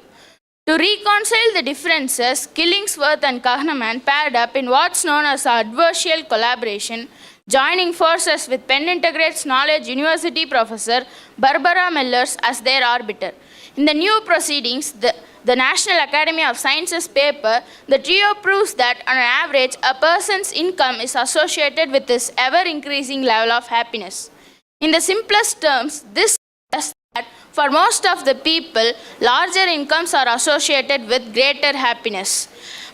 To reconcile the differences, Killingsworth and Kahneman paired up in what's known as adversarial collaboration, joining forces with Penn Integrates Knowledge University professor Barbara Mellers as their arbiter. In the new proceedings, the National Academy of Sciences paper, the trio proves that on average, a person's income is associated with his ever-increasing level of happiness. In the simplest terms, this suggests that for most of the people, larger incomes are associated with greater happiness.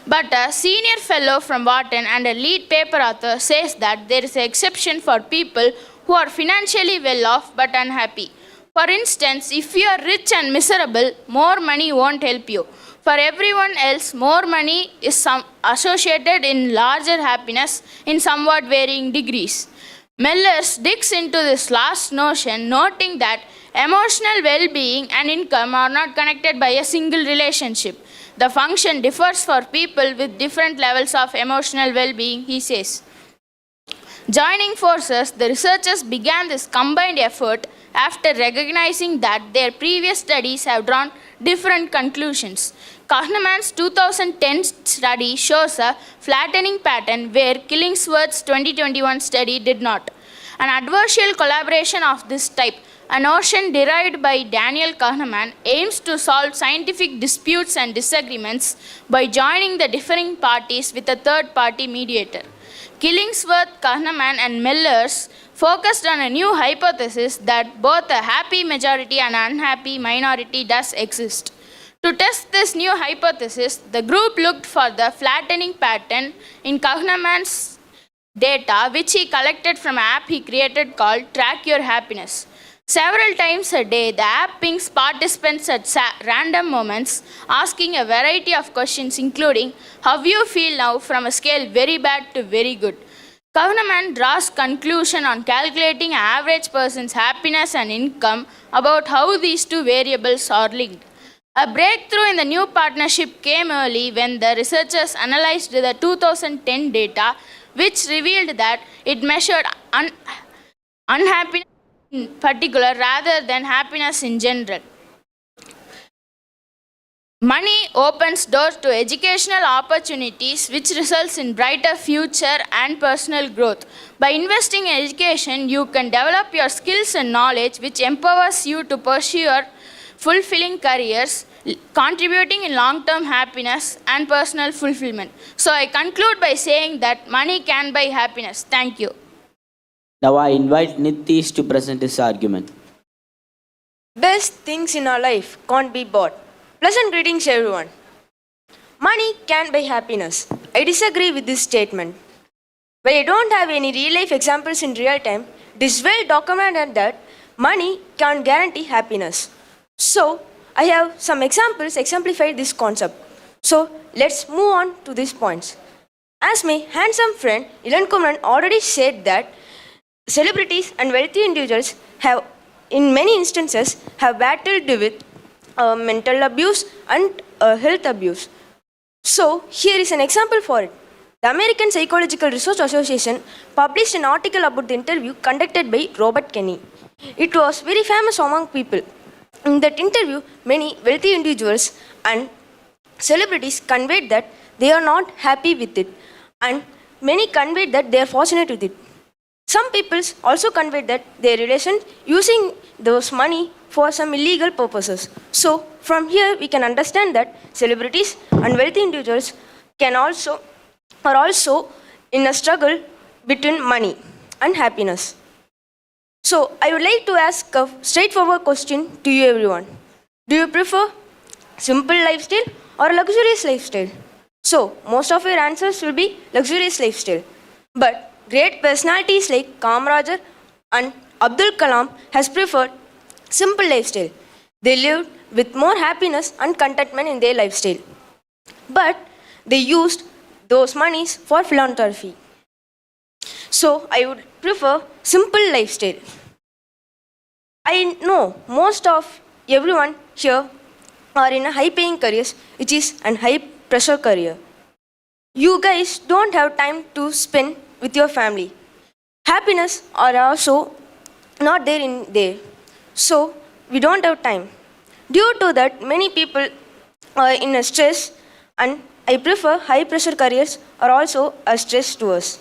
But a senior fellow from Wharton and a lead paper author says that there is an exception for people who are financially well off but unhappy. For instance, if you are rich and miserable, more money won't help you. For everyone else, more money is associated in larger happiness in somewhat varying degrees. Mellers digs into this last notion, noting that emotional well-being and income are not connected by a single relationship. The function differs for people with different levels of emotional well-being, he says. Joining forces, the researchers began this combined effort after recognizing that their previous studies have drawn different conclusions. Kahneman's 2010 study shows a flattening pattern where Killingsworth's 2021 study did not. An adversarial collaboration of this type, a notion derived by Daniel Kahneman, aims to solve scientific disputes and disagreements by joining the differing parties with a third-party mediator. Killingsworth, Kahneman, and Mellers focused on a new hypothesis that both a happy majority and an unhappy minority does exist. To test this new hypothesis, the group looked for the flattening pattern in Kahneman's data, which he collected from an app he created called Track Your Happiness. Several times a day, the app pings participants at random moments, asking a variety of questions including, how you feel now from a scale very bad to very good. Kahneman draws conclusion on calculating an average person's happiness and income about how these two variables are linked. A breakthrough in the new partnership came early when the researchers analyzed the 2010 data, which revealed that it measured unhappiness in particular rather than happiness in general. Money opens doors to educational opportunities, which results in brighter future and personal growth. By investing in education, you can develop your skills and knowledge, which empowers you to pursue your fulfilling careers, contributing in long-term happiness and personal fulfillment. So I conclude by saying that money can buy happiness. Thank you. Now I invite Nitish to present his argument. Best things in our life can't be bought. Pleasant greetings, everyone. Money can buy happiness. I disagree with this statement. While I don't have any real life examples in real time, it is well documented that money can't guarantee happiness. So, I have some examples exemplify this concept. So, let's move on to these points. As my handsome friend Ilan Kumran already said that celebrities and wealthy individuals have, in many instances, have battled with mental abuse and health abuse. So, here is an example for it. The American Psychological Research Association published an article about the interview conducted by Robert Kennedy. It was very famous among people. In that interview, many wealthy individuals and celebrities conveyed that they are not happy with it, and many conveyed that they are fortunate with it. Some people also conveyed that their relations using those money for some illegal purposes. So, from here we can understand that celebrities and wealthy individuals are also in a struggle between money and happiness. So, I would like to ask a straightforward question to you everyone. Do you prefer simple lifestyle or luxurious lifestyle? So, most of your answers will be luxurious lifestyle. But great personalities like Kamarajar and Abdul Kalam has preferred simple lifestyle. They lived with more happiness and contentment in their lifestyle. But they used those monies for philanthropy. So, I would prefer simple lifestyle. I know most of everyone here are in a high paying careers, which is an high pressure career. You guys don't have time to spend with your family. Happiness are also not there in there. So, we don't have time. Due to that, many people are in a stress, and I prefer high pressure careers are also a stress to us.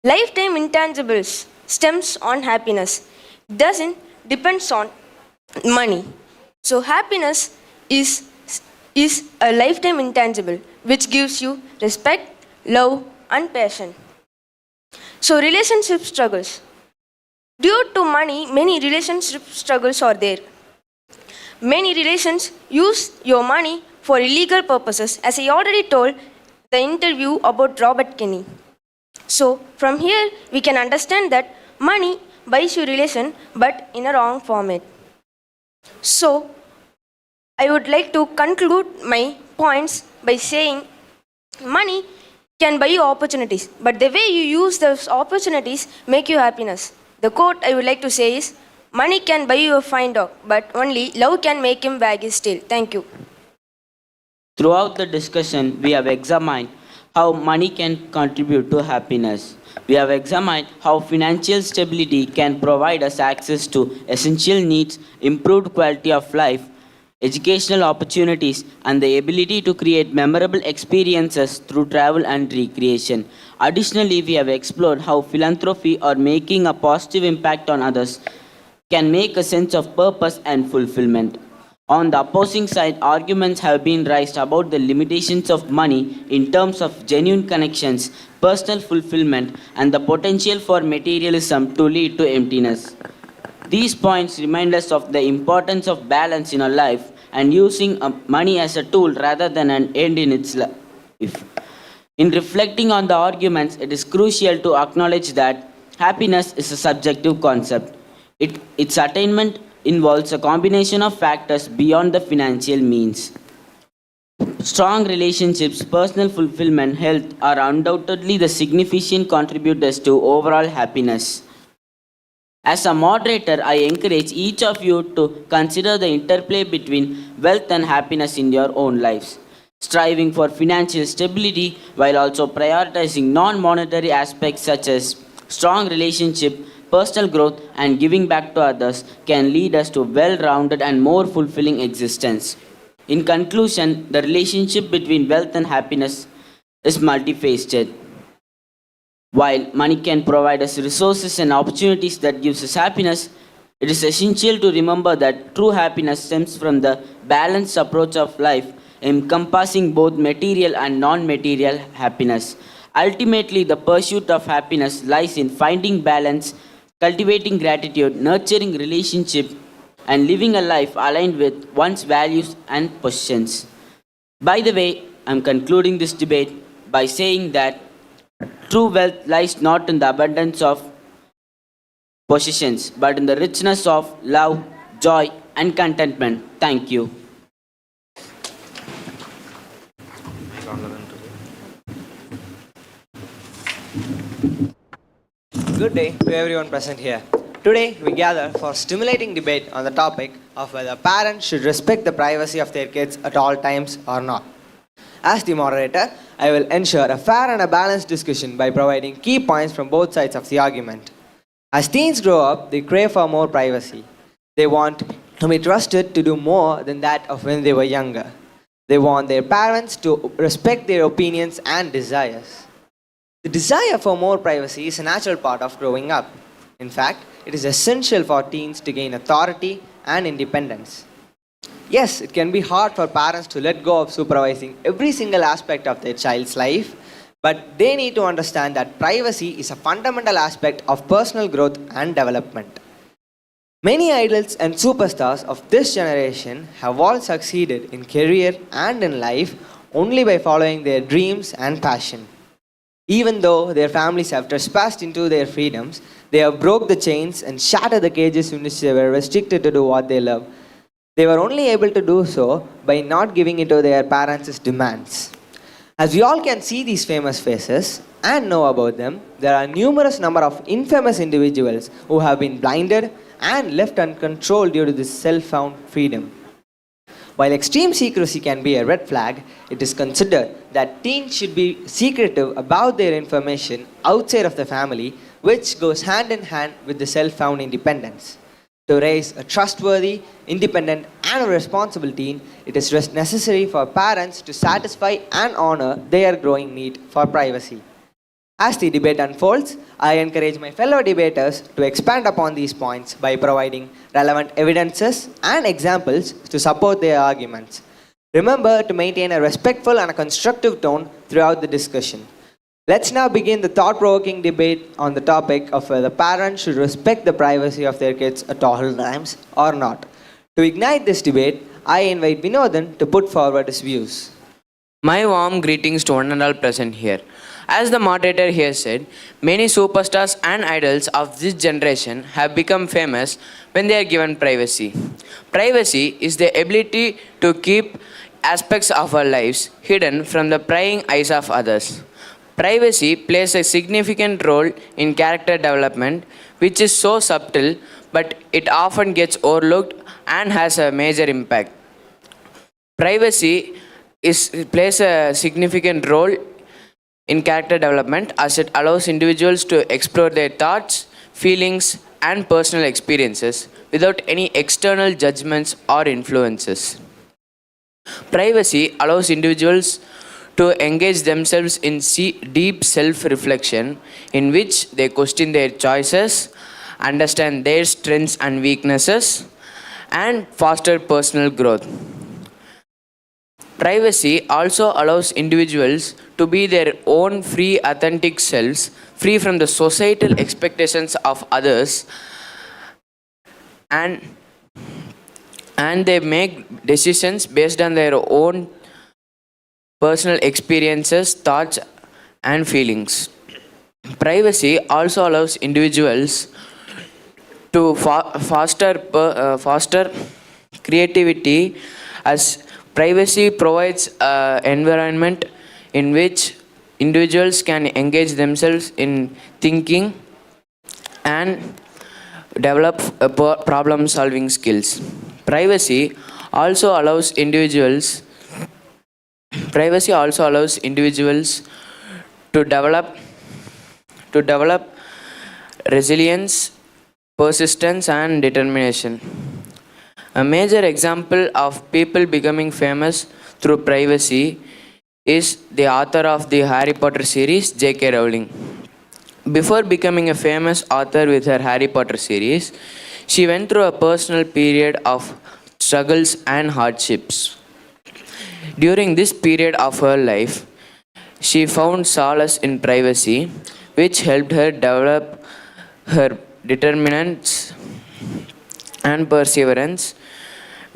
Lifetime intangibles stems on happiness. Doesn't depends on money. So happiness is a lifetime intangible which gives you respect, love and passion. So relationship struggles. Due to money, many relationship struggles are there. Many relations use your money for illegal purposes, as I already told the interview about Robert Kennedy. So from here we can understand that money buys your relation but in a wrong format. So I would like to conclude my points by saying money can buy you opportunities, but the way you use those opportunities make you happiness. The quote I would like to say is, money can buy you a fine dog, but only love can make him wag his tail. Thank you. Throughout the discussion, we have examined how money can contribute to happiness. We have examined how financial stability can provide us access to essential needs, improved quality of life, educational opportunities, and the ability to create memorable experiences through travel and recreation. Additionally, we have explored how philanthropy or making a positive impact on others can make a sense of purpose and fulfillment. On the opposing side, arguments have been raised about the limitations of money in terms of genuine connections, personal fulfillment, and the potential for materialism to lead to emptiness. These points remind us of the importance of balance in our life and using money as a tool rather than an end in its life. In reflecting on the arguments, it is crucial to acknowledge that happiness is a subjective concept. Its attainment involves a combination of factors beyond the financial means. Strong relationships, personal fulfillment, health are undoubtedly the significant contributors to overall happiness. As a moderator, I encourage each of you to consider the interplay between wealth and happiness in your own lives, striving for financial stability while also prioritizing non-monetary aspects such as strong relationship, personal growth, and giving back to others can lead us to a well-rounded and more fulfilling existence. In conclusion, the relationship between wealth and happiness is multifaceted. While money can provide us resources and opportunities that gives us happiness, it is essential to remember that true happiness stems from the balanced approach of life, encompassing both material and non-material happiness. Ultimately, the pursuit of happiness lies in finding balance, cultivating gratitude, nurturing relationship, and living a life aligned with one's values and positions. By the way, I'm concluding this debate by saying that true wealth lies not in the abundance of possessions, but in the richness of love, joy, and contentment. Thank you. Good day to everyone present here. Today we gather for stimulating debate on the topic of whether parents should respect the privacy of their kids at all times or not. As the moderator, I will ensure a fair and a balanced discussion by providing key points from both sides of the argument. As teens grow up, they crave for more privacy. They want to be trusted to do more than that of when they were younger. They want their parents to respect their opinions and desires. The desire for more privacy is a natural part of growing up. In fact, it is essential for teens to gain authority and independence. Yes, it can be hard for parents to let go of supervising every single aspect of their child's life, but they need to understand that privacy is a fundamental aspect of personal growth and development. Many idols and superstars of this generation have all succeeded in career and in life only by following their dreams and passion. Even though their families have trespassed into their freedoms, they have broke the chains and shattered the cages in which they were restricted to do what they love. They were only able to do so by not giving in to their parents' demands. As we all can see these famous faces and know about them, there are numerous number of infamous individuals who have been blinded and left uncontrolled due to this self-found freedom. While extreme secrecy can be a red flag, it is considered that teens should be secretive about their information outside of the family, which goes hand in hand with the self-found independence. To raise a trustworthy, independent, and a responsible teen, it is necessary for parents to satisfy and honor their growing need for privacy. As the debate unfolds, I encourage my fellow debaters to expand upon these points by providing relevant evidences and examples to support their arguments. Remember to maintain a respectful and a constructive tone throughout the discussion. Let's now begin the thought-provoking debate on the topic of whether parents should respect the privacy of their kids at all times or not. To ignite this debate, I invite Vinodhan to put forward his views. My warm greetings to one and all present here. As the moderator here said, many superstars and idols of this generation have become famous when they are given privacy. Privacy is the ability to keep aspects of our lives hidden from the prying eyes of others. Privacy plays a significant role in character development, which is so subtle, but it often gets overlooked and has a major impact. Privacy plays a significant role in character development as it allows individuals to explore their thoughts, feelings, and personal experiences without any external judgments or influences. Privacy allows individuals to engage themselves in deep self-reflection in which they question their choices, understand their strengths and weaknesses, and foster personal growth. Privacy also allows individuals to be their own free, authentic selves, free from the societal expectations of others, and they make decisions based on their own personal experiences, thoughts, and feelings. Privacy also allows individuals to foster creativity, as privacy provides an environment in which individuals can engage themselves in thinking and develop problem-solving skills. Privacy also allows individuals to develop resilience, persistence, and determination. A major example of people becoming famous through privacy is the author of the Harry Potter series, J.K. Rowling. Before becoming a famous author with her Harry Potter series, she went through a personal period of struggles and hardships. During this period of her life, she found solace in privacy, which helped her develop her determinants and perseverance,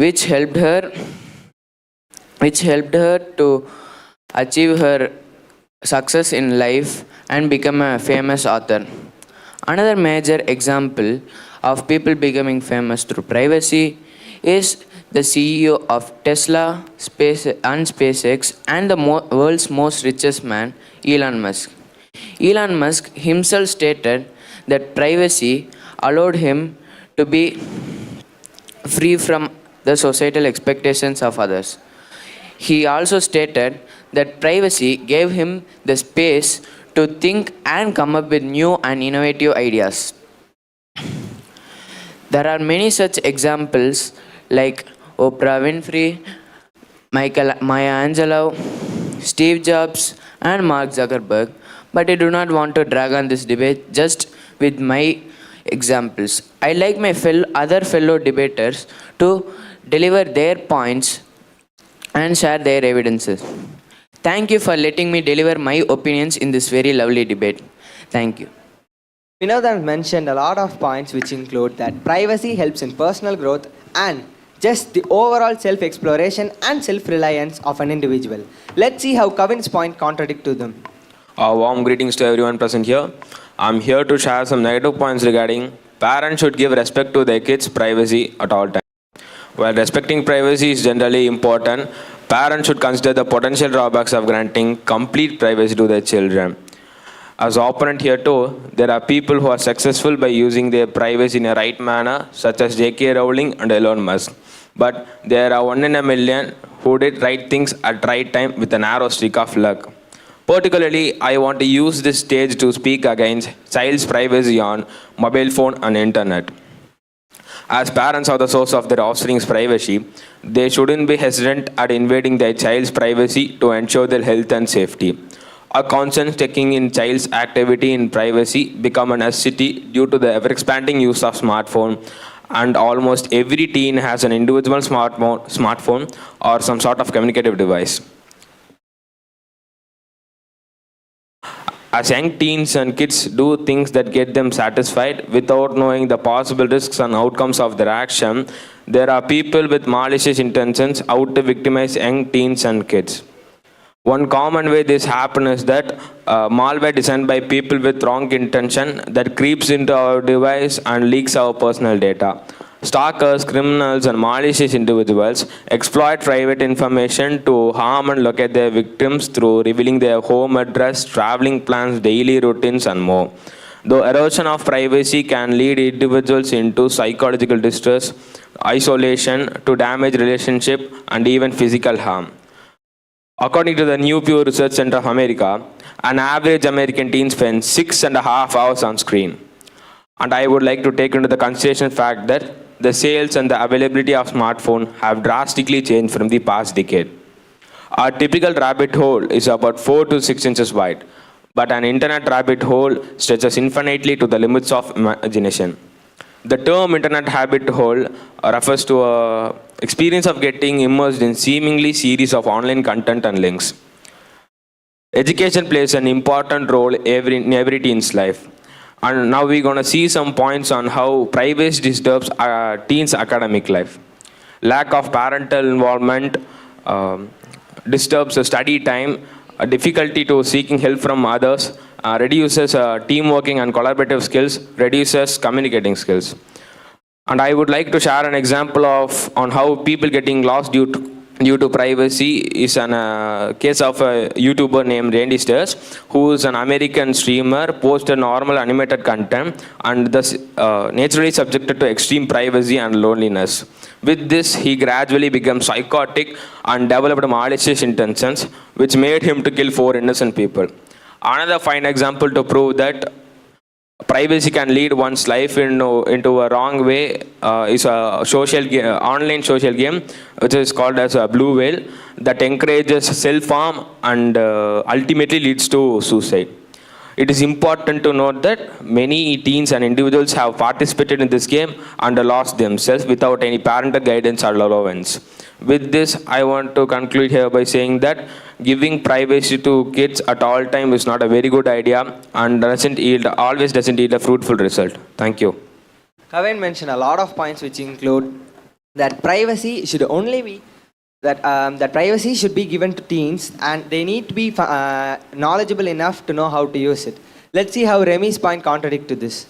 which helped her to achieve her success in life and become a famous author. Another major example of people becoming famous through privacy is the CEO of Tesla and SpaceX and the world's most richest man, Elon Musk. Elon Musk himself stated that privacy allowed him to be free from the societal expectations of others. He also stated that privacy gave him the space to think and come up with new and innovative ideas. There are many such examples like Oprah Winfrey, Maya Angelou, Steve Jobs, and Mark Zuckerberg, but I do not want to drag on this debate just with my examples. I like my other fellow debaters to deliver their points and share their evidences. Thank you for letting me deliver my opinions in this very lovely debate. Thank you. Vinod mentioned a lot of points which include that privacy helps in personal growth and just the overall self-exploration and self-reliance of an individual. Let's see how Kavin's point contradicts to them. Warm greetings to everyone present here. I'm here to share some negative points regarding parents should give respect to their kids' privacy at all times. While respecting privacy is generally important, parents should consider the potential drawbacks of granting complete privacy to their children. As opponent here too, there are people who are successful by using their privacy in a right manner, such as J.K. Rowling and Elon Musk. But there are 1 in a million who did right things at right time with a narrow streak of luck. Particularly, I want to use this stage to speak against child's privacy on mobile phone and internet. As parents are the source of their offspring's privacy, they shouldn't be hesitant at invading their child's privacy to ensure their health and safety. A constant checking in child's activity in privacy become a necessity due to the ever-expanding use of smartphone, and almost every teen has an individual smartphone or some sort of communicative device. As young teens and kids do things that get them satisfied without knowing the possible risks and outcomes of their action, there are people with malicious intentions out to victimize young teens and kids. One common way this happens is that malware designed by people with wrong intention that creeps into our device and leaks our personal data. Stalkers, criminals, and malicious individuals exploit private information to harm and locate their victims through revealing their home address, traveling plans, daily routines, and more. The erosion of privacy can lead individuals into psychological distress, isolation, to damage relationship, and even physical harm. According to the New Pew Research Center of America, an average American teen spends 6.5 hours on screen. And I would like to take into the consideration fact that the sales and the availability of smartphones have drastically changed from the past decade. A typical rabbit hole is about 4 to 6 inches wide, but an internet rabbit hole stretches infinitely to the limits of imagination. The term internet rabbit hole refers to an experience of getting immersed in seemingly series of online content and links. Education plays an important role in every teen's life. And now we're going to see some points on how privacy disturbs teens' academic life. Lack of parental involvement disturbs study time, difficulty to seeking help from others, reduces teamworking and collaborative skills, reduces communicating skills. And I would like to share an example on how people getting lost due to privacy is a case of a YouTuber named Randy Stairs, who is an American streamer, posted normal animated content and thus naturally subjected to extreme privacy and loneliness. With this, he gradually became psychotic and developed malicious intentions, which made him to kill 4 innocent people. Another fine example to prove that privacy can lead one's life into a wrong way is a online social game, which is called as a Blue Whale, that encourages self-harm and ultimately leads to suicide. It is important to note that many teens and individuals have participated in this game and lost themselves without any parental guidance or allowance. With this, I want to conclude here by saying that giving privacy to kids at all times is not a very good idea and always doesn't yield a fruitful result. Thank you. Kavin mentioned a lot of points which include that privacy should only be that privacy should be given to teens and they need to be knowledgeable enough to know how to use it. Let's see how Remy's point contradicts to this.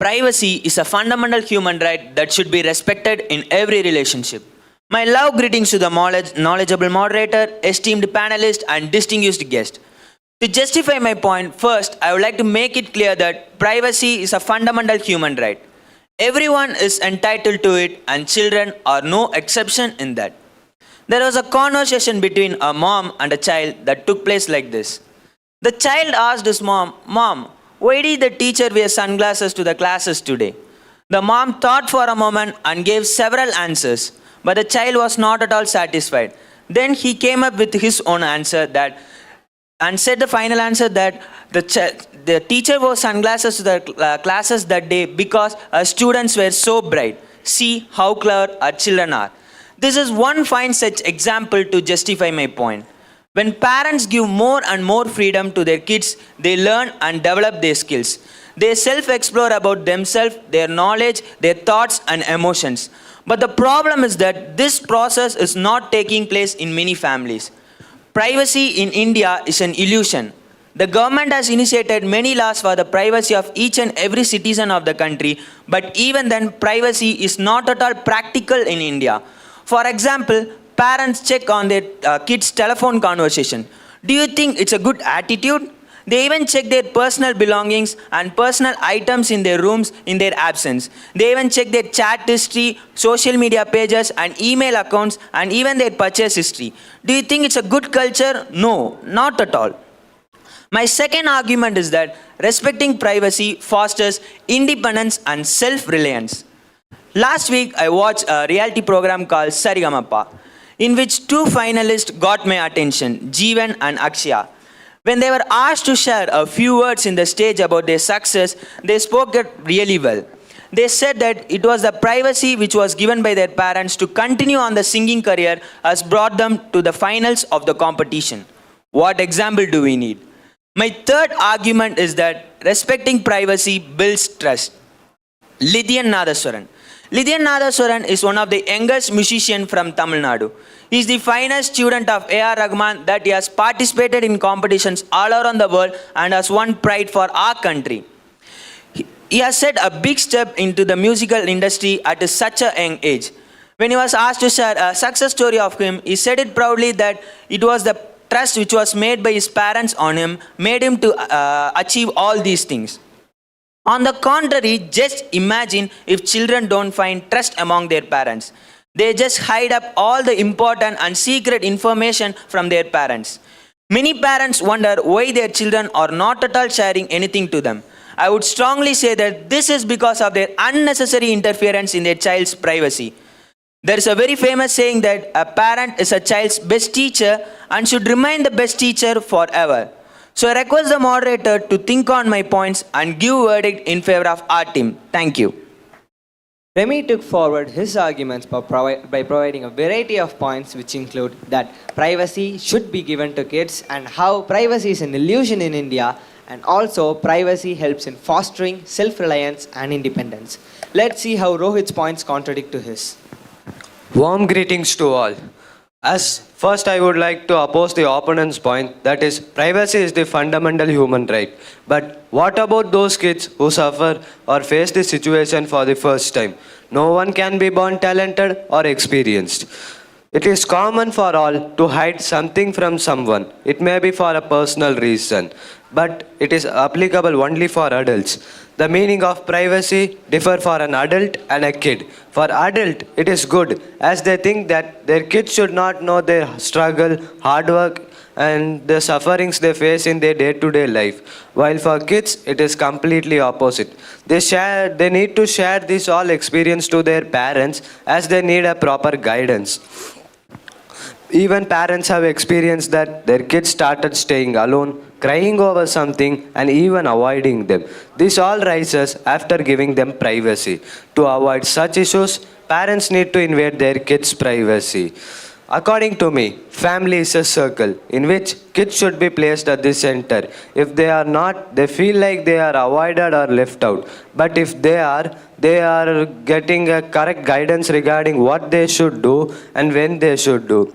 Privacy is a fundamental human right that should be respected in every relationship. My love greetings to the knowledgeable moderator, esteemed panelist, and distinguished guest. To justify my point, first, I would like to make it clear that privacy is a fundamental human right. Everyone is entitled to it, and children are no exception in that. There was a conversation between a mom and a child that took place like this. The child asked his mom, "Mom, why did the teacher wear sunglasses to the classes today?" The mom thought for a moment and gave several answers, but the child was not at all satisfied. Then he came up with his own answer and said the final answer that the teacher wore sunglasses to the classes that day because our students were so bright. See how clever our children are. This is one fine such example to justify my point. When parents give more and more freedom to their kids, they learn and develop their skills. They self-explore about themselves, their knowledge, their thoughts and emotions. But the problem is that this process is not taking place in many families. Privacy in India is an illusion. The government has initiated many laws for the privacy of each and every citizen of the country, but even then, privacy is not at all practical in India. For example, parents check on their kids' telephone conversation. Do you think it's a good attitude? They even check their personal belongings and personal items in their rooms in their absence. They even check their chat history, social media pages and email accounts and even their purchase history. Do you think it's a good culture? No, not at all. My second argument is that respecting privacy fosters independence and self-reliance. Last week, I watched a reality program called Sarigamappa, in which two finalists got my attention, Jeevan and Akshaya. When they were asked to share a few words in the stage about their success, they spoke it really well. They said that it was the privacy which was given by their parents to continue on the singing career has brought them to the finals of the competition. What example do we need? My third argument is that respecting privacy builds trust. Lidhian Nadaswaran. Lidhian Nadaswaran is one of the youngest musicians from Tamil Nadu. He is the finest student of A.R. Rahman that he has participated in competitions all around the world and has won pride for our country. He has set a big step into the musical industry at such a young age. When he was asked to share a success story of him, he said it proudly that it was the trust which was made by his parents on him made him to achieve all these things. On the contrary, just imagine if children don't find trust among their parents. They just hide up all the important and secret information from their parents. Many parents wonder why their children are not at all sharing anything to them. I would strongly say that this is because of their unnecessary interference in their child's privacy. There is a very famous saying that a parent is a child's best teacher and should remain the best teacher forever. So I request the moderator to think on my points and give verdict in favor of our team. Thank you. Remy took forward his arguments by providing a variety of points which include that privacy should be given to kids and how privacy is an illusion in India, and also privacy helps in fostering self-reliance and independence. Let's see how Rohit's points contradict to his. Warm greetings to all. As first, I would like to oppose the opponent's point, that is, privacy is the fundamental human right. But what about those kids who suffer or face this situation for the first time? No one can be born talented or experienced. It is common for all to hide something from someone. It may be for a personal reason, but it is applicable only for adults. The meaning of privacy differ for an adult and a kid. For adult, it is good as they think that their kids should not know their struggle, hard work and the sufferings they face in their day-to-day life. While for kids, it is completely opposite. They need to share this all experience to their parents as they need a proper guidance. Even parents have experienced that their kids started staying alone, crying over something and even avoiding them. This all rises after giving them privacy. To avoid such issues, parents need to invade their kids' privacy. According to me, family is a circle in which kids should be placed at the center. If they are not, they feel like they are avoided or left out. But if they are getting a correct guidance regarding what they should do and when they should do.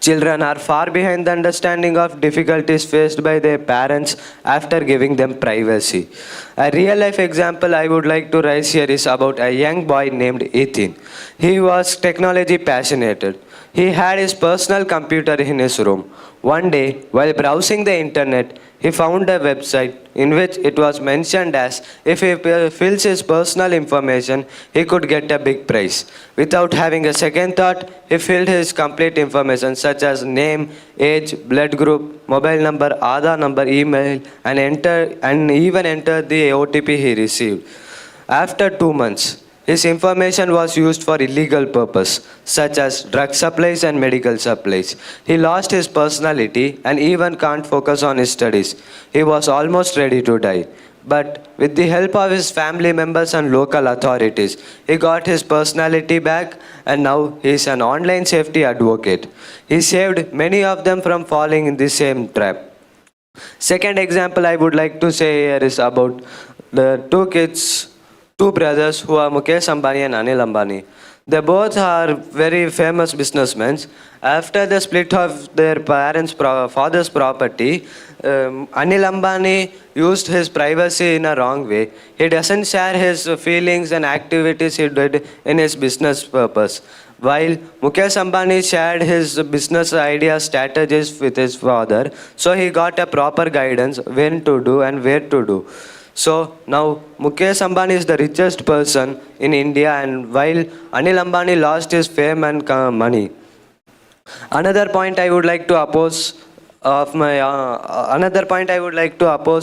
Children are far behind the understanding of difficulties faced by their parents after giving them privacy. A real life example I would like to raise here is about a young boy named Ethan. He was technology passionate. He had his personal computer in his room. One day, while browsing the internet, he found a website in which it was mentioned as if he fills his personal information, he could get a big prize. Without having a second thought, he filled his complete information such as name, age, blood group, mobile number, Aadhaar number, email, and even entered the OTP he received. After 2 months, his information was used for illegal purpose, such as drug supplies and medical supplies. He lost his personality and even can't focus on his studies. He was almost ready to die. But with the help of his family members and local authorities, he got his personality back and now he is an online safety advocate. He saved many of them from falling in the same trap. Second example I would like to say here is about the two brothers who are Mukesh Ambani and Anil Ambani. They both are very famous businessmen. After the split of their father's property, Anil Ambani used his privacy in a wrong way. He doesn't share his feelings and activities he did in his business purpose. While Mukesh Ambani shared his business ideas, strategies with his father, so he got a proper guidance when to do and where to do. So now Mukesh Ambani is the richest person in India, and while Anil Ambani lost his fame and money. Another point I would like to oppose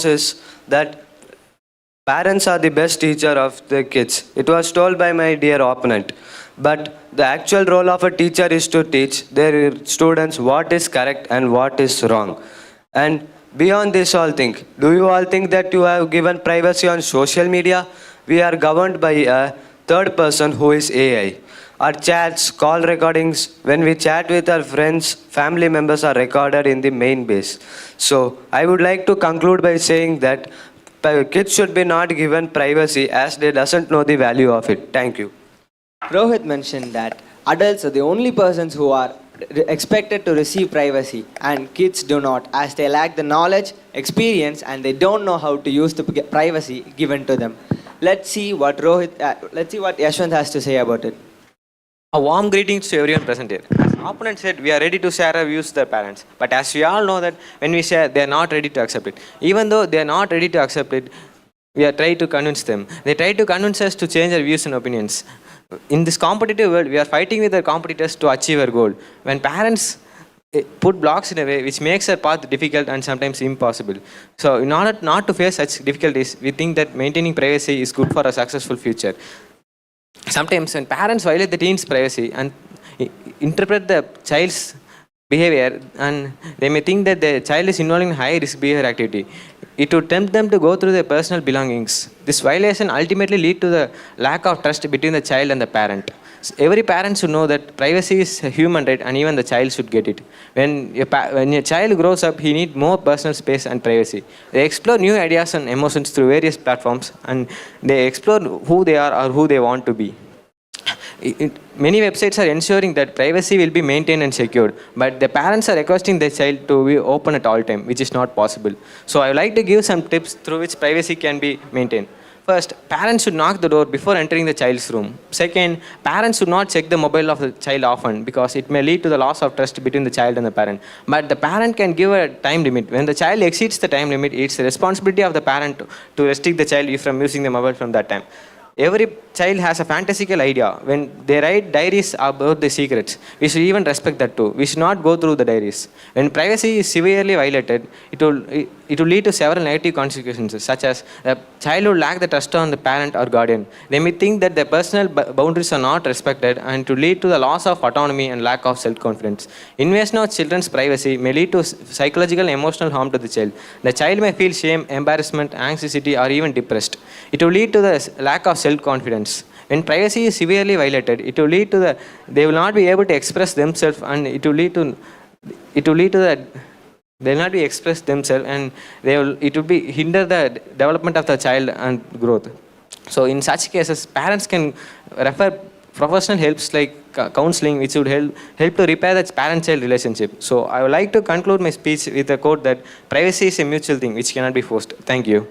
is that parents are the best teacher of the kids. It was told by my dear opponent. But the actual role of a teacher is to teach their students what is correct and what is wrong. And beyond this all thing, do you all think that you have given privacy on social media? We are governed by a third person who is AI. Our chats, call recordings, when we chat with our friends, family members are recorded in the main base. So I would like to conclude by saying that kids should be not given privacy as they doesn't know the value of it. Thank you. Rohit mentioned that adults are the only persons who are expected to receive privacy, and kids do not, as they lack the knowledge, experience, and they don't know how to use the privacy given to them. Let's see what Yashwant has to say about it. A warm greetings to everyone present here. As opponent said, we are ready to share our views to their parents. But as we all know that when we share, they are not ready to accept it. Even though they are not ready to accept it, we are trying to convince them. They try to convince us to change our views and opinions. In this competitive world, we are fighting with our competitors to achieve our goal. When parents put blocks in a way which makes our path difficult and sometimes impossible. So in order not to face such difficulties, we think that maintaining privacy is good for a successful future. Sometimes when parents violate the teen's privacy and interpret the child's behavior, and they may think that the child is involved in high risk behavior activity, it would tempt them to go through their personal belongings. This violation ultimately lead to the lack of trust between the child and the parent. So every parent should know that privacy is a human right, and even the child should get it. When your child grows up, he needs more personal space and privacy. They explore new ideas and emotions through various platforms, and they explore who they are or who they want to be. Many websites are ensuring that privacy will be maintained and secured, but the parents are requesting their child to be open at all time, which is not possible. So I would like to give some tips through which privacy can be maintained. First, parents should knock the door before entering the child's room. Second, parents should not check the mobile of the child often because it may lead to the loss of trust between the child and the parent. But the parent can give a time limit. When the child exceeds the time limit, it's the responsibility of the parent to restrict the child from using the mobile from that time. Every child has a fantastical idea. When they write diaries about the secrets, we should even respect that too. We should not go through the diaries. When privacy is severely violated, it will lead to several negative consequences, such as the child will lack the trust on the parent or guardian. They may think that their personal boundaries are not respected, and to lead to the loss of autonomy and lack of self-confidence. Invasion of children's privacy may lead to psychological and emotional harm to the child. The child may feel shame, embarrassment, anxiety, or even depressed. It will lead to the lack of self-confidence. When privacy is severely violated, it will lead to they will not be able to express themselves, and it will lead to they will not be express themselves, and it will be hinder the development of the child and growth. So in such cases, parents can refer professional helps like counseling, which would help to repair that parent-child relationship. So I would like to conclude my speech with a quote that privacy is a mutual thing which cannot be forced. Thank you.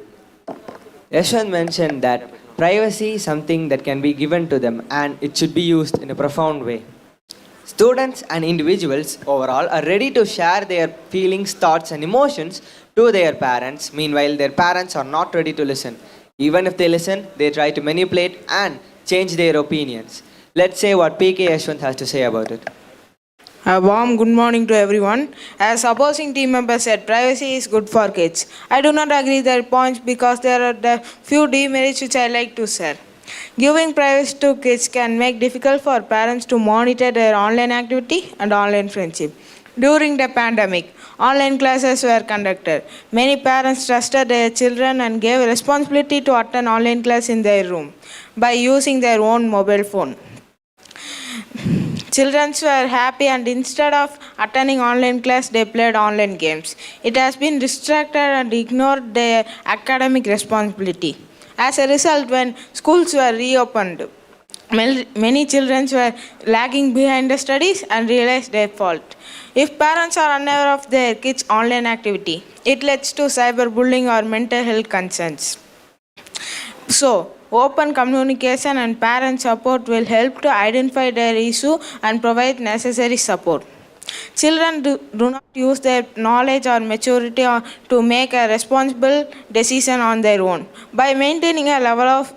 Yashwant mentioned that privacy is something that can be given to them and it should be used in a profound way. Students and individuals overall are ready to share their feelings, thoughts, and emotions to their parents. Meanwhile, their parents are not ready to listen. Even if they listen, they try to manipulate and change their opinions. Let's say what PK Yashwant has to say about it. A warm good morning to everyone. As opposing team member said, privacy is good for kids. I do not agree with their points because there are the few demerits which I like to share. Giving privacy to kids can make difficult for parents to monitor their online activity and online friendship. During the pandemic, online classes were conducted. Many parents trusted their children and gave responsibility to attend online class in their room by using their own mobile phone. Children were happy and instead of attending online class, they played online games. It has been distracted and ignored their academic responsibility. As a result, when schools were reopened, many children were lagging behind the studies and realized their fault. If parents are unaware of their kids' online activity, it leads to cyberbullying or mental health concerns. So, open communication and parent support will help to identify their issue and provide necessary support. Children do not use their knowledge or maturity to make a responsible decision on their own. By maintaining a level of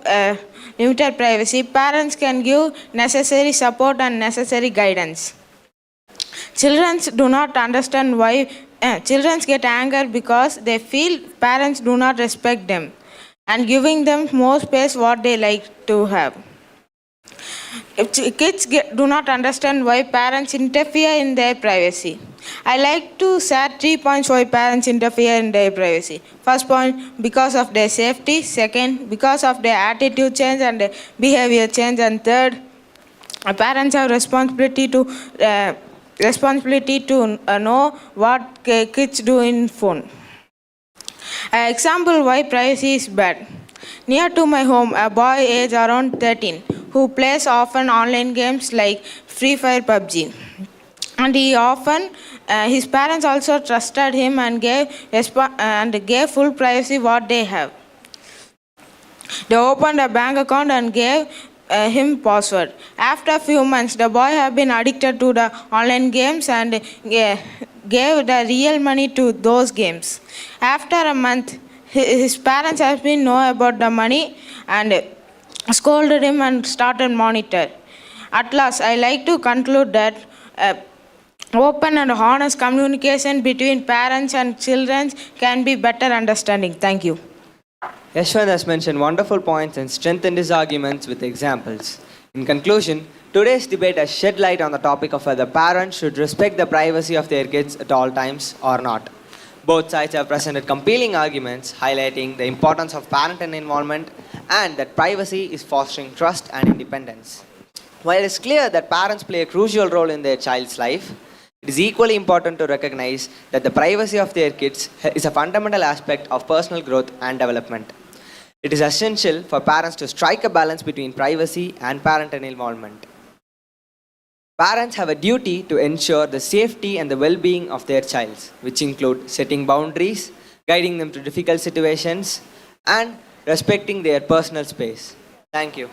limited privacy, parents can give necessary support and necessary guidance. Children do not understand why children get angry because they feel parents do not respect them and giving them more space what they like to have. If kids do not understand why parents interfere in their privacy. I like to share 3 points why parents interfere in their privacy. First point, because of their safety. Second, because of their attitude change and behavior change. And third, parents have responsibility to know what kids do in phone. Example why privacy is bad. Near to my home, a boy aged around 13 who plays often online games like Free Fire, PUBG. And his parents also trusted him and gave full privacy what they have. They opened a bank account and gave him password. After a few months, the boy had been addicted to the online games and gave the real money to those games. After a month, his parents have been know about the money and scolded him and started monitor. At last, I like to conclude that open and honest communication between parents and children can be better understanding. Thank you. Yashwant has mentioned wonderful points and strengthened his arguments with examples. In conclusion, today's debate has shed light on the topic of whether parents should respect the privacy of their kids at all times or not. Both sides have presented compelling arguments highlighting the importance of parental involvement and that privacy is fostering trust and independence. While it is clear that parents play a crucial role in their child's life, it is equally important to recognize that the privacy of their kids is a fundamental aspect of personal growth and development. It is essential for parents to strike a balance between privacy and parental involvement. Parents have a duty to ensure the safety and the well-being of their child, which include setting boundaries, guiding them to difficult situations, and respecting their personal space. Thank you.